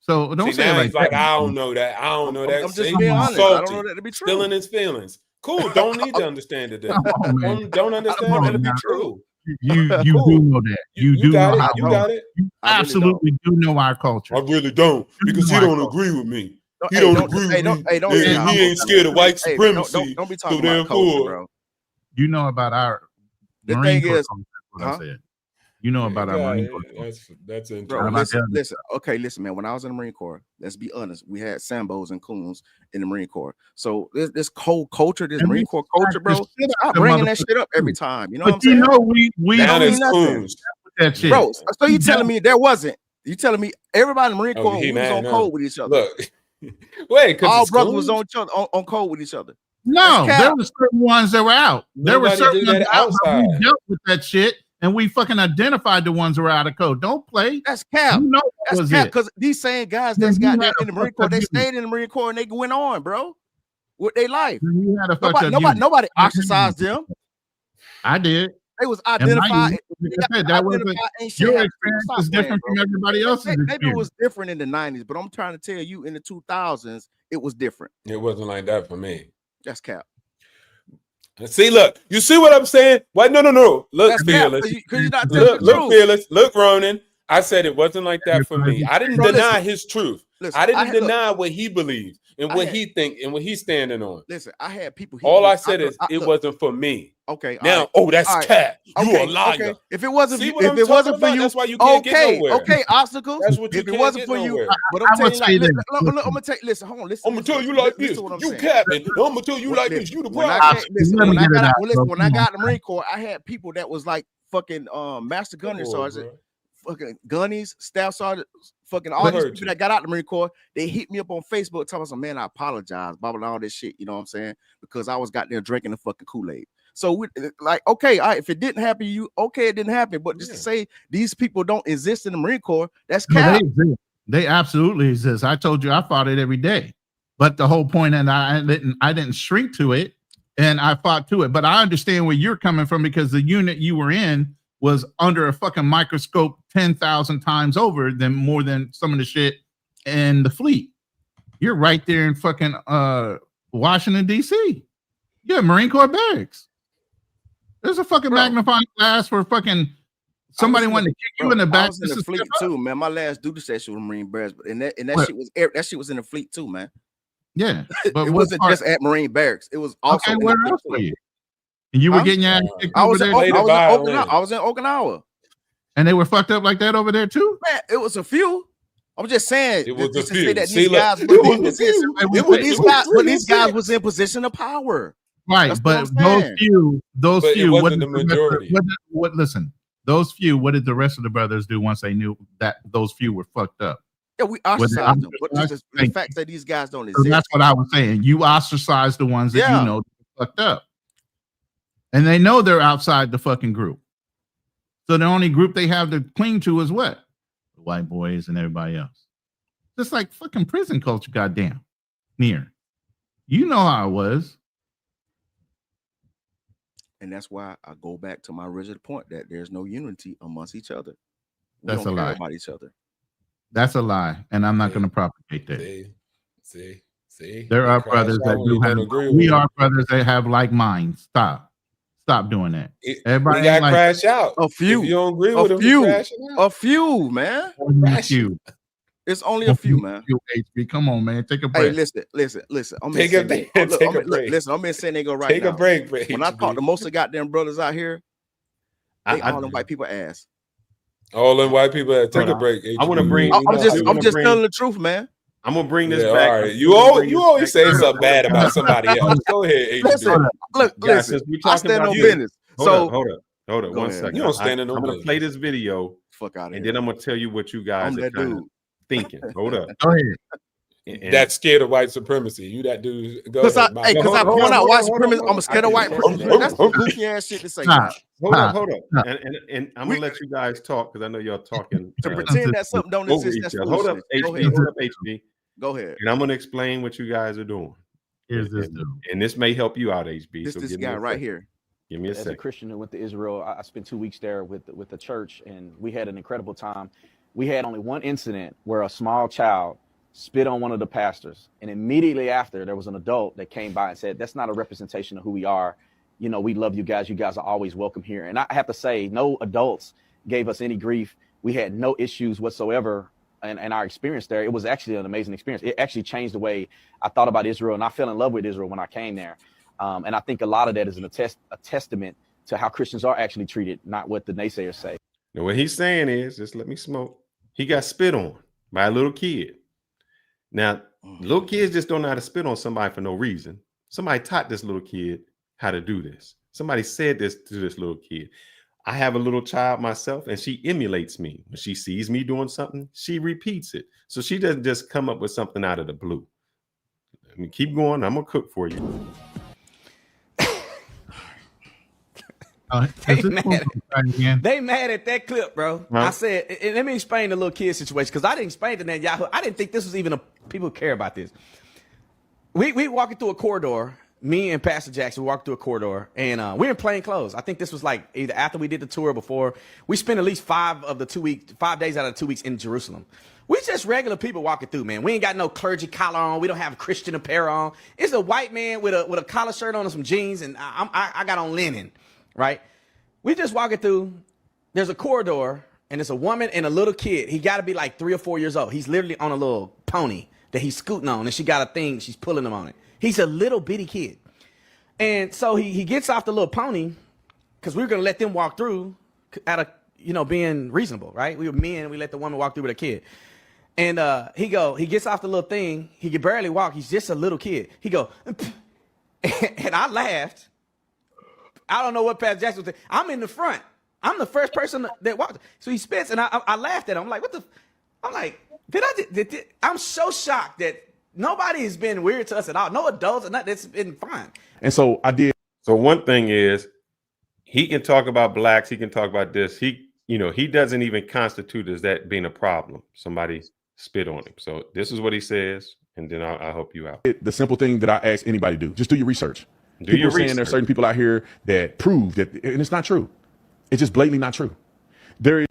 [SPEAKER 12] So don't say
[SPEAKER 18] now
[SPEAKER 12] it
[SPEAKER 18] he's like,
[SPEAKER 12] that.
[SPEAKER 18] I don't know that. I don't know that.
[SPEAKER 15] I'm just
[SPEAKER 18] See?
[SPEAKER 15] being honest.
[SPEAKER 18] Salty.
[SPEAKER 15] I don't know that to be true.
[SPEAKER 18] Still in his feelings. Cool. Don't need to understand it. Then.
[SPEAKER 12] on, man.
[SPEAKER 18] Don't understand
[SPEAKER 12] Come
[SPEAKER 18] that
[SPEAKER 12] on
[SPEAKER 18] to be
[SPEAKER 12] now.
[SPEAKER 18] true.
[SPEAKER 12] You
[SPEAKER 18] Cool.
[SPEAKER 12] do know that. You do
[SPEAKER 18] got
[SPEAKER 12] know
[SPEAKER 18] it.
[SPEAKER 12] our
[SPEAKER 18] You
[SPEAKER 12] culture.
[SPEAKER 18] got it.
[SPEAKER 12] You
[SPEAKER 15] I really
[SPEAKER 12] absolutely do know our culture.
[SPEAKER 18] I really don't because he don't agree with me. He don't agree with me. And he ain't scared of white supremacy.
[SPEAKER 15] Don't be
[SPEAKER 18] So
[SPEAKER 15] talking about culture,
[SPEAKER 18] therefore,
[SPEAKER 15] bro.
[SPEAKER 12] You know about our
[SPEAKER 15] The
[SPEAKER 12] Marine
[SPEAKER 15] thing
[SPEAKER 12] Corps
[SPEAKER 15] is,
[SPEAKER 12] culture, what I said. You know about our Marine Corps culture.
[SPEAKER 18] That's
[SPEAKER 15] bro.
[SPEAKER 18] interesting.
[SPEAKER 15] Listen. Okay, listen, man. When I was in the Marine Corps, let's be honest, we had Sambos and coons in the Marine Corps. So this whole culture, this Marine Corps culture, bro, stop bringing that shit up every time. You know what I'm saying?
[SPEAKER 12] You know we
[SPEAKER 18] Now
[SPEAKER 12] don't
[SPEAKER 18] there's
[SPEAKER 12] mean
[SPEAKER 18] coons.
[SPEAKER 12] that shit.
[SPEAKER 15] Bro, so you telling me there wasn't? You telling me everybody in the Marine
[SPEAKER 18] Oh,
[SPEAKER 15] Corps
[SPEAKER 18] he
[SPEAKER 15] we was
[SPEAKER 18] mad
[SPEAKER 15] on
[SPEAKER 18] now.
[SPEAKER 15] code with each other?
[SPEAKER 18] Look, wait,
[SPEAKER 15] All brothers was on each other on code with each other.
[SPEAKER 12] No, there were certain ones that were out. There were
[SPEAKER 18] Nobody
[SPEAKER 12] certain
[SPEAKER 18] did
[SPEAKER 12] ones
[SPEAKER 18] that
[SPEAKER 12] out, but we
[SPEAKER 18] outside.
[SPEAKER 12] dealt with that shit and we fucking identified the ones that were out of code. Don't play.
[SPEAKER 15] That's cap.
[SPEAKER 12] You know that
[SPEAKER 15] That's
[SPEAKER 12] was
[SPEAKER 15] cap
[SPEAKER 12] it.
[SPEAKER 15] because these same guys
[SPEAKER 12] Then
[SPEAKER 15] that's
[SPEAKER 12] you
[SPEAKER 15] got
[SPEAKER 12] had
[SPEAKER 15] that in
[SPEAKER 12] a
[SPEAKER 15] the Marine
[SPEAKER 12] fucked
[SPEAKER 15] Corps,
[SPEAKER 12] up
[SPEAKER 15] they
[SPEAKER 12] unit.
[SPEAKER 15] stayed in the Marine Corps and they went on, bro, with their life.
[SPEAKER 12] You had a fucked up unit.
[SPEAKER 15] Nobody ostracized them.
[SPEAKER 12] I did.
[SPEAKER 15] They was
[SPEAKER 12] And my
[SPEAKER 15] identified.
[SPEAKER 12] unit, like I said, that wasn't your experience is different from everybody else's
[SPEAKER 15] Maybe it
[SPEAKER 12] experience.
[SPEAKER 15] was different in the 90s, but I'm trying to tell you, in the 2000s, it was different.
[SPEAKER 18] It wasn't like that for me.
[SPEAKER 15] That's cap.
[SPEAKER 18] See, look, you see what I'm saying? Why? No. Look,
[SPEAKER 15] That's
[SPEAKER 18] Fearless.
[SPEAKER 15] because you're not telling the
[SPEAKER 18] Look,
[SPEAKER 15] truth.
[SPEAKER 18] Fearless. Look, Ronan. I said it wasn't like that for me. I didn't
[SPEAKER 15] Bro,
[SPEAKER 18] deny
[SPEAKER 15] listen.
[SPEAKER 18] his truth.
[SPEAKER 15] Listen,
[SPEAKER 18] I didn't
[SPEAKER 15] I had-
[SPEAKER 18] deny what he believed and
[SPEAKER 15] I
[SPEAKER 18] what
[SPEAKER 15] had-
[SPEAKER 18] he think and what he's standing on.
[SPEAKER 15] Listen, I had people.
[SPEAKER 18] All I said is it wasn't for me.
[SPEAKER 15] Okay.
[SPEAKER 18] Now,
[SPEAKER 15] right,
[SPEAKER 18] oh, that's
[SPEAKER 15] all right,
[SPEAKER 18] cat. You
[SPEAKER 15] okay,
[SPEAKER 18] a liar.
[SPEAKER 15] Okay. If it wasn't,
[SPEAKER 18] See
[SPEAKER 15] if
[SPEAKER 18] what I'm
[SPEAKER 15] it wasn't
[SPEAKER 18] talking
[SPEAKER 15] for
[SPEAKER 18] about?
[SPEAKER 15] you,
[SPEAKER 18] That's why you can't get
[SPEAKER 15] okay,
[SPEAKER 18] nowhere.
[SPEAKER 15] okay, obstacles.
[SPEAKER 18] That's what you
[SPEAKER 15] if it
[SPEAKER 18] can't
[SPEAKER 15] wasn't
[SPEAKER 18] get
[SPEAKER 15] for you,
[SPEAKER 18] nowhere.
[SPEAKER 15] but I'm telling you, like,
[SPEAKER 12] say this.
[SPEAKER 15] I'm gonna tell. Listen, hold on. Listen.
[SPEAKER 18] I'm gonna tell you like this.
[SPEAKER 15] Listen to what I'm
[SPEAKER 18] You
[SPEAKER 15] saying.
[SPEAKER 18] capping. I'm gonna tell you like this. You the
[SPEAKER 15] When I
[SPEAKER 18] problem.
[SPEAKER 15] came, listen,
[SPEAKER 12] Let me
[SPEAKER 15] when I
[SPEAKER 12] get it
[SPEAKER 15] got
[SPEAKER 12] out,
[SPEAKER 15] listen,
[SPEAKER 12] bro.
[SPEAKER 15] when I
[SPEAKER 12] Come
[SPEAKER 15] got
[SPEAKER 12] on.
[SPEAKER 15] in the Marine Corps, I had people that was like fucking master gunner
[SPEAKER 18] Come on,
[SPEAKER 15] sergeant,
[SPEAKER 18] bro.
[SPEAKER 15] fucking gunnies, staff sergeant, fucking all
[SPEAKER 18] Who
[SPEAKER 15] these
[SPEAKER 18] hurt
[SPEAKER 15] people
[SPEAKER 18] you?
[SPEAKER 15] that got out of the Marine Corps. They hit me up on Facebook, telling me, "Man, I apologize," blah blah, all this shit. You know what I'm saying? Because I was got there drinking the fucking Kool-Aid. So we like, okay, all right, if it didn't happen to you, okay, it didn't happen. But just to say these people don't exist in the Marine Corps, that's cap.
[SPEAKER 12] They absolutely exist. I told you I fought it every day. But the whole point, and I didn't shrink to it, and I fought to it. But I understand where you're coming from, because the unit you were in was under a fucking microscope 10,000 times over than more than some of the shit in the fleet. You're right there in fucking Washington, D.C. Yeah, Marine Corps barracks. There's a fucking magnifying glass for fucking somebody wanted to kick you in the back.
[SPEAKER 15] I was in the fleet too, man. My last duty session was Marine Barracks, and that shit was in the fleet too, man.
[SPEAKER 12] Yeah,
[SPEAKER 15] but it wasn't just at Marine Barracks. It was also
[SPEAKER 12] okay, where else were you? And you were getting your ass kicked
[SPEAKER 15] I
[SPEAKER 12] over
[SPEAKER 15] was in Okinawa.
[SPEAKER 12] And they were fucked up like that over there too?
[SPEAKER 15] Man, it was a few. I'm just saying.
[SPEAKER 18] It was a few.
[SPEAKER 15] Say that these guys these guys was in position of power.
[SPEAKER 12] Right, but those few, what did the majority? Listen, those few, what did the rest of the brothers do once they knew that those few were fucked up?
[SPEAKER 15] Yeah, we ostracized them. But the fact that these guys don't exist.
[SPEAKER 12] So that's what I was saying. You ostracized the ones that you know fucked up. And they know they're outside the fucking group. So the only group they have to cling to is what? The white boys and everybody else. Just like fucking prison culture, goddamn. Near. You know how it was.
[SPEAKER 15] And that's why I go back to my original point that there's no unity amongst each other.
[SPEAKER 12] That's a lie.
[SPEAKER 15] About each other.
[SPEAKER 12] That's a lie, and I'm not going to propagate that.
[SPEAKER 18] See.
[SPEAKER 12] There are brothers that do have. We are brothers that have like minds. Stop doing that.
[SPEAKER 18] Everybody got like, crash out.
[SPEAKER 15] A few.
[SPEAKER 18] If you don't agree with them,
[SPEAKER 15] a few, man.
[SPEAKER 12] A few.
[SPEAKER 15] It's only a few, man.
[SPEAKER 12] HB, come on, man. Take a break.
[SPEAKER 15] Hey, listen. I'm
[SPEAKER 18] take a break.
[SPEAKER 15] Listen, I'm in San Diego right now.
[SPEAKER 18] Take a break, bro.
[SPEAKER 15] When I talk to most of the goddamn brothers out here, all them white people ass.
[SPEAKER 18] All them white people that take a break.
[SPEAKER 2] I want to bring.
[SPEAKER 15] I'm just telling the truth, man.
[SPEAKER 2] I'm gonna bring this back.
[SPEAKER 18] All right. You always say something bad about somebody else. Go ahead,
[SPEAKER 15] listen, listen. I stand on business.
[SPEAKER 2] Hold up. 1 second.
[SPEAKER 18] You don't stand in no
[SPEAKER 2] business. I'm
[SPEAKER 18] business.
[SPEAKER 2] gonna play this video.
[SPEAKER 15] Fuck out of here.
[SPEAKER 2] And then I'm gonna tell you what you guys are kind of thinking. Hold up.
[SPEAKER 12] Go ahead.
[SPEAKER 18] That's scared of white supremacy. You that dude.
[SPEAKER 15] Because I point out white supremacy. I'm scared of white supremacy. That's goofy ass shit to say.
[SPEAKER 2] Hold up. And I'm gonna let you guys talk because I know y'all talking.
[SPEAKER 15] To pretend that something don't exist. That's
[SPEAKER 2] hold up, HB.
[SPEAKER 15] Go ahead.
[SPEAKER 2] And I'm gonna explain what you guys are doing.
[SPEAKER 12] Here's this dude.
[SPEAKER 2] And this may help you out, HB.
[SPEAKER 15] This guy right here.
[SPEAKER 2] Give me a
[SPEAKER 1] second. As a Christian who went to Israel, I spent 2 weeks there with the church, and we had an incredible time. We had only one incident where a small child spit on one of the pastors, and immediately after, there was an adult that came by and said, "That's not a representation of who we are. You know, we love you guys. You guys are always welcome here." And I have to say, no adults gave us any grief. We had no issues whatsoever. And our experience there, it was actually an amazing experience. It actually changed the way I thought about Israel, and I fell in love with Israel when I came there. And I think a lot of that is a testament to how Christians are actually treated, not what the naysayers say.
[SPEAKER 2] Now, what he's saying is, just let me smoke. He got spit on by a little kid. Now, little kids just don't know how to spit on somebody for no reason. Somebody taught this little kid how to do this. Somebody said this to this little kid. I have a little child myself, and she emulates me. When she sees me doing something, she repeats it. So she doesn't just come up with something out of the blue. Let me keep going. I'm going to cook for you.
[SPEAKER 1] They mad at that clip, bro. Huh? I said, and let me explain the little kid situation, because I didn't explain to Netanyahu. I didn't think this was even people care about this. We walking through a corridor. Me and Pastor Jackson walked through a corridor, and we're in plain clothes. I think this was like either after we did the tour or before. We spent at least 5 days out of the 2 weeks in Jerusalem. We just regular people walking through, man. We ain't got no clergy collar on. We don't have Christian apparel on. It's a white man with a collar shirt on and some jeans, and I got on linen, right? We just walking through. There's a corridor, and there's a woman and a little kid. He got to be like 3 or 4 years old. He's literally on a little pony that he's scooting on, and she got a thing. She's pulling him on it. He's a little bitty kid. And so he gets off the little pony because we were going to let them walk through out of, being reasonable, right? We were men. We let the woman walk through with a kid. And he gets off the little thing. He can barely walk. He's just a little kid. He go, and I laughed. I don't know what Pastor Jackson was saying. I'm in the front. I'm the first person that walked. So he spits, and I laughed at him. I'm like, what the? I'm like, I'm so shocked that nobody has been weird to us at all. No adults, and it's been fine. And so I did.
[SPEAKER 2] So one thing is, he can talk about blacks. He can talk about this. He doesn't even constitute as that being a problem. Somebody spit on him. So this is what he says, and then I'll help you out.
[SPEAKER 3] The simple thing that I ask anybody to do, just do your research.
[SPEAKER 2] People
[SPEAKER 3] are saying there's certain people out here that prove that, and it's not true. It's just blatantly not true. There is.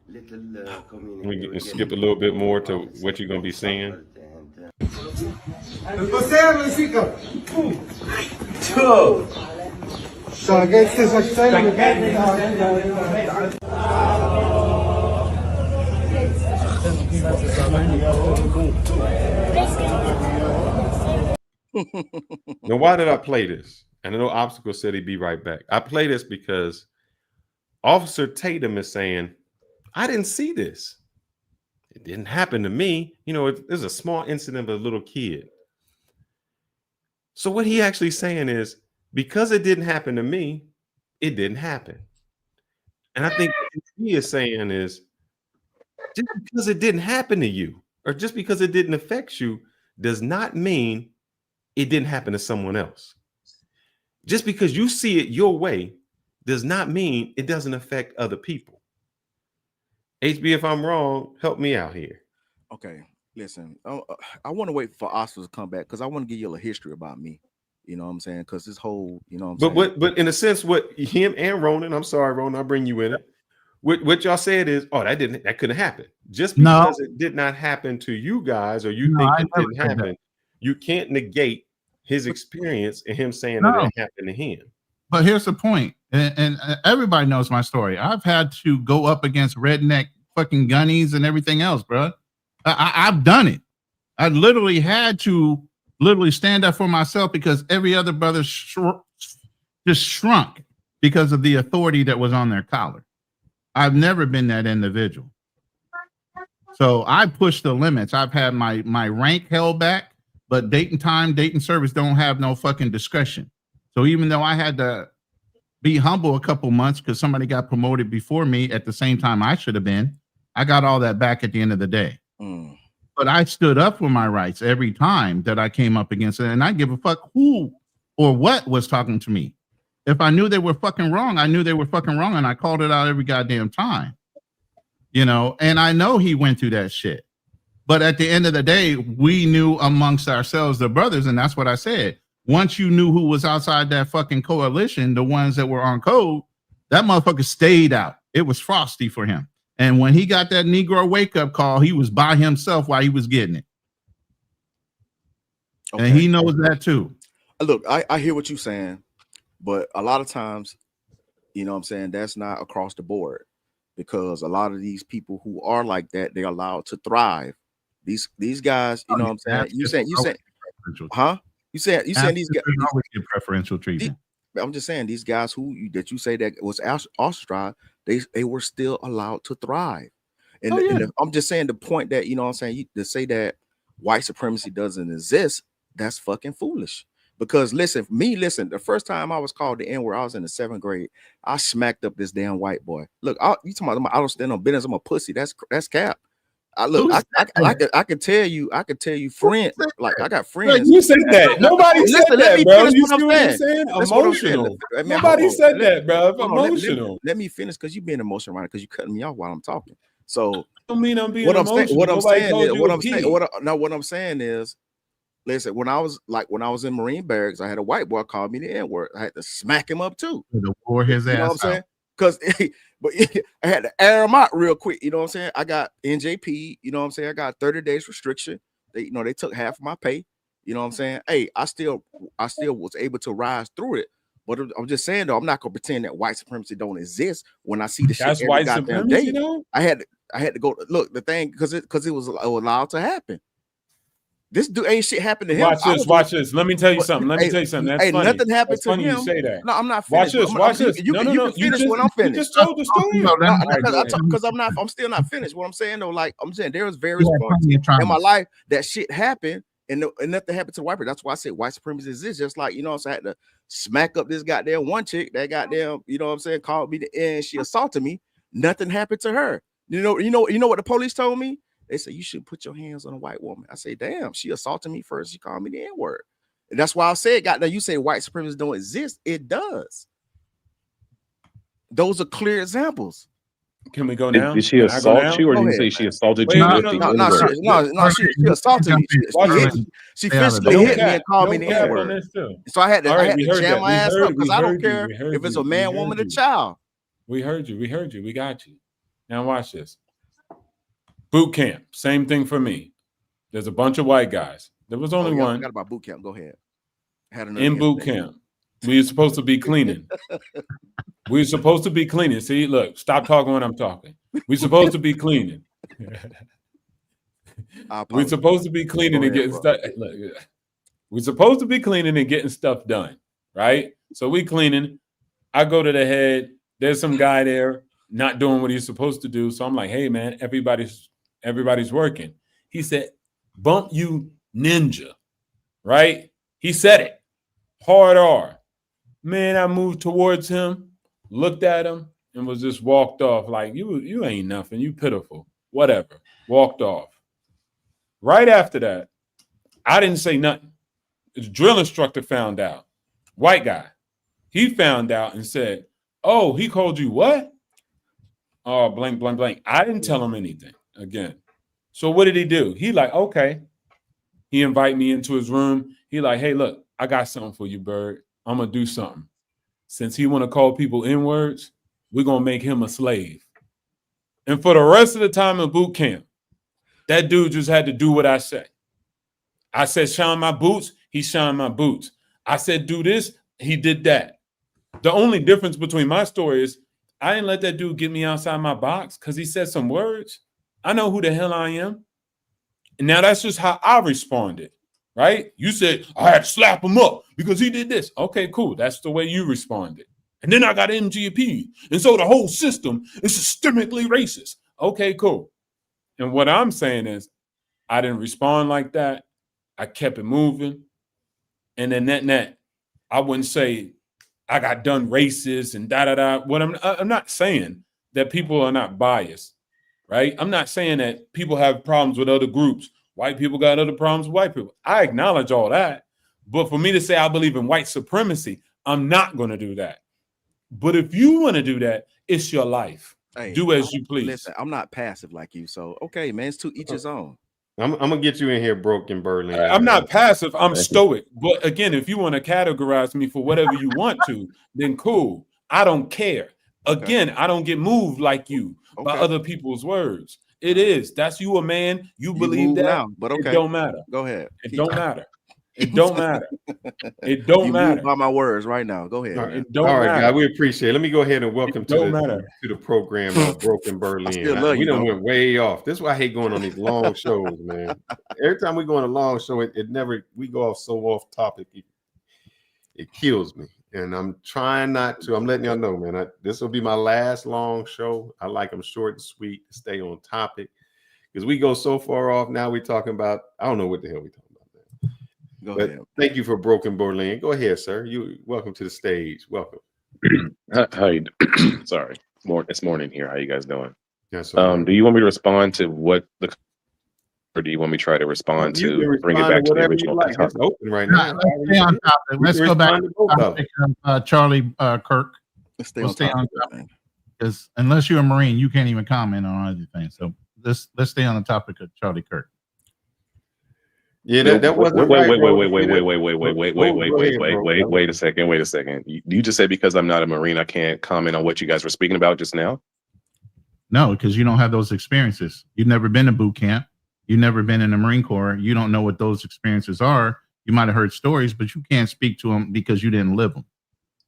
[SPEAKER 2] We can skip a little bit more to what you're going to be saying. Now, why did I play this? And I know Obstacle said he'd be right back. I play this because Officer Tatum is saying, I didn't see this. It didn't happen to me. There's a small incident of a little kid. So what he actually saying is, because it didn't happen to me, it didn't happen. And I think what he is saying is, just because it didn't happen to you, or just because it didn't affect you, does not mean it didn't happen to someone else. Just because you see it your way does not mean it doesn't affect other people. HB, if I'm wrong, help me out here.
[SPEAKER 15] Okay, listen, I want to wait for Oscar to come back because I want to give you a history about me. You know what I'm saying? Because this whole,
[SPEAKER 2] But in a sense, what him and Ronan, I'm sorry, Ronan, I'll bring you in it. What y'all said is, that couldn't happen. Just because it did not happen to you guys, or you think it didn't happen, you can't negate his experience and him saying that it happened to him.
[SPEAKER 12] But here's the point, and everybody knows my story. I've had to go up against redneck fucking gunnies and everything else, bro. I've done it. I literally had to stand up for myself because every other brother just shrunk because of the authority that was on their collar. I've never been that individual. So I pushed the limits. I've had my rank held back, but date and service don't have no fucking discretion. So even though I had to be humble a couple months because somebody got promoted before me at the same time I should have been, I got all that back at the end of the day. But I stood up for my rights every time that I came up against it, and I give a fuck who or what was talking to me. If I knew they were fucking wrong, I knew they were fucking wrong, and I called it out every goddamn time. And I know he went through that shit. But at the end of the day, we knew amongst ourselves, the brothers, and that's what I said. Once you knew who was outside that fucking coalition, the ones that were on code, that motherfucker stayed out. It was frosty for him. And when he got that Negro wake-up call, he was by himself while he was getting it. Okay. And he knows that too.
[SPEAKER 15] Look, I hear what you're saying, but a lot of times, that's not across the board, because a lot of these people who are like that, they're allowed to thrive. These guys, you know what I'm saying? You said, huh? You said these guys
[SPEAKER 12] always get preferential treatment.
[SPEAKER 15] I'm just saying these guys that you say that was ostracized, they were still allowed to thrive. And, and I'm just saying the point that, to say that white supremacy doesn't exist, that's fucking foolish. Because listen, the first time I was called the N-word, I was in the 7th grade. I smacked up this damn white boy. Look, you talking about I don't stand on business, I'm a pussy. That's cap. I could tell you friends, like I got friends.
[SPEAKER 18] You said that. Nobody said that, bro. You see what I'm saying? Emotional. Nobody said that, bro. Emotional.
[SPEAKER 15] Let me finish, because you're being emotional right now, because you're cutting me off while I'm talking. So
[SPEAKER 18] I don't mean I'm being emotional. What
[SPEAKER 15] I'm saying is, listen, when I was in Marine barracks, I had a white boy call me the N-word. I had to smack him up too.
[SPEAKER 12] Wore his ass.
[SPEAKER 15] You know what I'm saying? Because I had to air him out real quick. You know what I'm saying? I got NJP. You know what I'm saying? I got 30 days restriction. They took half of my pay. You know what I'm saying? Hey, I still was able to rise through it. But I'm just saying, though, I'm not gonna pretend that white supremacy don't exist when I see the shit every
[SPEAKER 18] white
[SPEAKER 15] goddamn
[SPEAKER 18] supremacy,
[SPEAKER 15] day.
[SPEAKER 18] though?
[SPEAKER 15] I had to go look the thing because it was allowed to happen. This dude ain't shit happened to him.
[SPEAKER 18] Watch this. Let me tell you something. That's funny.
[SPEAKER 15] Nothing happened to him.
[SPEAKER 18] You say that.
[SPEAKER 15] No, I'm not finished.
[SPEAKER 18] Watch this.
[SPEAKER 15] You can finish when I'm finished.
[SPEAKER 18] You just told the story.
[SPEAKER 15] Because I'm still not finished. What I'm saying though, like I'm saying, there was various points in my life that shit happened and nothing happened to the white person. That's why I said white supremacy exists. Just like, so I had to smack up this goddamn one chick that goddamn, called me the end. She assaulted me. Nothing happened to her. You know what the police told me? They say you should put your hands on a white woman. I say, damn, she assaulted me first. She called me the N-word. That's why I said, God, now you say white supremacists don't exist. It does. Those are clear examples.
[SPEAKER 18] Can we go now?
[SPEAKER 20] Did she assault you, or did you say she assaulted you with the
[SPEAKER 15] No, she assaulted me. She physically hit me and called me the N-word. So I had to jam my ass up because I don't care if it's a man, woman, or child.
[SPEAKER 18] We heard you. We got you. Now watch this. Boot camp, same thing for me. There's a bunch of white guys. There was only one.
[SPEAKER 15] I forgot about boot camp. Go ahead.
[SPEAKER 18] In boot camp, we were supposed to be cleaning. We're supposed to be cleaning. See, look, stop talking when I'm talking. We're supposed to be cleaning. We're supposed to be cleaning and getting stuff. We're supposed to be cleaning and getting stuff done, right? So we cleaning. I go to the head. There's some guy there not doing what he's supposed to do. So I'm like, hey man, everybody's working. He said, bump you ninja, right? He said it. Hard R. Man, I moved towards him, looked at him, and was just walked off like, you ain't nothing. You pitiful. Whatever. Walked off. Right after that, I didn't say nothing. The drill instructor found out. White guy. He found out and said, oh, he called you what? Oh, blank, blank, blank. I didn't tell him anything again. So what did he do? He like, okay. He invited me into his room. He like, hey, look, I got something for you, Bird. I'm going to do something. Since he want to call people N-words, we're going to make him a slave. And for the rest of the time in boot camp, that dude just had to do what I said. I said, shine my boots. He shined my boots. I said, do this. He did that. The only difference between my story is I didn't let that dude get me outside my box because he said some words. I know who the hell I am. And now that's just how I responded, right? You said, I had to slap him up because he did this. Okay, cool. That's the way you responded. And then I got MGP. And so the whole system is systemically racist. Okay, cool. And what I'm saying is I didn't respond like that. I kept it moving. And then net, I wouldn't say I got done racist and da-da-da. What I'm not saying that people are not biased, right? I'm not saying that people have problems with other groups. White people got other problems with white people. I acknowledge all that. But for me to say I believe in white supremacy, I'm not going to do that. But if you want to do that, it's your life.
[SPEAKER 15] Hey,
[SPEAKER 18] do as you please.
[SPEAKER 15] Listen, I'm not passive like you. So, okay, man, it's to each his own.
[SPEAKER 2] I'm going to get you in here, Broken Berlin.
[SPEAKER 18] I'm not passive. I'm stoic. But again, if you want to categorize me for whatever you want to, then cool. I don't care. Again, I don't get moved like you by other people's words. It is. That's you a man. You believe that.
[SPEAKER 15] Now, but okay.
[SPEAKER 18] It don't matter.
[SPEAKER 15] Go ahead.
[SPEAKER 18] It don't matter. It don't matter. It don't matter.
[SPEAKER 15] By my words right now. Go ahead.
[SPEAKER 18] It don't
[SPEAKER 2] All right,
[SPEAKER 18] matter.
[SPEAKER 2] guys, we appreciate it. Let me go ahead and welcome to the program of Broken Berlin. We done went way off. This is why I hate going on these long shows, man. Every time we go on a long show, we go off so off topic. It kills me. And I'm trying not to. I'm letting y'all know, man. This will be my last long show. I like them short and sweet, to stay on topic. Because we go so far off now, we're talking about, I don't know what the hell we're talking about.
[SPEAKER 15] Go ahead.
[SPEAKER 2] Thank you for Broken Berlin. Go ahead, sir. You welcome to the stage. Welcome.
[SPEAKER 4] Hi. Sorry. It's morning here. How you guys doing?
[SPEAKER 2] Yes.
[SPEAKER 4] Do you want me to respond to or do you want me to try to respond to bring it back to the original?
[SPEAKER 2] Like. It's open right now.
[SPEAKER 12] Let's stay on topic. Let's go back to the topic, Charlie Kirk.
[SPEAKER 15] We'll stay on topic.
[SPEAKER 12] Because unless you're a Marine, you can't even comment on other things. So let's stay on the topic of Charlie Kirk.
[SPEAKER 2] Yeah, that wasn't
[SPEAKER 4] wait a second. You just said because I'm not a Marine, I can't comment on what you guys were speaking about just now?
[SPEAKER 12] No, because you don't have those experiences. You've never been to boot camp. You've never been in the Marine Corps. You don't know what those experiences are. You might have heard stories, but you can't speak to them because you didn't live them.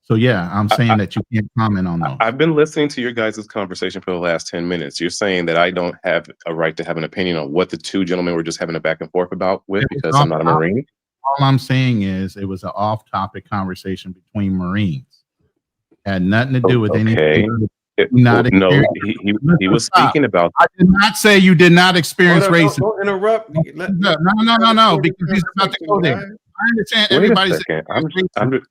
[SPEAKER 12] So yeah, I'm saying that you can't comment on those.
[SPEAKER 4] I've been listening to your guys' conversation for the last 10 minutes. You're saying that I don't have a right to have an opinion on what the two gentlemen were just having a back and forth about because I'm not a Marine?
[SPEAKER 12] All I'm saying is it was an off-topic conversation between Marines. Had nothing to do with anything.
[SPEAKER 4] He was speaking about.
[SPEAKER 12] I did not say you did not experience racism.
[SPEAKER 2] Don't interrupt.
[SPEAKER 12] No, because he's about to go there. I understand everybody's.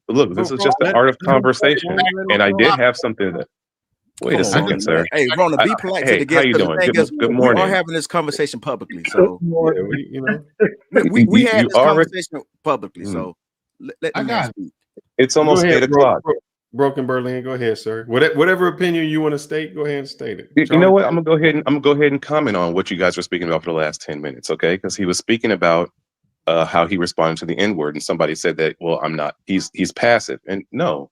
[SPEAKER 4] Look, this is just the art of conversation, and I did have something that. Wait a second, sir.
[SPEAKER 15] Hey, Rona, be polite to the guest.
[SPEAKER 4] How you doing? Good morning.
[SPEAKER 15] We are having this conversation publicly, so we had this conversation publicly, so Let the man speak.
[SPEAKER 4] It's
[SPEAKER 2] Go
[SPEAKER 4] almost
[SPEAKER 2] ahead,
[SPEAKER 4] 8 o'clock.
[SPEAKER 2] Broken Berlin. Go ahead, sir. Whatever opinion you want to state, go ahead and state it.
[SPEAKER 4] You
[SPEAKER 2] Charlie
[SPEAKER 4] know what?
[SPEAKER 2] Kirk.
[SPEAKER 4] I'm gonna go ahead and comment on what you guys were speaking about for the last 10 minutes, okay? Because he was speaking about how he responded to the N-word, and somebody said that, well, I'm not. He's passive, and no.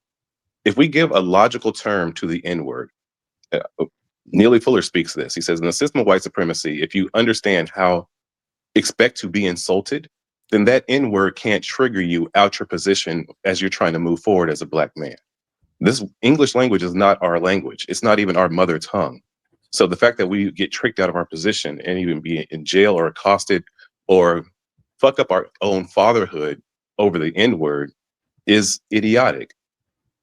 [SPEAKER 4] If we give a logical term to the N-word, Neely Fuller speaks this. He says, in the system of white supremacy, if you understand how expect to be insulted, then that N-word can't trigger you out your position as you're trying to move forward as a black man. This English language is not our language. It's not even our mother tongue. So the fact that we get tricked out of our position and even be in jail or accosted or fuck up our own fatherhood over the N-word is idiotic.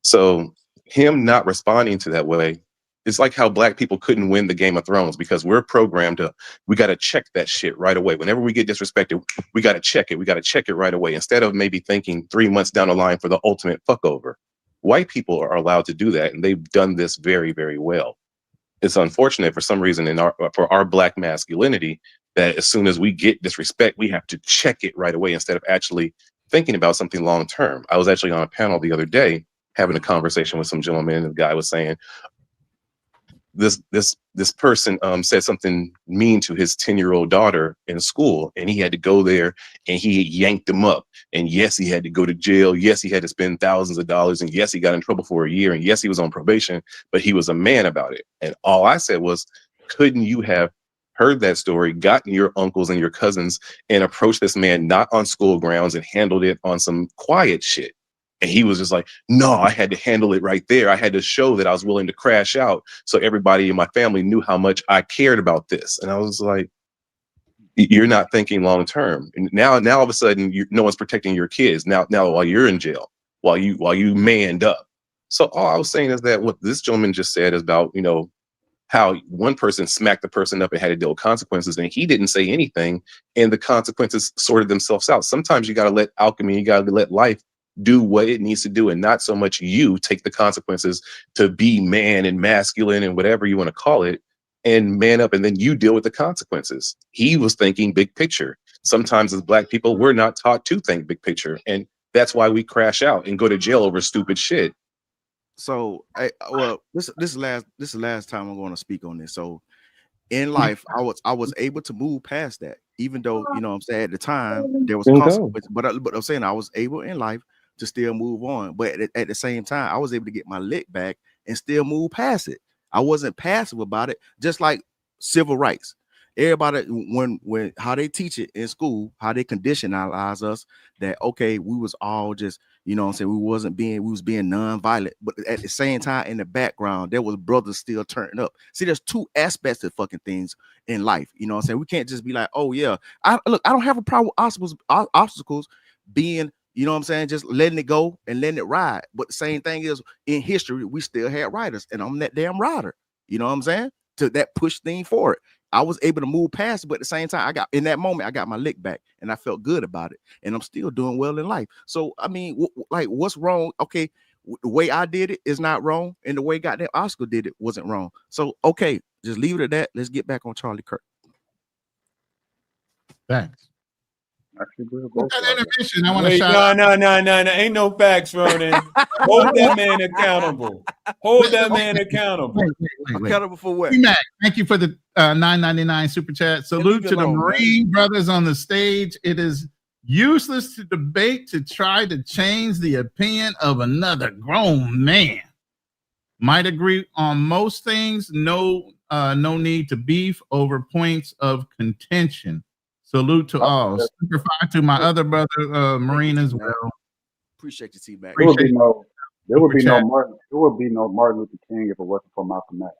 [SPEAKER 4] So him not responding to that way, it's like how black people couldn't win the Game of Thrones because we're programmed to, we got to check that shit right away. Whenever we get disrespected, we got to check it. We got to check it right away instead of maybe thinking 3 months down the line for the ultimate fuck over. White people are allowed to do that, and they've done this very, very well. It's unfortunate for some reason for our black masculinity that as soon as we get disrespect, we have to check it right away instead of actually thinking about something long term. I was actually on a panel the other day having a conversation with some gentleman, and the guy was saying, this person said something mean to his 10-year-old daughter in school, and he had to go there and he yanked him up. And yes, he had to go to jail. Yes, he had to spend thousands of dollars. And yes, he got in trouble for a year. And yes, he was on probation, but he was a man about it. And all I said was, couldn't you have heard that story, gotten your uncles and your cousins and approached this man not on school grounds and handled it on some quiet shit? And he was just like, no, I had to handle it right there. I had to show that I was willing to crash out so everybody in my family knew how much I cared about this. And I was like, you're not thinking long term. And now all of a sudden, no one's protecting your kids. Now while you're in jail, while you manned up. So all I was saying is that what this gentleman just said is about, how one person smacked the person up and had to deal with consequences, and he didn't say anything, and the consequences sorted themselves out. Sometimes you got to let alchemy, you got to let life do what it needs to do, and not so much you take the consequences to be man and masculine and whatever you want to call it and man up, and then you deal with the consequences. He was thinking big picture. Sometimes as black people, we're not taught to think big picture, and that's why we crash out and go to jail over stupid shit.
[SPEAKER 15] So this is the last time I'm going to speak on this. So in life, I was able to move past that, even though I'm saying at the time there was consequences, but I'm saying I was able in life to still move on. But at the same time, I was able to get my lick back and still move past it. I wasn't passive about it, just like civil rights. Everybody, when how they teach it in school, how they conditionalize us that, okay, we was all just, we was being non-violent, but at the same time in the background, there was brothers still turning up. See, there's two aspects to fucking things in life. We can't just be like, oh yeah, I don't have a problem with obstacles being, just letting it go and letting it ride. But the same thing is in history, we still had riders, and I'm that damn rider. To that push thing forward. I was able to move past it, but at the same time, in that moment, I got my lick back and I felt good about it. And I'm still doing well in life. So, I mean, what's wrong? Okay, the way I did it is not wrong. And the way goddamn Oscar did it wasn't wrong. So, okay, just leave it at that. Let's get back on Charlie Kirk.
[SPEAKER 12] Thanks.
[SPEAKER 18] Intermission, I want to shout no. Ain't no facts, Ronan. Hold that man accountable. Hold that man accountable.
[SPEAKER 12] Wait.
[SPEAKER 15] Accountable for what?
[SPEAKER 12] Mac, thank you for the $9.99 super chat. Salute to the Marine brothers on the stage. It is useless to debate to try to change the opinion of another grown man. Might agree on most things. No need to beef over points of contention. Salute to all. Super five to my other brother, Marine as well.
[SPEAKER 15] Appreciate you, T-Mac.
[SPEAKER 17] There would be no Martin Luther King if it wasn't for Malcolm X.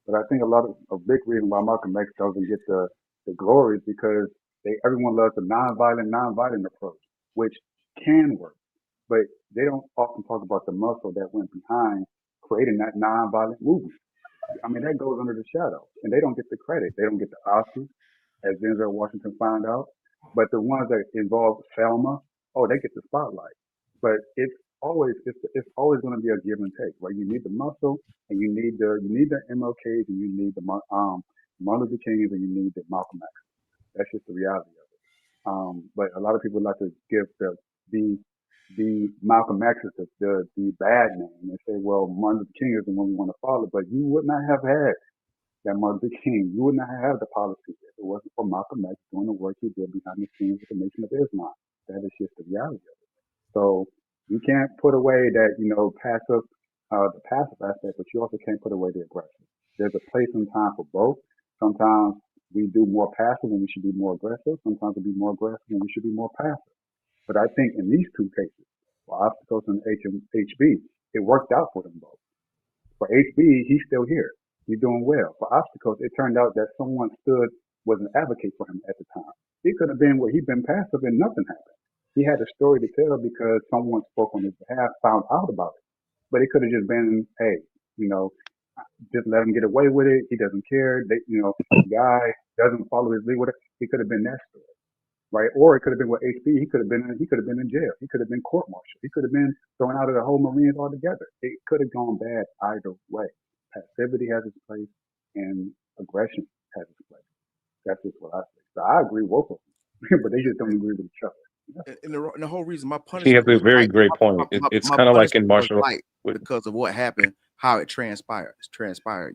[SPEAKER 17] But I think a big reason why Malcolm X doesn't get the glory is because everyone loves the nonviolent approach, which can work, but they don't often talk about the muscle that went behind creating that nonviolent movement. I mean, that goes under the shadow, and they don't get the credit. They don't get the Oscars, as Denzel Washington found out. But the ones that involve Selma, they get the spotlight. But it's always going to be a give and take, right? You need the muscle, and you need the MLKs, and you need the Martin Luther Kings, and you need the Malcolm X. That's just the reality of it. But a lot of people like to be the Malcolm X is the bad name and say, well, Martin Luther King is the one we want to follow, but you would not have had that Martin Luther King. You would not have the policy if it wasn't for Malcolm X doing the work he did behind the scenes with the Nation of Islam. That is just the reality of it. So you can't put away that, passive, the passive aspect, but you also can't put away the aggressive. There's a place and time for both. Sometimes we do more passive when we should be more aggressive. Sometimes we be more aggressive when we should be more passive. But I think in these two cases, for obstacles and HB, it worked out for them both. For HB, he's still here. He's doing well. For obstacles, it turned out that someone was an advocate for him at the time. He could have been where he'd been passive and nothing happened. He had a story to tell because someone spoke on his behalf, found out about it. But it could have just been, hey, just let him get away with it. He doesn't care. The guy doesn't follow his lead. He could have been that story. Right, or it could have been with HB. He could have been in jail. He could have been court-martialed. He could have been thrown out of the whole Marines altogether. It could have gone bad either way. Passivity has its place, and aggression has its place. That's just what I say. So I agree with both of them, but they just don't agree with each other.
[SPEAKER 15] And the whole reason my punishment.
[SPEAKER 4] He has a very great point. It's kind of like in martial arts
[SPEAKER 15] because of what happened, how it transpired.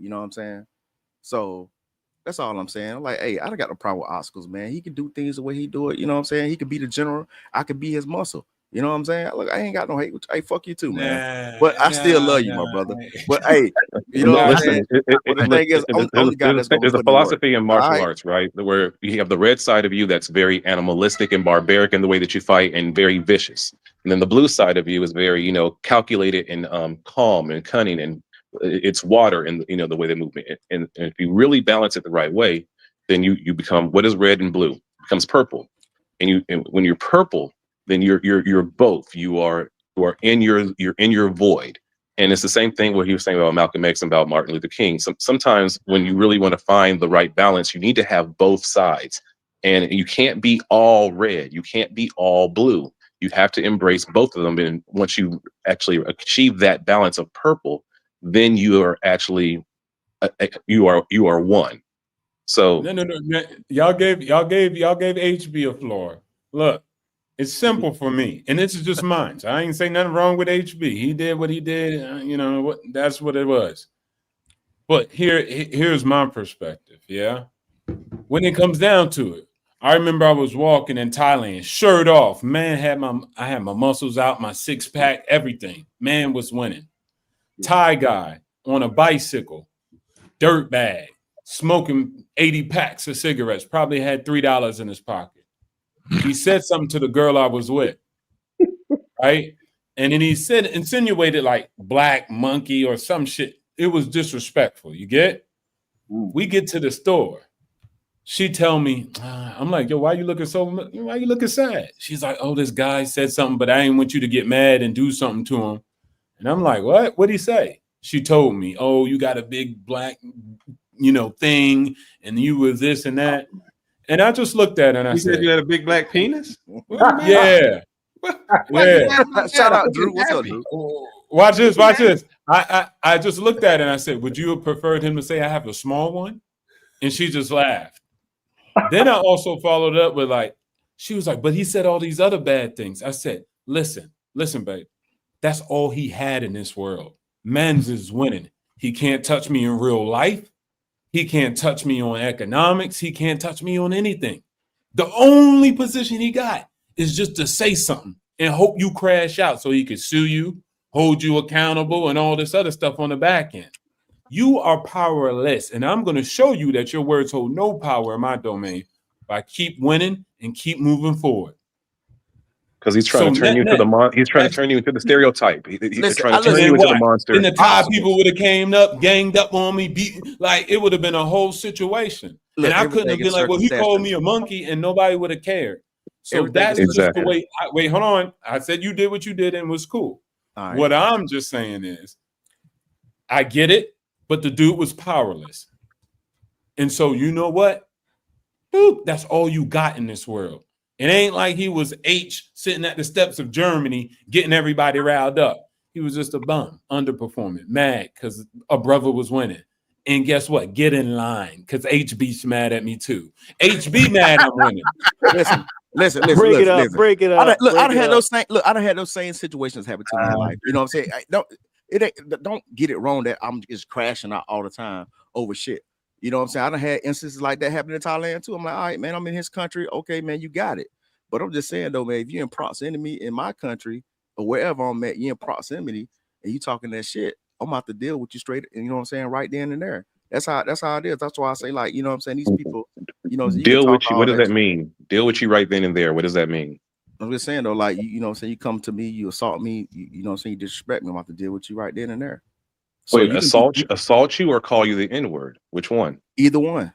[SPEAKER 15] You know what I'm saying? So. That's all I'm saying. I'm like, hey, I don't got no problem with obstacles, man. He can do things the way he do it. You know what I'm saying? He could be the general. I could be his muscle. You know what I'm saying? Look, I ain't got no hate. Hey, fuck you too, man. But I still love you, my brother. But hey, you know what I'm saying?
[SPEAKER 4] There's a philosophy in martial arts, right? Where you have the red side of you that's very animalistic and barbaric in the way that you fight and very vicious. And then the blue side of you is very, calculated and calm and cunning and it's water and the way they move it. And if you really balance it the right way, then you become what is red and blue. It becomes purple. And when you're purple, then you're both. You are in your void. And it's the same thing what he was saying about Malcolm X and about Martin Luther King. Sometimes when you really want to find the right balance, you need to have both sides. And you can't be all red. You can't be all blue. You have to embrace both of them. And once you actually achieve that balance of purple, then you are actually you are one. So
[SPEAKER 18] no. Y'all gave HB a floor. Look, it's simple for me, and this is just mine. So I ain't saying nothing wrong with HB. He did what he did. That's what it was. But here's my perspective. Yeah, when it comes down to it, I remember I was walking in Thailand, shirt off. Man, I had my muscles out, my 6-pack, everything. Man was winning. Thai guy on a bicycle, dirt bag, smoking 80 packs of cigarettes, probably had $3 in his pocket. He said something to the girl I was with, right? And then he insinuated like black monkey or some shit. It was disrespectful. You get? We get to the store. She tell me, I'm like, yo, why you looking sad? She's like, oh, this guy said something, but I ain't want you to get mad and do something to him. And I'm like, what? What'd he say? She told me, oh, you got a big black, thing, and you was this and that. And I just looked at her and I said,
[SPEAKER 2] you had a big black penis?
[SPEAKER 18] Yeah. Yeah.
[SPEAKER 15] Shout out, Drew. What's up, Drew?
[SPEAKER 18] Watch this. I just looked at it and I said, would you have preferred him to say I have a small one? And she just laughed. Then I also followed up with she was like, but he said all these other bad things. I said, listen, babe. That's all he had in this world. Men's is winning. He can't touch me in real life. He can't touch me on economics. He can't touch me on anything. The only position he got is just to say something and hope you crash out so he could sue you, hold you accountable, and all this other stuff on the back end. You are powerless, and I'm going to show you that your words hold no power in my domain by keep winning and keep moving forward.
[SPEAKER 4] Because he's trying to turn you into he's trying to turn you into the stereotype. He's trying to turn you into the monster.
[SPEAKER 18] And the Thai people would have came up, ganged up on me, beat, it would have been a whole situation. And I couldn't have been like, well, he called me a monkey, and nobody would have cared. So that's just the way. Wait, hold on. I said you did what you did and it was cool. Right. What I'm just saying is, I get it, but the dude was powerless. And so you know what? Boop, that's all you got in this world. It ain't like he was H sitting at the steps of Germany getting everybody riled up. He was just a bum, underperforming, mad because a brother was winning. And guess what? Get in line because HB's mad at me too. HB mad I'm winning.
[SPEAKER 15] Listen.
[SPEAKER 6] Break it up. Break it up.
[SPEAKER 15] I done had those same situations happen to me in life. You know what I'm saying? Don't get it wrong that I'm just crashing out all the time over shit. You know what I'm saying? I done had instances like that happen in Thailand too. I'm like, all right, man, I'm in his country. Okay, man, you got it. But I'm just saying though, man, if you're in proximity in my country or wherever I'm at, you're in proximity and you talking that shit, I'm about to deal with you straight. You know what I'm saying? Right then and there. That's how it is. That's why I say, like, you know what I'm saying? These people, you know,
[SPEAKER 4] deal with you. What does that mean? Deal with you right then and there. What does that mean?
[SPEAKER 15] I'm just saying though, like, you know what I'm saying? You come to me, you assault me, you know what I'm saying? You disrespect me. I'm about to deal with you right then and there.
[SPEAKER 4] So wait, assault you or call you the N-word? Which one?
[SPEAKER 15] Either one.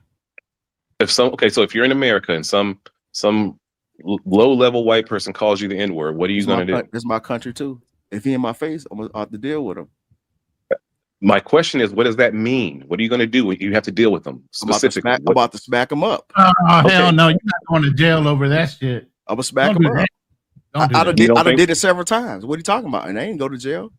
[SPEAKER 4] So if you're in America and some low-level white person calls you the N-word, what are you going to do?
[SPEAKER 15] It's my country too. If he in my face, I'm gonna have to deal with him.
[SPEAKER 4] My question is, what does that mean? What are you going to do when you have to deal with them specifically?
[SPEAKER 15] I'm about to smack him up.
[SPEAKER 12] Oh, hell no. You're not going to jail over that shit.
[SPEAKER 15] I'm going to smack him up. I done did it several times. What are you talking about? And I ain't go to jail.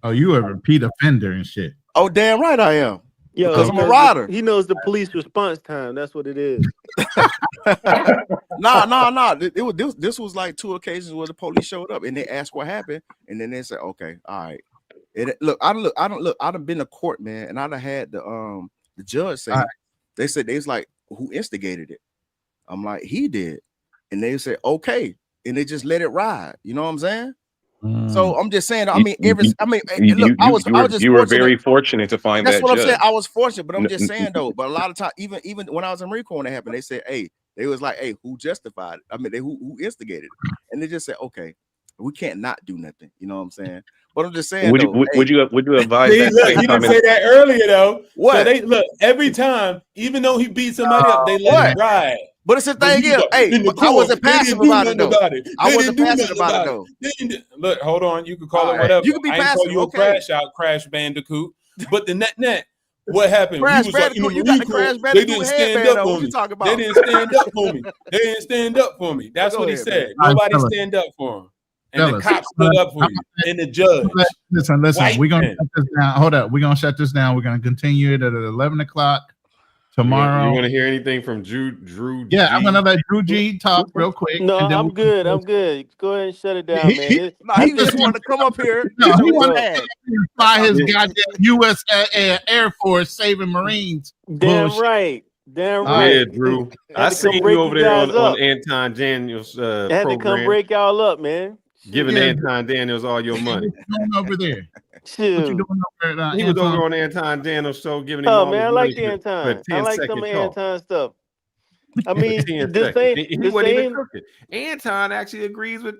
[SPEAKER 12] Oh, you a repeat offender and shit.
[SPEAKER 15] Oh, damn right I am.
[SPEAKER 6] Yo,
[SPEAKER 15] because I'm a rider.
[SPEAKER 6] He knows the police response time. That's what it is.
[SPEAKER 15] Nah. This was like 2 occasions where the police showed up and they asked what happened, and then they said, "Okay, all right." And I done been to court, man, and I done had the judge say, they said they was like, "Who instigated it?" I'm like, "He did," and they said, "Okay," and they just let it ride. You know what I'm saying? So I'm just saying.
[SPEAKER 4] You were very fortunate to find that.
[SPEAKER 15] That's what
[SPEAKER 4] judge.
[SPEAKER 15] I'm saying. I was fortunate, but I'm just saying though. But a lot of times, even when I was in Marine Corps, when it happened, they said, "Hey," they was like, "Hey, who justified it?" I mean, who instigated it? And they just said, "Okay, we can't not do nothing." You know what I'm saying? But I'm just saying.
[SPEAKER 4] Would you advise
[SPEAKER 18] See,
[SPEAKER 4] that?
[SPEAKER 18] look, he didn't say that earlier though.
[SPEAKER 15] What?
[SPEAKER 18] So they look every time, even though he beat somebody up, they let it ride.
[SPEAKER 15] But it's the thing is, I wasn't passive about it though. I wasn't passive about it though.
[SPEAKER 18] Look, hold on. You can call it whatever.
[SPEAKER 15] You can be
[SPEAKER 18] I ain't
[SPEAKER 15] passive.
[SPEAKER 18] call you a Crash Bandicoot. But the net. What happened?
[SPEAKER 15] Crash Bandicoot, you got the Crash Bandicoot.
[SPEAKER 18] They didn't stand up
[SPEAKER 15] on
[SPEAKER 18] for me.
[SPEAKER 15] Talking about?
[SPEAKER 18] They didn't stand up for me. They didn't stand up for me. That's what he said. Nobody stand up for him. And the cops stood up for you. And the judge.
[SPEAKER 12] Listen. We're gonna shut this down. Hold up. We're gonna shut this down. We're gonna continue it at 11 o'clock tomorrow.
[SPEAKER 2] You want to hear anything from Drew?
[SPEAKER 12] Yeah, I'm gonna let Drew G talk real quick.
[SPEAKER 6] No, I'm good. I'm good. Go ahead and shut it down, man.
[SPEAKER 15] He just wanted to come up here.
[SPEAKER 12] No, he wanted to fly his goddamn U.S. Air Force saving Marines.
[SPEAKER 6] Damn
[SPEAKER 12] bullshit.
[SPEAKER 6] right. Damn right.
[SPEAKER 2] Yeah, Drew. I seen you over there on Anton Daniels'
[SPEAKER 6] had to come
[SPEAKER 2] program.
[SPEAKER 6] break y'all up, man.
[SPEAKER 2] Giving Anton Daniels all your money.
[SPEAKER 12] What you doing over there?
[SPEAKER 6] Shoot.
[SPEAKER 12] What you doing over there?
[SPEAKER 2] He was over on Anton Daniels' show giving him all
[SPEAKER 6] man, I
[SPEAKER 2] his
[SPEAKER 6] like
[SPEAKER 2] money
[SPEAKER 6] the Anton.
[SPEAKER 2] for
[SPEAKER 6] I like
[SPEAKER 2] 10-second
[SPEAKER 6] some of
[SPEAKER 2] talk.
[SPEAKER 6] Anton stuff. I mean, the same.
[SPEAKER 2] He wasn't even cooking. Anton actually agrees with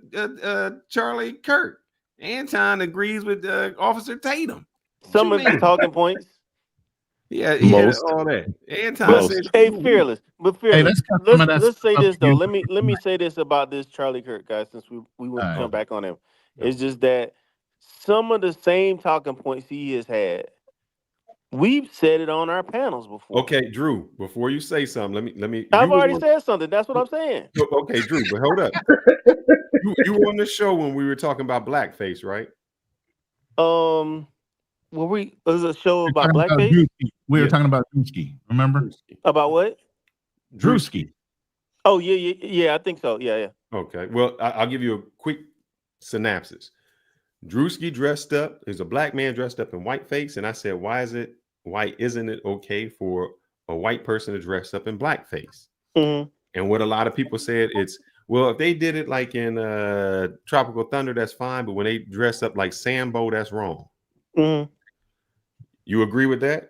[SPEAKER 2] Charlie Kirk. Anton agrees with Officer Tatum.
[SPEAKER 6] Some of his talking points.
[SPEAKER 2] Yeah, he had all that. Anton said,
[SPEAKER 6] "Hey, fearless, but fearless."
[SPEAKER 12] Hey,
[SPEAKER 6] let's say this though. Let me say this about this Charlie Kirk guy, since we went to come back on him. It's just that some of the same talking points he has had, we've said it on our panels before.
[SPEAKER 2] Okay, Drew, before you say something, let me.
[SPEAKER 6] I've already said something. That's what I'm saying.
[SPEAKER 2] Okay, Drew, but hold up. you were on the show when we were talking about blackface, right?
[SPEAKER 6] It was a show about blackface.
[SPEAKER 12] We were talking about Drewski. Remember?
[SPEAKER 6] About what?
[SPEAKER 12] Drewski.
[SPEAKER 6] Oh yeah. I think so. Yeah.
[SPEAKER 2] Okay. Well, I'll give you a quick synopsis. Drewski dressed up. There's a black man dressed up in whiteface, and I said, "Why isn't it okay for a white person to dress up in blackface?"
[SPEAKER 6] Mm-hmm.
[SPEAKER 2] And what a lot of people said, it's, well, if they did it like in Tropical Thunder, that's fine, but when they dress up like Sambo, that's wrong.
[SPEAKER 6] Mm-hmm.
[SPEAKER 2] You agree with that?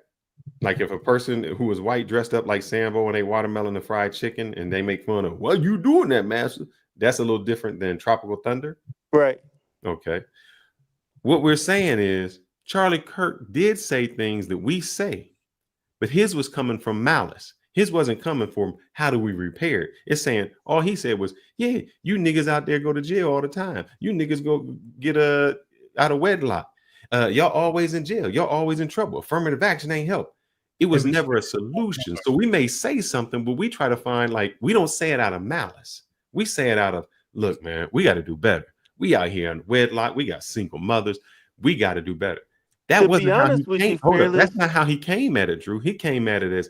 [SPEAKER 2] Like if a person who is white dressed up like Sambo and they watermelon and fried chicken and they make fun of, "What you doing that, master?" That's a little different than Tropical Thunder.
[SPEAKER 6] Right.
[SPEAKER 2] Okay. What we're saying is Charlie Kirk did say things that we say, but his was coming from malice. His wasn't coming from how do we repair it. It's saying all he said was, "Yeah, you niggas out there go to jail all the time. You niggas go get out of wedlock. Y'all always in jail. Y'all always in trouble. Affirmative action ain't help." It was never a solution. So we may say something, but we try to find, like, we don't say it out of malice. We say it out of, look, man, we got to do better. We out here in wedlock. We got single mothers. We got to do better. That wasn't how he came. Hold up. That's not how he came at it, Drew. He came at it as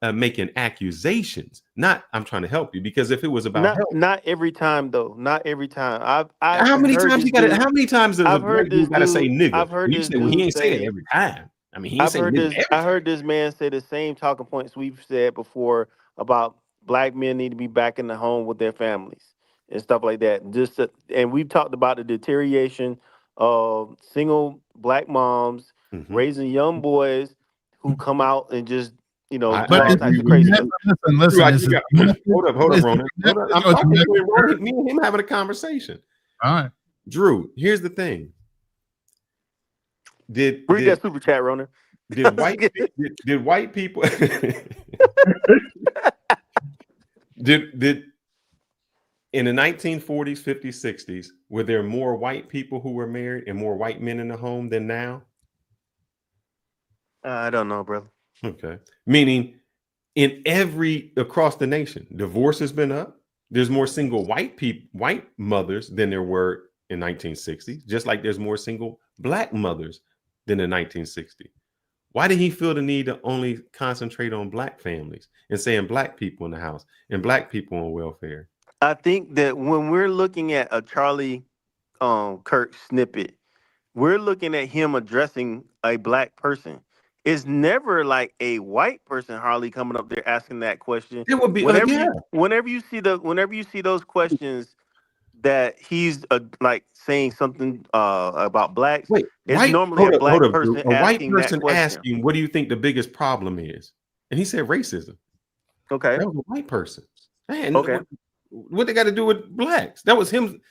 [SPEAKER 2] making accusations. Not I'm trying to help you, because if it was about help,
[SPEAKER 6] not every time though. Not every time. I've
[SPEAKER 2] how many
[SPEAKER 6] heard
[SPEAKER 2] times
[SPEAKER 6] this
[SPEAKER 2] you got to?
[SPEAKER 6] dude-
[SPEAKER 2] How many times does a
[SPEAKER 6] I've heard
[SPEAKER 2] black dude
[SPEAKER 6] this
[SPEAKER 2] got to say
[SPEAKER 6] dude-
[SPEAKER 2] nigga?
[SPEAKER 6] I've heard
[SPEAKER 2] And you
[SPEAKER 6] this
[SPEAKER 2] say, well, he
[SPEAKER 6] dude
[SPEAKER 2] ain't say it
[SPEAKER 6] say-
[SPEAKER 2] every time. I mean, he ain't
[SPEAKER 6] I've
[SPEAKER 2] say
[SPEAKER 6] heard
[SPEAKER 2] nigga
[SPEAKER 6] this.
[SPEAKER 2] every
[SPEAKER 6] I
[SPEAKER 2] time.
[SPEAKER 6] heard this man say the same talking points we've said before about black men need to be back in the home with their families and stuff like that. And we've talked about the deterioration of single black moms raising young boys who come out and just do all types of crazy stuff.
[SPEAKER 12] Listen.
[SPEAKER 2] Hold up, Ronan. Hold up. I'm talking to Ronan. Me and him having a conversation.
[SPEAKER 12] All right,
[SPEAKER 2] Drew. Here's the thing.
[SPEAKER 6] Read that super chat, Ronan.
[SPEAKER 2] Did white people did in the 1940s, 50s, 60s, were there more white people who were married and more white men in the home than now?
[SPEAKER 6] I don't know, brother.
[SPEAKER 2] Okay. Meaning across the nation, divorce has been up. There's more single white mothers than there were in 1960, just like there's more single black mothers than in 1960. Why did he feel the need to only concentrate on black families and saying black people in the house and black people on welfare?
[SPEAKER 6] I think that when we're looking at a Charlie Kirk snippet, we're looking at him addressing a black person. It's never like a white person hardly coming up there asking that question.
[SPEAKER 2] It would be
[SPEAKER 6] whenever you see those questions that he's like saying something about blacks.
[SPEAKER 2] Wait,
[SPEAKER 6] it's normally a black person
[SPEAKER 2] a white
[SPEAKER 6] asking
[SPEAKER 2] person
[SPEAKER 6] that question.
[SPEAKER 2] asking, "What do you think the biggest problem is?" And he said racism.
[SPEAKER 6] Okay,
[SPEAKER 2] that was a white person. Man,
[SPEAKER 6] okay,
[SPEAKER 2] what they got to do with blacks? That was him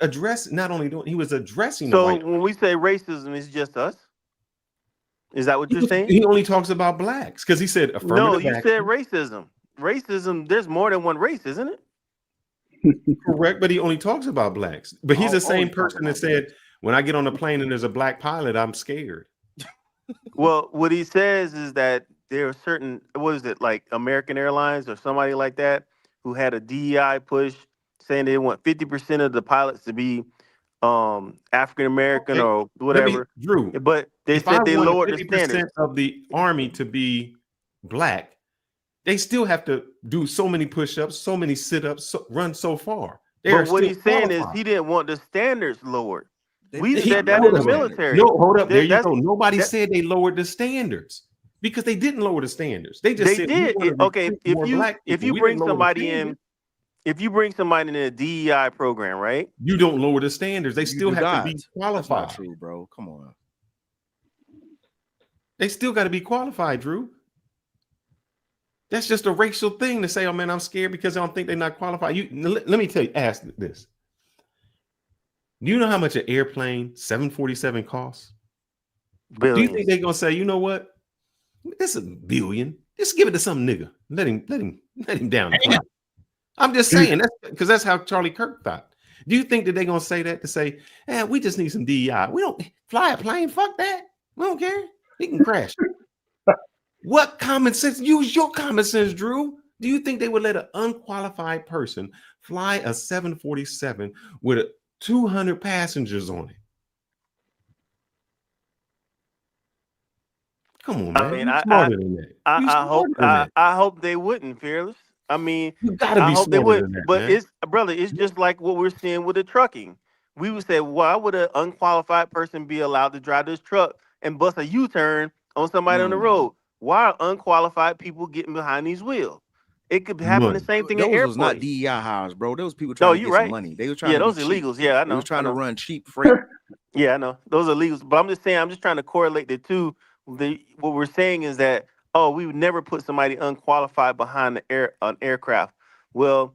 [SPEAKER 2] addressing. Not only doing, he was addressing.
[SPEAKER 6] So
[SPEAKER 2] the white
[SPEAKER 6] when we say racism, it's just us. Is that what you're saying?
[SPEAKER 2] He only talks about blacks because he said affirmative
[SPEAKER 6] No, you
[SPEAKER 2] action.
[SPEAKER 6] said racism. Racism. There's more than one race, isn't it?
[SPEAKER 2] Correct, but he only talks about blacks. But he's the same person that said, when I get on a plane and there's a black pilot, I'm scared.
[SPEAKER 6] Well, what he says is that there are certain, what is it, like American Airlines or somebody like that, who had a DEI push saying they want 50% of the pilots to be African American or whatever.
[SPEAKER 2] Drew,
[SPEAKER 6] but they said they lowered the standards
[SPEAKER 2] of the Army to be black. They still have to do so many push-ups, so many sit-ups, run so far.
[SPEAKER 6] But what he's saying is he didn't want the standards lowered. We said that in the military.
[SPEAKER 2] No, hold up. There you go. Nobody said they lowered the standards because they didn't lower the standards. They just said
[SPEAKER 6] did. Okay, if you bring somebody in, if you bring somebody in a DEI program, right?
[SPEAKER 2] You don't lower the standards. They still have to be qualified.
[SPEAKER 15] That's not true, bro. Come on.
[SPEAKER 2] They still got to be qualified, Drew. That's just a racial thing to say, oh man, I'm scared because I don't think they're not qualified. Let me tell you, ask this. Do you know how much an airplane 747 costs?
[SPEAKER 6] Billions.
[SPEAKER 2] Do you think they're gonna say, you know what? This is $1 billion. Just give it to some nigga. Let him down. I'm just saying because that's how Charlie Kirk thought. Do you think that they're gonna say that to say, we just need some DEI? We don't fly a plane, fuck that. We don't care. He can crash. What common sense? Use your common sense, Drew. Do you think they would let an unqualified person fly a 747 with 200 passengers on it? Come on, man.
[SPEAKER 6] I hope they wouldn't, Fearless. I mean,
[SPEAKER 2] you gotta be
[SPEAKER 6] I hope they would.
[SPEAKER 2] Than that,
[SPEAKER 6] but
[SPEAKER 2] man.
[SPEAKER 6] it's just like what we're seeing with the trucking. We would say, why would an unqualified person be allowed to drive this truck and bust a U-turn on somebody on the road? Why are unqualified people getting behind these wheels? It could happen the same thing at airports.
[SPEAKER 15] Those was not DEI hires, bro. Those people trying to get some money. They were trying.
[SPEAKER 6] Those illegals. Yeah, I know.
[SPEAKER 15] They was trying to run cheap freight.
[SPEAKER 6] Yeah, I know. Those are illegals. But I'm just saying, I'm just trying to correlate the two. What we're saying is that, we would never put somebody unqualified behind an aircraft. Well,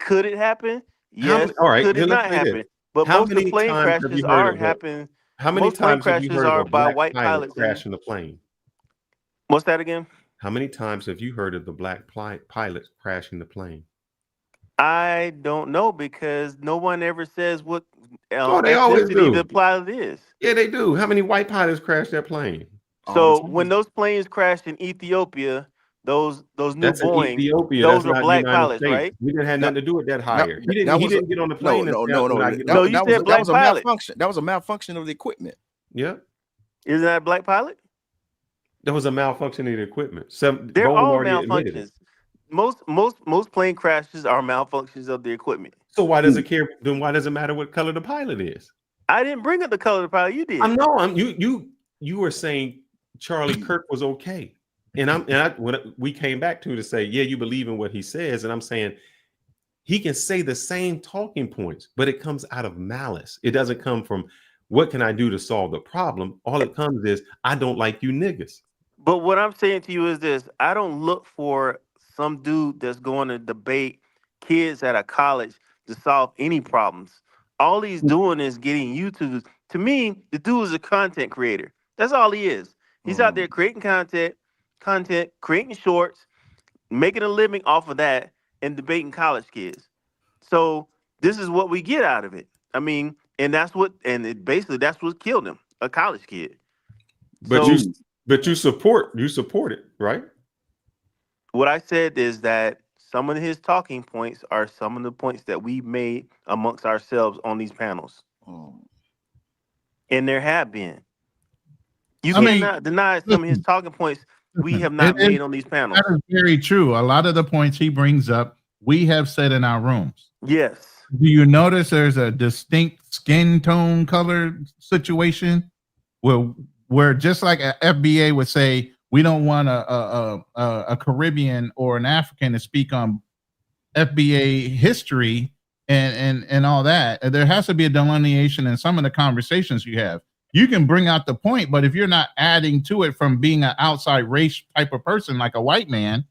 [SPEAKER 6] could it happen? Yes.
[SPEAKER 2] All right.
[SPEAKER 6] Could it not happen? But most of the plane crashes are happening.
[SPEAKER 2] How many times have you heard of a
[SPEAKER 6] by
[SPEAKER 2] black
[SPEAKER 6] white
[SPEAKER 2] pilot
[SPEAKER 6] pilots
[SPEAKER 2] crashing the plane?
[SPEAKER 6] What's that again?
[SPEAKER 2] How many times have you heard of the black pilot crashing the plane?
[SPEAKER 6] I don't know because no one ever says what
[SPEAKER 2] they always do.
[SPEAKER 6] The pilot is.
[SPEAKER 2] Yeah, they do. How many white pilots crashed that plane?
[SPEAKER 6] So when those planes crashed in Ethiopia, those new Boeing, those were black pilots, right?
[SPEAKER 2] We didn't have nothing to do with that hire. He didn't get on the plane.
[SPEAKER 15] No.
[SPEAKER 6] You said black pilot.
[SPEAKER 15] That was a malfunction of the equipment.
[SPEAKER 2] Yeah.
[SPEAKER 6] Isn't that a black pilot?
[SPEAKER 2] There was a malfunctioning equipment.
[SPEAKER 6] They're
[SPEAKER 2] Bowen
[SPEAKER 6] all
[SPEAKER 2] already admitted it.
[SPEAKER 6] malfunctions. Most plane crashes are malfunctions of the equipment.
[SPEAKER 2] So why does it care? Then why does it matter what color the pilot is?
[SPEAKER 6] I didn't bring up the color of the pilot. You did.
[SPEAKER 2] I know. You were saying Charlie Kirk was okay, and when we came back to say, yeah, you believe in what he says, and I'm saying he can say the same talking points, but it comes out of malice. It doesn't come from what can I do to solve the problem. All it comes is I don't like you niggas.
[SPEAKER 6] But what I'm saying to you is this: I don't look for some dude that's going to debate kids at a college to solve any problems. All he's doing is getting YouTube. To me, the dude is a content creator. That's all he is. He's out there creating content, creating shorts, making a living off of that, and debating college kids. So this is what we get out of it. I mean, and that's what killed him, a college kid.
[SPEAKER 2] But you support it, right?
[SPEAKER 6] What I said is that some of his talking points are some of the points that we made amongst ourselves on these panels. And there have been. You cannot deny some of his talking points we have not made on these panels.
[SPEAKER 12] That is very true. A lot of the points he brings up, we have said in our rooms.
[SPEAKER 6] Yes.
[SPEAKER 12] Do you notice there's a distinct skin tone color situation where just like a FBA would say, we don't want a Caribbean or an African to speak on FBA history and all that. There has to be a delineation in some of the conversations you have. You can bring out the point, but if you're not adding to it from being an outside race type of person like a white man,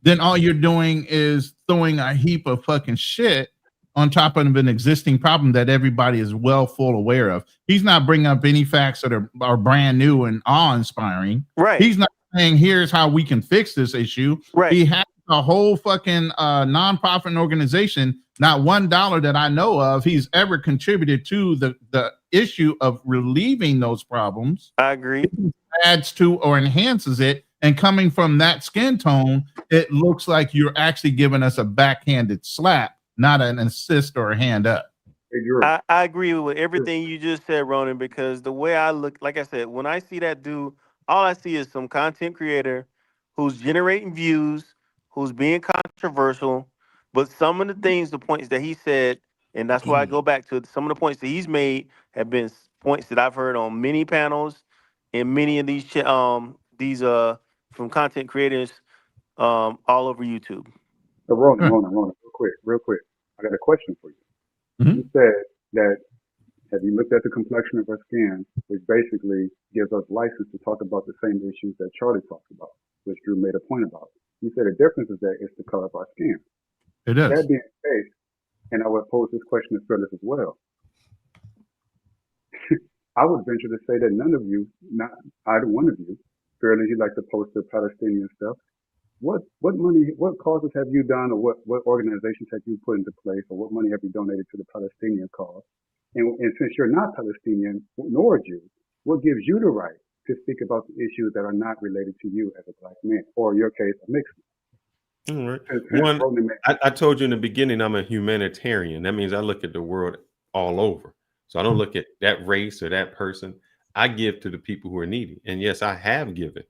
[SPEAKER 12] then all you're doing is throwing a heap of fucking shit on top of an existing problem that everybody is full aware of. He's not bringing up any facts that are brand new and awe-inspiring.
[SPEAKER 6] Right.
[SPEAKER 12] He's not saying here's how we can fix this issue.
[SPEAKER 6] Right.
[SPEAKER 12] He has a whole fucking nonprofit organization, not $1 that I know of he's ever contributed to the issue of relieving those problems.
[SPEAKER 6] I agree.
[SPEAKER 12] It adds to or enhances it. And coming from that skin tone, it looks like you're actually giving us a backhanded slap, not an assist or a hand up.
[SPEAKER 6] I agree with everything you just said, Ronan, because the way I look, like I said, when I see that dude, all I see is some content creator who's generating views, who's being controversial, but some of the things, the points that he said, and that's why I go back to it, some of the points that he's made have been points that I've heard on many panels and many of these from content creators all over YouTube.
[SPEAKER 17] So Ronan, real quick. I got a question for you. You said that have you looked at the complexion of our skin, which basically gives us license to talk about the same issues that Charlie talked about, which Drew made a point about. You said the difference is that it's the color of our skin.
[SPEAKER 12] It is.
[SPEAKER 17] That being the case, and I would pose this question to Phyllis as well. I would venture to say that none of you, not either one of you, fairly you like to post the Palestinian stuff. What causes have you done, or what organizations have you put into place, or what money have you donated to the Palestinian cause? And since you're not Palestinian nor Jew, what gives you the right to speak about the issues that are not related to you as a black man, or in your case, a mixed man?
[SPEAKER 2] All right. One, I told you in the beginning, I'm a humanitarian. That means I look at the world all over. So I don't look at that race or that person. I give to the people who are needy. And yes, I have given.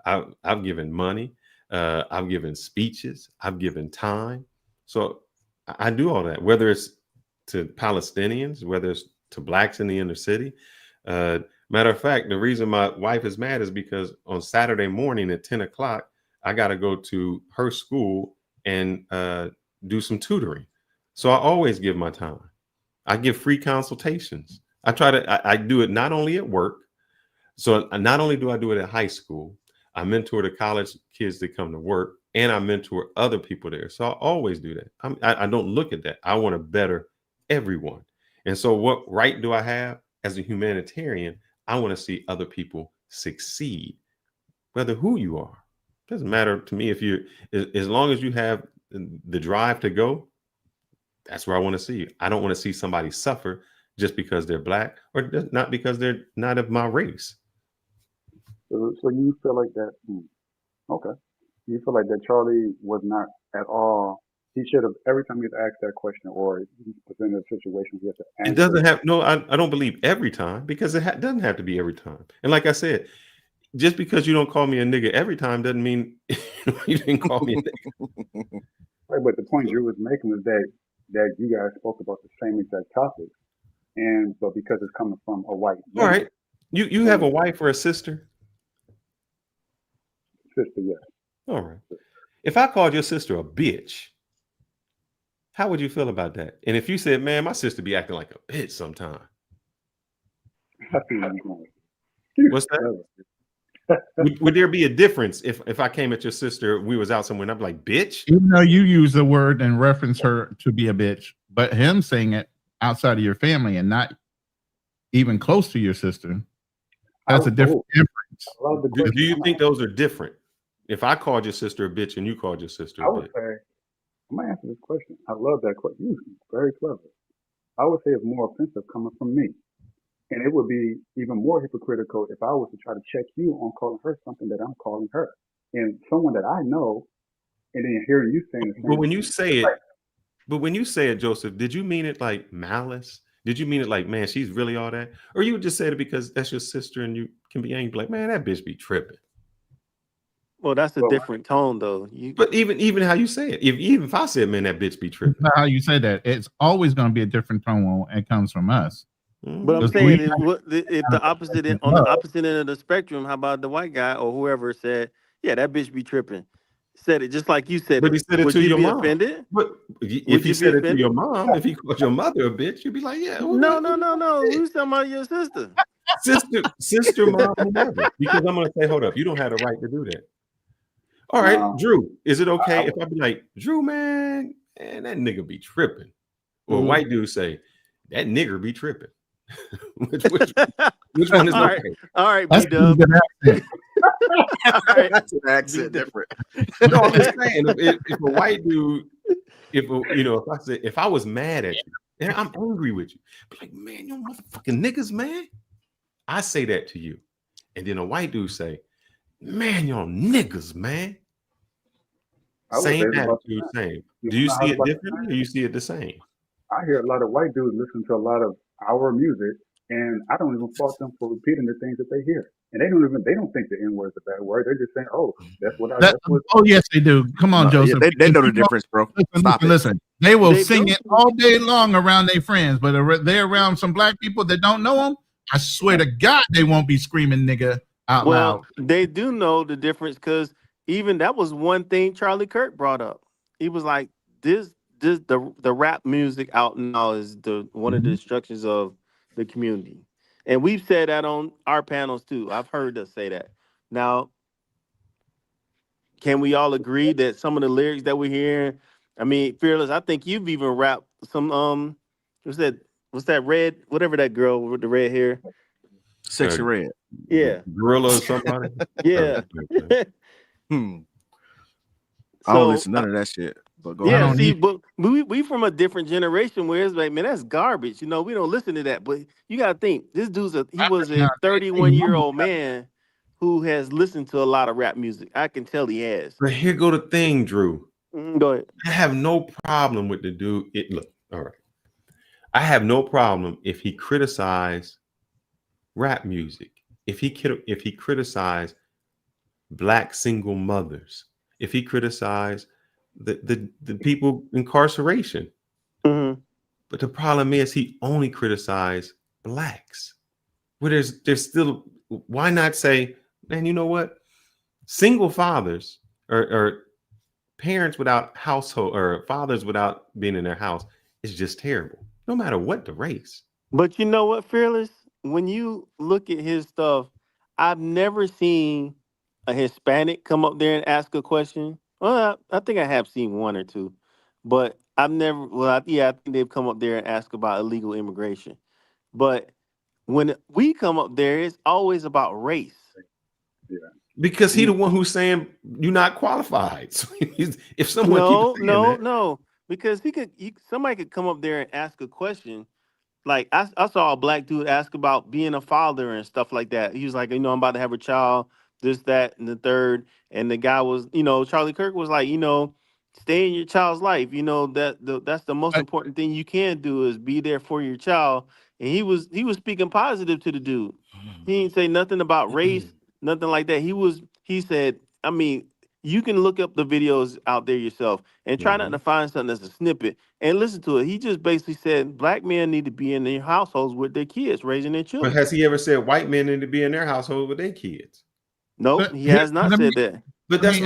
[SPEAKER 2] I've given money. I've given speeches. I've given time. So I do all that, whether it's to Palestinians, whether it's to blacks in the inner city. Matter of fact, the reason my wife is mad is because on Saturday morning at 10 o'clock, I got to go to her school and do some tutoring. So I always give my time. I give free consultations. I do it not only at work. So not only do I do it at high school, I mentor the college kids that come to work, and I mentor other people there. So I always do that. I don't look at that. I want to better everyone. And so what right do I have as a humanitarian? I want to see other people succeed, whether who you are. Doesn't matter to me if as long as you have the drive to go, that's where I want to see you. I don't want to see somebody suffer just because they're black or not because they're not of my race.
[SPEAKER 17] So you feel like that? Okay. You feel like that Charlie was not at all. He should have every time he's asked that question or he presented a situation. He has to answer.
[SPEAKER 2] It doesn't have I don't believe every time because it doesn't have to be every time. And like I said, just because you don't call me a nigga every time doesn't mean you didn't call me a nigga.
[SPEAKER 17] Right, but the point Drew was making was that you guys spoke about the same exact topics, but because it's coming from a white
[SPEAKER 2] All right, you have a wife or a sister?
[SPEAKER 17] Sister, yes.
[SPEAKER 2] All right. If I called your sister a bitch, how would you feel about that? And if you said, man, my sister be acting like a bitch sometime. What's that? would there be a difference if I came at your sister, we was out somewhere and I'm like, bitch?
[SPEAKER 12] Even though you use the word and reference her to be a bitch, but him saying it outside of your family and not even close to your sister, that's a different difference.
[SPEAKER 2] Do you think those are different? If I called your sister a bitch and you called your sister a bitch?
[SPEAKER 17] I would say, I'm going to answer this question. I love that question. You're very clever. I would say it's more offensive coming from me. And it would be even more hypocritical if I was to try to check you on calling her something that I'm calling her. And someone that I know, and then hearing you saying the same
[SPEAKER 2] thing. But when you say it, Joseph, did you mean it like malice? Did you mean it like, man, she's really all that? Or you would just say it because that's your sister and you can be angry, like, man, that bitch be tripping.
[SPEAKER 6] Well, that's a different tone, though.
[SPEAKER 2] But even how you say it, even if I said, man, that bitch be tripping.
[SPEAKER 12] Not how you say that. It's always going to be a different tone when it comes from us.
[SPEAKER 6] But I'm saying if the opposite on the opposite end of the spectrum, how about the white guy or whoever said, yeah, that bitch be tripping? Said it just like you said.
[SPEAKER 2] But he said it to your mom.
[SPEAKER 6] Offended?
[SPEAKER 2] But if he said it to your mom, if he called your mother a bitch, you'd be like, yeah.
[SPEAKER 6] No. Who's talking about your sister?
[SPEAKER 2] Sister, mom, whoever. Because I'm gonna say, hold up, you don't have the right to do that. All right, Drew, is it okay if I be like, Drew, man, that nigga be tripping? Or a white dude say, that nigger be tripping. which one is okay?
[SPEAKER 6] All right, B-Dub.
[SPEAKER 15] That's an accent different.
[SPEAKER 2] No, I'm just saying, if a white dude, if I was mad at you and I'm angry with you, but like, man, you motherfucking niggas, man. I say that to you. And then a white dude say, man, y'all niggas, man. Same attitude, same. Do you see it differently or you see it the same?
[SPEAKER 17] I hear a lot of white dudes listen to a lot of our music, and I don't even fault them for repeating the things that they hear. And they don't think the N-word is a bad word. They're just saying, oh, that's what I
[SPEAKER 12] Oh, yes, they do. Come on, Joseph.
[SPEAKER 15] Yeah, they know the difference, bro.
[SPEAKER 12] Listen. They will sing it all day long around their friends, but they're around some black people that don't know them. I swear to God, they won't be screaming nigga out loud.
[SPEAKER 6] They do know the difference because even that was one thing Charlie Kirk brought up. He was like, the rap music out now is one of the destructions of the community. And we've said that on our panels too. I've heard us say that. Now, can we all agree that some of the lyrics that we're hearing, I mean, Fearless, I think you've even rapped some what's that red, whatever that girl with the red hair?
[SPEAKER 15] Sexy Red.
[SPEAKER 6] Yeah.
[SPEAKER 2] Gorilla or somebody?
[SPEAKER 6] Yeah.
[SPEAKER 15] I don't listen to none of that shit. But go ahead.
[SPEAKER 6] See, but we from a different generation where it's like, man, that's garbage. We don't listen to that. But you gotta think, this dude's he was a 31-year-old man who has listened to a lot of rap music. I can tell he has.
[SPEAKER 2] But here go the thing, Drew.
[SPEAKER 6] Go ahead.
[SPEAKER 2] I have no problem with the dude. Look, all right. I have no problem if he criticized rap music, if he criticized black single mothers, if he criticized the people incarceration. But the problem is he only criticized blacks. Well, there's still, why not say, man, you know what? Single fathers or parents without household or fathers without being in their house is just terrible, no matter what the race.
[SPEAKER 6] But you know what, Fearless? When you look at his stuff, I've never seen a Hispanic come up there and ask a question. Well, I think I have seen one or two, but I've never. I think they've come up there and asked about illegal immigration. But when we come up there, it's always about race.
[SPEAKER 17] Yeah.
[SPEAKER 2] Because he the one who's saying you're not qualified. So if someone
[SPEAKER 6] no, because somebody could come up there and ask a question. Like I saw a black dude ask about being a father and stuff like that. He was like, I'm about to have a child, this, that, and the third. And the guy was, Charlie Kirk was like, stay in your child's life. That's the most important thing you can do is be there for your child. And he was speaking positive to the dude. He didn't say nothing about race. nothing like that. He said, I mean, you can look up the videos out there yourself and try not to find something that's a snippet and listen to it. He just basically said black men need to be in their households with their kids, raising their
[SPEAKER 2] But
[SPEAKER 6] children.
[SPEAKER 2] has he ever said white men need to be in their household with their kids?
[SPEAKER 6] Nope, he has not said that.
[SPEAKER 2] But that's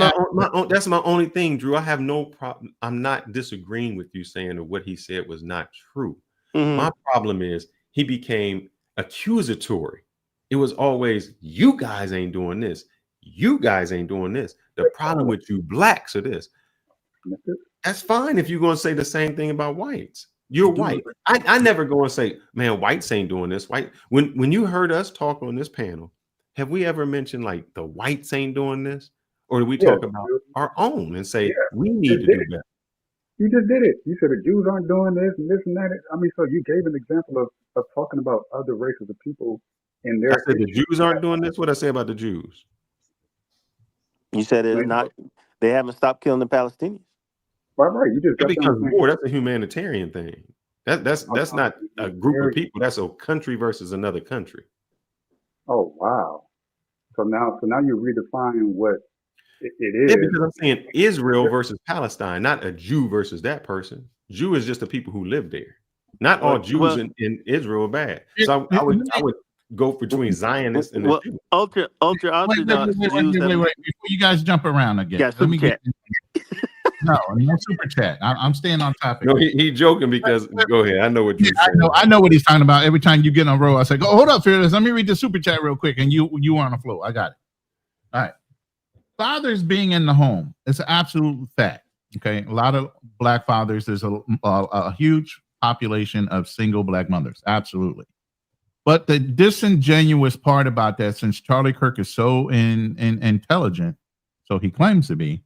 [SPEAKER 2] that's my only thing, Drew. I have no problem. I'm not disagreeing with you saying that what he said was not true. My problem is he became accusatory. It was always, you guys ain't doing this. You guys ain't doing this. The problem with you blacks are this. That's fine if you're going to say the same thing about whites. You're white. I never go and say, man, whites ain't doing this. White. When you heard us talk on this panel, have we ever mentioned like the whites ain't doing this? Or do we talk about our own and say we need to do better?
[SPEAKER 17] You just did it. You said the Jews aren't doing this and this and that. I mean, so you gave an example of talking about other races of people in their.
[SPEAKER 2] I said the Jews aren't doing this. What I say about the Jews?
[SPEAKER 6] You said it's not. They haven't stopped killing the Palestinians.
[SPEAKER 17] Right. You just
[SPEAKER 2] because war. That's a humanitarian thing. That's not a group of people. That's a country versus another country.
[SPEAKER 17] Oh wow! So now you're redefining what it is.
[SPEAKER 2] Yeah, because I'm saying Israel versus Palestine, not a Jew versus that person. Jew is just the people who live there. Not all Jews in Israel are bad. So I would go between Zionists and the Jews.
[SPEAKER 6] Ultra Orthodox Jews.
[SPEAKER 12] Wait, before you guys jump around again.
[SPEAKER 6] Yeah, let me get.
[SPEAKER 12] No super chat. I'm staying on topic.
[SPEAKER 2] No, he joking because go ahead. I know what you're saying.
[SPEAKER 12] I know what he's talking about. Every time you get on a roll, I say, "Go, hold up, Fearless. Let me read the super chat real quick." And you are on the flow. I got it. All right. Fathers being in the home, it's an absolute fact. Okay, a lot of black fathers. There's a huge population of single black mothers. Absolutely. But the disingenuous part about that, since Charlie Kirk is so intelligent, so he claims to be,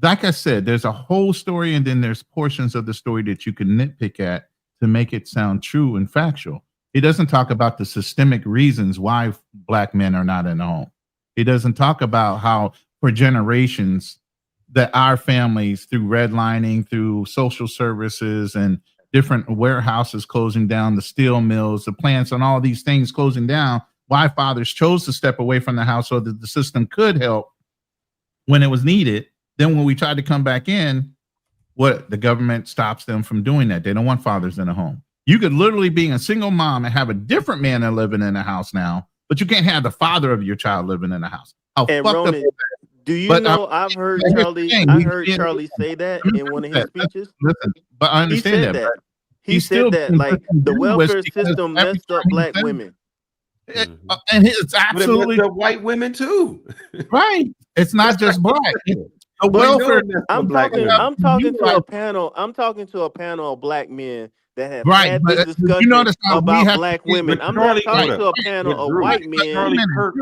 [SPEAKER 12] like I said, there's a whole story and then there's portions of the story that you can nitpick at to make it sound true and factual. He doesn't talk about the systemic reasons why black men are not in the home. He doesn't talk about how for generations that our families, through redlining, through social services and different warehouses closing down, the steel mills, the plants, and all these things closing down, why fathers chose to step away from the house so that the system could help when it was needed. Then when we tried to come back in, the government stops them from doing that. They don't want fathers in the home. You could literally be a single mom and have a different man that living in the house now, but you can't have the father of your child living in the house.
[SPEAKER 6] And Ronan, do you know? I've heard Charlie. I heard Charlie say that in one of his speeches.
[SPEAKER 12] Listen, but I understand that.
[SPEAKER 6] He said that like the welfare system messed up black women.
[SPEAKER 12] And it's absolutely
[SPEAKER 2] but it white women too.
[SPEAKER 12] Right. It's not just black. The welfare.
[SPEAKER 6] I'm talking to a panel. I'm talking to a panel of black men that have had this discussion about black women. I'm not talking to a panel of white men.
[SPEAKER 2] Charlie Kirk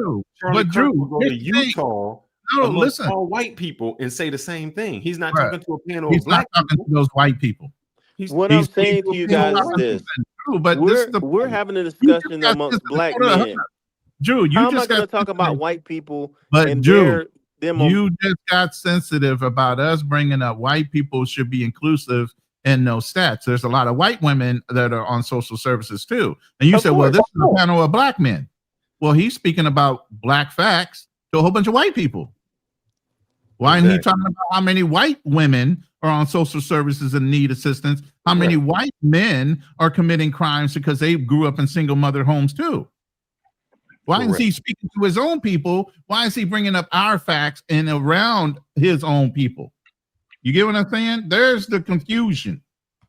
[SPEAKER 2] will go to Utah.
[SPEAKER 12] No, listen.
[SPEAKER 2] All white people and say the same thing. He's not talking to a panel of black
[SPEAKER 12] people. He's not talking to those white people.
[SPEAKER 6] What I'm saying to you guys is this: we're having a discussion amongst black men.
[SPEAKER 12] Drew, you
[SPEAKER 6] how
[SPEAKER 12] just
[SPEAKER 6] am I going to talk about white people?
[SPEAKER 12] But Drew, you just got sensitive about us bringing up white people should be inclusive in those stats. There's a lot of white women that are on social services too. And you said, well, this is a panel of black men. Well, he's speaking about black facts to a whole bunch of white people. Why isn't he talking about how many white women are on social services and need assistance? How many white men are committing crimes because they grew up in single mother homes too? Why is he speaking to his own people? Why is he bringing up our facts and around his own people? You get what I'm saying? There's the confusion.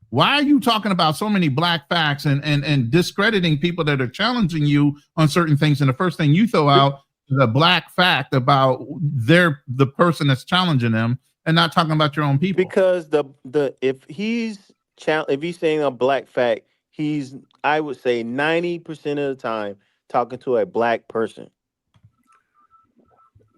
[SPEAKER 12] Why are you talking about so many black facts and discrediting people that are challenging you on certain things? And the first thing you throw out is a black fact about the person that's challenging them and not talking about your own people.
[SPEAKER 6] Because if he's saying a black fact, he's, I would say 90% of the time talking to a black person.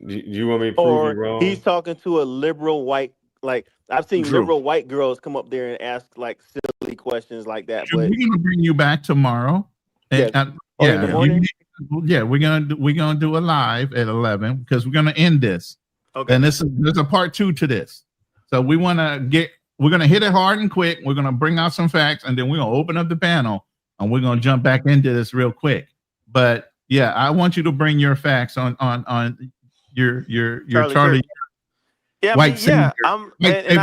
[SPEAKER 2] You want me to prove you wrong?
[SPEAKER 6] He's talking to a liberal white, like I've seen liberal white girls come up there and ask like silly questions like that.
[SPEAKER 12] But we're gonna bring you back tomorrow.
[SPEAKER 6] In the morning?
[SPEAKER 12] We're gonna do a live at 11 because we're gonna end this. Okay. And there's a part 2 to this. So we're gonna hit it hard and quick. We're gonna bring out some facts and then we're gonna open up the panel and we're gonna jump back into this real quick. But Yeah, I want you to bring your facts on your Charlie.
[SPEAKER 6] Yeah,
[SPEAKER 12] White savior.
[SPEAKER 6] and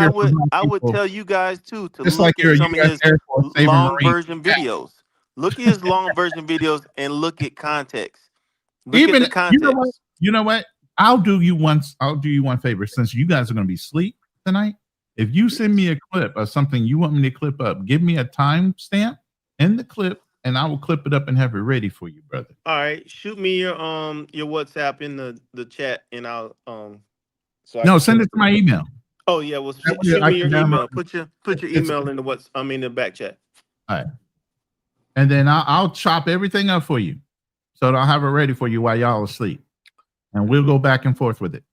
[SPEAKER 6] I would tell you guys too to
[SPEAKER 12] Just
[SPEAKER 6] look
[SPEAKER 12] like
[SPEAKER 6] at
[SPEAKER 12] you're a
[SPEAKER 6] some of
[SPEAKER 12] US
[SPEAKER 6] his
[SPEAKER 12] Air Force saving
[SPEAKER 6] long
[SPEAKER 12] Marine.
[SPEAKER 6] version videos. Look at his long version videos and look at context. Look
[SPEAKER 12] Even
[SPEAKER 6] at the context.
[SPEAKER 12] you know what? I'll do you one favor. Since you guys are going to be asleep tonight, if you send me a clip of something you want me to clip up, give me a timestamp in the clip, and I will clip it up and have it ready for you, brother.
[SPEAKER 6] All right, shoot me your WhatsApp in the chat, and I'll
[SPEAKER 12] send it to my email.
[SPEAKER 6] Oh yeah, well shoot me your email. Put your email in the back chat.
[SPEAKER 12] All right, and then I'll chop everything up for you, so I'll have it ready for you while y'all are asleep, and we'll go back and forth with it.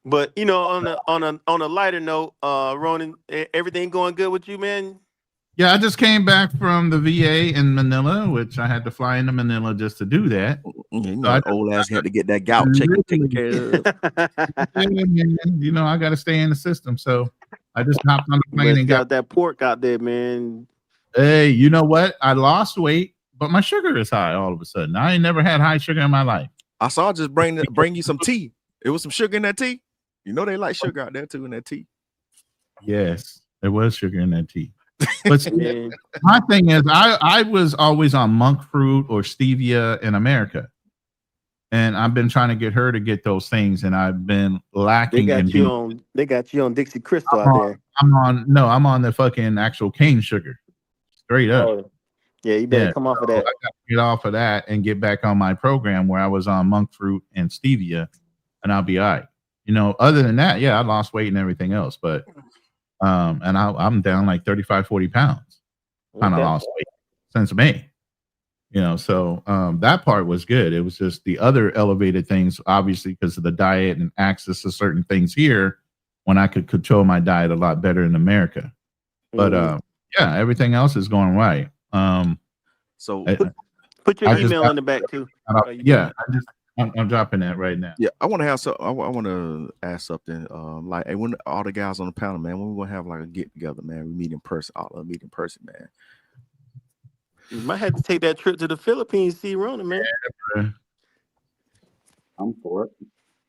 [SPEAKER 6] But on a lighter note, Ronan, everything going good with you, man?
[SPEAKER 12] Yeah, I just came back from the VA in Manila, which I had to fly into Manila just to do that.
[SPEAKER 15] Old ass had to get that gout taken care of.
[SPEAKER 12] I got to stay in the system, so I just hopped on the plane and
[SPEAKER 6] got that pork out there, man.
[SPEAKER 12] Hey, you know what? I lost weight, but my sugar is high all of a sudden. I ain't never had high sugar in my life.
[SPEAKER 15] I saw just bring you some tea. It was some sugar in that tea. You know they like sugar out there too in that tea.
[SPEAKER 12] Yes, there was sugar in that tea. But see, my thing is, I was always on monk fruit or stevia in America, and I've been trying to get her to get those things, and I've been lacking.
[SPEAKER 6] They got you on Dixie Crystal out there.
[SPEAKER 12] I'm on the fucking actual cane sugar, straight up.
[SPEAKER 6] Oh, yeah, you better come off of that.
[SPEAKER 12] I got to get off of that and get back on my program where I was on monk fruit and stevia, and I'll be all right. Other than that, I lost weight and everything else, but. And I'm down like 35, 40 pounds. Kind of lost weight since May. So that part was good. It was just the other elevated things, obviously, because of the diet and access to certain things here, when I could control my diet a lot better in America. But everything else is going right.
[SPEAKER 15] So
[SPEAKER 6] put your email in the back too.
[SPEAKER 12] I'm dropping that right now.
[SPEAKER 15] Yeah, I want to ask something. Hey, when all the guys on the panel, man, when we gonna have like a get together, man? We meet in person. Meet in person, man.
[SPEAKER 6] You might have to take that trip to the Philippines, see Ronan, man.
[SPEAKER 12] Yeah,
[SPEAKER 17] I'm for it.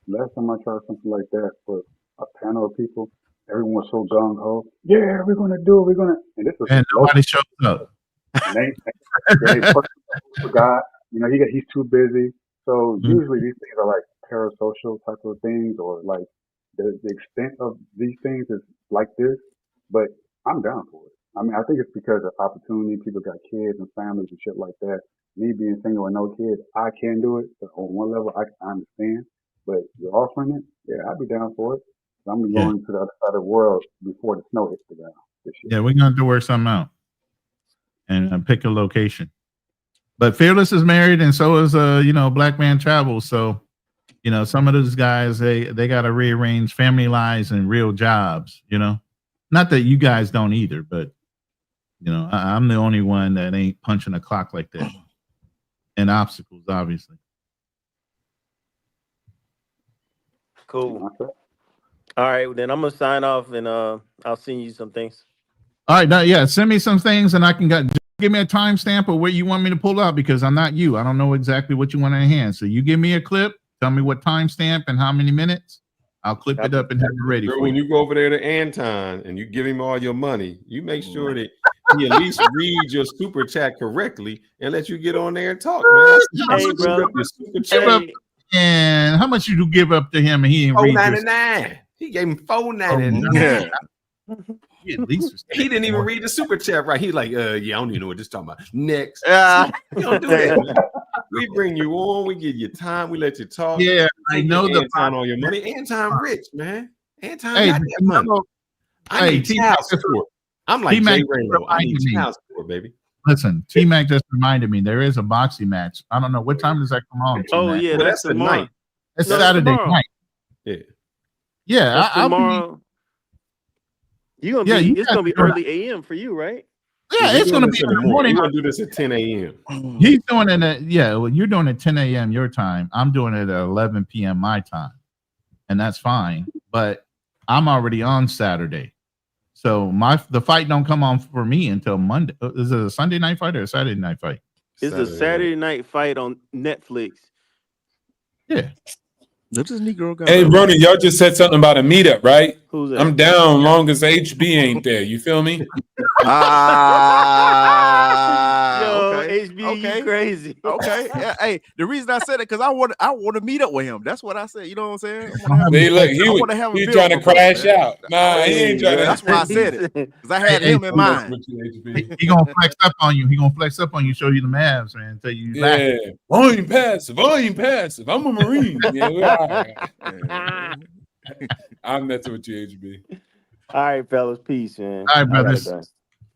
[SPEAKER 17] Last time I tried something like that with a panel of people, everyone was so gung ho. Yeah, we're gonna do it. And this was
[SPEAKER 12] nobody shows up.
[SPEAKER 17] And they forgot. He's too busy. So usually these things are like parasocial type of things, or like the extent of these things is like this. But I'm down for it. I mean, I think it's because of opportunity. People got kids and families and shit like that. Me being single with no kids, I can do it. But on one level, I understand. But you're offering it, yeah, I'd be down for it. So I'm going to the other side of the world before the snow hits the ground this year.
[SPEAKER 12] Yeah, we're gonna have to work something out and pick a location. But Fearless is married, and so is Black Man Travels. So, some of those guys they got to rearrange family lives and real jobs. Not that you guys don't either, but I'm the only one that ain't punching a clock like that. And obstacles, obviously.
[SPEAKER 6] Cool. All right, well, then I'm gonna sign off, and I'll send you some things.
[SPEAKER 12] All right, send me some things, and I can give me a timestamp of where you want me to pull out, because I'm not you. I don't know exactly what you want in hand. So you give me a clip, tell me what timestamp and how many minutes. I'll clip it up and have it ready for you.
[SPEAKER 2] When you go over there to Anton and you give him all your money, you make sure that he at least reads your super chat correctly and let you get on there and talk, man.
[SPEAKER 6] Hey, bro.
[SPEAKER 12] And how much you do give up to him and he ain't read
[SPEAKER 2] $4.99. He gave him $4.99.
[SPEAKER 12] He at least
[SPEAKER 2] he didn't even read the super chat right. He's like, I don't even know what this is talking about. Next. You don't do that. We bring you on, we give you time, we let you talk.
[SPEAKER 12] Yeah, I know the
[SPEAKER 2] Anton on your money. Anton rich, man. Anton
[SPEAKER 12] got
[SPEAKER 2] that money. I need child support. I'm like Jay Rainbow. I need child support, baby.
[SPEAKER 12] Listen, T-Mac just reminded me there is a boxing match. I don't know what time does that come on.
[SPEAKER 6] Oh yeah, that's the night.
[SPEAKER 12] It's Saturday night. Yeah,
[SPEAKER 6] tomorrow. You're gonna be. It's gonna be early AM for you, right?
[SPEAKER 12] Yeah, it's gonna be in the morning.
[SPEAKER 2] We're gonna do this at 10 a.m.
[SPEAKER 12] He's doing it at you're doing it 10 a.m. your time. I'm doing it at 11 p.m. my time, and that's fine. But I'm already on Saturday, so the fight don't come on for me until Monday. Is it a Sunday night fight or a Saturday night fight?
[SPEAKER 6] It's a Saturday night fight on Netflix.
[SPEAKER 3] Yeah.
[SPEAKER 15] This is Negro guy.
[SPEAKER 18] Hey, Ronan, y'all just said something about a meetup, right?
[SPEAKER 6] Who's that?
[SPEAKER 18] I'm down long as HB ain't there. You feel me?
[SPEAKER 15] Okay.
[SPEAKER 6] HB, you crazy.
[SPEAKER 15] Okay. Yeah, hey, the reason I said it because I want to meet up with him. That's what I said. You know what I'm saying?
[SPEAKER 18] See, look, he trying to crash out. Nah, he ain't trying to.
[SPEAKER 15] That's why I said it because I had him in mind.
[SPEAKER 12] He gonna flex up on you. He gonna flex up on you, show you the Mavs, man. Tell you,
[SPEAKER 18] Yeah, I ain't passive. I'm a Marine. Yeah, we're all right. I'm messing with you, HB.
[SPEAKER 6] All right, fellas, peace, man.
[SPEAKER 12] All right, brothers.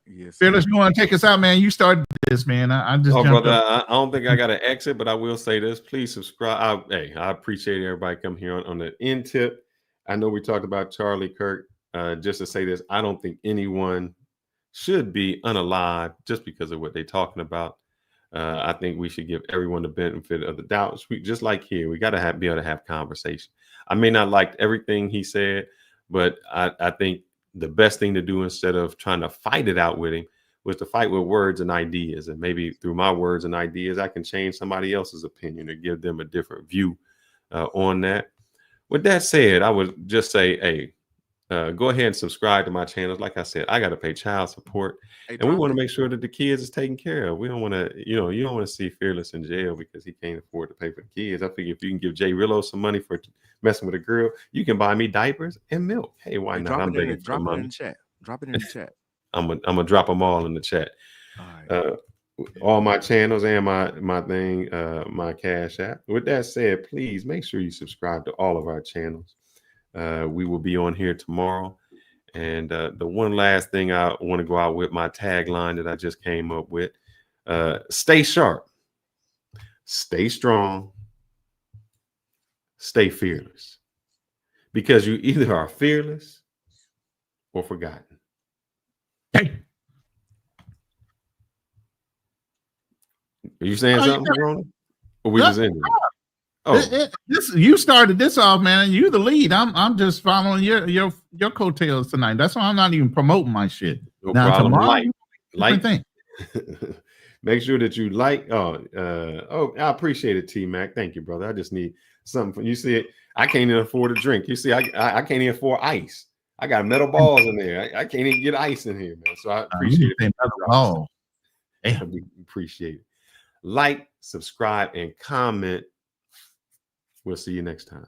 [SPEAKER 15] Yes,
[SPEAKER 12] Fearless, you want to take us out, man? You started this, man. I just jumped
[SPEAKER 2] brother,
[SPEAKER 12] up.
[SPEAKER 2] I don't think I got to exit, but I will say this. Please subscribe. I appreciate everybody come here on the end tip. I know we talked about Charlie Kirk. Just to say this, I don't think anyone should be unalive just because of what they're talking about. I think we should give everyone the benefit of the doubt. Just like here, we got to be able to have conversation. I may not like everything he said, but I think the best thing to do instead of trying to fight it out with him was to fight with words and ideas. And maybe through my words and ideas, I can change somebody else's opinion or give them a different view on that. With that said, I would just say, hey, go ahead and subscribe to my channels. Like I said, I got to pay child support, and we want to make sure that the kids is taken care of. We don't want to, you don't want to see Fearless in jail because he can't afford to pay for the kids. I figure if you can give Jay Rillo some money for messing with a girl, you can buy me diapers and milk. Hey, why not? I'm begging for money.
[SPEAKER 15] Drop it in the chat. Drop it in the chat.
[SPEAKER 2] I'm gonna drop them all in the chat. All my channels and my thing, my Cash App. With that said, please make sure you subscribe to all of our channels. We will be on here tomorrow. And the one last thing I want to go out with, my tagline that I just came up with, stay sharp, stay strong, stay fearless. Because you either are fearless or forgotten.
[SPEAKER 12] Hey.
[SPEAKER 2] Are you saying something, Ronan? Or we just ended? Oh,
[SPEAKER 12] You started this off, man. You the lead. I'm just following your coattails tonight. That's why I'm not even promoting my shit.
[SPEAKER 2] No
[SPEAKER 12] now
[SPEAKER 2] problem.
[SPEAKER 12] Tomorrow,
[SPEAKER 2] like
[SPEAKER 12] thing.
[SPEAKER 2] Make sure that you like. I appreciate it, T-Mac. Thank you, brother. I just need something. You see it? I can't even afford a drink. You see, I can't even afford ice. I got metal balls in there. I can't even get ice in here, man. So I appreciate it.
[SPEAKER 12] Oh,
[SPEAKER 2] appreciate it. Like, subscribe, and comment. We'll see you next time.